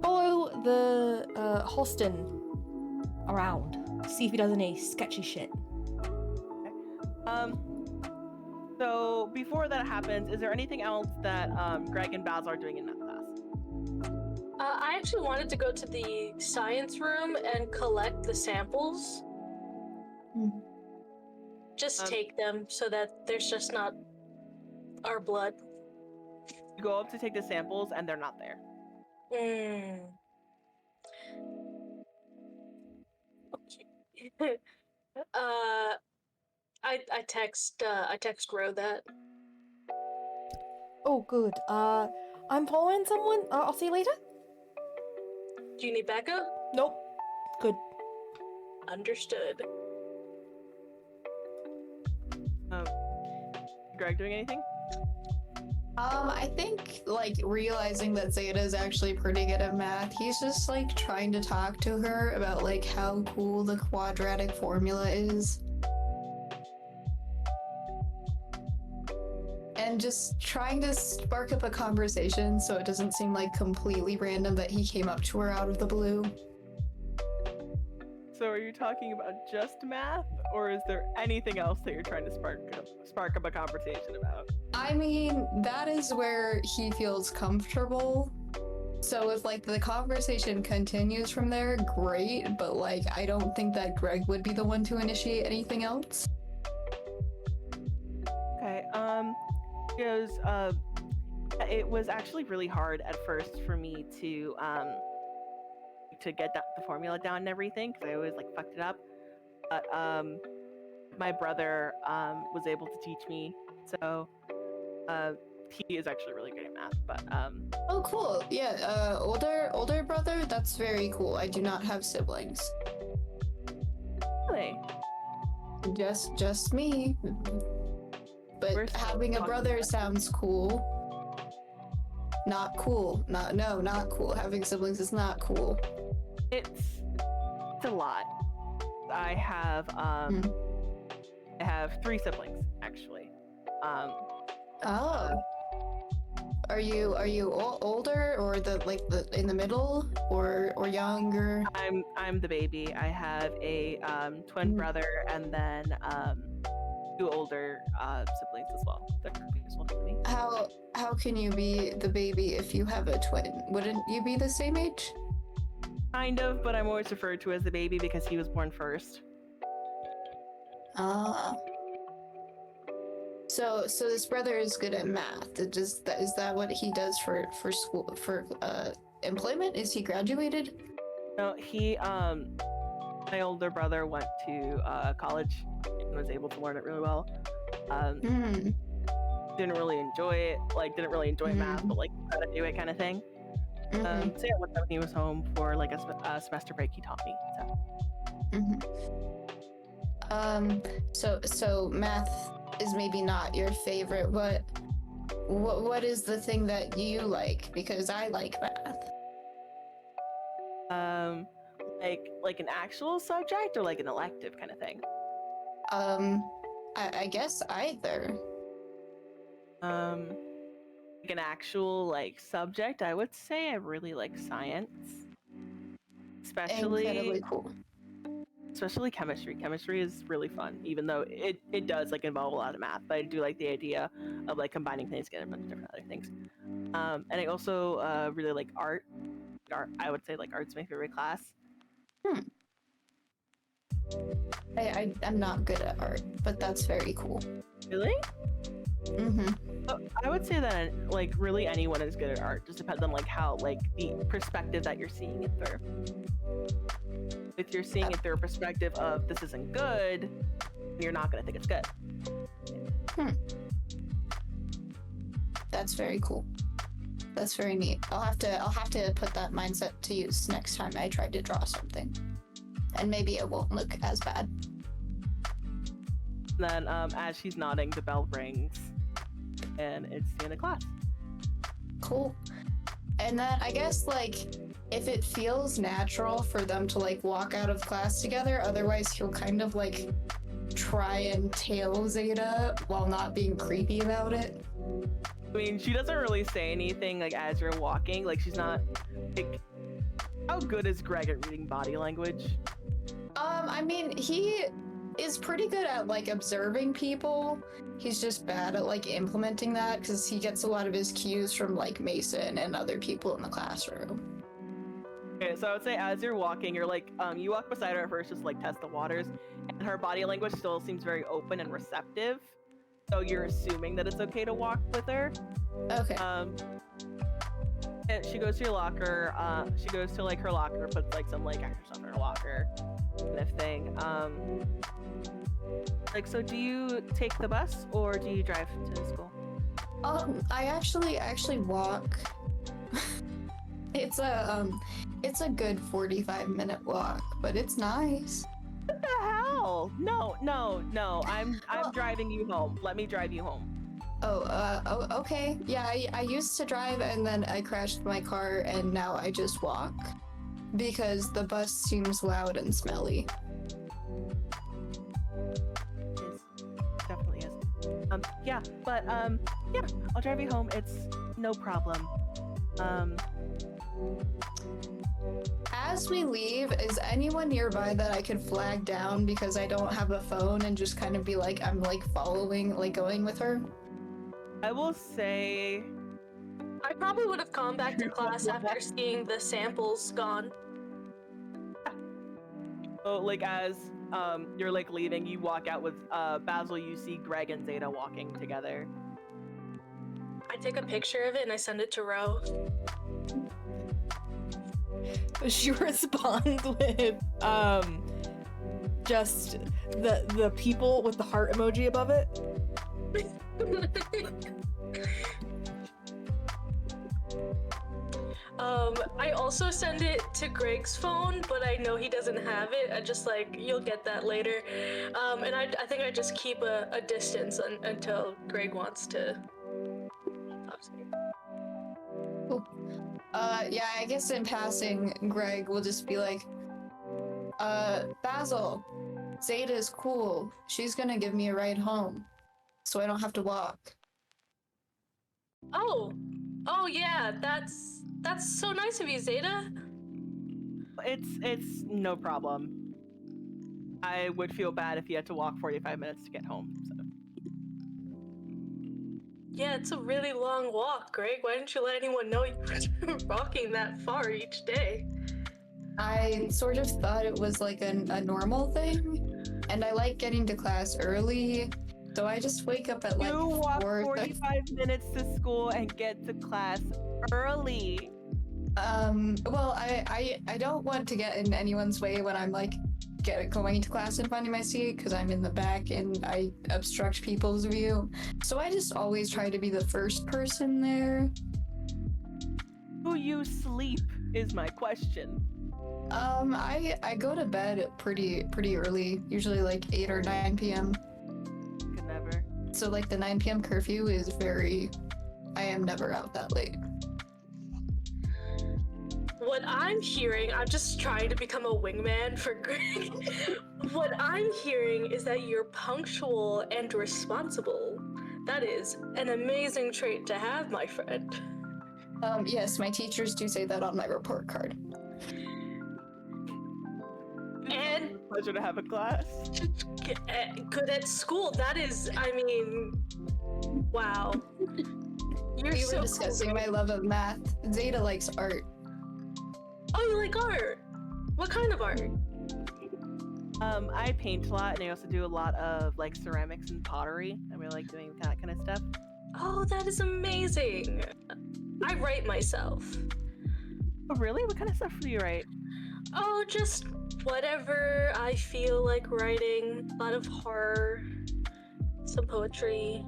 follow the Holston around, see if he does any sketchy shit. So before that happens, is there anything else that Greg and Baz are doing in that class? I actually wanted to go to the science room and collect the samples. Just take them so that there's just not our blood. You go up to take the samples and they're not there. Okay. I text Ro that. Oh, good. I'm following someone. I'll see you later. Do you need backup? Nope. Good. Understood. Greg doing anything? I think, like, realizing that Zeta is actually pretty good at math, he's just, like, trying to talk to her about, like, how cool the quadratic formula is. And just trying to spark up a conversation so it doesn't seem, like, completely random that he came up to her out of the blue. So are you talking about just math, or is there anything else that you're trying to spark up a conversation about? I mean, that is where he feels comfortable. So if, like, the conversation continues from there, great, but, like, I don't think that Greg would be the one to initiate anything else. Okay, because it was actually really hard at first for me to get the formula down and everything, because I always, like, fucked it up. But my brother was able to teach me, so he is actually really good at math. But Oh, cool. Yeah, older brother, that's very cool. I do not have siblings. really, Just me. But We're still having a talking brother about it. sounds cool. Not cool. Not cool. Having siblings is not cool. it's a lot. I have I have 3 siblings actually. Oh. Are you older or the in the middle or younger? I'm the baby. I have a twin brother and then 2 older siblings as well. They're as well to me. How can you be the baby if you have a twin? Wouldn't you be the same age? Kind of, but I'm always referred to as the baby because he was born first. Ah. So this brother is good at math. Is that what he does for school for employment? Is he graduated? No, my older brother went to college and was able to learn it really well. Didn't really enjoy it, didn't really enjoy math, but like how to do it kind of thing. So yeah, one time when he was home for like a semester break, he taught me. So math is maybe not your favorite. What is the thing that you like? Because I like math. Like an actual subject or like an elective kind of thing. I guess either. Like an actual like subject, I would say I really like science, Incredibly cool. especially chemistry. Chemistry is really fun, even though it does like involve a lot of math. But I do like the idea of like combining things together, a bunch of different other things. And I also really like art. I would say like art's my favorite class. I'm not good at art, but that's very cool. Really? I would say that like really anyone is good at art. Just depends on like how like the perspective that you're seeing it through. If you're seeing it through a perspective of this isn't good, you're not gonna think it's good. That's very cool. That's very neat. I'll have to put that mindset to use next time I try to draw something, and maybe it won't look as bad. Then as she's nodding, the bell rings, and it's the end of class. Cool. And then I guess like if it feels natural for them to like walk out of class together, otherwise he'll kind of like try and tail Zeta while not being creepy about it. I mean, she doesn't really say anything like as you're walking. Like she's not like. How good is Greg at reading body language? I mean, he is pretty good at like observing people. He's just bad at like implementing that because he gets a lot of his cues from like Mason and other people in the classroom. Okay, so I would say as you're walking, you're like, you walk beside her at first, just like test the waters, and her body language still seems very open and receptive. So you're assuming that it's okay to walk with her. Okay. And she goes to your locker. She goes to like her locker, puts like some like extra stuff in her locker, kind of thing. Like, so do you take the bus or do you drive to school? I actually walk. It's a good 45-minute walk, but it's nice. What the hell? No. I'm driving you home. Let me drive you home. Oh, okay. Yeah, I used to drive and then I crashed my car and now I just walk because the bus seems loud and smelly. It is. Definitely is. Yeah, but yeah, I'll drive you home. It's no problem. As we leave, is anyone nearby that I could flag down because I don't have a phone and just kind of be like, I'm like following, like going with her? I will say I probably would have gone back to class after seeing the samples gone. so like as you're like leaving, you walk out with Basil, you see Greg and Zeta walking together. I take a picture of it and I send it to Ro. She responds with just the people with the heart emoji above it. I also send it to Greg's phone, but I know he doesn't have it. I just like, you'll get that later. And I think I just keep a distance until Greg wants to. Cool. Yeah, I guess in passing, Greg will just be like, Basil, Zeta's cool. She's gonna give me a ride home, so I don't have to walk. Oh yeah, that's so nice of you, Zeta. It's no problem. I would feel bad if you had to walk 45 minutes to get home. So. Yeah, it's a really long walk, Greg. Why didn't you let anyone know you were walking that far each day? I sort of thought it was like a normal thing, and I like getting to class early, so I just wake up at like You walk 4. 45 minutes to school and get to class early. Well, I don't want to get in anyone's way when I'm like going to class and finding my seat because I'm in the back and I obstruct people's view. So I just always try to be the first person there. Do you sleep is my question. I go to bed pretty early, usually like 8 or 9 p.m. Could never. So like the 9 p.m. curfew is I am never out that late. What I'm hearing, I'm just trying to become a wingman for Greg. What I'm hearing is that you're punctual and responsible. That is an amazing trait to have, my friend. Yes, my teachers do say that on my report card. And Pleasure to have a class. good at school. That is, I mean, wow. You're We so were discussing cool. my love of math. Zeta likes art. Oh, you like art? What kind of art? I paint a lot, and I also do a lot of like ceramics and pottery. I really like doing that kind of stuff. Oh, that is amazing. I write myself. Oh, really? What kind of stuff do you write? Oh, just whatever I feel like writing. A lot of horror, some poetry.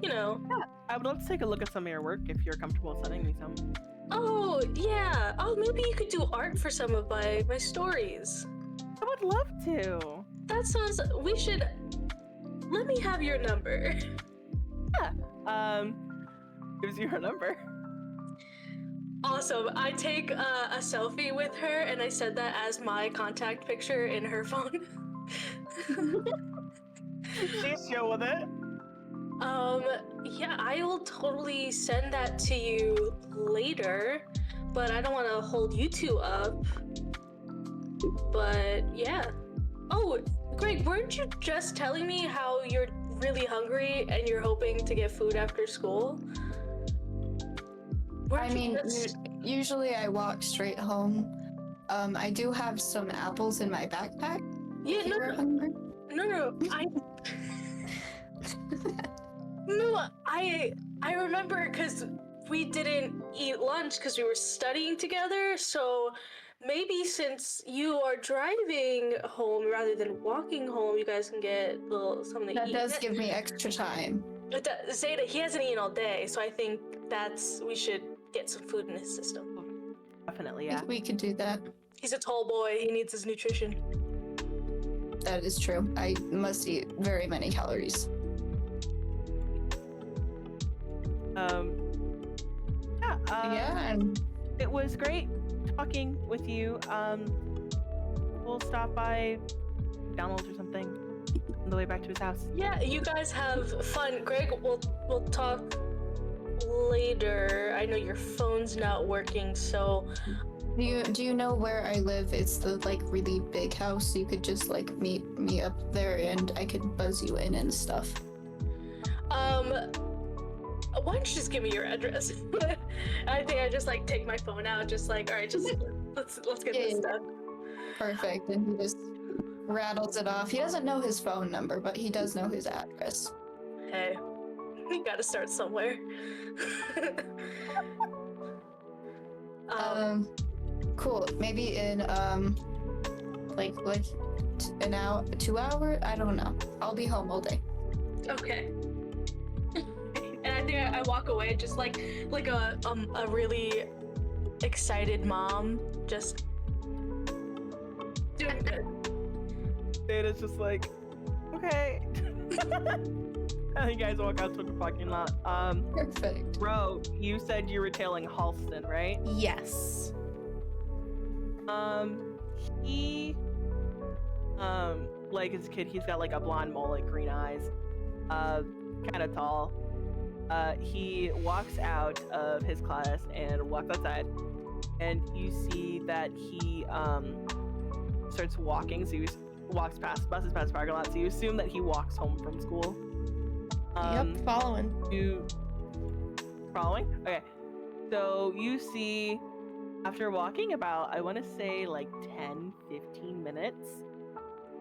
You know. Yeah, I would love to take a look at some of your work if you're comfortable sending me some. Oh, yeah. Oh, maybe you could do art for some of my stories. I would love to. That sounds... We should... Let me have your number. Yeah. Here's your number. Awesome. I take a selfie with her and I set that as my contact picture in her phone. She's chill with it. Yeah, I will totally send that to you later, but I don't want to hold you two up. But yeah. Oh, Greg, weren't you just telling me how you're really hungry and you're hoping to get food after school? I mean, usually I walk straight home. I do have some apples in my backpack. Yeah, if you were hungry. no, no, I remember because we didn't eat lunch because we were studying together. So maybe since you are driving home rather than walking home, you guys can get something to That eat. does give me extra time. But Zeta, he hasn't eaten all day, so I think we should get some food in his system. Definitely, yeah. We could do that. He's a tall boy. He needs his nutrition. That is true. I must eat very many calories. And it was great talking with you. We'll stop by McDonald's or something on the way back to his house. Yeah, you guys have fun. Greg, we'll talk later. I know your phone's not working, so Do you know where I live? It's the like really big house. You could just like meet me up there and I could buzz you in and stuff. Why don't you just give me your address? I think I just like take my phone out, just like, all right, just let's get this done. Perfect. And he just rattles it off. He doesn't know his phone number, but he does know his address. Hey, you gotta start somewhere. Cool. Maybe in like an hour, 2 hours. I don't know. I'll be home all day. Okay. And I think I walk away just like a really excited mom, just doing good. Data's just like, okay. And you guys walk out to the parking lot. Perfect. Bro, you said you were tailing Halston, right? Yes. He, like as a kid, he's got like a blonde mullet, green eyes, kind of tall. He walks out of his class and walks outside, and you see that he starts walking. So he walks past buses, past parking lot. So you assume that he walks home from school. Yep, following. Following? Okay. So you see, after walking about, I want to say like 10, 15 minutes,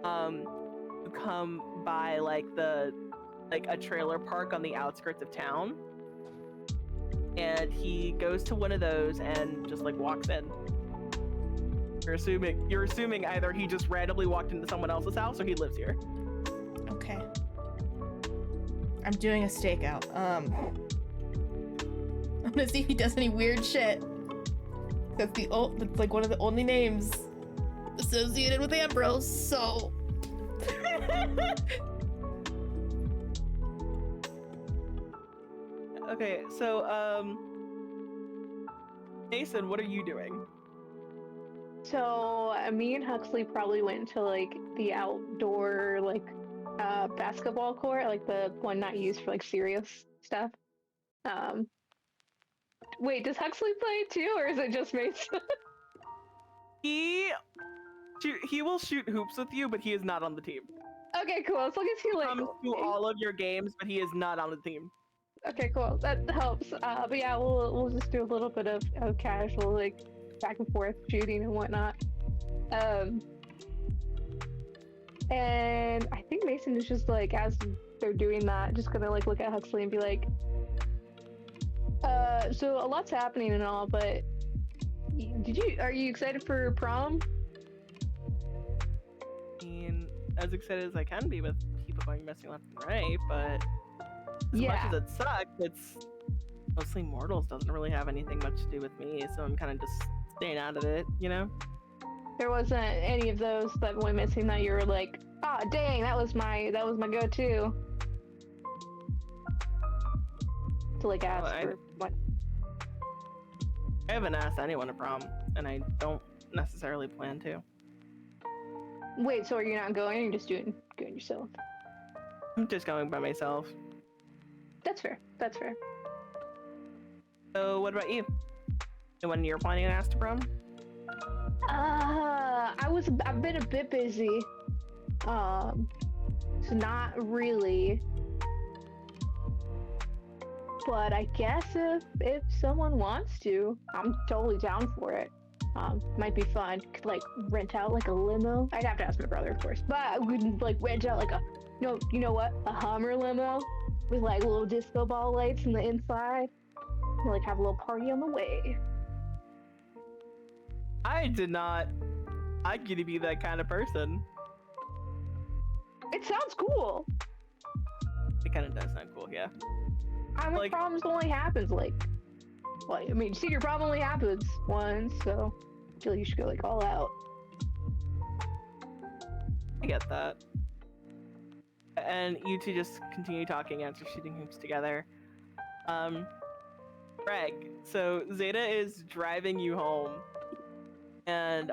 you come by like a trailer park on the outskirts of town, and he goes to one of those and just like walks in. You're assuming either he just randomly walked into someone else's house or he lives here. Okay. I'm doing a stakeout. I'm gonna see if he does any weird shit. That's like one of the only names associated with Ambrose, so. Okay, so Mason, what are you doing? So me and Huxley probably went to like the outdoor basketball court, like the one not used for like serious stuff. Wait, does Huxley play too, or is it just Mason? He will shoot hoops with you, but he is not on the team. Okay, cool. As long as he Comes to all of your games, but he is not on the team. Okay, cool. That helps. But yeah, we'll just do a little bit of casual like back and forth shooting and whatnot. And I think Mason is just like, as they're doing that, just gonna like look at Huxley and be like, so a lot's happening and all, but are you excited for prom? I mean, as excited as I can be with people going missing left and right, but as much as it sucks, it's mostly mortals, doesn't really have anything much to do with me, so I'm kind of just staying out of it, you know? There wasn't any of those that went missing that you were like, ah, dang, that was my go-to. To like ask for what? I haven't asked anyone to prom, and I don't necessarily plan to. Wait, so are you not going, or you're just doing yourself? I'm just going by myself. That's fair. That's fair. So what about you? When you're planning on ask to Prom? I've been a bit busy. So not really. But I guess if someone wants to, I'm totally down for it. Might be fun. Could like rent out like a limo. I'd have to ask my brother, of course. But we could like rent out like you know what? A Hummer limo with like little disco ball lights in the inside. And, like have a little party on the way. I'm gonna be that kind of person. It sounds cool. It kind of does sound cool, yeah. I mean, Like- problems only happens like, I mean, senior prom only happens once, so I feel like you should go like all out. I get that. And you two just continue talking after shooting hoops together. Greg, so Zeta is driving you home, and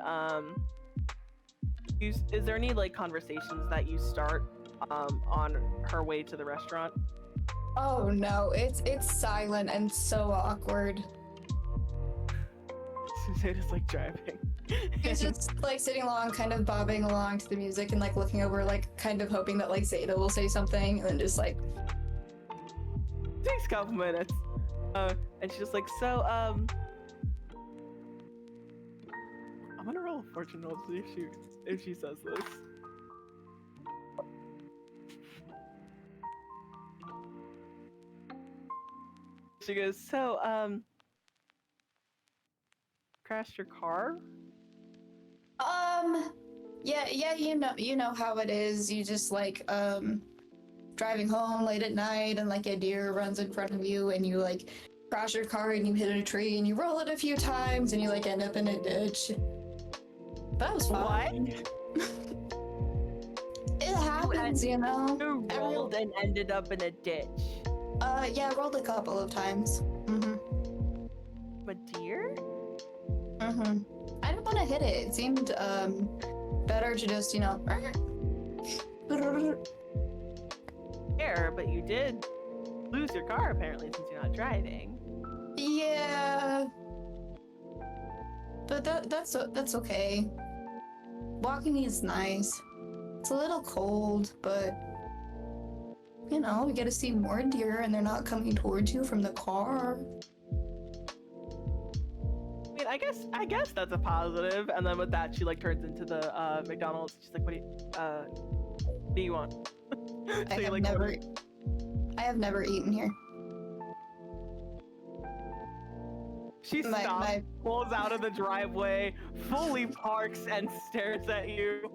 is there any like conversations that you start on her way to the restaurant? Oh no, it's silent and so awkward. Zeta's like driving. He's just like sitting along, kind of bobbing along to the music and like looking over, like kind of hoping that like Zeta will say something, and then just like Takes a couple minutes. And she's just like, so I'm gonna roll a fortune roll to see if she says this. She goes, so crashed your car? yeah, you know how it is. You just like driving home late at night and like a deer runs in front of you and you like crash your car and you hit a tree and you roll it a few times and you like end up in a ditch. That was fun. It happens, you know. You rolled and ended up in a ditch. Yeah, rolled a couple of times. A deer? I didn't want to hit it. It seemed better to just, you know. Fair, but you did lose your car apparently since you're not driving. Yeah. But that's okay. Walking is nice. It's a little cold, but you know, we get to see more deer and they're not coming towards you from the car. I mean, I guess that's a positive. And then with that, she like turns into the McDonald's. She's like, what do you want? So I you're have never eaten here. She stops, pulls out of the driveway, fully parks, and stares at you.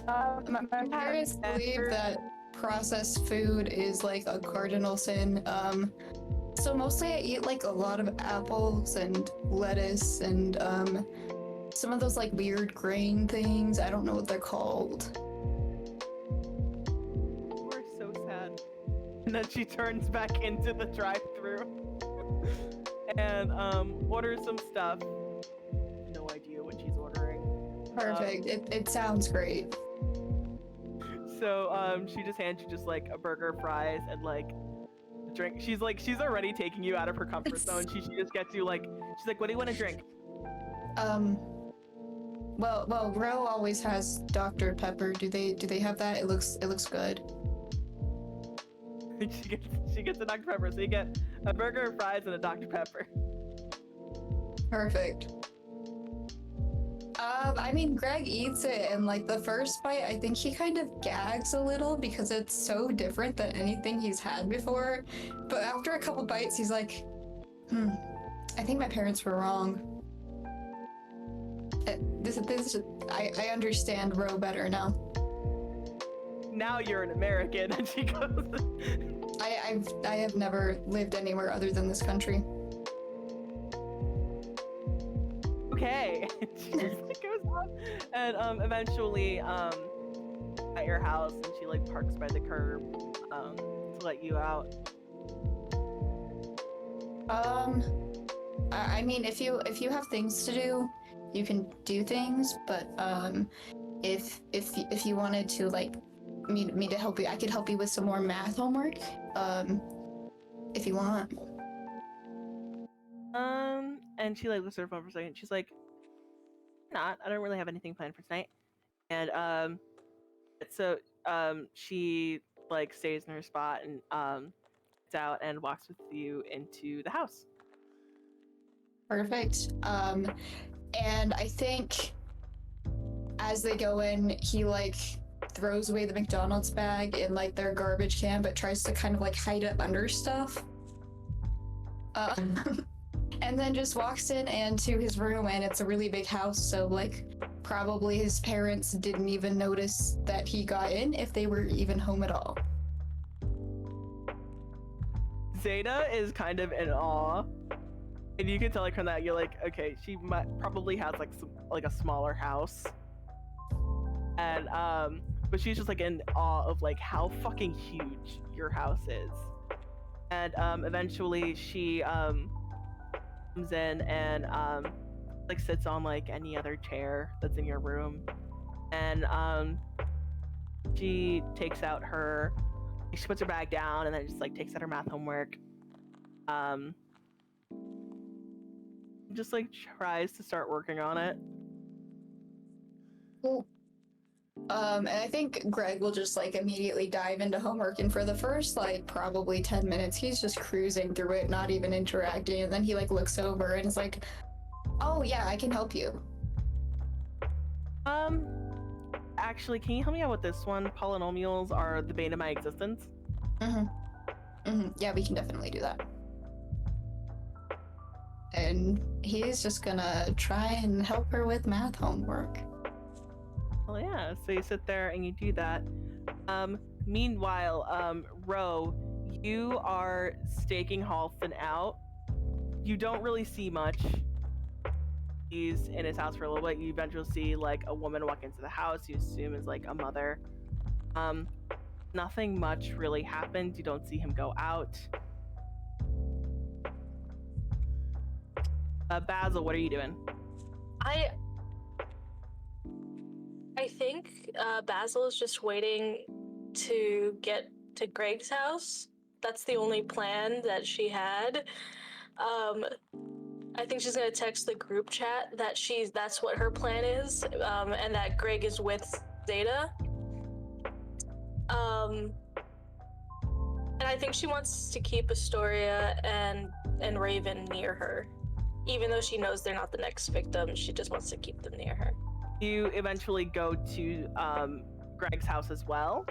My parents believe that processed food is like a cardinal sin. So mostly I eat like a lot of apples and lettuce and some of those like weird grain things. I don't know what they're called. You are so sad. And then she turns back into the drive-thru and orders some stuff. No idea what she's ordering. Perfect. It sounds great. So she just hands you just like a burger, fries, and like a drink. She's already taking you out of her comfort zone. She just gets you like, she's like, what do you want to drink? Well, Ro always has Dr. Pepper. Do they have that? It looks good. she gets a Dr. Pepper. So you get a burger, fries, and a Dr. Pepper. Perfect. I mean, Greg eats it, and like the first bite, I think he kind of gags a little because it's so different than anything he's had before. But after a couple bites, he's like, I think my parents were wrong. I understand Ro better now. Now you're an American, and she goes. I have never lived anywhere other than this country. Okay. She just like goes on, and eventually at your house, and she like parks by the curb to let you out. I mean, if you have things to do, you can do things, but if you wanted to like me to help you, I could help you with some more math homework. if you want. And she like looks at her phone for a second. She's like, "Not. I don't really have anything planned for tonight." And so she like stays in her spot and gets out and walks with you into the house. Perfect. And I think as they go in, he like throws away the McDonald's bag in like their garbage can, but tries to kind of like hide it under stuff. And then just walks in and to his room, and it's a really big house, so like probably his parents didn't even notice that he got in if they were even home at all. Zeta is kind of in awe, and you can tell like from that you're like, okay, she probably has like a smaller house, and but she's just like in awe of like how fucking huge your house is. And eventually she comes in and like sits on like any other chair that's in your room, and she takes out she puts her bag down and then just like takes out her math homework, just like tries to start working on it. Cool. And I think Greg will just like immediately dive into homework, and for the first like probably 10 minutes he's just cruising through it, not even interacting, and then he like looks over and is like, "Oh yeah, I can help you." Actually, can you help me out with this one? Polynomials are the bane of my existence. Yeah, we can definitely do that. And he's just gonna try and help her with math homework. Well, yeah, so you sit there and you do that. Meanwhile, Ro, you are staking Halston out. You don't really see much. He's in his house for a little bit. You eventually see like a woman walk into the house. You assume is like a mother. Nothing much really happened. You don't see him go out. Basil, what are you doing? I think Basil is just waiting to get to Greg's house. That's the only plan that she had. I think she's gonna text the group chat that that's what her plan is, and that Greg is with Zeta. And I think she wants to keep Astoria and Raven near her. Even though she knows they're not the next victim, she just wants to keep them near her. You eventually go to Greg's house as well.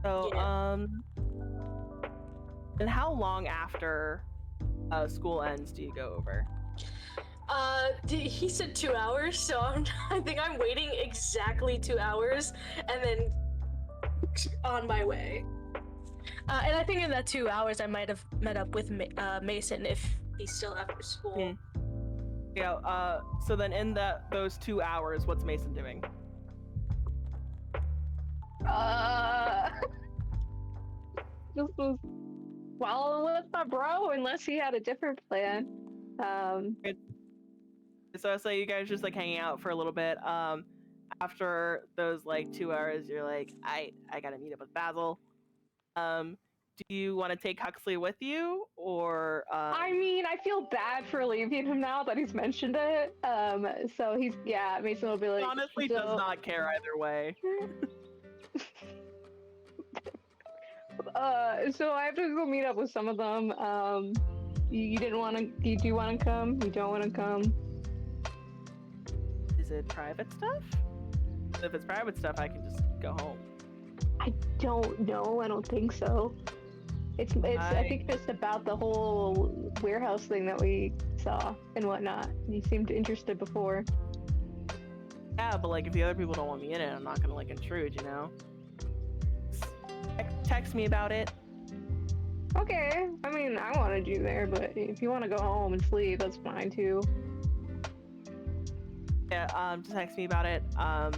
So, Yeah. and how long after school ends do you go over? He said 2 hours, so I think I'm waiting exactly 2 hours, and then on my way. And I think in that 2 hours, I might have met up with Mason if he's still after school. Yeah. So then in those 2 hours, what's Mason doing? Just was following with my bro, unless he had a different plan. So I say you guys just like hanging out for a little bit. After those like 2 hours, you're like, I gotta meet up with Basil. Do you want to take Huxley with you, or? I mean, I feel bad for leaving him now that he's mentioned it. So Mason will be like, honestly does not care either way. So I have to go meet up with some of them. You do want to come? You don't want to come? Is it private stuff? If it's private stuff, I can just go home. I don't know. I don't think so. I think it's about the whole warehouse thing that we saw and whatnot. You seemed interested before. Yeah, but like if the other people don't want me in it, I'm not gonna like intrude, you know? Text me about it. Okay. I mean, I wanted you there, but if you want to go home and sleep, that's fine too. Yeah, just text me about it. I'll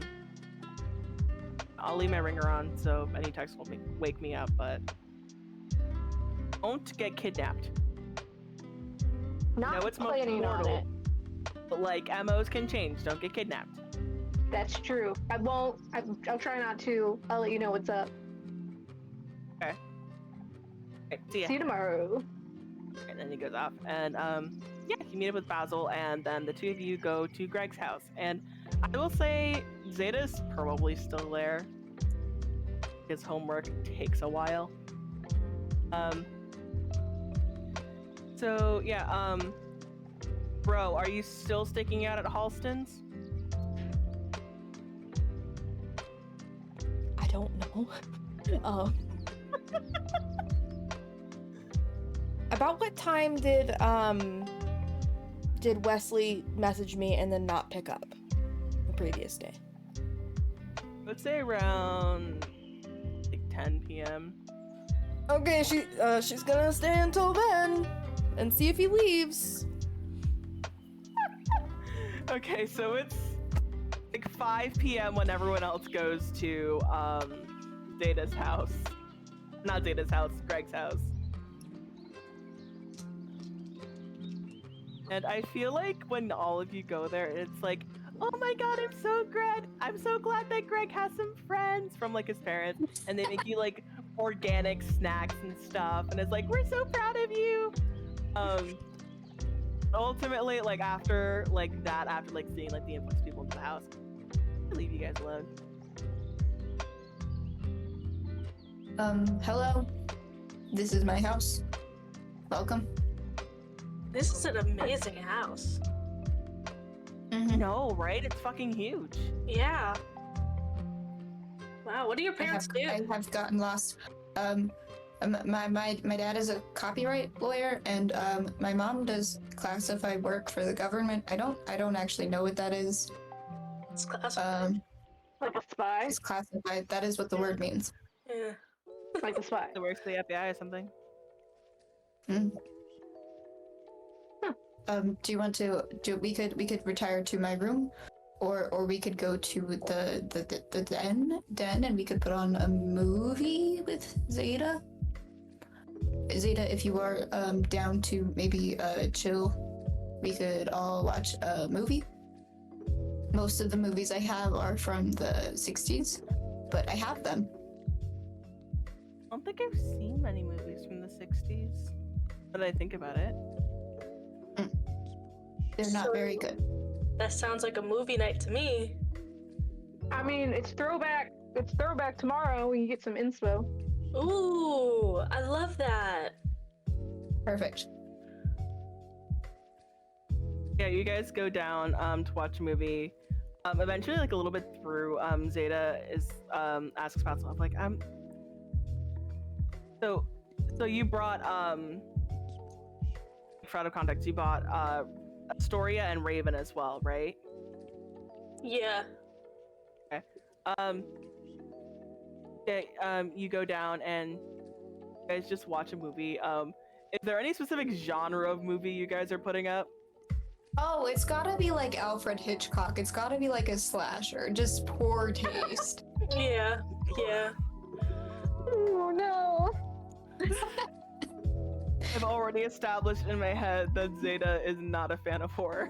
leave my ringer on, so any text will wake me up, but don't get kidnapped. Not no, it's planning on it. But like MOs can change. Don't get kidnapped. That's true. I won't. I'll try not to. I'll let you know what's up. Okay. Okay, see ya. See you tomorrow. And then he goes off, and yeah, you meet up with Basil, and then the two of you go to Greg's house. And I will say Zeta's probably still there. His homework takes a while. So yeah, bro, are you still sticking out at Halston's? I don't know. About what time did Wesley message me and then not pick up the previous day? Let's say around like 10 p.m. Okay, she's gonna stay until then and see if he leaves. Okay, so it's like 5 p.m. when everyone else goes to Zeta's house. Not Zeta's house, Greg's house. And I feel like when all of you go there, it's like, oh my god, I'm so glad that Greg has some friends from like his parents, and they make you like organic snacks and stuff, and it's like, we're so proud of you. Ultimately, like after like seeing like the influx of people into the house, I leave you guys alone. Hello. This is my house. Welcome. This is an amazing house. No, right? It's fucking huge. Yeah. Wow, what do your parents do? I have gotten lost. My dad is a copyright lawyer, and my mom does classified work for the government. I don't actually know what that is. It's classified. Like a spy? It's classified. That is what the word means. Yeah. Like a spy. It works for the FBI or something. Do you want to we could retire to my room, or we could go to the den and we could put on a movie with Zeta. Zeta, if you are down to maybe chill, we could all watch a movie. Most of the movies I have are from the 60s, but I have them. I don't think I've seen many movies from the 60s, but I think about it. They're not very good. That sounds like a movie night to me. I mean, it's throwback tomorrow. We can get some inspo. Ooh, I love that. Perfect. Yeah, you guys go down to watch a movie. Eventually, like a little bit through, Zeta asks about stuff like so you brought for out of context, you bought Astoria and Raven as well, right? Yeah. Okay. You go down and you guys just watch a movie. Is there any specific genre of movie you guys are putting up? Oh, it's gotta be like Alfred Hitchcock. It's gotta be like a slasher. Just poor taste. Yeah. Oh no. I've already established in my head that Zeta is not a fan of horror.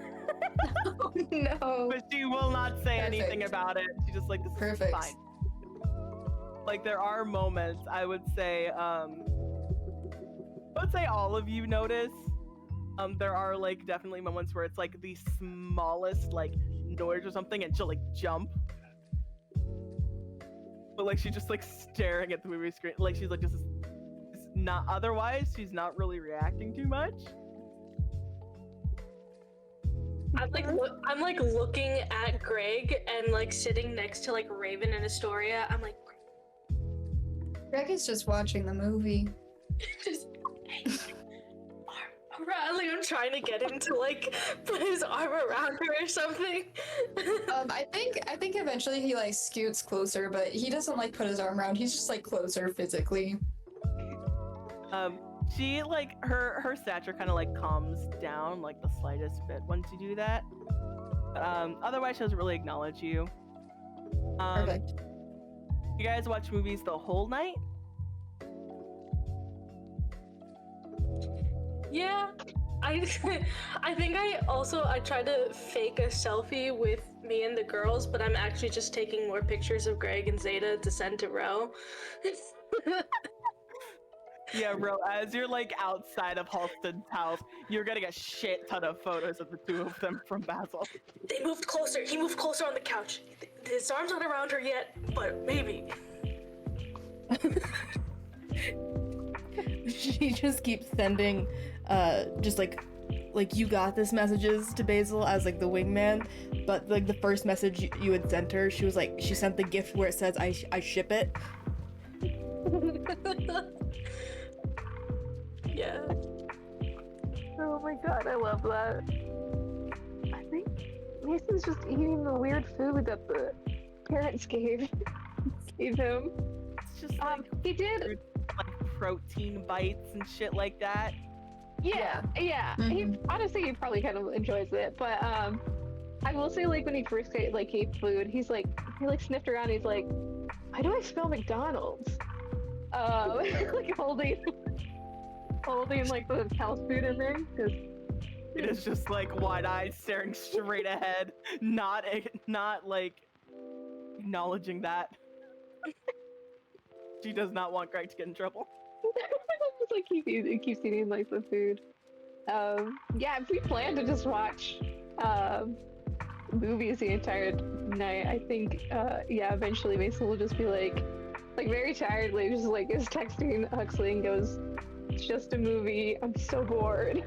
Oh no. But she will not say Perfect. anything about it. She just like, this Perfect. is fine. Like there are moments, I would say all of you notice. There are like definitely moments where it's like the smallest like noise or something and she'll like jump. But like she's just like staring at the movie screen. Like she's like just not, otherwise she's not really reacting too much. I'm like looking at Greg and like sitting next to like Raven and Astoria. I'm like, Greg is just watching the movie. just around, like I'm trying to get him to like put his arm around her or something. I think eventually he like scoots closer, but he doesn't like put his arm around. He's just like closer physically. She like her stature kind of like calms down like the slightest bit once you do that. Otherwise she doesn't really acknowledge you. Perfect. You guys watch movies the whole night? Yeah, I think I tried to fake a selfie with me and the girls, but I'm actually just taking more pictures of Greg and Zeta to send to Ro. Yeah, bro, as you're like outside of Halston's house, you're getting a shit ton of photos of the two of them from Basil. They moved closer. He moved closer on the couch. His arm's not around her yet, but maybe. She just keeps sending just like you got this messages to Basil as like the wingman, but like the first message you had sent her, she was like, she sent the gift where it says I ship it. Yeah. Oh my god, I love that. I think Mason's just eating the weird food that the parents gave him. It's just like, He did. like protein bites and shit like that. Yeah. Mhm. He honestly, he probably kind of enjoys it, but I will say, like, when he first ate food, he sniffed around. He's like, why do I smell McDonald's? Like holding like the house food in there, because It is just like wide-eyed, staring straight ahead, not like acknowledging that. She does not want Greg to get in trouble. just like keeps eating like the food. Yeah, if we plan to just watch movies the entire night, I think yeah, eventually Mason will just be like very tiredly just like is texting Huxley and goes, it's just a movie, I'm so bored.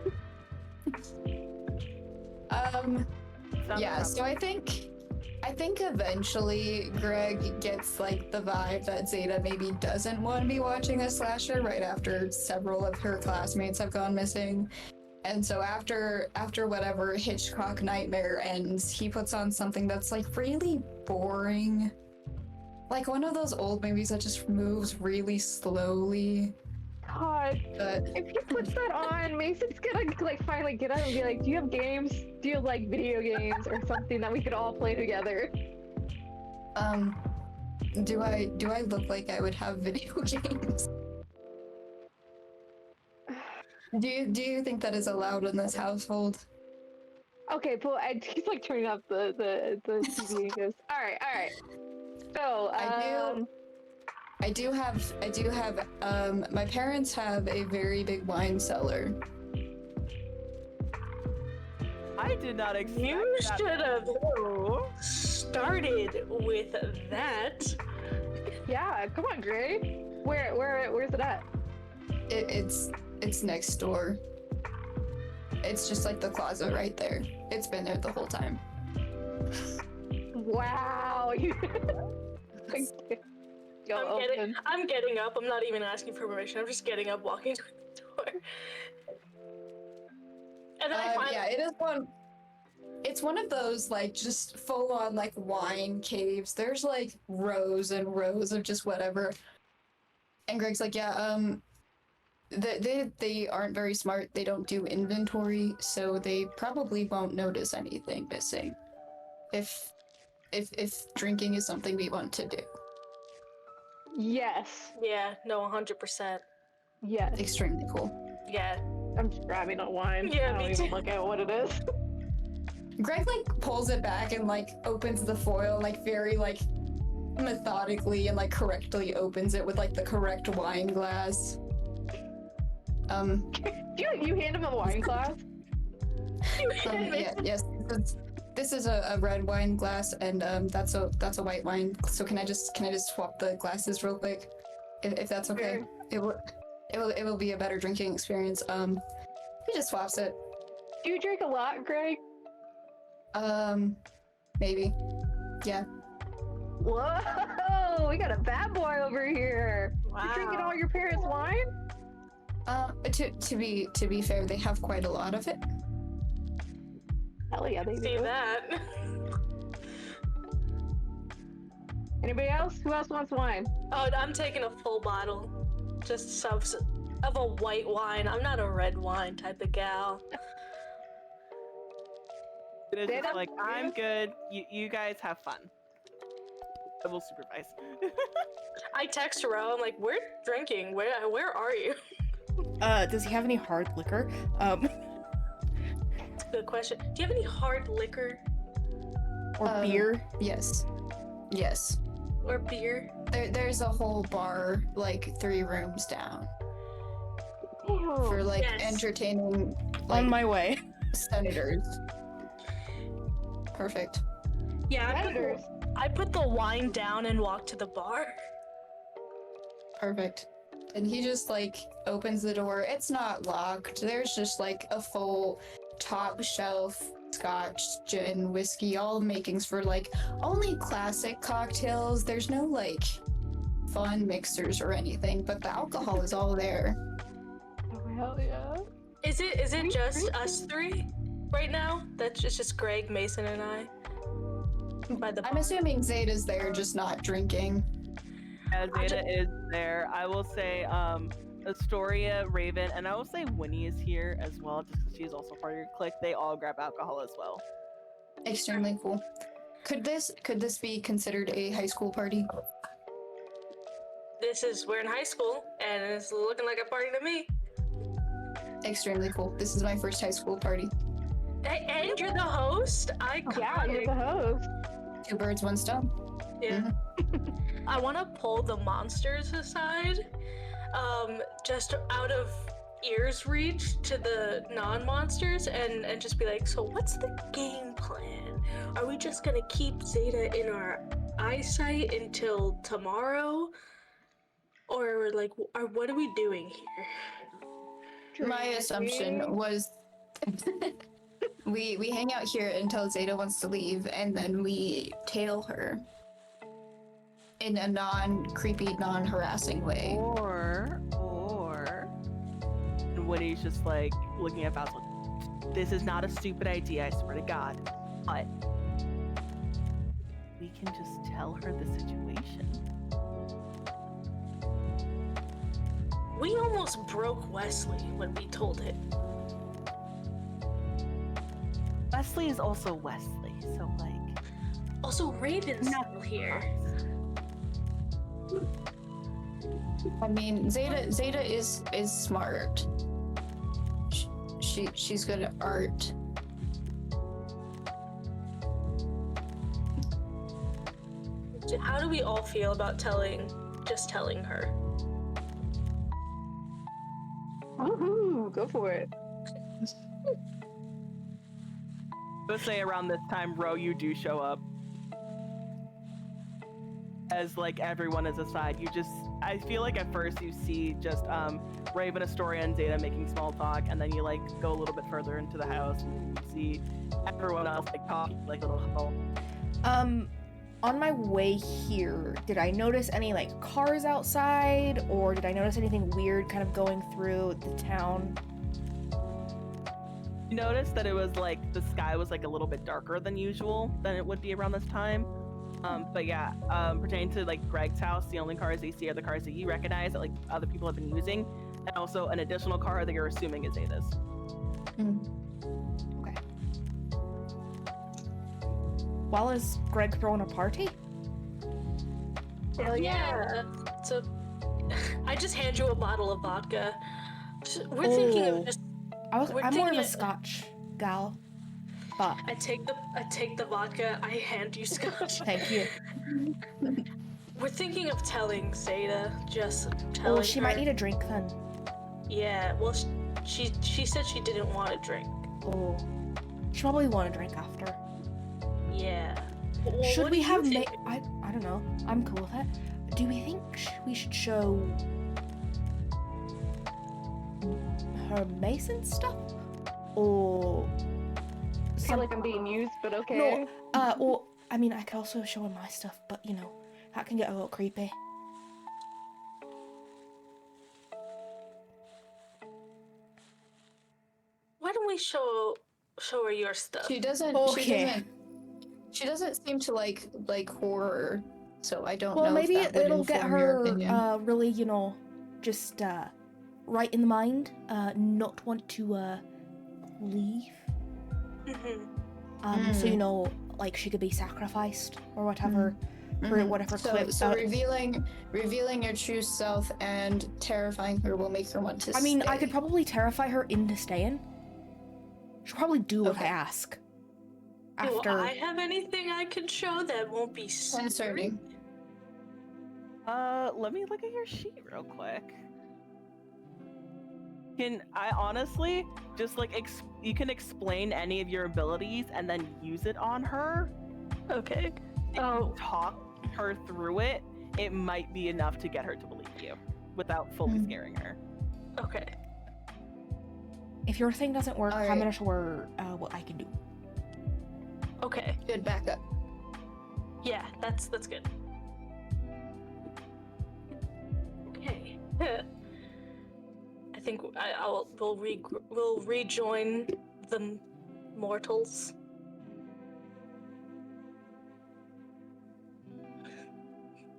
Yeah, so I think eventually Greg gets like the vibe that Zeta maybe doesn't want to be watching a slasher right after several of her classmates have gone missing. And so after whatever Hitchcock nightmare ends, he puts on something that's like really boring. Like one of those old movies that just moves really slowly. God, But if he puts that on, Mason's gonna like finally get up and be like, do you have games? Do you have like video games or something that we could all play together? do I look like I would have video games? Do you think that is allowed in this household? Okay, but he's like turning up the TV and goes, all right. So I do have my parents have a very big wine cellar. I did not expect You that. should have started with that. yeah, come on, Gray. Where's it at? It's next door. It's just like the closet right there. It's been there the whole time. Wow. Go open. I'm getting up. I'm not even asking for permission. I'm just getting up, walking to the door. And then I find Yeah, it is one. It's one of those like just full on like wine caves. There's like rows and rows of just whatever. And Greg's like, yeah, they aren't very smart. They don't do inventory, so they probably won't notice anything missing. If drinking is something we want to do. Yes. yeah, no, 100%. Yes. Extremely cool. Yeah. I'm just grabbing a wine. Yeah, I don't me even too. look at what it is. Greg like pulls it back and like opens the foil like very like methodically and like correctly opens it with like the correct wine glass. You hand him a wine glass? Yes. This is a red wine glass, and that's a white wine. So can I just swap the glasses real quick, if that's okay? Sure. It will be a better drinking experience. He just swaps it. Do you drink a lot, Greg? Maybe. Yeah. Whoa, we got a bad boy over here. Wow. You drinking all your parents' wine? To be fair, they have quite a lot of it. Hell yeah, they See do. that? Anybody else? Who else wants wine? Oh, I'm taking a full bottle. Just of a white wine. I'm not a red wine type of gal. It is Dana? just like, I'm good. You guys have fun. I will supervise. I text Ro. I'm like, we're drinking. Where are you? Does he have any hard liquor? It's a good question. Do you have any hard liquor Or beer? Yes. or beer? There's a whole bar like 3 rooms down. for like Yes. entertaining On my way. senators. Perfect. Yeah, Predators. I put the wine down and walk to the bar. Perfect. And he just like opens the door. It's not locked. There's just like a full top shelf scotch, gin, whiskey, all makings for like only classic cocktails. There's no like fun mixers or anything, but the alcohol is all there. Oh, hell yeah. Is it just us three right now? It's just Greg, Mason, and I. By the I'm assuming Zeta's there, just not drinking. Yeah, Zeta is there. I will say, Astoria, Raven, and I will say Winnie is here as well, just because she's also part of your clique. They all grab alcohol as well. Extremely cool. Could this be considered a high school party? we're in high school, and it's looking like a party to me. Extremely cool. This is my first high school party. Hey, and you're the host? Yeah, you're the host. 2 birds, 1 stone. Yeah. I want to pull the monsters aside, just out of ear's reach to the non-monsters, and just be like, so what's the game plan? Are we just gonna keep Zeta in our eyesight until tomorrow? Or like, what are we doing here? My assumption was we hang out here until Zeta wants to leave, and then we tail her in a non-creepy, non-harassing way. Or Winnie's just like looking at Basil. This is not a stupid idea, I swear to God. But we can just tell her the situation. We almost broke Wesley when we told it. Wesley is also Wesley, so like. Also, Raven's still here. I mean, Zeta is smart. She's good at art. How do we all feel about just telling her? Woohoo, go for it. Let's say around this time, Ro, you do show up. As like everyone is aside, I feel like at first you see just Raven, Astoria, and Zeta making small talk, and then you like go a little bit further into the house and you see everyone else like talking like a little huddle. On my way here, did I notice any like cars outside, or did I notice anything weird kind of going through the town? You notice that it was like the sky was like a little bit darker than usual than it would be around this time. But yeah, pertaining to like Greg's house, the only cars they see are the cars that you recognize that like other people have been using, and also an additional car that you're assuming is Zeta's. Okay. Well, is Greg throwing a party? Hell Yeah. So, I just hand you a bottle of vodka. We're thinking of just. I'm more of thinking a it- Scotch gal, but I take the vodka. I hand you scotch. thank you. We're thinking of telling Zeta. Just telling. Oh, she might need a drink then. Yeah. Well, she said she didn't want to drink. Oh, she probably want a drink after. Yeah. Well, Should what we do you have think? I don't know. I'm cool with it. Do we think we should show her Mason stuff, or I feel like I'm being used, but okay. No, or I mean, I could also show her my stuff, but you know, that can get a little creepy. Why don't we show her your stuff? She doesn't. Okay. She doesn't seem to like horror, so I don't know. Well, maybe if that would it'll get inform your her opinion. really, you know, just right in the mind, not want to leave. Mm-hmm. So you know, like she could be sacrificed or whatever for whatever clip. So revealing your true self and terrifying her will make her want to. I mean, stay. I could probably terrify her into staying. She'll probably do what I Okay. ask. Do After I have anything I can show that won't be Concerning. Let me look at your sheet real quick. Can I honestly just like you can explain any of your abilities and then use it on her? Okay. If you talk her through it, it might be enough to get her to believe you without fully scaring her. Okay. If your thing doesn't work, All I'm right. gonna show her what I can do. Okay. Good backup. Yeah, that's good. Okay. I think we'll rejoin the mortals.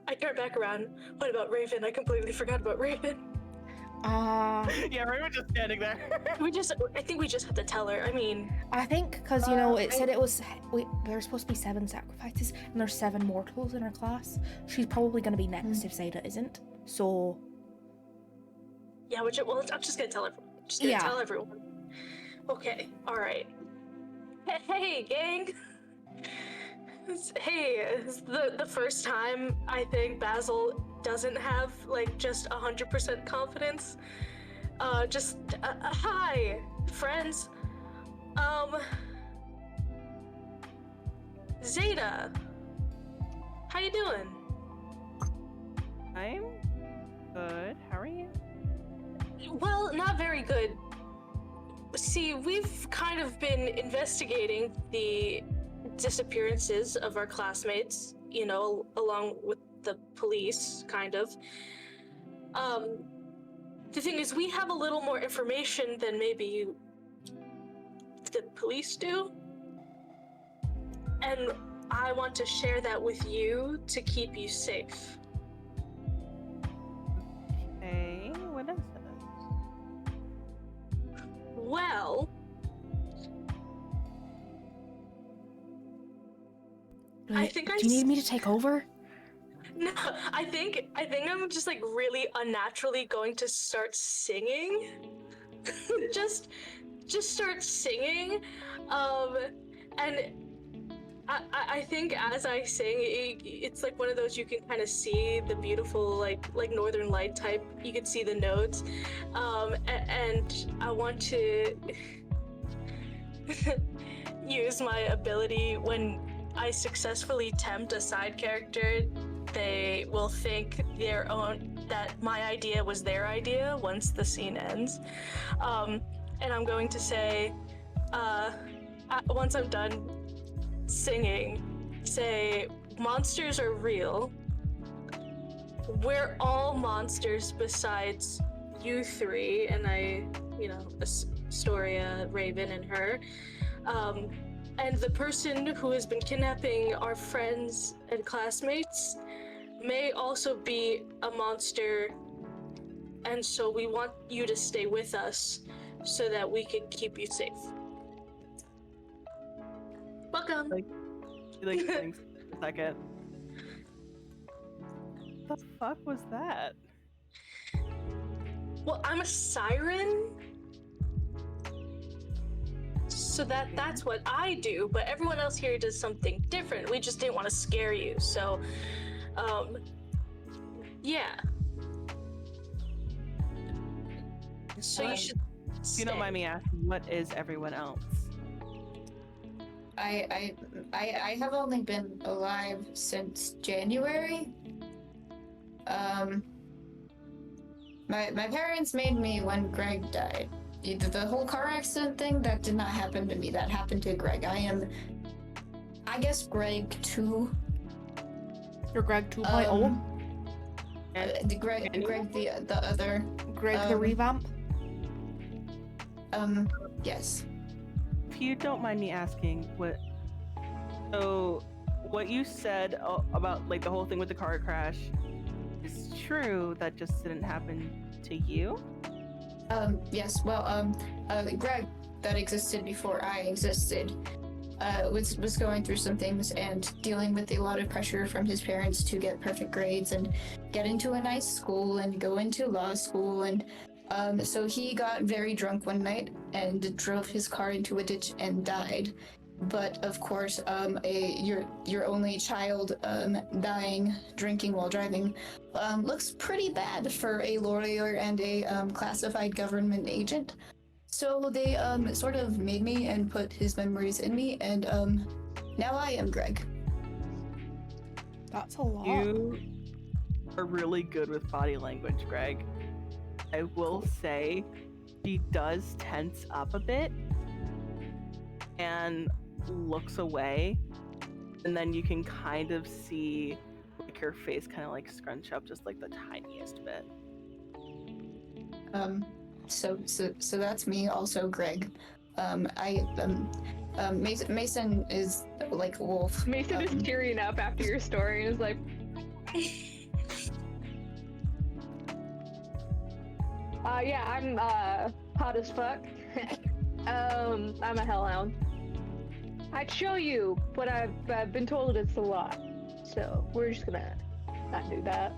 I turn back around. What about Raven? I completely forgot about Raven. Yeah, Raven's just standing there. I think we just have to tell her. I mean, I think because it said it was there's supposed to be 7 sacrifices and there's 7 mortals in our class. She's probably gonna be next if Zeta isn't. So yeah, I'm just gonna tell everyone. Just gonna tell everyone. Okay, all right. Hey, gang. Hey, it's the first time I think Basil doesn't have like just 100% confidence. Hi, friends. Zeta, how you doing? I'm good. How are you? Well, not very good. See, we've kind of been investigating the disappearances of our classmates, along with the police, kind of. The thing is, we have a little more information than maybe the police do. And I want to share that with you to keep you safe. Okay, what is it? Well, I think do you need me to take over? No, I think I'm just like really unnaturally going to start singing. just start singing. And I think as I sing, it's like one of those you can kind of see the beautiful like northern light type. You can see the notes, and I want to use my ability when I successfully tempt a side character. They will think that my idea was their idea once the scene ends, and I'm going to say, once I'm done singing, say, monsters are real. We're all monsters besides you three, and Astoria, Raven, and her. And the person who has been kidnapping our friends and classmates may also be a monster, and so we want you to stay with us so that we can keep you safe. Welcome. He thinks for a second. What the fuck was that? Well, I'm a siren, so that's what I do, but everyone else here does something different. We just didn't want to scare you, so yeah. So you should If you don't mind me asking, what is everyone else? I have only been alive since January. My parents made me when Greg died. The whole car accident thing, that did not happen to me. That happened to Greg. I guess Greg 2. You're Greg 2.0? Greg the other. Greg the revamp? Yes. If you don't mind me asking, what you said about like the whole thing with the car crash is true, that just didn't happen to you? Yes, well, Greg, that existed before I existed, was going through some things and dealing with a lot of pressure from his parents to get perfect grades and get into a nice school and go into law school, and so he got very drunk one night and drove his car into a ditch and died. but of course, your only child dying, drinking while driving, looks pretty bad for a lawyer and a classified government agent. So they sort of made me and put his memories in me, and now I am Greg. That's a lot. You are really good with body language, Greg. I will say she does tense up a bit and looks away, and then you can kind of see like her face kind of like scrunch up just like the tiniest bit. So that's me, also Greg. Mason is like a wolf. Mason is tearing up after your story and is like, yeah, I'm hot as fuck. I'm a hellhound. I'd show you, but I've been told it's a lot, so we're just gonna not do that.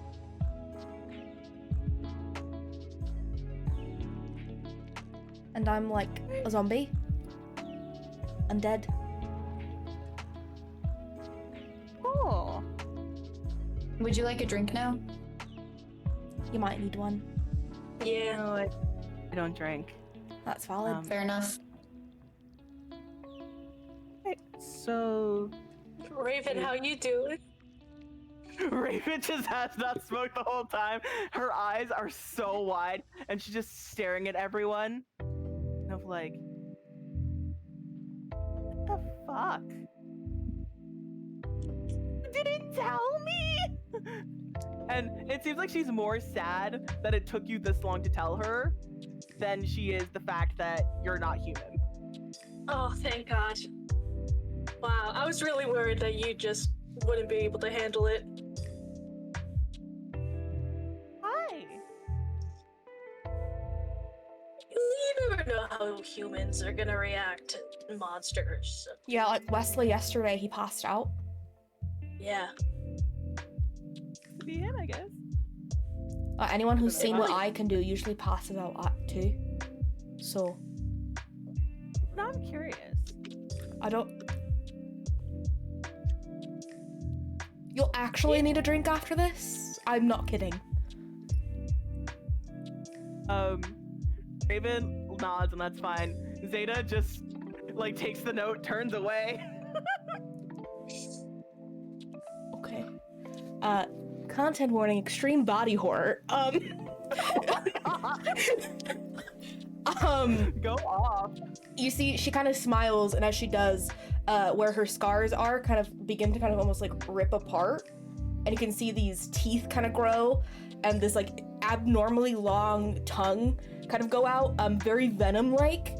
And I'm like a zombie. Undead. Oh. Would you like a drink now? You might need one. Yeah. No, I don't drink. That's valid. Fair enough. Okay, so Raven, how you doing? Raven just has not smoked the whole time. Her eyes are so wide, and she's just staring at everyone. And I'm like, what the fuck? You didn't tell me? And it seems like she's more sad that it took you this long to tell her than she is the fact that you're not human. Oh, thank God. Wow, I was really worried that you just wouldn't be able to handle it. Hi. You never know how humans are gonna react to monsters. So, Yeah, like Wesley yesterday, he passed out. yeah. To be him, I guess. Anyone who's If seen what I- I can do usually passes out too. So, Now I'm curious. I don't... You'll actually need a drink after this? I'm not kidding. Raven nods and that's fine. Zeta just like takes the note, turns away. Okay. Content warning, extreme body horror. Go off. You see, she kind of smiles, and as she does, where her scars are kind of begin to kind of almost like rip apart, and you can see these teeth kind of grow, and this like abnormally long tongue kind of go out, very venom-like.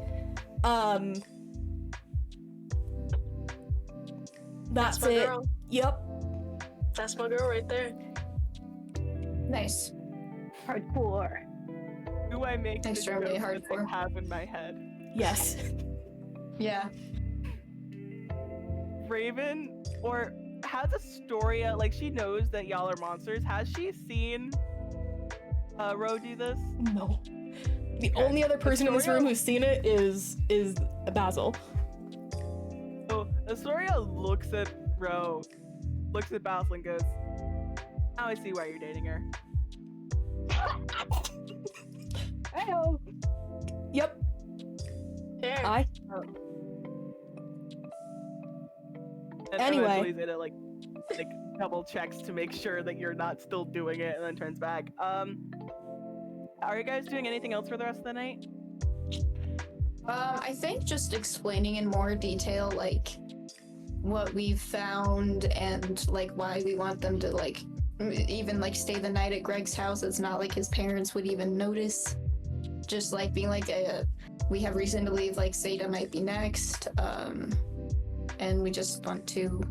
That's my it. girl. Yep. That's my girl right there. Nice. Hardcore. Do I make the Extremely joke that hardcore. I have in my head? Yes. Yeah. Raven, or has Astoria, like she knows that y'all are monsters, has she seen Ro do this? No. The Okay. only other person in this Astoria- room who's seen it is Basil. So Astoria looks at Ro, looks at Basil and goes, now I see why you're dating her. Hey-oh. Yep. There. I. And Anyway. eventually Zeta like double checks to make sure that you're not still doing it and then turns back. Are you guys doing anything else for the rest of the night? I think just explaining in more detail, like, what we've found and, like, why we want them to, like, even, like, stay the night at Greg's house. It's not like his parents would even notice. Just, like, being like, we have reason to believe, like, Zeta might be next, and we just want to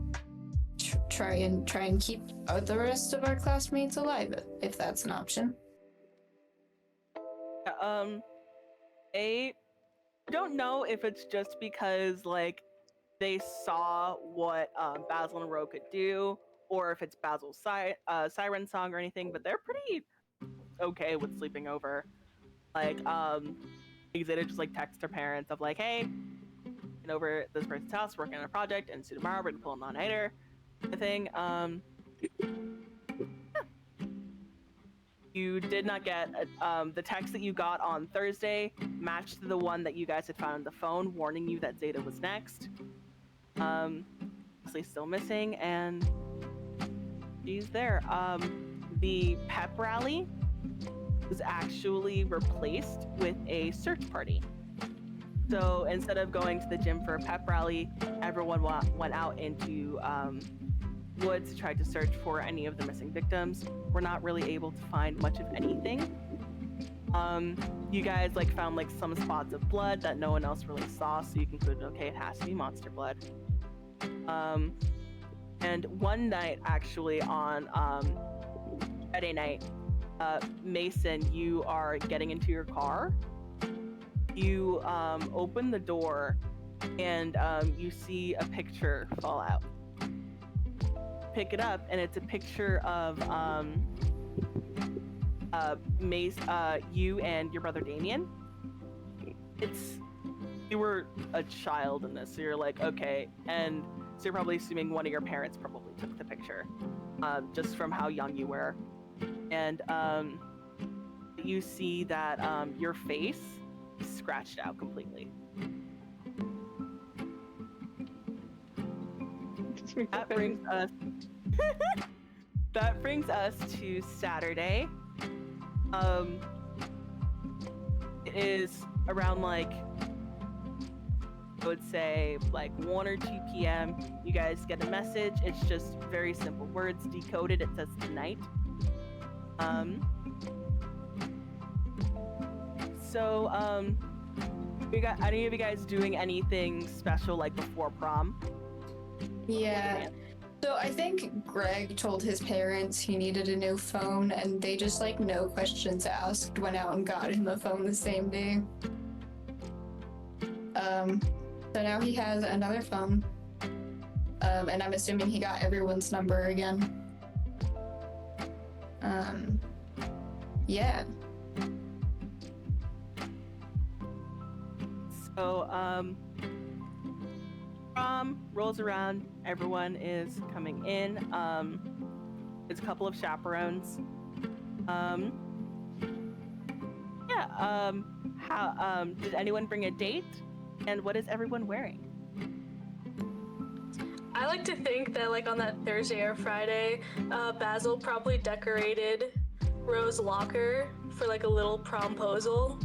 try and keep the rest of our classmates alive, if that's an option. I don't know if it's just because like they saw what Basil and Ro could do, or if it's Basil's siren song or anything, but they're pretty okay with sleeping over. Like, Zeta just like text her parents of like, hey, over at this person's house working on a project, and so tomorrow we're gonna pull an all-nighter thing. You did not get the text that you got on Thursday matched the one that you guys had found on the phone, warning you that Zeta was next. Obviously still missing, and she's there. The pep rally was actually replaced with a search party. So instead of going to the gym for a pep rally, everyone went out into woods to try to search for any of the missing victims. We're not really able to find much of anything. You guys found some spots of blood that no one else really saw, so you concluded, okay, it has to be monster blood. And one night, actually, on Friday night, Mason, you are getting into your car. You open the door, and you see a picture fall out. Pick it up, and it's a picture of you and your brother Damien. You were a child in this, so you're like, okay, and so you're probably assuming one of your parents probably took the picture, just from how young you were. And you see that your face is scratched out completely. That brings us to Saturday. It is around I would say 1 or 2 p.m. You guys get a message. It's just very simple words decoded. It says tonight. So you got any of you guys doing anything special before prom? Yeah. So I think Greg told his parents he needed a new phone, and they just no questions asked went out and got him a phone the same day. So now he has another phone. And I'm assuming he got everyone's number again. Yeah. So prom rolls around, everyone is coming in. There's a couple of chaperones. Did anyone bring a date? And what is everyone wearing? I like to think that on that Thursday or Friday, Basil probably decorated Rose's locker for a little promposal.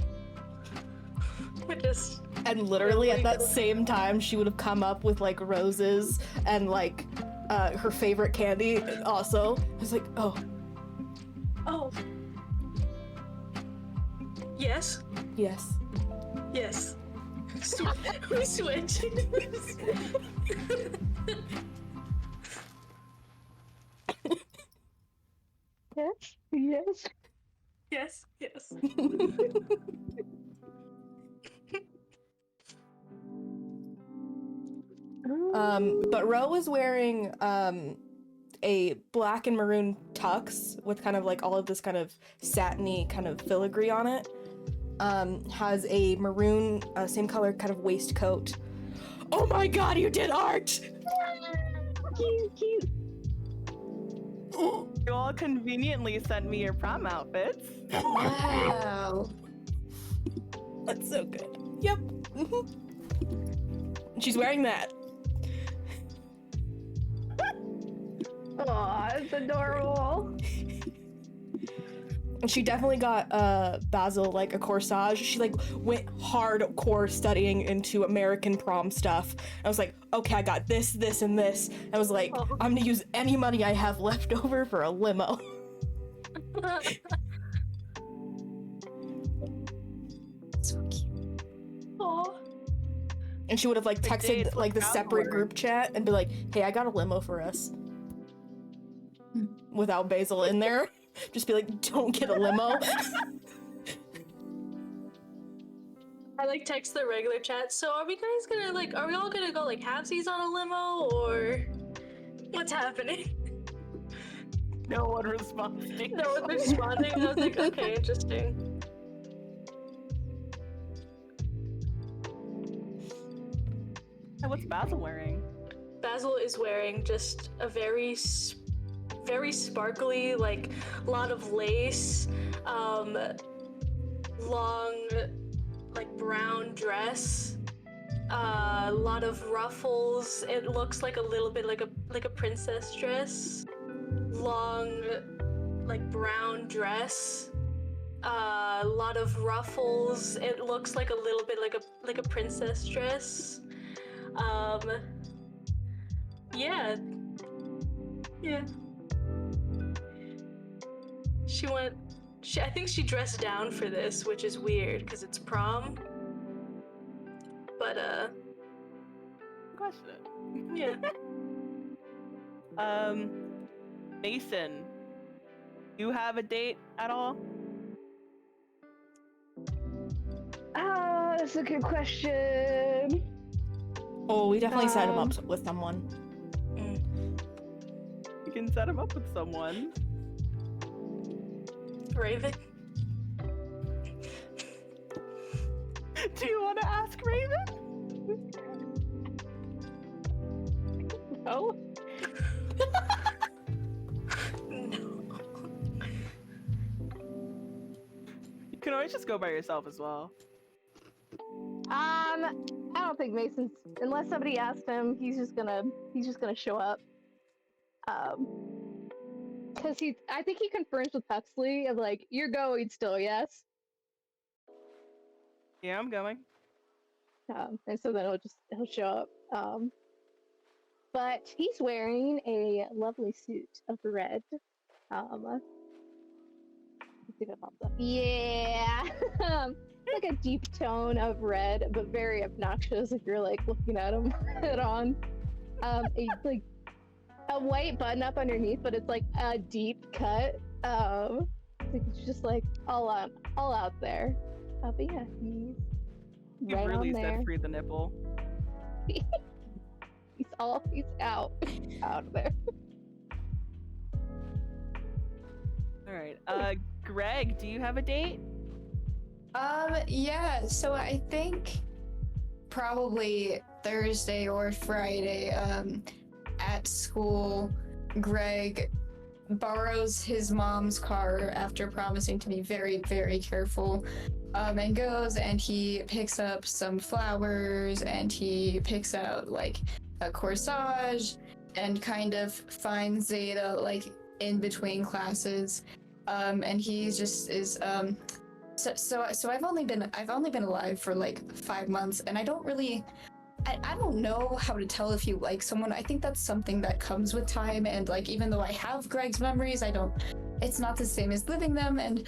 And literally at that same time, she would have come up with roses and her favorite candy. Also, I was like, oh. Yes. Yes. Yes. We switch. Yes. Yes. Yes. Yes. But Ro was wearing a black and maroon tux with kind of all of this kind of satiny kind of filigree on it. Has a maroon, same color kind of waistcoat. Oh my god, you did art! Cute. You all conveniently sent me your prom outfits. Wow. That's so good. Yep. She's wearing that. Aw, it's adorable. And she definitely got Basil a corsage. She went hardcore studying into American prom stuff. I was like, okay, I got this, and this. I was like, I'm gonna use any money I have left over for a limo. So cute. Aw. And she would have texted the separate group chat and be like, hey, I got a limo for us. Without Basil in there. Just be like, don't get a limo. I text the regular chat. So are we guys gonna are we all gonna go halvesies on a limo, or what's happening? No one responding. No one's responding. I was like, okay, interesting. And what's Basil wearing? Basil is wearing just a very sparkly, like, lot of lace, long, like, brown dress, a lot of ruffles. It looks like a little bit like a princess dress. Long, like, brown dress, a lot of ruffles. It looks like a little bit like a princess dress. Yeah. I think she dressed down for this, which is weird because it's prom. But Question it. yeah. Mason, you have a date at all? That's a good question. Oh, we definitely set him up with someone. You can set him up with someone. Raven. Do you want to ask Raven? Oh. No. You can always just go by yourself as well. I don't think Mason's, unless somebody asked him, he's just gonna show up. Cause I think he confirms with Huxley of like, you're going still, yes? Yeah, I'm going. And so then he'll show up. But he's wearing a lovely suit of red. Let's see if it pops up. Yeah! Like a deep tone of red, but very obnoxious if you're like looking at him head on. A white button up underneath, but it's like a deep cut. It's just like all out there. But yeah, he's You right really on there. set free the nipple. He's out of there. All right. Greg, do you have a date? Yeah, so I think probably Thursday or Friday, at school, Greg borrows his mom's car after promising to be very, very careful, and goes and he picks up some flowers and he picks out like a corsage and kind of finds Zeta like in between classes, and he just is So I've only been alive for like 5 months, and I don't know how to tell if you like someone. I think that's something that comes with time, and like even though I have Greg's memories, it's not the same as living them. And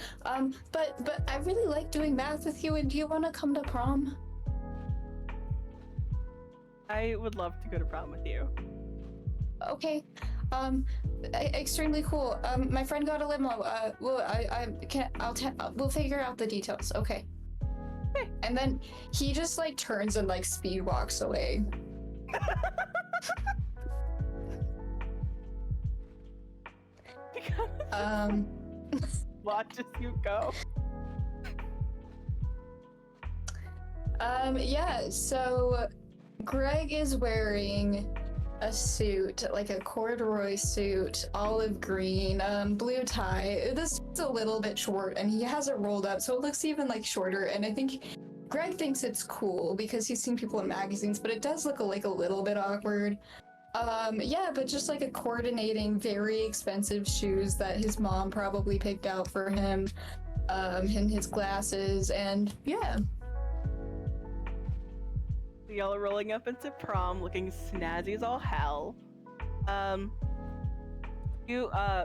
but I really like doing math with you. And do you want to come to prom? I would love to go to prom with you. Okay. Extremely cool. My friend got a limo. We'll figure out the details. Okay. And then he just like turns and like speed walks away. Watch as you go. Yeah, so Greg is wearing a suit, like a corduroy suit, olive green, blue tie. This is a little bit short and he has it rolled up so it looks even like shorter, and I think Greg thinks it's cool because he's seen people in magazines, but it does look like a little bit awkward. Yeah, but just like a coordinating, very expensive shoes that his mom probably picked out for him, and his glasses, and yeah. Y'all are rolling up into prom looking snazzy as all hell.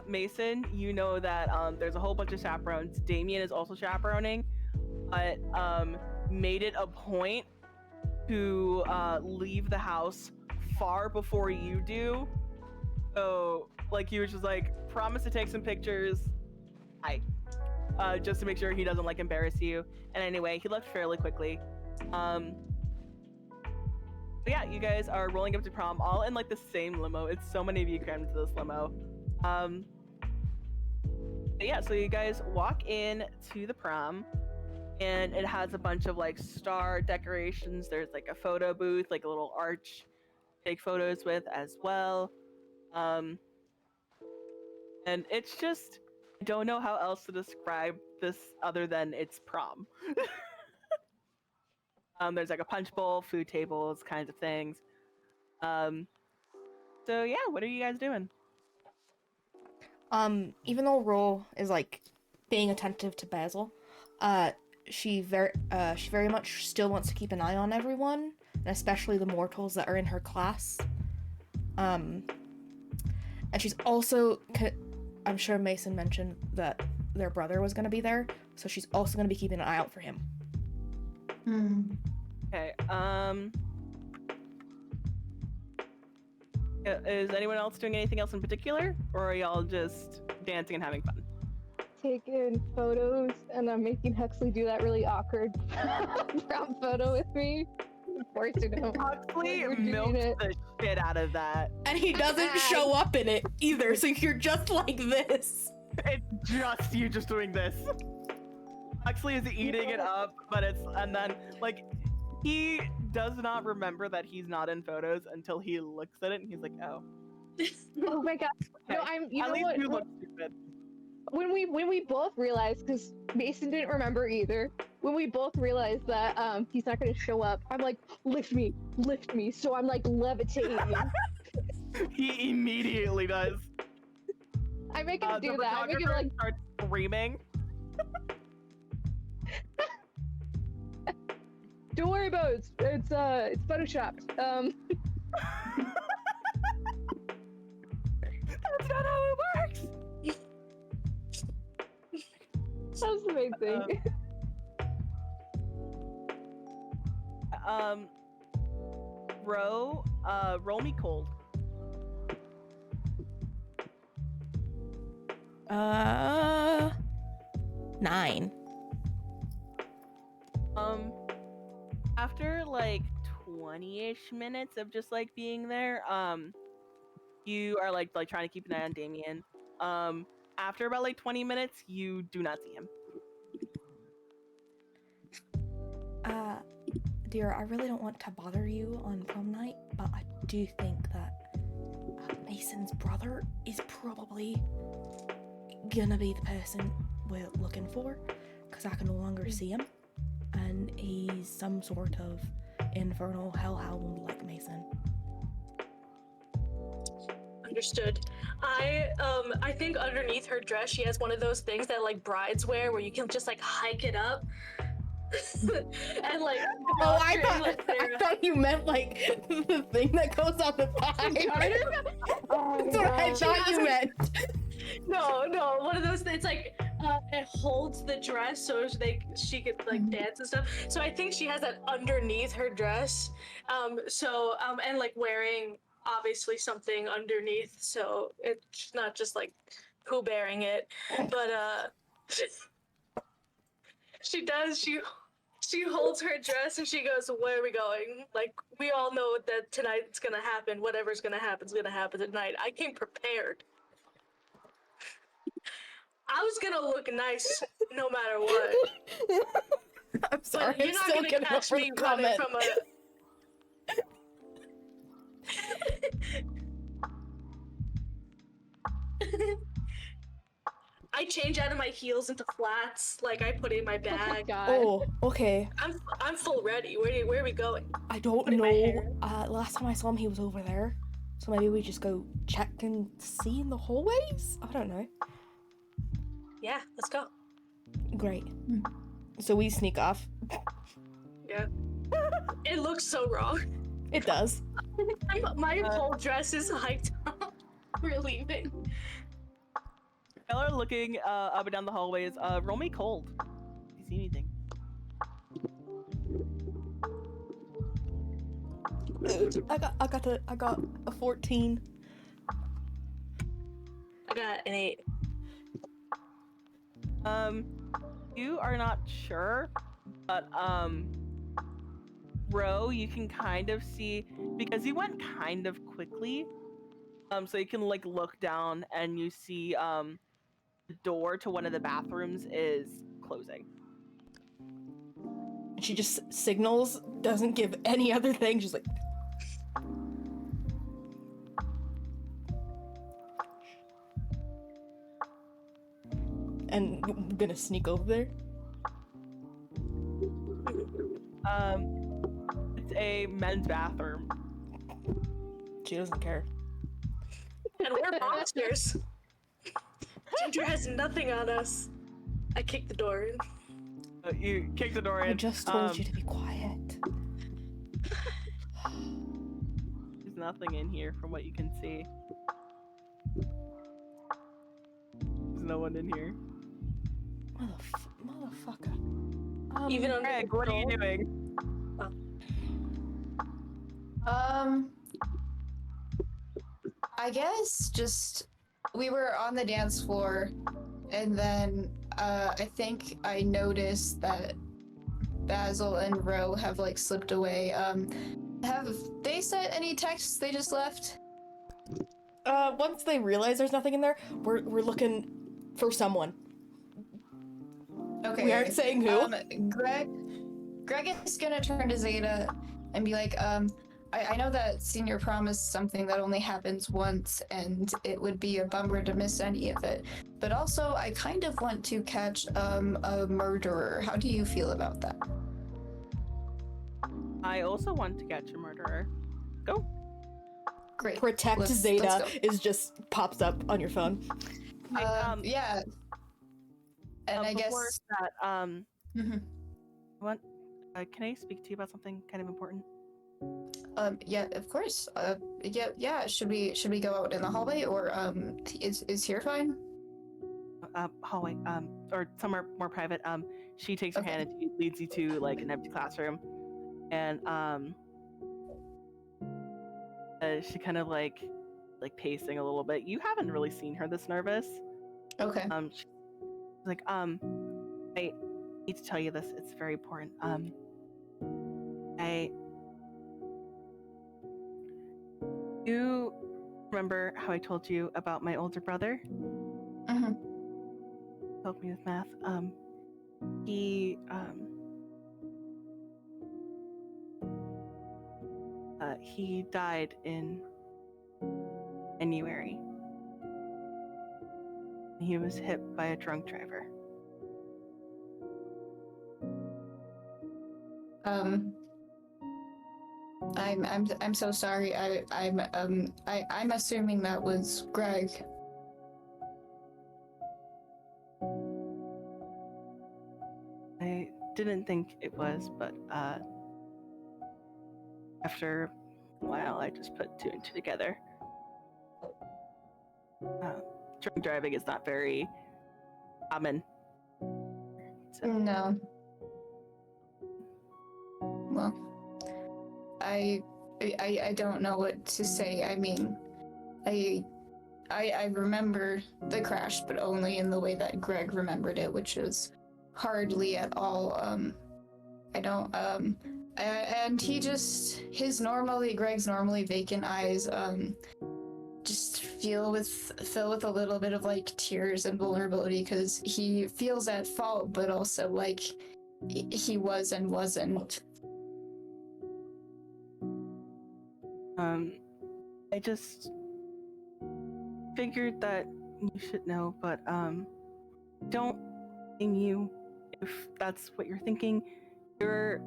Mason, you know that there's a whole bunch of chaperones. Damien is also chaperoning, but made it a point to leave the house far before you do. So like he was just like, promise to take some pictures. Just to make sure he doesn't like embarrass you. And anyway, he left fairly quickly. But yeah, you guys are rolling up to prom all in like the same limo. It's so many of you crammed into this limo. But yeah, so you guys walk in to the prom, and it has a bunch of like star decorations. There's like a photo booth, like a little arch to take photos with as well. And it's just, I don't know how else to describe this other than it's prom. There's like a punch bowl, food tables, kinds of things. So yeah, what are you guys doing? Even though Ro is like being attentive to Basil, she very much still wants to keep an eye on everyone, and especially the mortals that are in her class. And she's also, I'm sure Mason mentioned that their brother was going to be there, so she's also going to be keeping an eye out for him. Okay. Is anyone else doing anything else in particular, or are y'all just dancing and having fun? Taking photos, and I'm making Huxley do that really awkward prom photo with me. Forcing him. Huxley We're doing milked it. the shit out of that. And he doesn't show up in it either, so you're just like this. It's just you just doing this. Huxley is eating it up, but and then, like, he does not remember that he's not in photos until he looks at it and he's like, oh. Oh my god. Okay. No, you At know least what? you look stupid. When we both realized, because Mason didn't remember either, when we both realized that he's not going to show up, I'm like, lift me, so I'm like levitating. He immediately does. I make him do The that. I make him photographer like, starts screaming. don't worry about it. It's photoshopped. That's not how it works. That was the main thing. Roll me cold. 9. After like 20-ish minutes of just like being there, you are like trying to keep an eye on Damien. After about like 20 minutes, you do not see him. Dear, I really don't want to bother you on prom night, but I do think that Mason's brother is probably gonna be the person we're looking for, because I can no longer see him, and he's some sort of infernal hellhound like Mason. Understood. I think underneath her dress she has one of those things that like brides wear where you can just like hike it up. And like Oh, I thought you meant like the thing that goes on the thigh. That's what I thought you meant. No, one of those things like it holds the dress so she could like dance and stuff. So I think she has that underneath her dress. And like wearing obviously something underneath, so it's not just like poo bearing it, but she holds her dress and she goes, where are we going? Like, we all know that tonight's gonna happen. Whatever's gonna happen is gonna happen tonight. I came prepared. I was gonna look nice no matter what. I'm sorry, But you're not gonna catch me running from a... I change out of my heels into flats, like I put it in my bag. Oh, okay. I'm full ready. Where are we going? I don't know. Last time I saw him, he was over there. So maybe we just go check and see in the hallways? I don't know. Yeah, let's go. Great. So we sneak off. Yeah. It looks so wrong. It does. My whole dress is hiked up. We're leaving. Y'all are looking up and down the hallways. Roll me cold. Do you see anything? I got a 14. I got an 8. You are not sure, but Ro, you can kind of see, because you went kind of quickly, so you can like look down and you see the door to one of the bathrooms is closing. She just signals, doesn't give any other thing, just like... And I'm gonna sneak over there. It's a men's bathroom. She doesn't care. And we're monsters. Ginger has nothing on us. I kicked the door in. You kick the door in. I just told you to be quiet. There's nothing in here from what you can see. There's no one in here. Motherfucker. Even on Greg, what are you doing? I guess just we were on the dance floor, and then I think I noticed that Basil and Ro have like slipped away. Have they sent any texts? They just left. Once they realize there's nothing in there, we're looking for someone. Okay. We aren't saying who. Greg is gonna turn to Zeta and be like, I know that senior prom is something that only happens once, and it would be a bummer to miss any of it. But also, I kind of want to catch a murderer. How do you feel about that? I also want to catch a murderer. Go. Great. Protect Let's Zeta go. is just pops up on your phone. Yeah. And I before guess that, Mhm. can I speak to you about something kind of important? Yeah, of course. Yeah. Should we go out in the hallway, or is here fine? Hallway, or somewhere more private. She takes her Okay. hand and she leads you to like an empty classroom, and she kind of like pacing a little bit. You haven't really seen her this nervous. Okay. She's like, I need to tell you this. It's very important. You remember how I told you about my older brother? Mhm. Help me with math. He died in January. He was hit by a drunk driver. I'm so sorry. I'm assuming that was Greg. I didn't think it was, but after a while, I just put two and two together. Drunk driving is not very common. So, No. Well, I don't know what to say. I mean, I remember the crash, but only in the way that Greg remembered it, which is hardly at all. I don't. And Greg's normally vacant eyes, just fill with a little bit of like tears and vulnerability, because he feels at fault, but also like he was and wasn't. I just figured that you should know, but don't blame you if that's what you're thinking. You're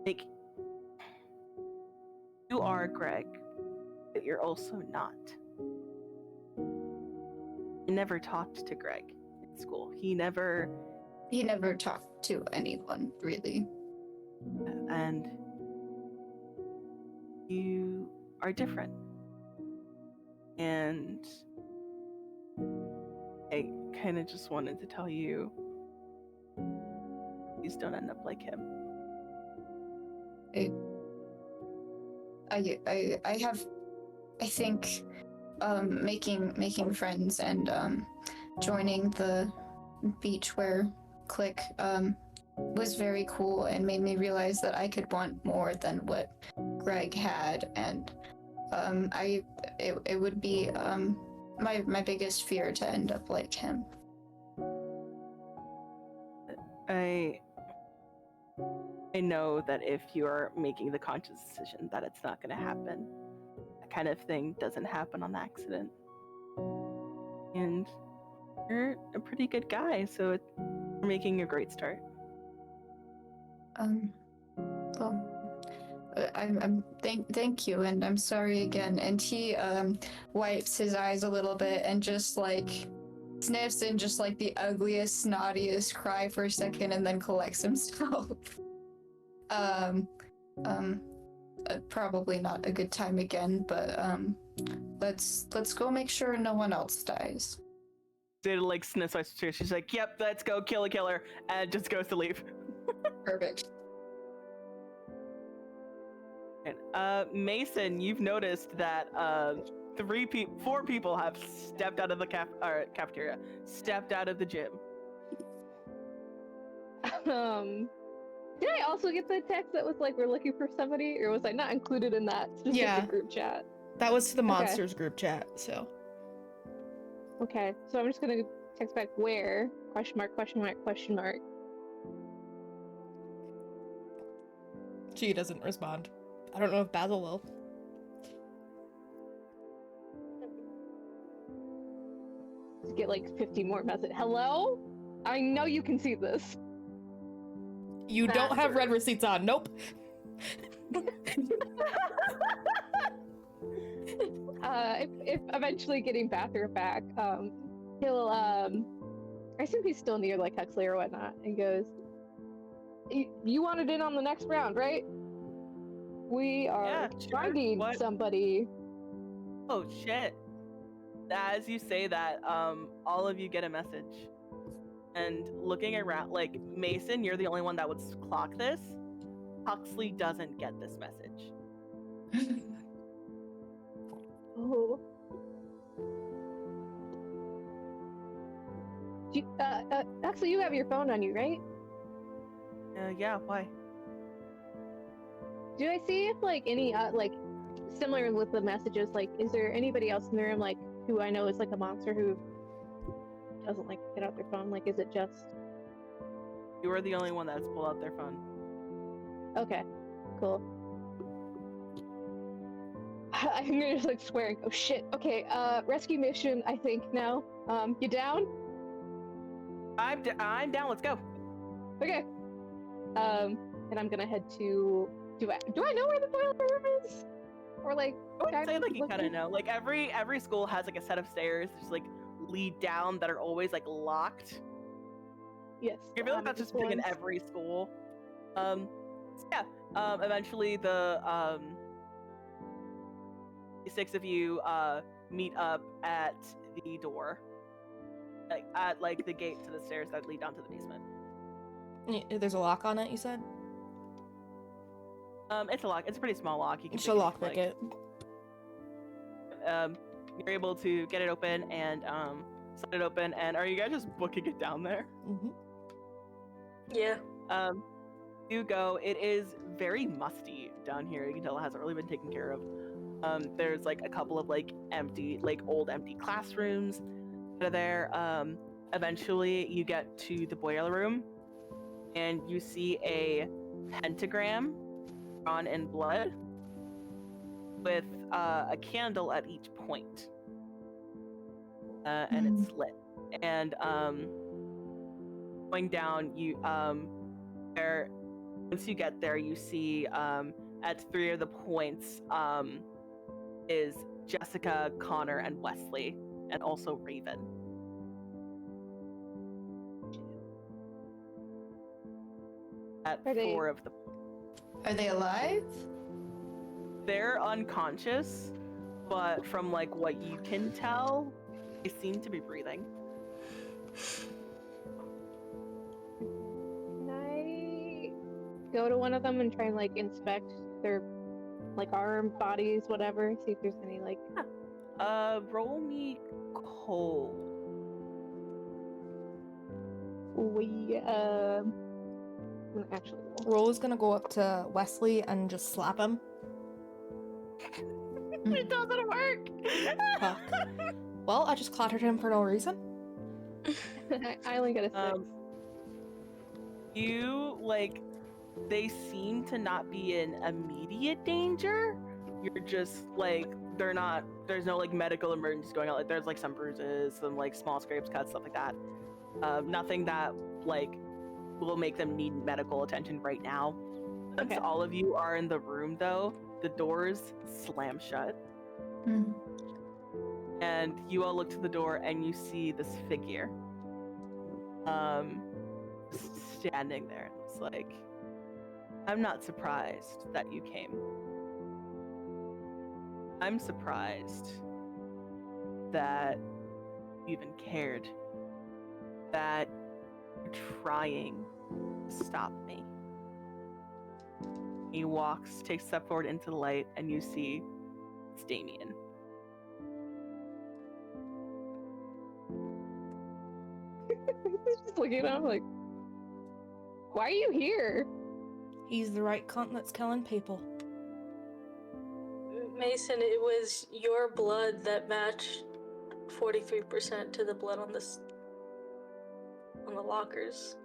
like, you are Greg, but you're also not. I never talked to Greg in school. He never talked to anyone, really. And you are different. And I kind of just wanted to tell you, please don't end up like him. I think making friends and joining the beachwear clique was very cool, and made me realize that I could want more than what Greg had, and it would be my biggest fear to end up like him. I know that if you're making the conscious decision that it's not going to happen, that kind of thing doesn't happen on accident. And you're a pretty good guy, so you're making a great start. Well, thank you, and I'm sorry again. And he wipes his eyes a little bit and just like sniffs and just like the ugliest, snottiest cry for a second, and then collects himself. Probably not a good time again, but let's go make sure no one else dies. Did like sniffs ice too. She's like, "Yep, let's go kill a killer," and just goes to leave. Perfect. And, Mason, you've noticed that 4 people have stepped out of the cafeteria, stepped out of the gym. Did I also get the text that was like, we're looking for somebody, or was I not included in that specific group chat? That was to the monsters group chat, so. Okay, so I'm just gonna text back where, question mark, question mark, question mark. She doesn't respond. I don't know if Basil will. Just get like 50 more messages. Hello? I know you can see this. You don't have red receipts on. Nope. If eventually getting Bather back, he'll I assume he's still near like Huxley or whatnot, and goes, "You wanted in on the next round, right? We are finding somebody." Oh shit! As you say that, all of you get a message. And looking around, like, Mason, you're the only one that would clock this. Huxley doesn't get this message. Oh. Huxley, you have your phone on you, right? Yeah, why? Do I see if, like, any, like, similar with the messages, like, is there anybody else in the room, like, who I know is, like, a monster who doesn't like to get out their phone? Like, is it just You are the only one that's pulled out their phone. okay, cool. I'm gonna just like swear and go, shit. Okay, rescue mission, I think now. You down? I'm down. Let's go. Okay. And I'm gonna head to. Do I know where the boiler room is? Or like? I would say like you kind of know. Like every school has like a set of stairs that just like lead down that are always like locked. Yes. I feel like that's just big in every school. So yeah. Eventually the 6 of you meet up at the door, like at like the gate to the stairs that lead down to the basement. There's a lock on it, you said? It's a lock. It's a pretty small lock. You can She'll lockpick it. You're able to get it open and slide it open. And are you guys just booking it down there? Mm-hmm. Yeah. You go. It is very musty down here. You can tell it hasn't really been taken care of. There's like a couple of like empty, like old empty classrooms that are there. Eventually you get to the boiler room and you see a pentagram drawn in blood with a candle at each point. And it's lit. And going down, you there once you get there, you see at 3 of the points is Jessica, Connor, and Wesley, and also Raven. At 4 of the Are they alive? They're unconscious, but from like what you can tell, they seem to be breathing. Can I go to one of them and try and like inspect their like arm, bodies, whatever, see if there's any like Roll me cold. We actually Roll is gonna go up to Wesley and just slap him. It doesn't work. Fuck. Well, I just clattered him for no reason. I only got a 6. You like they seem to not be in immediate danger. You're just like, there's no like medical emergency going on. Like there's like some bruises, some like small scrapes, cuts, stuff like that. Nothing that like will make them need medical attention right now. Once Okay. all of you are in the room though, the doors slam shut. Mm. And you all look to the door and you see this figure standing there, and it's like, I'm not surprised that you came. I'm surprised that you even cared, that you're trying to stop me. He takes a step forward into the light, and you see it's Damien. Just looking at him like, why are you here? He's the right cunt that's killing people. Mason, it was your blood that matched 43% to the blood on the lockers.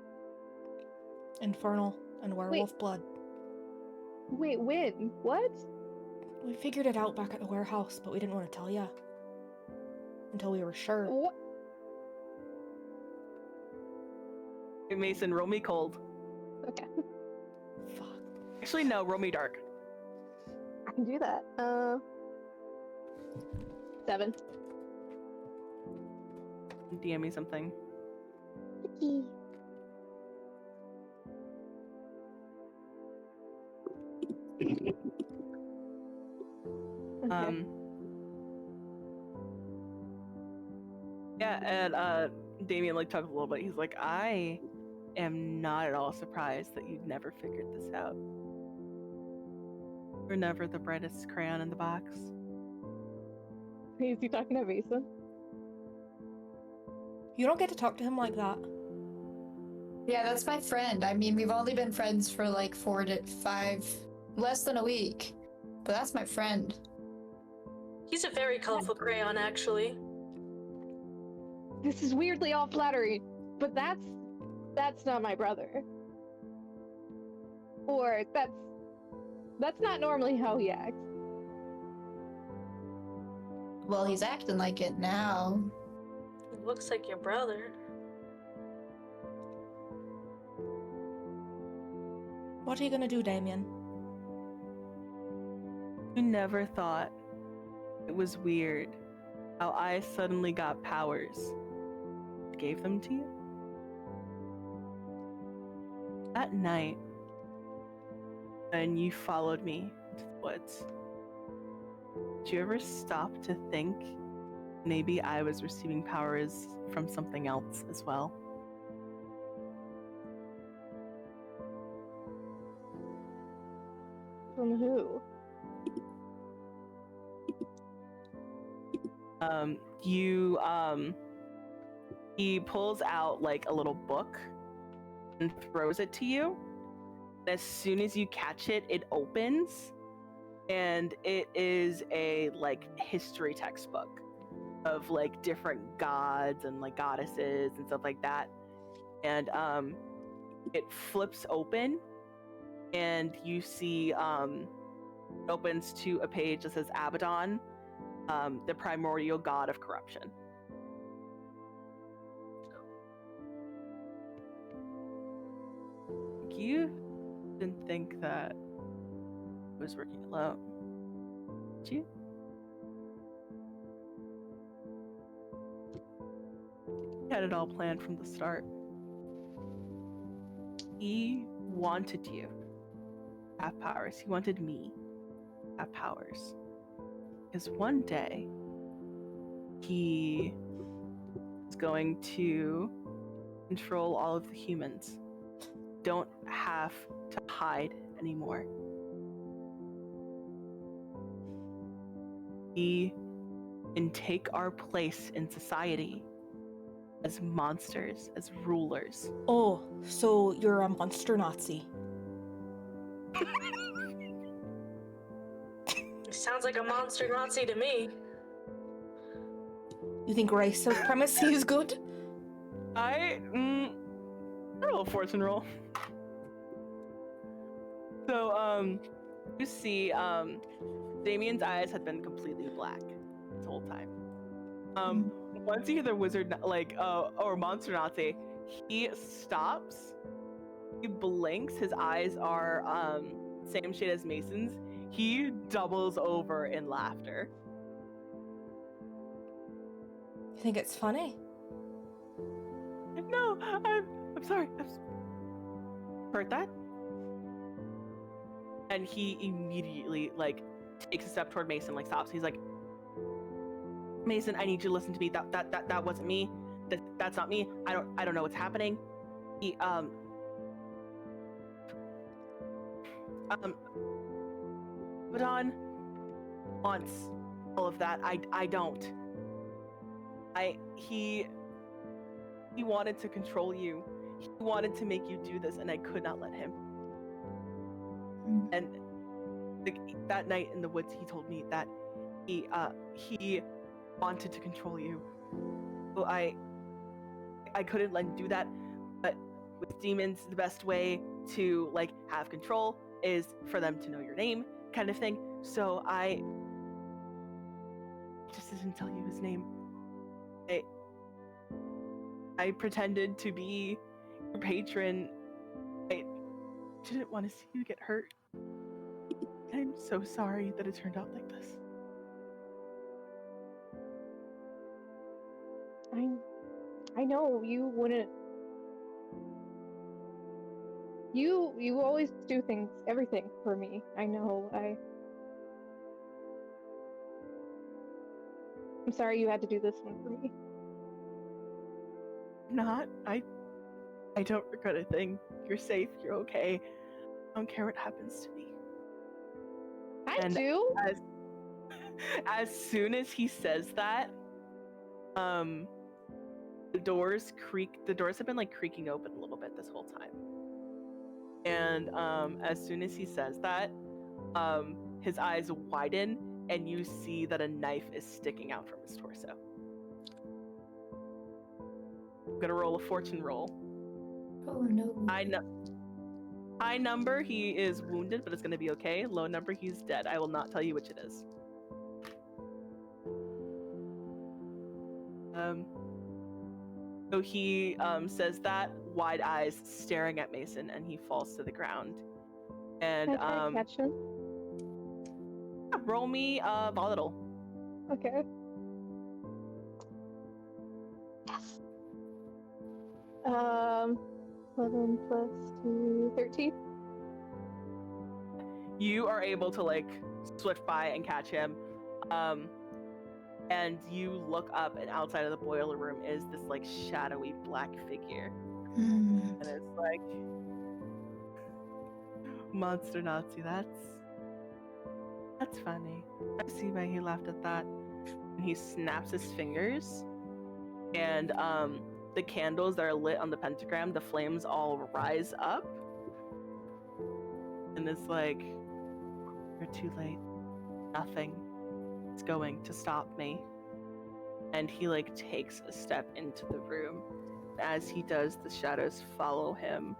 Infernal and werewolf blood. Wait, when? What? We figured it out back at the warehouse, but we didn't want to tell ya. Until we were sure. What? Hey, Mason, roll me cold. Okay. Fuck. Actually, no, roll me dark. I can do that. 7. DM me something. Okay. Yeah, and Damien like talks a little bit. He's like, I am not at all surprised that you'd never figured this out. We're never the brightest crayon in the box. Is he talking to Mason? You don't get to talk to him like that. Yeah, that's my friend. I mean, we've only been friends for like 4 to 5, less than a week. But that's my friend. He's a very colorful crayon, actually. This is weirdly all flattering, but that's not my brother. Or that's not normally how he acts. Well, he's acting like it now. It looks like your brother. What are you gonna do, Damien? You never thought it was weird how I suddenly got powers. Gave them to you? That night, when you followed me to the woods, did you ever stop to think maybe I was receiving powers from something else as well? From who? He pulls out like a little book and throws it to you. As soon as you catch it, it opens, and it is a like history textbook of like different gods and like goddesses and stuff like that. And it flips open, and you see it opens to a page that says Abaddon, the primordial god of corruption. You didn't think that I was working alone, did you? He had it all planned from the start. He wanted you to have powers. He wanted me to have powers. Because one day, he is going to control all of the humans. Don't have to hide anymore. We can take our place in society as monsters, as rulers. Oh, so you're a monster Nazi. Sounds like a monster Nazi to me. You think race supremacy is good? Roll a fortune roll. You see, Damien's eyes had been completely black this whole time. Once you hear the wizard, or monster Nazi, he stops, he blinks, his eyes are, same shade as Mason's. He doubles over in laughter. You think it's funny? No, I'm sorry. Heard that? And he immediately takes a step toward Mason, stops. He's like, Mason, I need you to listen to me. That wasn't me. That's not me. I don't know what's happening. He put on wants all of that. I don't. He wanted to control you. He wanted to make you do this, and I could not let him. And that night in the woods, he told me that he wanted to control you. So I couldn't let him do that. But with demons, the best way to have control is for them to know your name, kind of thing. So I just didn't tell you his name. I pretended to be your patron. I didn't want to see you get hurt. I'm so sorry that it turned out like this. I know you wouldn't. You always do everything for me. I know. I'm sorry you had to do this one for me. Not. I don't regret a thing. You're safe. You're okay. I don't care what happens to me. I do. As soon as he says that, the doors creak. The doors have been creaking open a little bit this whole time. And as soon as he says that, his eyes widen, and you see that a knife is sticking out from his torso. I'm gonna roll a fortune roll. Oh no. High number, he is wounded, but it's gonna be okay. Low number, he's dead. I will not tell you which it is. So he says that, wide eyes staring at Mason, and he falls to the ground. And Can I catch him? roll me volatile. Okay. Yes. 11 plus 2, 13. You are able to swift by and catch him. And you look up, and outside of the boiler room is this shadowy black figure. And it's Monster Nazi, that's funny. I see why he laughed at that. And he snaps his fingers, and the candles that are lit on the pentagram, the flames all rise up. And it's you're too late. Nothing is going to stop me. And he takes a step into the room. As he does, the shadows follow him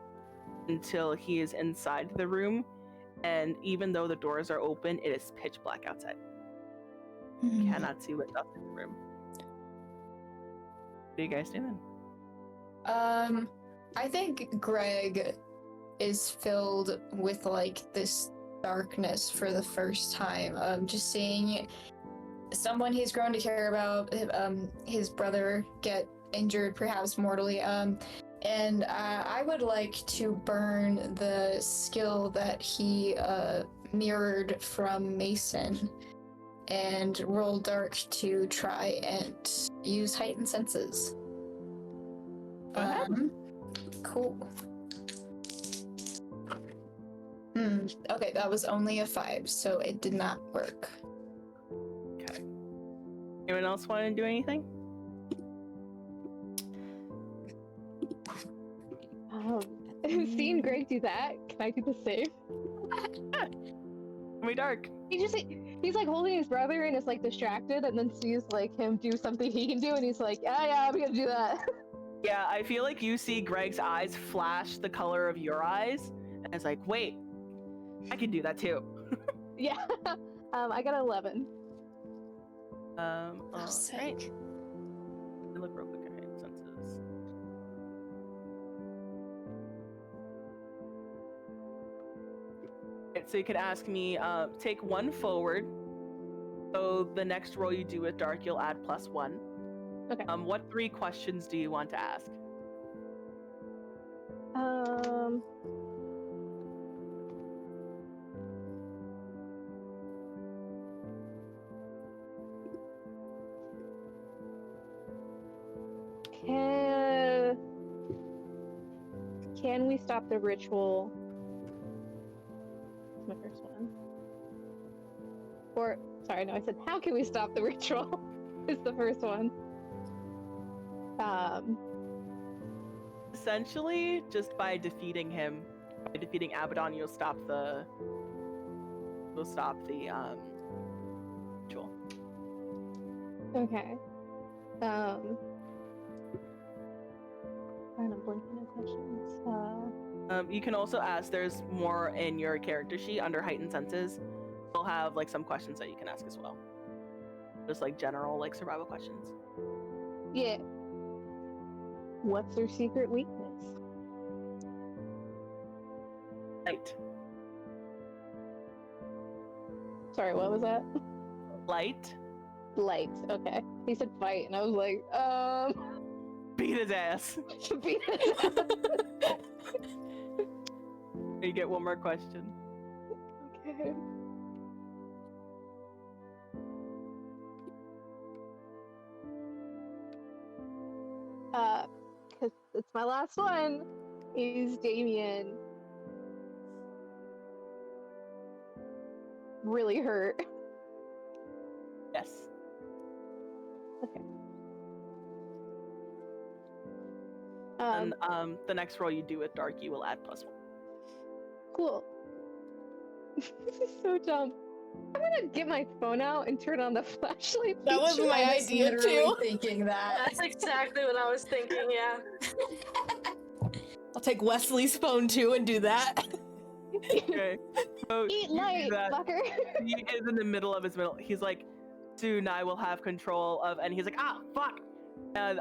until he is inside the room. And even though the doors are open, it is pitch black outside. You cannot see what's up in the room. What are you guys doing? I think Greg is filled with this darkness for the first time. Just seeing someone he's grown to care about, his brother, get injured, perhaps mortally. And I would like to burn the skill that he mirrored from Mason and roll dark to try and use heightened senses. Cool. Okay, that was only a 5, so it did not work. Okay. Anyone else want to do anything? Seeing Greg do that, can I do the same? Way dark. He's holding his brother and is distracted, and then sees him do something he can do, and he's yeah, I'm gonna do that. Yeah, I feel you see Greg's eyes flash the color of your eyes, and it's wait, I can do that too. Yeah. I got 11. Oh, All sick. right. Let me look real quick at heightened senses. Right, so you could ask me, take one forward. So the next roll you do with dark, you'll add +1. Okay. What 3 questions do you want to ask? Can we stop the ritual? That's my first one. Or, sorry, no, I said, how can we stop the ritual? Is the first one. Essentially, just by defeating him, by defeating Abaddon, you'll stop the ritual. Okay. I'm blanking on questions. You can also ask. There's more in your character sheet under heightened senses. You'll have like some questions that you can ask as well. Just like general like survival questions. Yeah. What's their secret weakness? Light. Sorry, what was that? Light. Light. Okay. He said fight, and I was like, Beat his ass. beat his ass. You get one more question. Okay. Because it's my last one. Is Damien really hurt? Yes. Okay. And the next roll you do with dark, you will add +1. Cool. This is so dumb. I'm gonna get my phone out and turn on the flashlight. That was feature. my I was idea literally too. thinking that. That's exactly what I was thinking, yeah. I'll take Wesley's phone too and do that. Okay. So Eat you do light, that. fucker. He is in the middle of his middle. He's like, soon I will have control of, and he's like, ah, fuck. And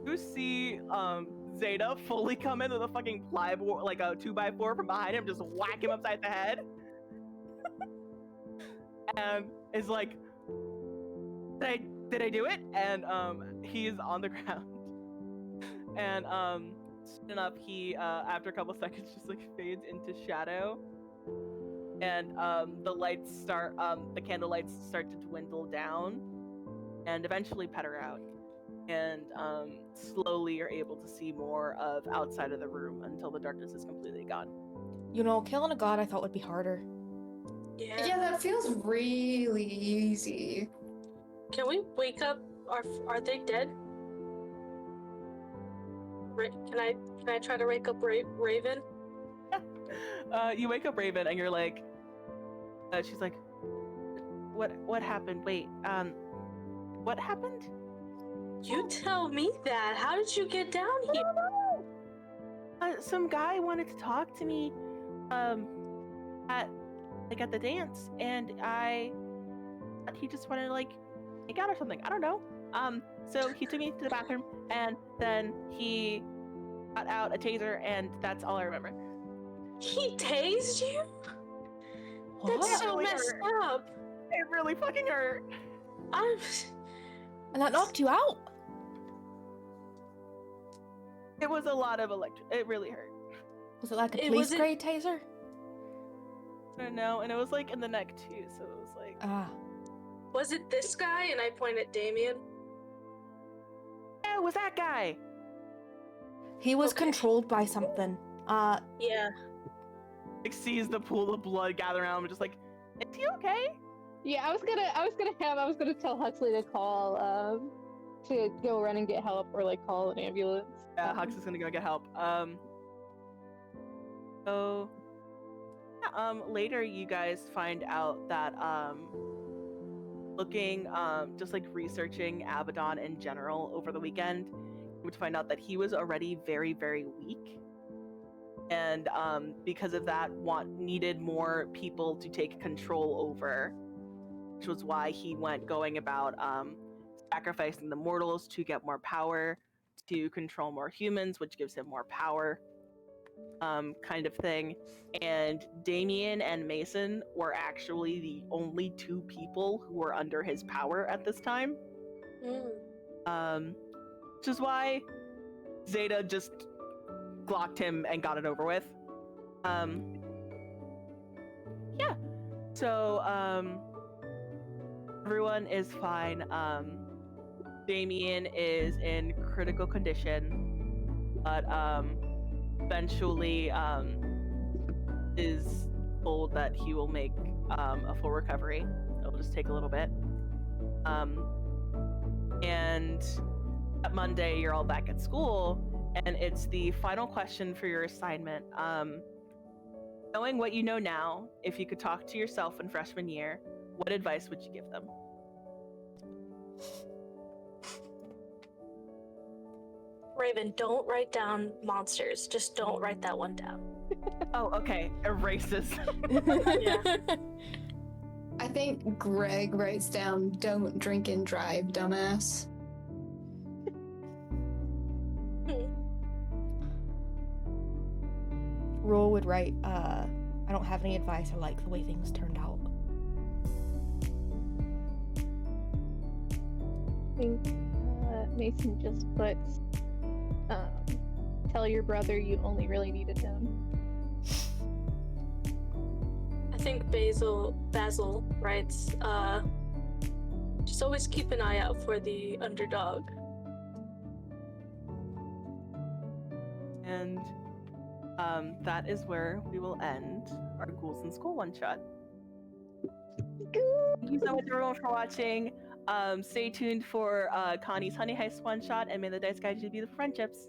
you see Zeta fully come in with a fucking plyboard, like a 2x4 from behind him, just whack him upside the head. And is like, did I do it? And he's on the ground. And soon enough, he after a couple seconds just like fades into shadow. And the lights start, the candle lights start to dwindle down, and eventually petter out. And slowly you're able to see more of outside of the room until the darkness is completely gone. You know, killing a god I thought would be harder. Yeah. Yeah, that feels really easy. Can we wake up? Are they dead? Can I try to wake up Raven? You wake up Raven, and you're like, she's like, what happened? Wait, what happened? You tell me that. How did you get down here? Some guy wanted to talk to me, at the dance, and he just wanted to like make out or something. I don't know. So he took me to the bathroom, and then he got out a taser, and that's all I remember. He tased you? What? That's so really messed hurt. up. It really fucking hurt. And that knocked you out? It was a lot of it really hurt. Was it like a It police wasn't- grade taser? I don't know, and it was like in the neck too, so it was like, Ah. Was it this guy? And I point at Damien. yeah, it was that guy. He was Okay. controlled by something. Yeah. Like sees the pool of blood gather around him, and just like, is he okay? Yeah, I was gonna tell Huxley to call, to go run and get help or like call an ambulance. Yeah, Hux is gonna go get help. So yeah, later you guys find out that looking just like researching Abaddon in general over the weekend, you would find out that he was already very, very weak. and because of that, needed more people to take control over, which was why he went going about sacrificing the mortals to get more power, to control more humans, which gives him more power, kind of thing. And Damien and Mason were actually the only two people who were under his power at this time. Which is why Zeta just glocked him and got it over with. Yeah. So everyone is fine. Damien is in critical condition, but eventually is told that he will make a full recovery. It'll just take a little bit. And that Monday, you're all back at school, and it's the final question for your assignment. Knowing what you know now, if you could talk to yourself in freshman year, what advice would you give them? Raven, don't write down monsters. Just don't write that one down. Oh, okay. Erases. Yeah. I think Greg writes down, "Don't drink and drive, dumbass." Roll would write, I don't have any advice. I like the way things turned out. I think Mason just puts, tell your brother you only really needed him. I think Basil writes, just always keep an eye out for the underdog. And that is where we will end our Ghouls in School one-shot. Thank you so much, everyone, for watching. Stay tuned for Connie's Honey Heist one-shot, and may the dice guide you to beautiful friendships.